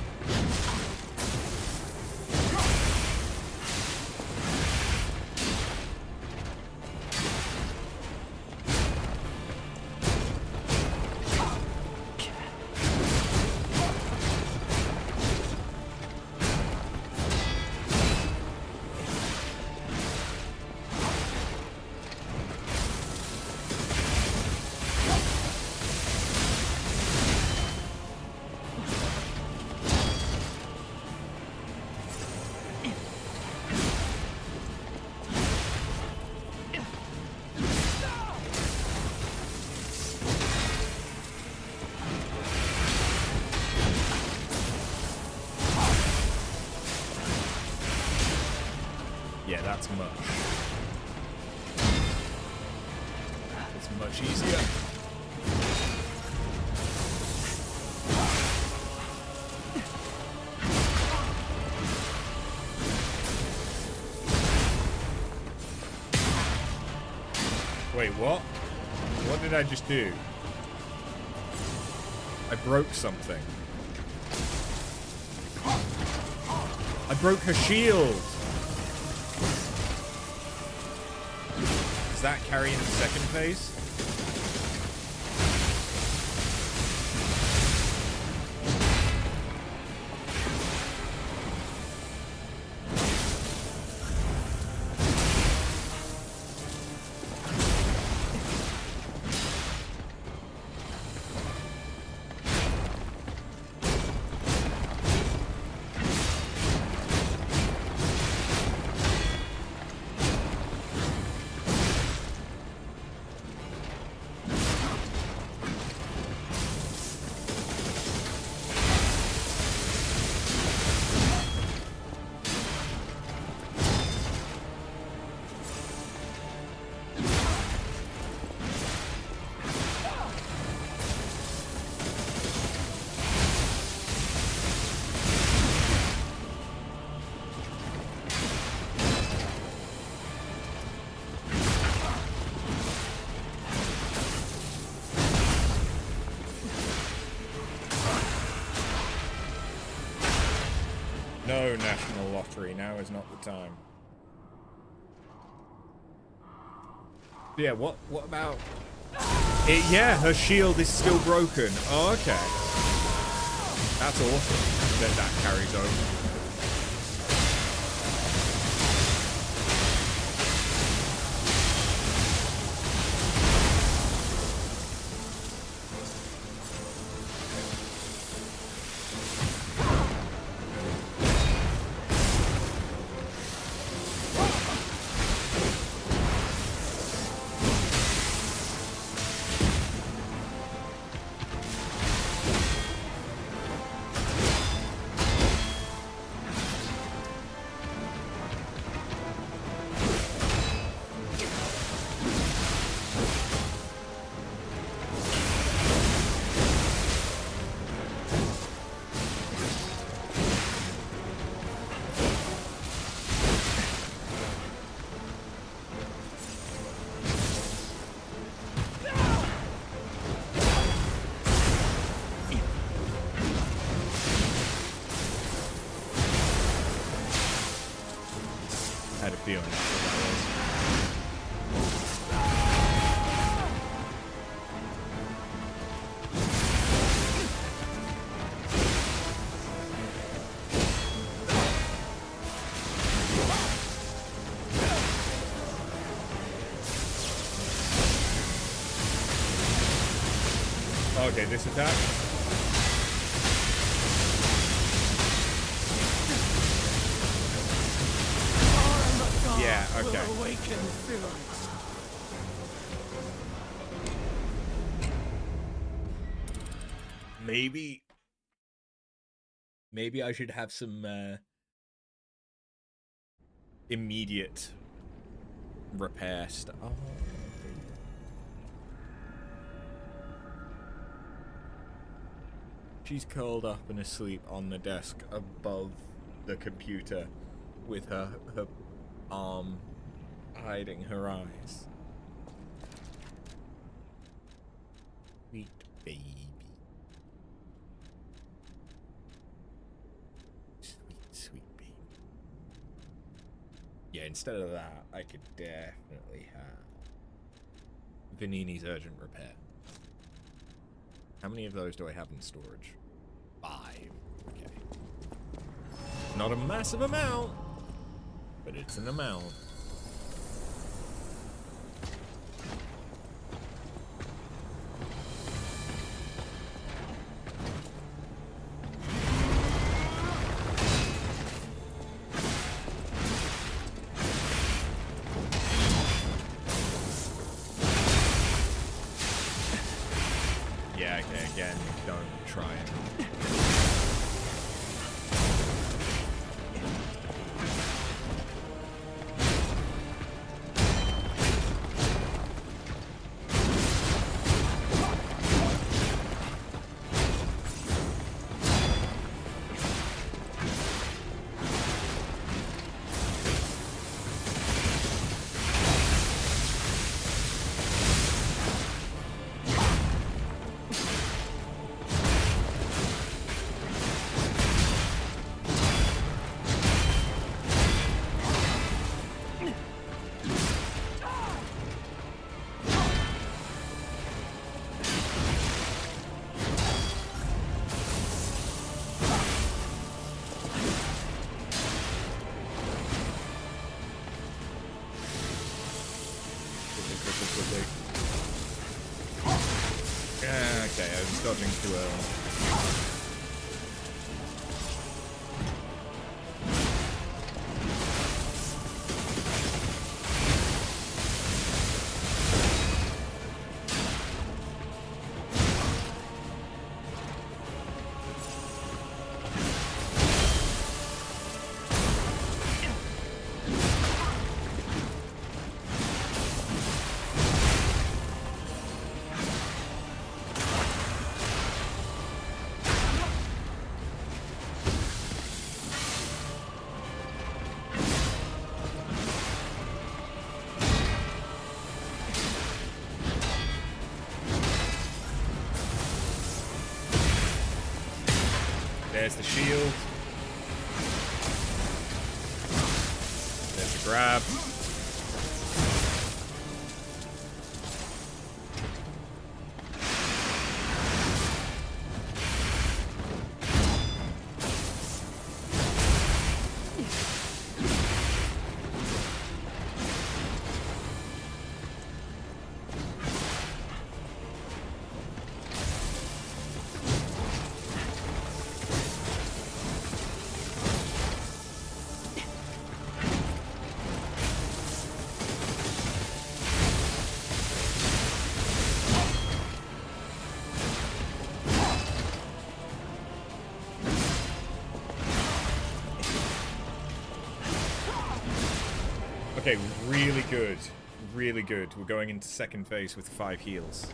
Yeah, that's much. It's much easier. Wait, what? What did I just do? I broke something. I broke her shield! Does that carry into second phase? No, National Lottery, now is not the time. Yeah, what about... yeah, her shield is still broken. Oh, okay. That's awesome that that carries over. Okay, this attack. Yeah, okay. Maybe I should have some immediate repair stuff. Oh. She's curled up and asleep on the desk above the computer with her arm hiding her eyes. Sweet baby. Sweet baby. Yeah, instead of that, I could definitely have Vanini's urgent repair. How many of those do I have in storage? 5. Okay. Not a massive amount, but it's an amount. Yeah, okay, again, don't try it. dodging too early. There's the shield. There's the grab. Okay, really good. Really good. We're going into second phase with 5 heals.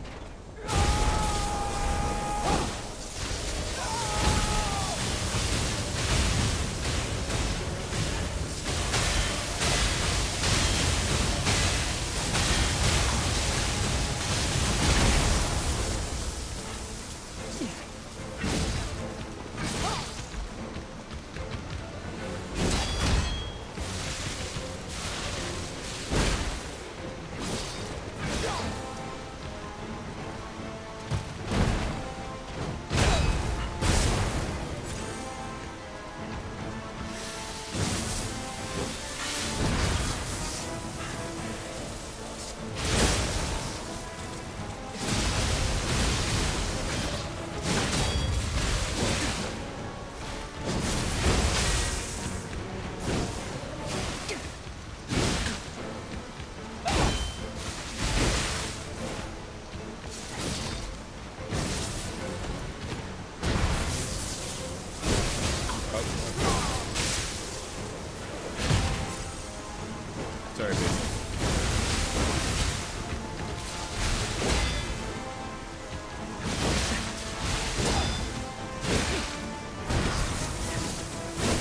Sorry, baby.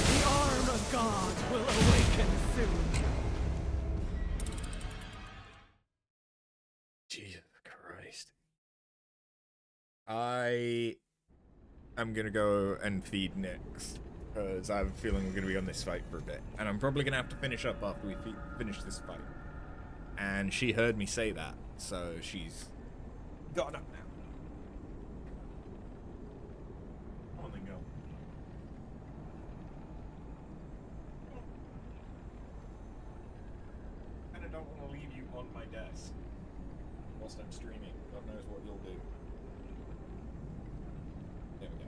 The arm of God will awaken soon. Jesus Christ. I am gonna go and feed Nyx, because I have a feeling we're gonna be on this fight for a bit. And I'm probably gonna have to finish up after we finish this fight. And she heard me say that, so she's gotten up now. On the go. And I don't want to leave you on my desk whilst I'm streaming. God knows what you'll do. There we go.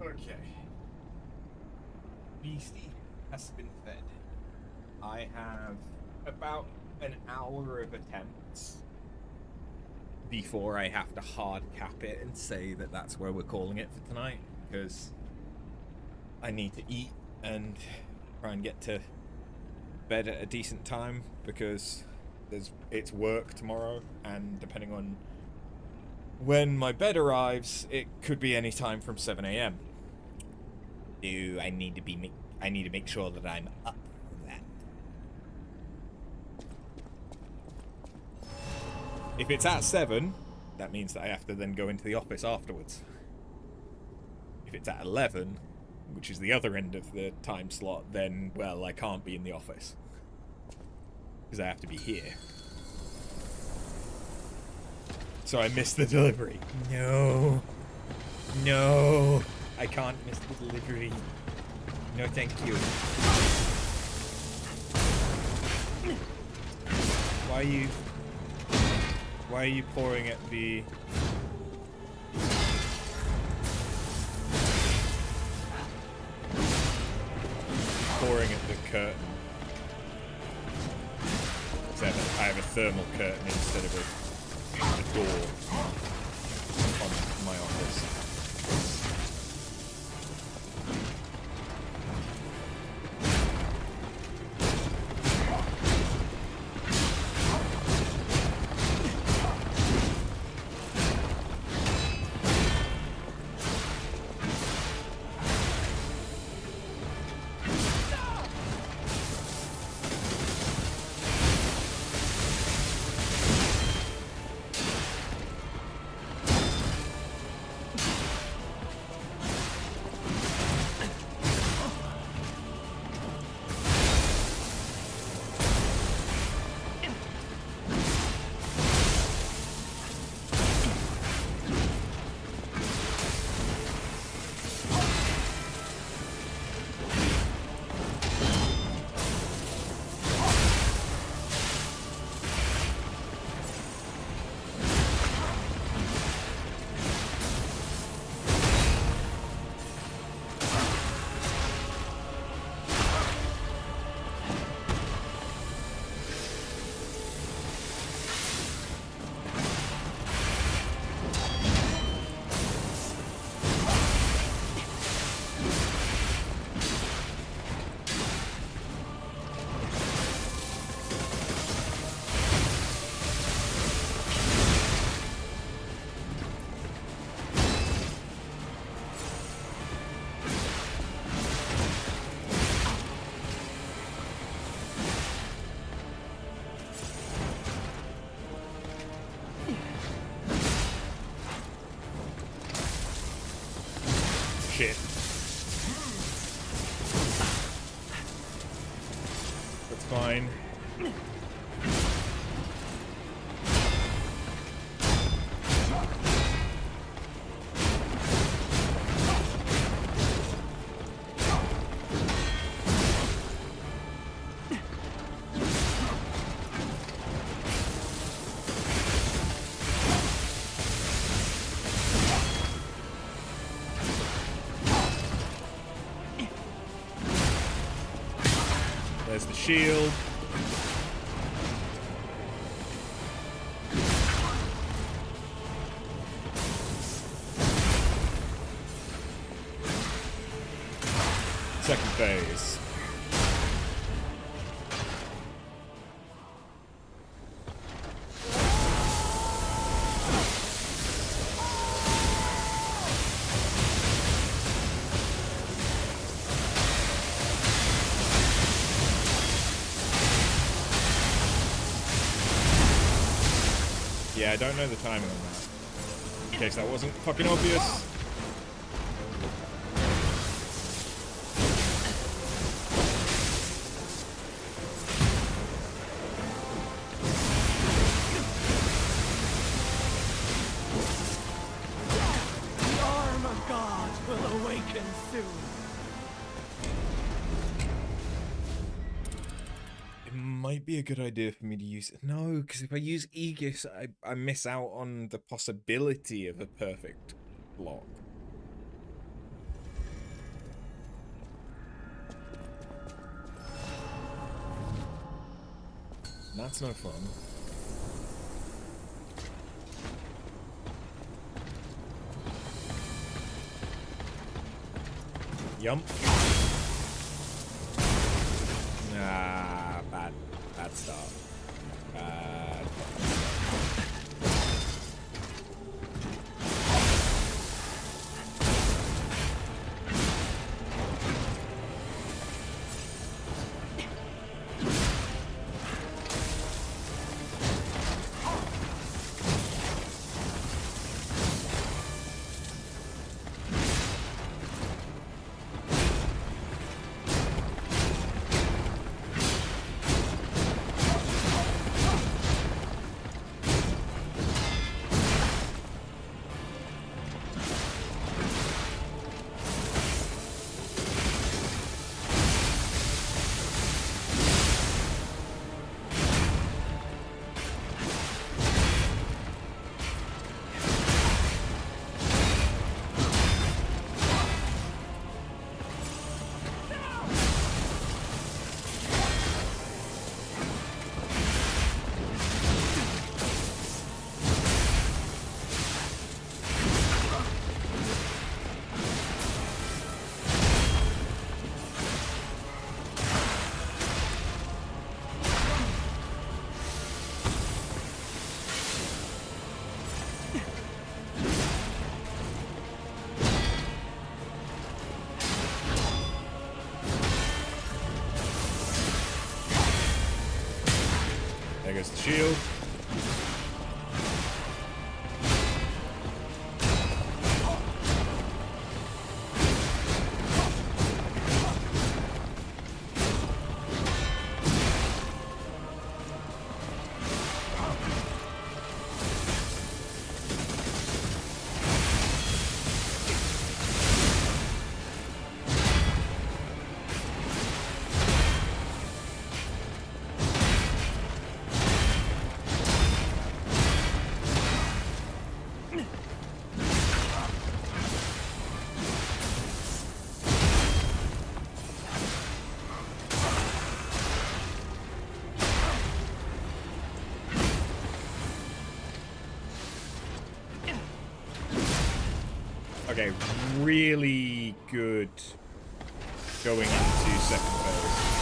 Okay. Beastie has been fed. I have about an hour of attempts before I have to hard cap it and say that that's where we're calling it for tonight, because I need to eat and try and get to bed at a decent time, because it's work tomorrow, and depending on when my bed arrives, it could be any time from 7 a.m. I need to make sure that I'm up for that. If it's at 7, that means that I have to then go into the office afterwards. If it's at 11, which is the other end of the time slot, then, well, I can't be in the office, because I have to be here. So I missed the delivery. No. No. I can't miss the delivery. No, thank you. Why are you pouring at the... pouring at the curtain? Because I have a thermal curtain instead of a door on my office. Shit. That's fine. There's the shield. Second phase. Yeah, I don't know the timing on that. In case that wasn't fucking obvious. The arm of God will awaken soon. It might be a good idea for me to use... No, because if I use Aegis, I miss out on the possibility of a perfect block. That's no fun. Yum. Ah, bad start. Bad. There goes the shield. Okay, really good going into second phase.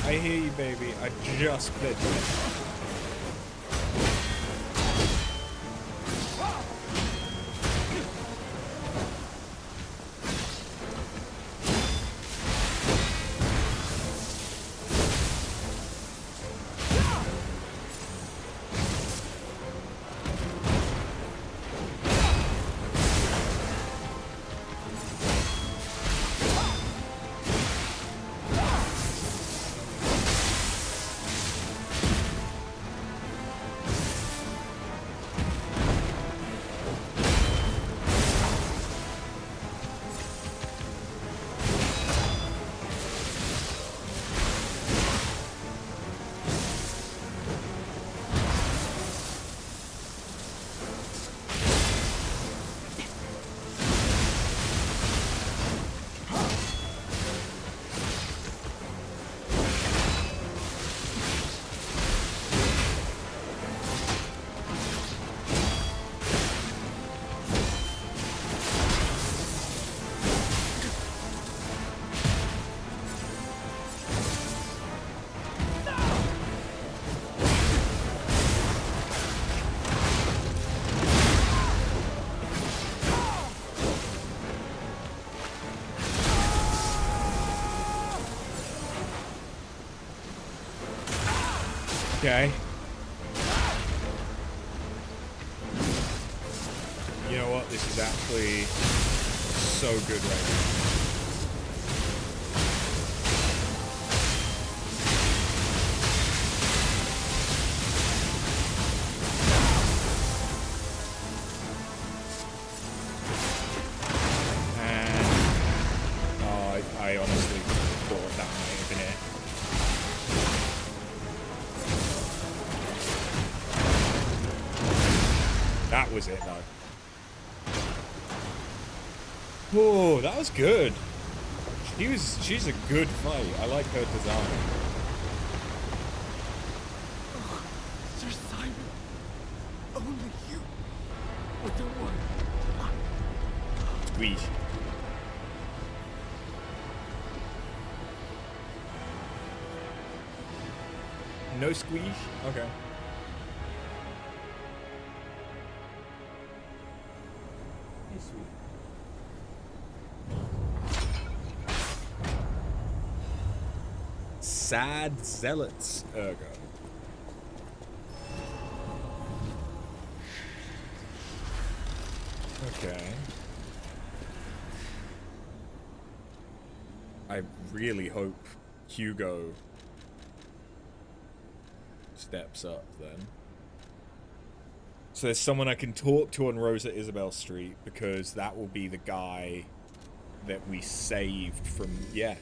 I hear you, baby. I just played it. Okay. You know what? This is actually so good right now. I honestly thought that might have been it. That was it, though. Oh, that was good. She's a good fight. I like her design. Oh, Sir Simon. Only you. With the one. Squeeze. No squeeze? Okay. Hey, sweet. Sad zealots, ergo. Okay. I really hope Hugo steps up then. So there's someone I can talk to on Rosa Isabel Street, because that will be the guy that we saved from, yeah.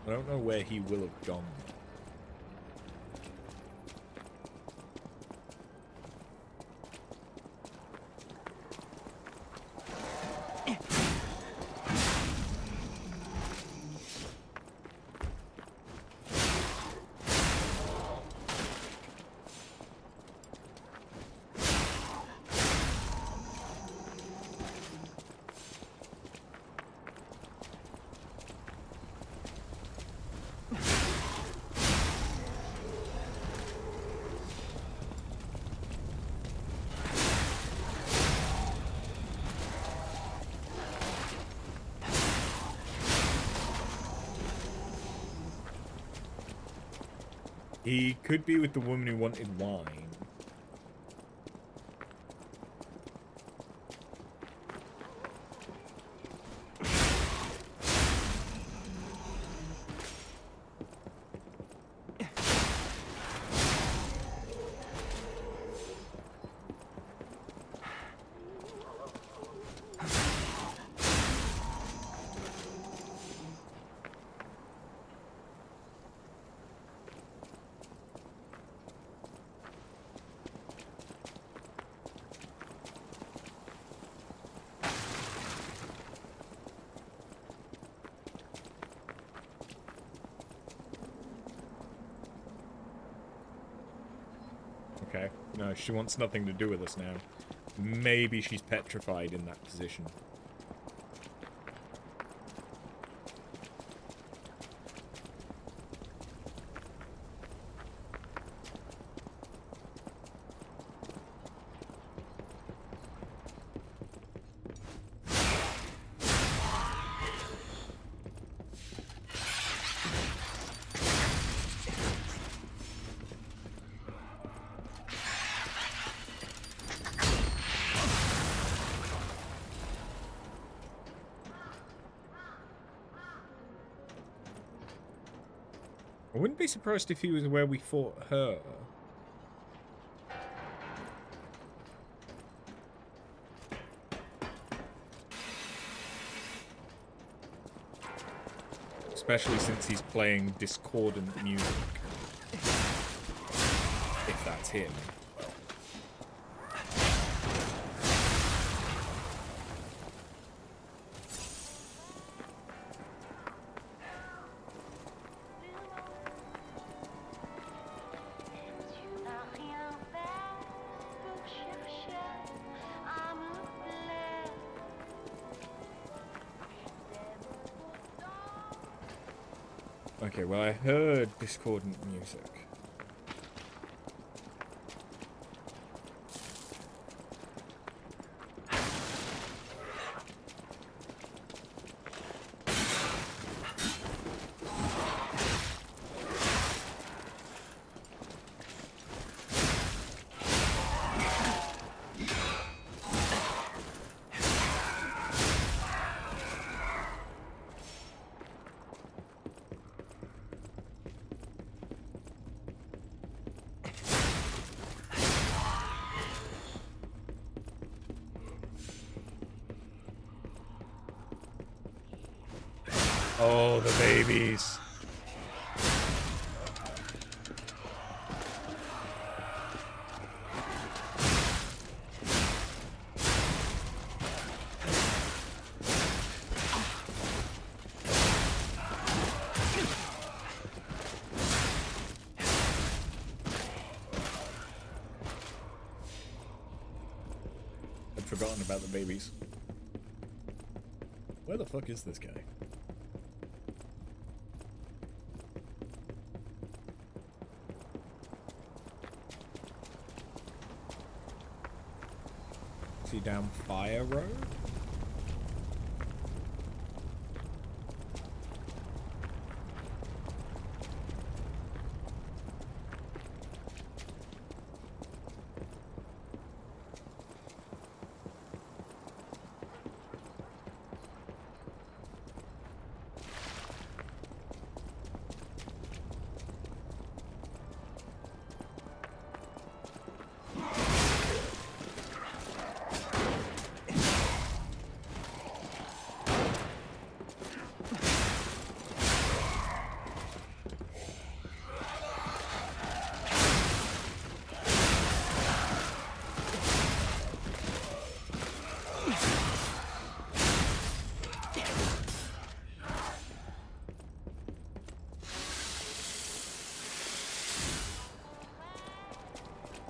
I don't know where he will have gone. He could be with the woman who wanted wine. Okay. No, she wants nothing to do with us now. Maybe she's petrified in that position. I wouldn't be surprised if he was where we fought her. Especially since he's playing discordant music. If that's him. Okay, well, I heard discordant music. Oh, the babies. I'd forgotten about the babies. Where the fuck is this guy? Is he down Fire Road?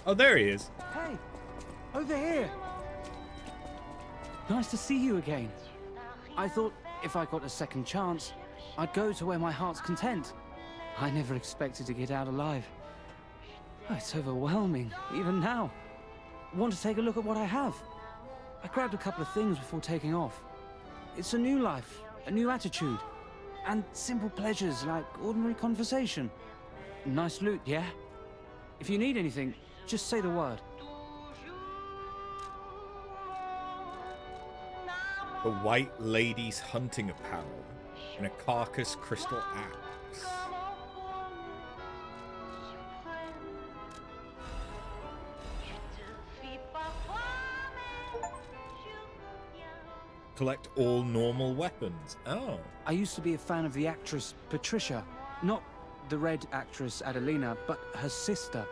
Oh, there he is. Hey, over here. Nice to see you again. I thought if I got a second chance, I'd go to where my heart's content. I never expected to get out alive. Oh, it's overwhelming, even now. Want to take a look at what I have? I grabbed a couple of things before taking off. It's a new life, a new attitude, and simple pleasures like ordinary conversation. Nice loot, yeah? If you need anything, just say the word. The White Lady's hunting apparel and a carcass crystal axe. Collect all normal weapons. Oh. I used to be a fan of the actress Patricia. Not the red actress Adelina, but her sister.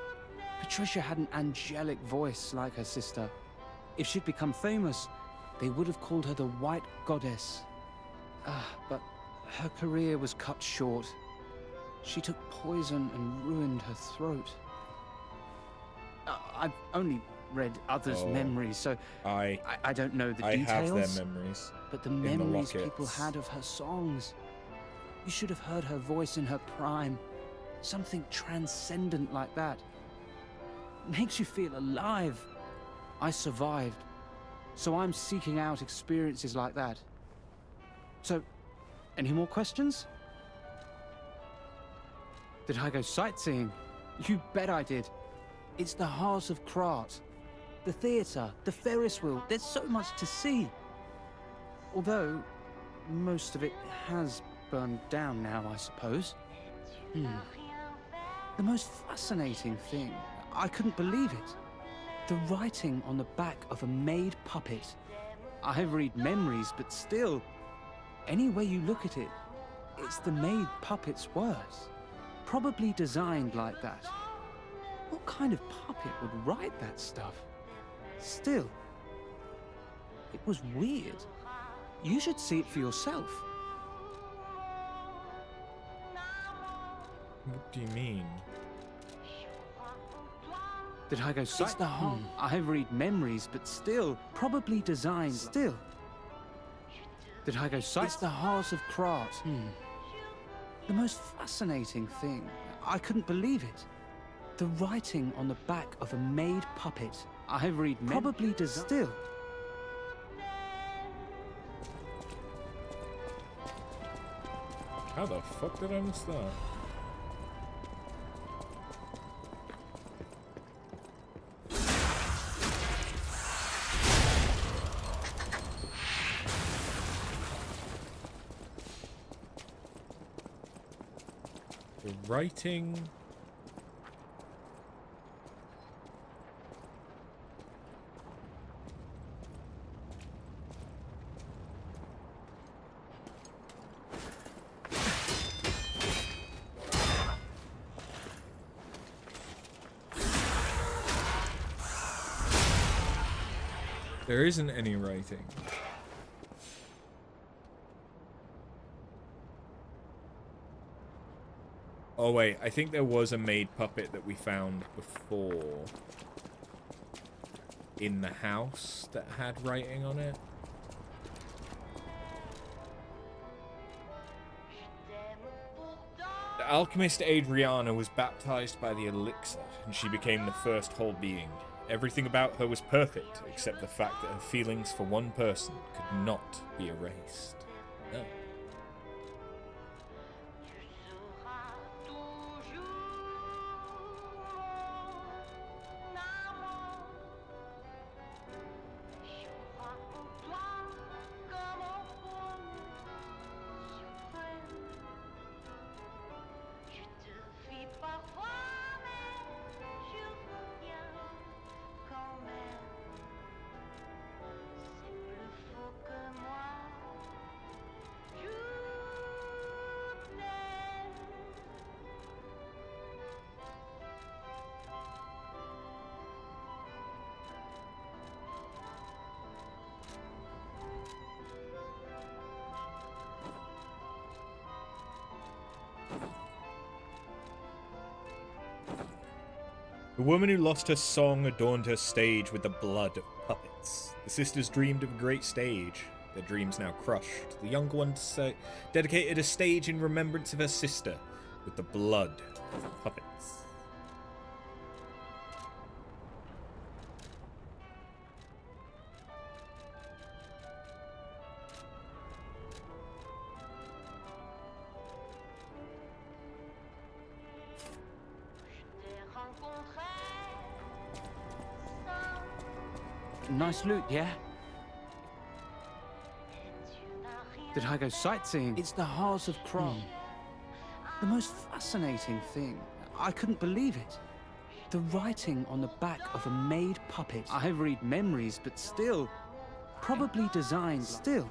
Patricia had an angelic voice like her sister. If she'd become famous, they would have called her the White Goddess. But her career was cut short. She took poison and ruined her throat. I've only read others' memories, so I don't know the details. I have their memories. But the memories people had of her songs. You should have heard her voice in her prime. Something transcendent like that. Makes you feel alive. I survived, so I'm seeking out experiences like that. So, any more questions? Did I go sightseeing? You bet I did. It's the heart of Krat. The theater, the Ferris wheel, there's so much to see. Although, most of it has burned down now, I suppose. The most fascinating thing, I couldn't believe it. The writing on the back of a made puppet. I read memories, but still, any way you look at it, it's the made puppet's words. Probably designed like that. What kind of puppet would write that stuff? Still, it was weird. You should see it for yourself. What do you mean? Did I go sight? It's the home. I read memories, but still, probably designed. Still. Did I go sight? It's the heart of Krat. The most fascinating thing, I couldn't believe it. The writing on the back of a made puppet. I read probably still. How the fuck did I miss that? The writing. There isn't any writing. Oh wait, I think there was a made puppet that we found before in the house that had writing on it. The alchemist Adriana was baptized by the elixir, and she became the first whole being. Everything about her was perfect, except the fact that her feelings for one person could not be erased. No. The woman who lost her song adorned her stage with the blood of puppets. The sisters dreamed of a great stage, their dreams now crushed. The younger one dedicated a stage in remembrance of her sister with the blood of puppets. Nice loot, yeah? Did I go sightseeing? It's the Heart of Krat. The most fascinating thing. I couldn't believe it. The writing on the back of a made puppet. I read memories, but still. Probably designed still.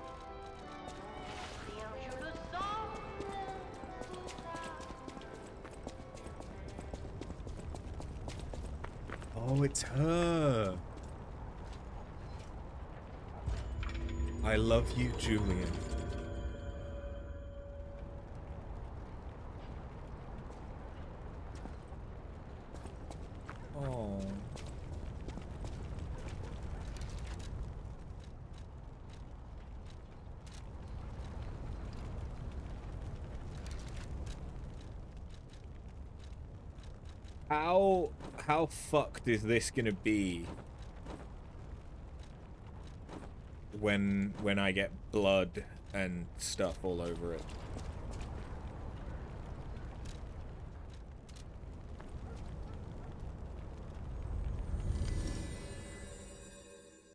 Oh, it's her. I love you, Julian. Oh. How fucked is this gonna be when I get blood and stuff all over it?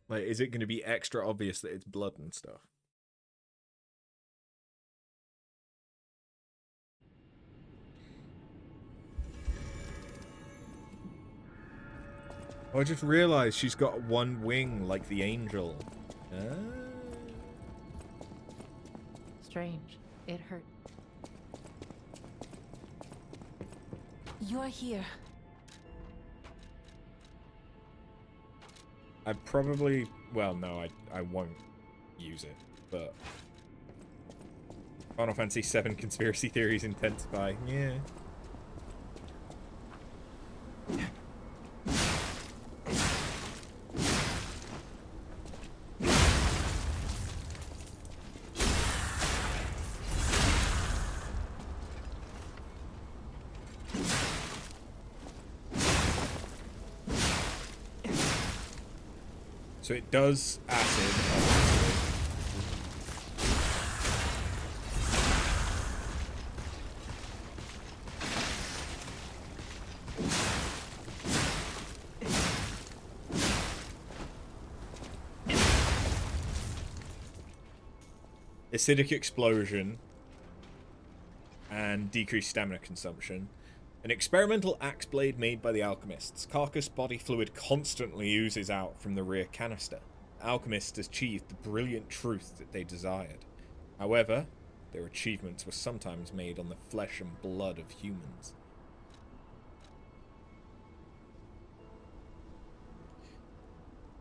Like, is it going to be extra obvious that it's blood and stuff? Oh, I just realized she's got one wing like the angel. Strange. It hurt. You're here. I probably... Well, no, I won't use it, but... Final Fantasy VII conspiracy theories intensify. Yeah. So it does acid, obviously. Acidic explosion and decreased stamina consumption. An experimental axe blade made by the alchemists. Carcass body fluid constantly oozes out from the rear canister. The alchemists achieved the brilliant truth that they desired. However, their achievements were sometimes made on the flesh and blood of humans.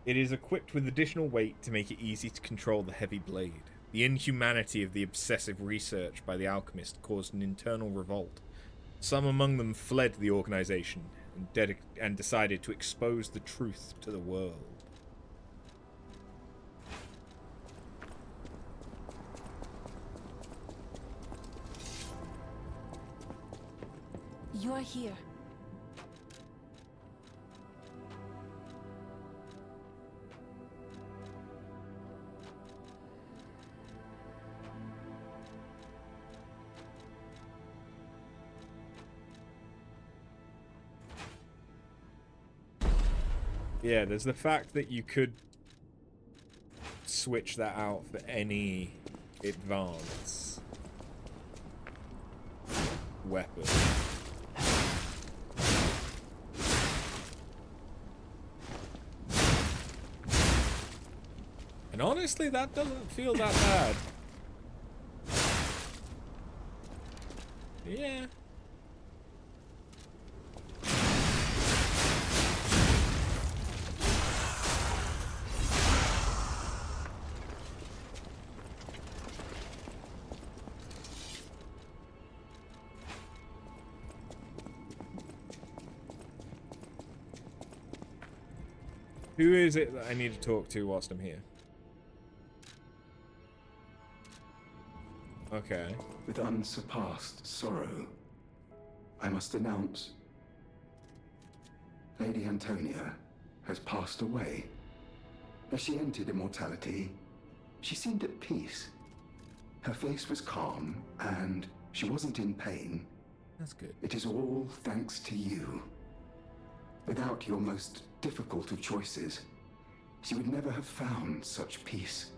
It is equipped with additional weight to make it easy to control the heavy blade. The inhumanity of the obsessive research by the alchemist caused an internal revolt. Some among them fled the organization and decided to expose the truth to the world. You're here. Yeah, there's the fact that you could switch that out for any advance weapon. And honestly, that doesn't feel that bad. Yeah. Who is it that I need to talk to whilst I'm here? Okay. With unsurpassed sorrow, I must announce Lady Antonia has passed away. As she entered immortality, she seemed at peace. Her face was calm, and she wasn't in pain. That's good. It is all thanks to you. Without your most difficult of choices, she would never have found such peace.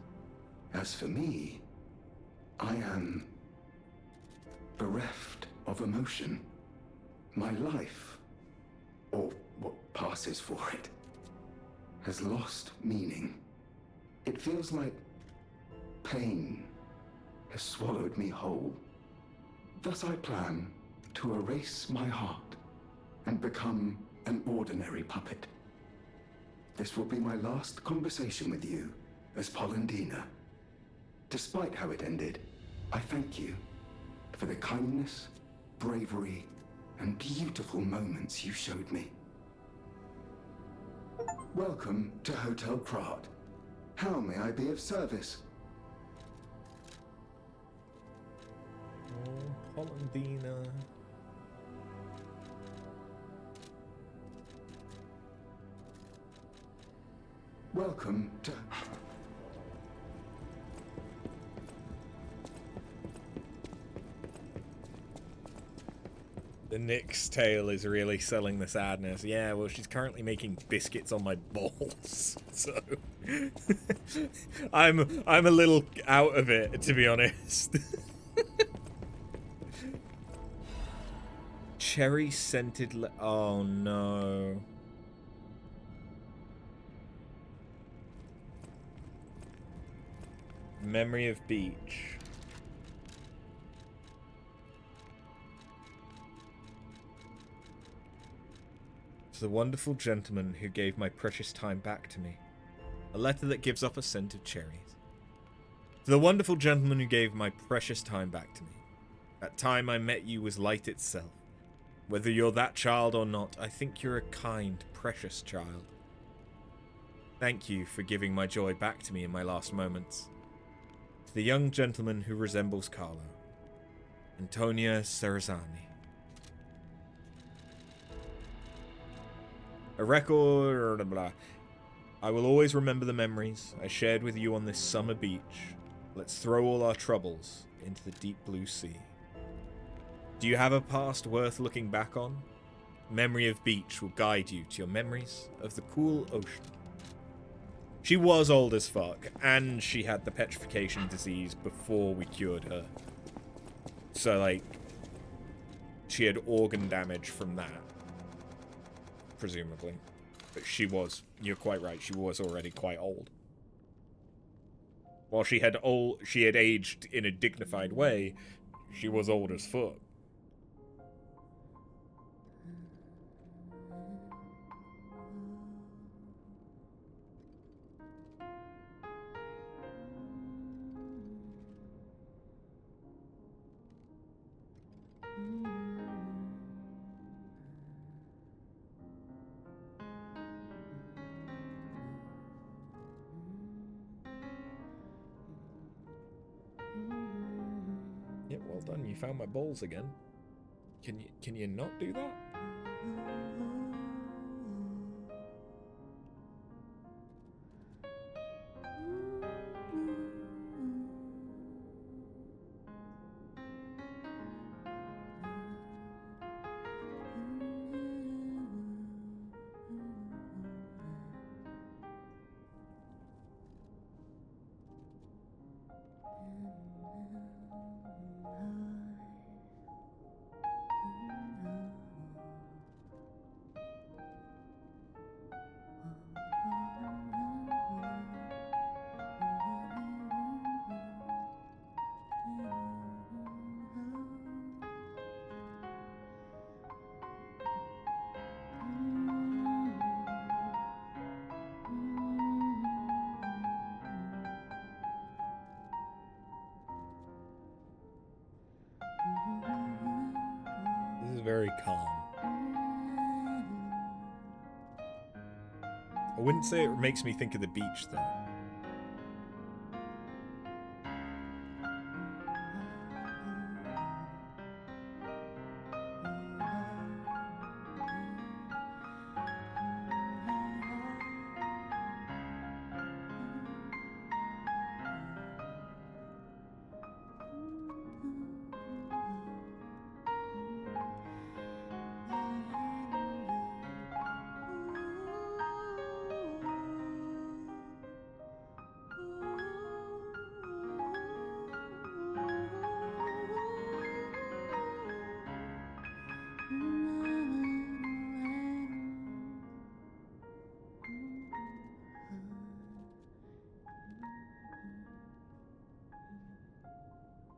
As for me, I am bereft of emotion. My life, or what passes for it, has lost meaning. It feels like pain has swallowed me whole. Thus I plan to erase my heart and become an ordinary puppet. This will be my last conversation with you as Polendina. Despite how it ended, I thank you for the kindness, bravery, and beautiful moments you showed me. Welcome to Hotel Krat. How may I be of service? Oh, Polendina. Welcome to... The Nick's tale is really selling the sadness. Yeah, well, she's currently making biscuits on my balls, so I'm a little out of it, to be honest. Cherry scented. Oh no. Memory of beach. To the wonderful gentleman who gave my precious time back to me. A letter that gives off a scent of cherries. To the wonderful gentleman who gave my precious time back to me. That time I met you was light itself. Whether you're that child or not, I think you're a kind, precious child. Thank you for giving my joy back to me in my last moments. To the young gentleman who resembles Carlo. Antonia Serrazani. A record, blah, blah. I will always remember the memories I shared with you on this summer beach. Let's throw all our troubles into the deep blue sea. Do you have a past worth looking back on? Memory of beach will guide you to your memories of the cool ocean. She was old as fuck, and she had the petrification disease before we cured her. So, like, she had organ damage from that. Presumably. But she was, you're quite right, she was already quite old. While she had aged in a dignified way, she was old as fuck. done. You found my balls again. Can you not do that? This is very calm. I wouldn't say it makes me think of the beach, though.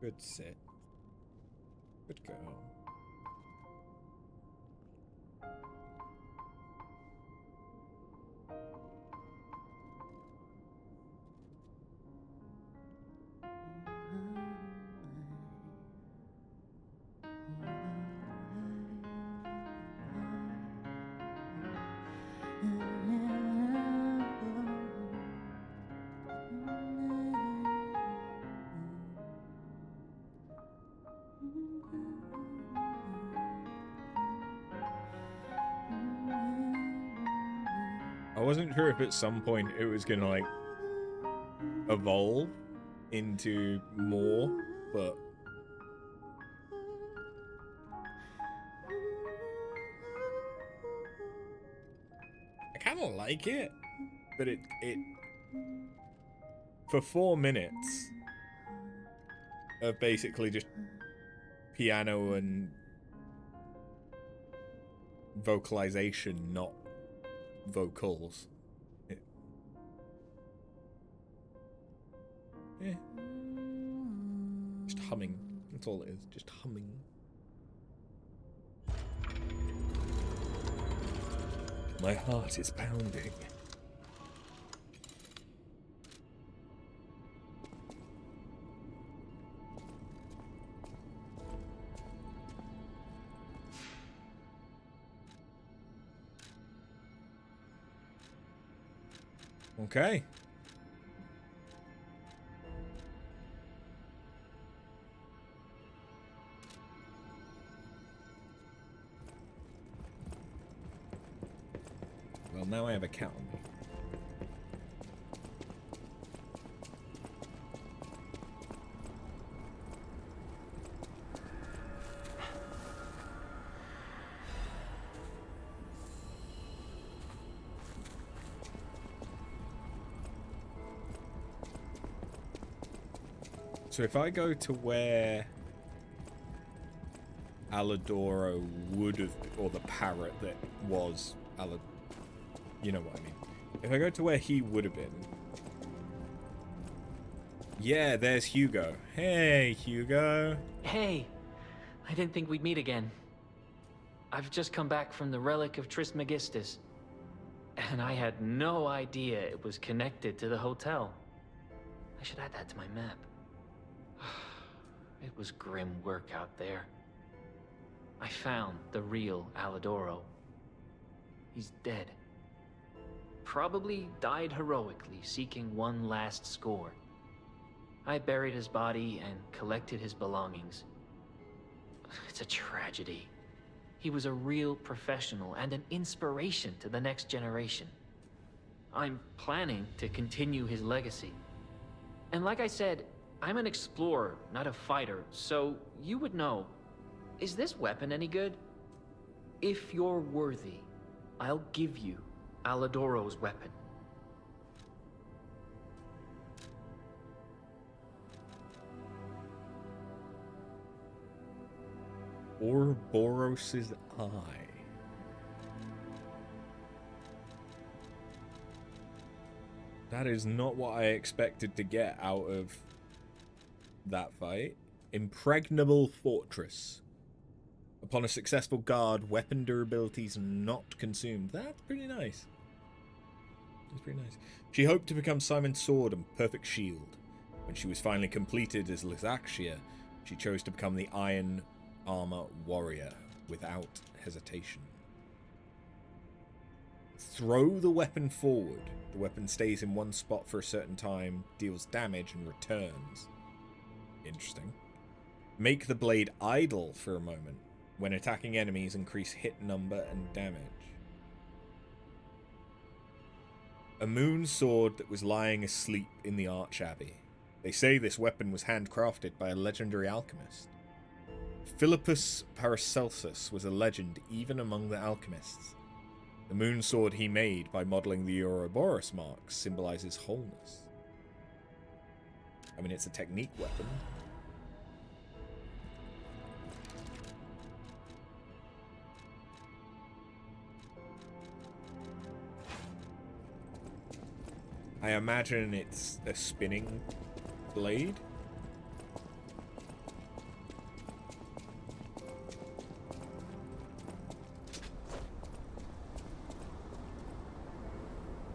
Good sit. Good girl. I wasn't sure if at some point it was gonna like evolve into more, but I kind of like it. But it for 4 minutes of basically just piano and vocalization, not vocals. Yeah. Just humming. That's all it is. Just humming. My heart is pounding. Okay. Well, now I have a cat on me. So if I go to where Alidoro would have, or the parrot that was you know what I mean. If I go to where he would have been. Yeah, there's Hugo. Hey, Hugo. Hey, I didn't think we'd meet again. I've just come back from the relic of Trismegistus, and I had no idea it was connected to the hotel. I should add that to my map. It was grim work out there. I found the real Alidoro. He's dead. Probably died heroically, seeking one last score. I buried his body and collected his belongings. It's a tragedy. He was a real professional and an inspiration to the next generation. I'm planning to continue his legacy. And like I said, I'm an explorer, not a fighter, so you would know. Is this weapon any good? If you're worthy, I'll give you Alidoro's weapon. Ouroboros's eye. That is not what I expected to get out of that fight. Impregnable fortress. Upon a successful guard, weapon durability is not consumed. That's pretty nice. That's pretty nice. She hoped to become Simon's sword and perfect shield. When she was finally completed as Lysaxia, she chose to become the Iron Armor Warrior without hesitation. Throw the weapon forward. The weapon stays in one spot for a certain time, deals damage, and returns. Interesting. Make the blade idle for a moment. When attacking enemies, increase hit number and damage. A moon sword that was lying asleep in the Arch Abbey. They say this weapon was handcrafted by a legendary alchemist. Philippus Paracelsus was a legend even among the alchemists. The moon sword he made by modelling the Ouroboros marks symbolizes wholeness. I mean, it's a technique weapon. I imagine it's a spinning blade.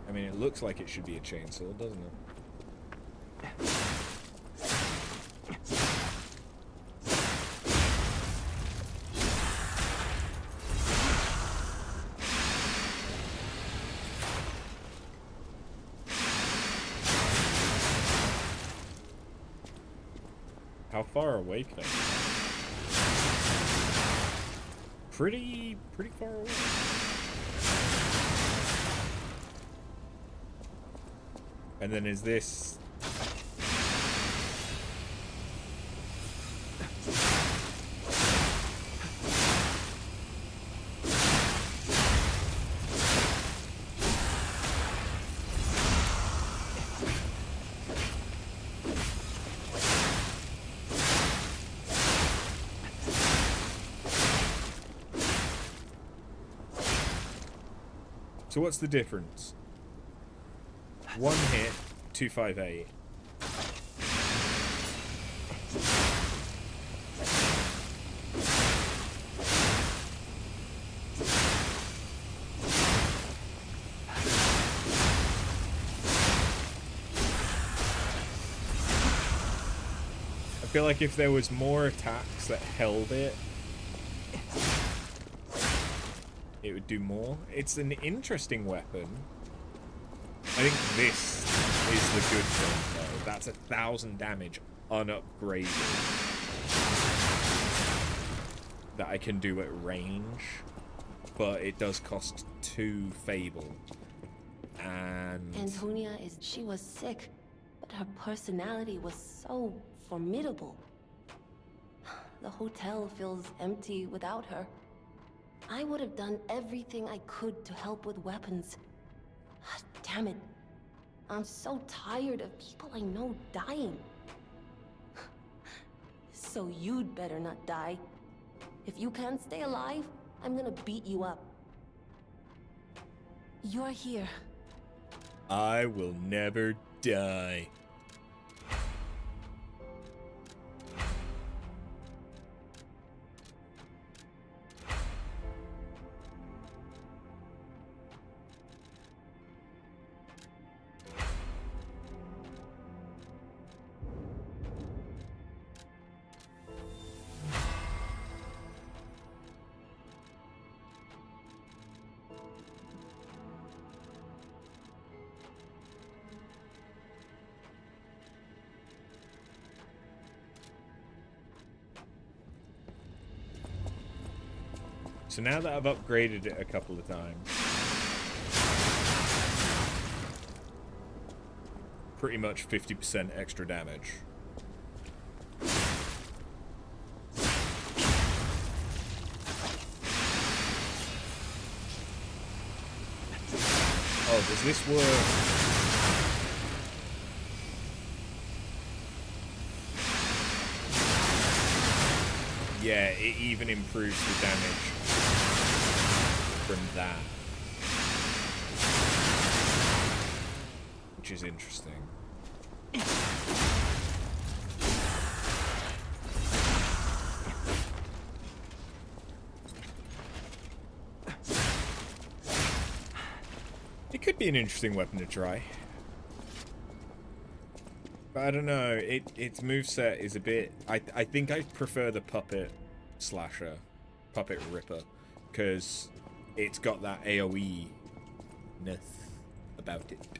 I mean, it looks like it should be a chainsaw, doesn't it? How far away can I be? Pretty far away. And then is this... So what's the difference? One hit, 258. I feel like if there was more attacks that held it, it would do more. It's an interesting weapon. I think this is the good thing, though. That's 1,000 damage unupgraded that I can do at range, but it does cost 2 Fable. And Antonia she was sick, but her personality was so formidable. The hotel feels empty without her. I would have done everything I could to help with weapons. Damn it. I'm so tired of people I know dying. So you'd better not die. If you can't stay alive, I'm gonna beat you up. You're here. I will never die. So now that I've upgraded it a couple of times, pretty much 50% extra damage. Oh, does this work? Yeah, it even improves the damage from that. Which is interesting. It could be an interesting weapon to try. But I don't know, its moveset is a bit... I think I prefer the puppet slasher, puppet ripper, because it's got that AoE-ness about it.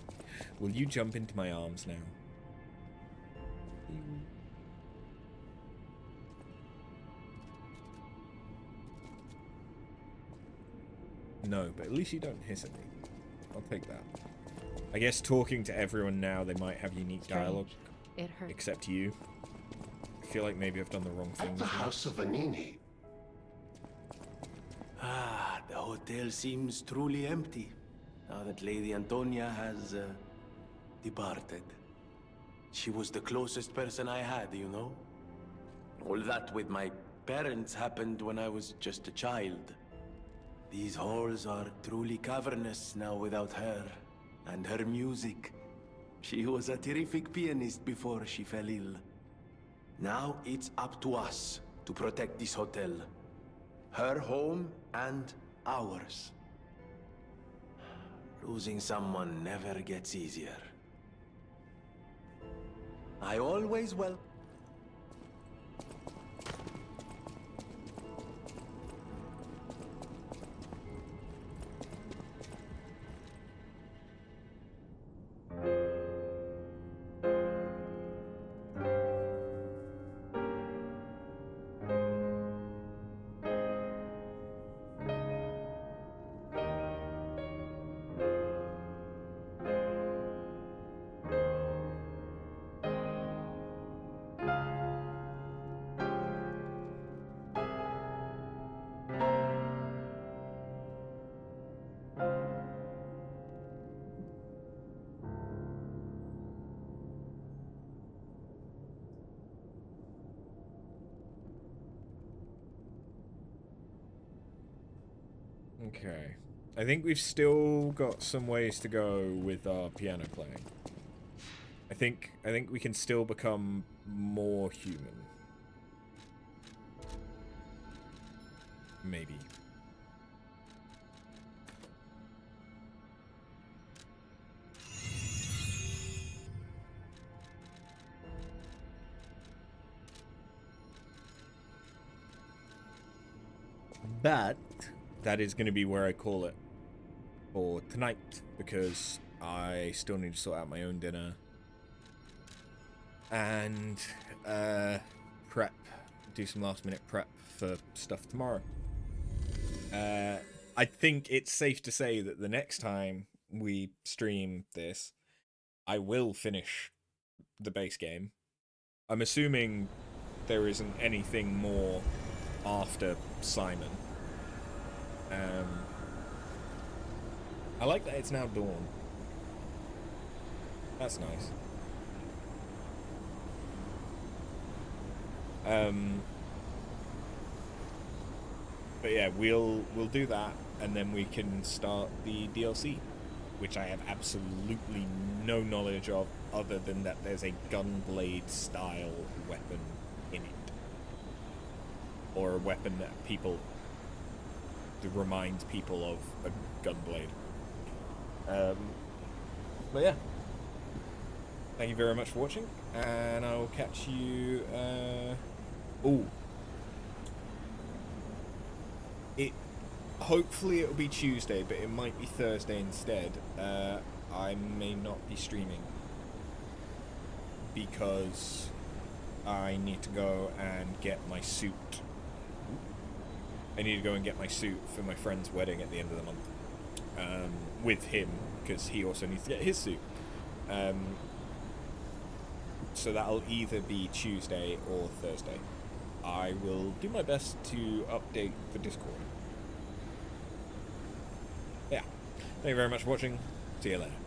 Will you jump into my arms now? No, but at least you don't hiss at me. I'll take that. I guess talking to everyone now, they might have unique dialogue. It hurts. Except you. I feel like maybe I've done the wrong thing. At the House of Vanini. Ah, the hotel seems truly empty now that Lady Antonia has departed. She was the closest person I had, you know? All that with my parents happened when I was just a child. These halls are truly cavernous now without her. And her music. She was a terrific pianist before she fell ill. Now it's up to us to protect this hotel. Her home and ours. Losing someone never gets easier. I always welcome. Okay. I think we've still got some ways to go with our piano playing. I think we can still become more human. Maybe. But that is going to be where I call it for tonight, because I still need to sort out my own dinner and prep, do some last minute prep for stuff tomorrow. I think it's safe to say that the next time we stream this, I will finish the base game. I'm assuming there isn't anything more after Simon. I like that it's now dawn. That's nice. But yeah, we'll do that, and then we can start the DLC, which I have absolutely no knowledge of, other than that there's a gunblade style weapon in it, or a weapon that reminds people of a gunblade. But yeah, thank you very much for watching, and I will catch you. Hopefully it'll be Tuesday, but it might be Thursday instead. I may not be streaming because I need to go and get my suit I need to go and get my suit for my friend's wedding at the end of the month. With him, because he also needs to get his suit. So that'll either be Tuesday or Thursday. I will do my best to update the Discord. Yeah. Thank you very much for watching. See you later.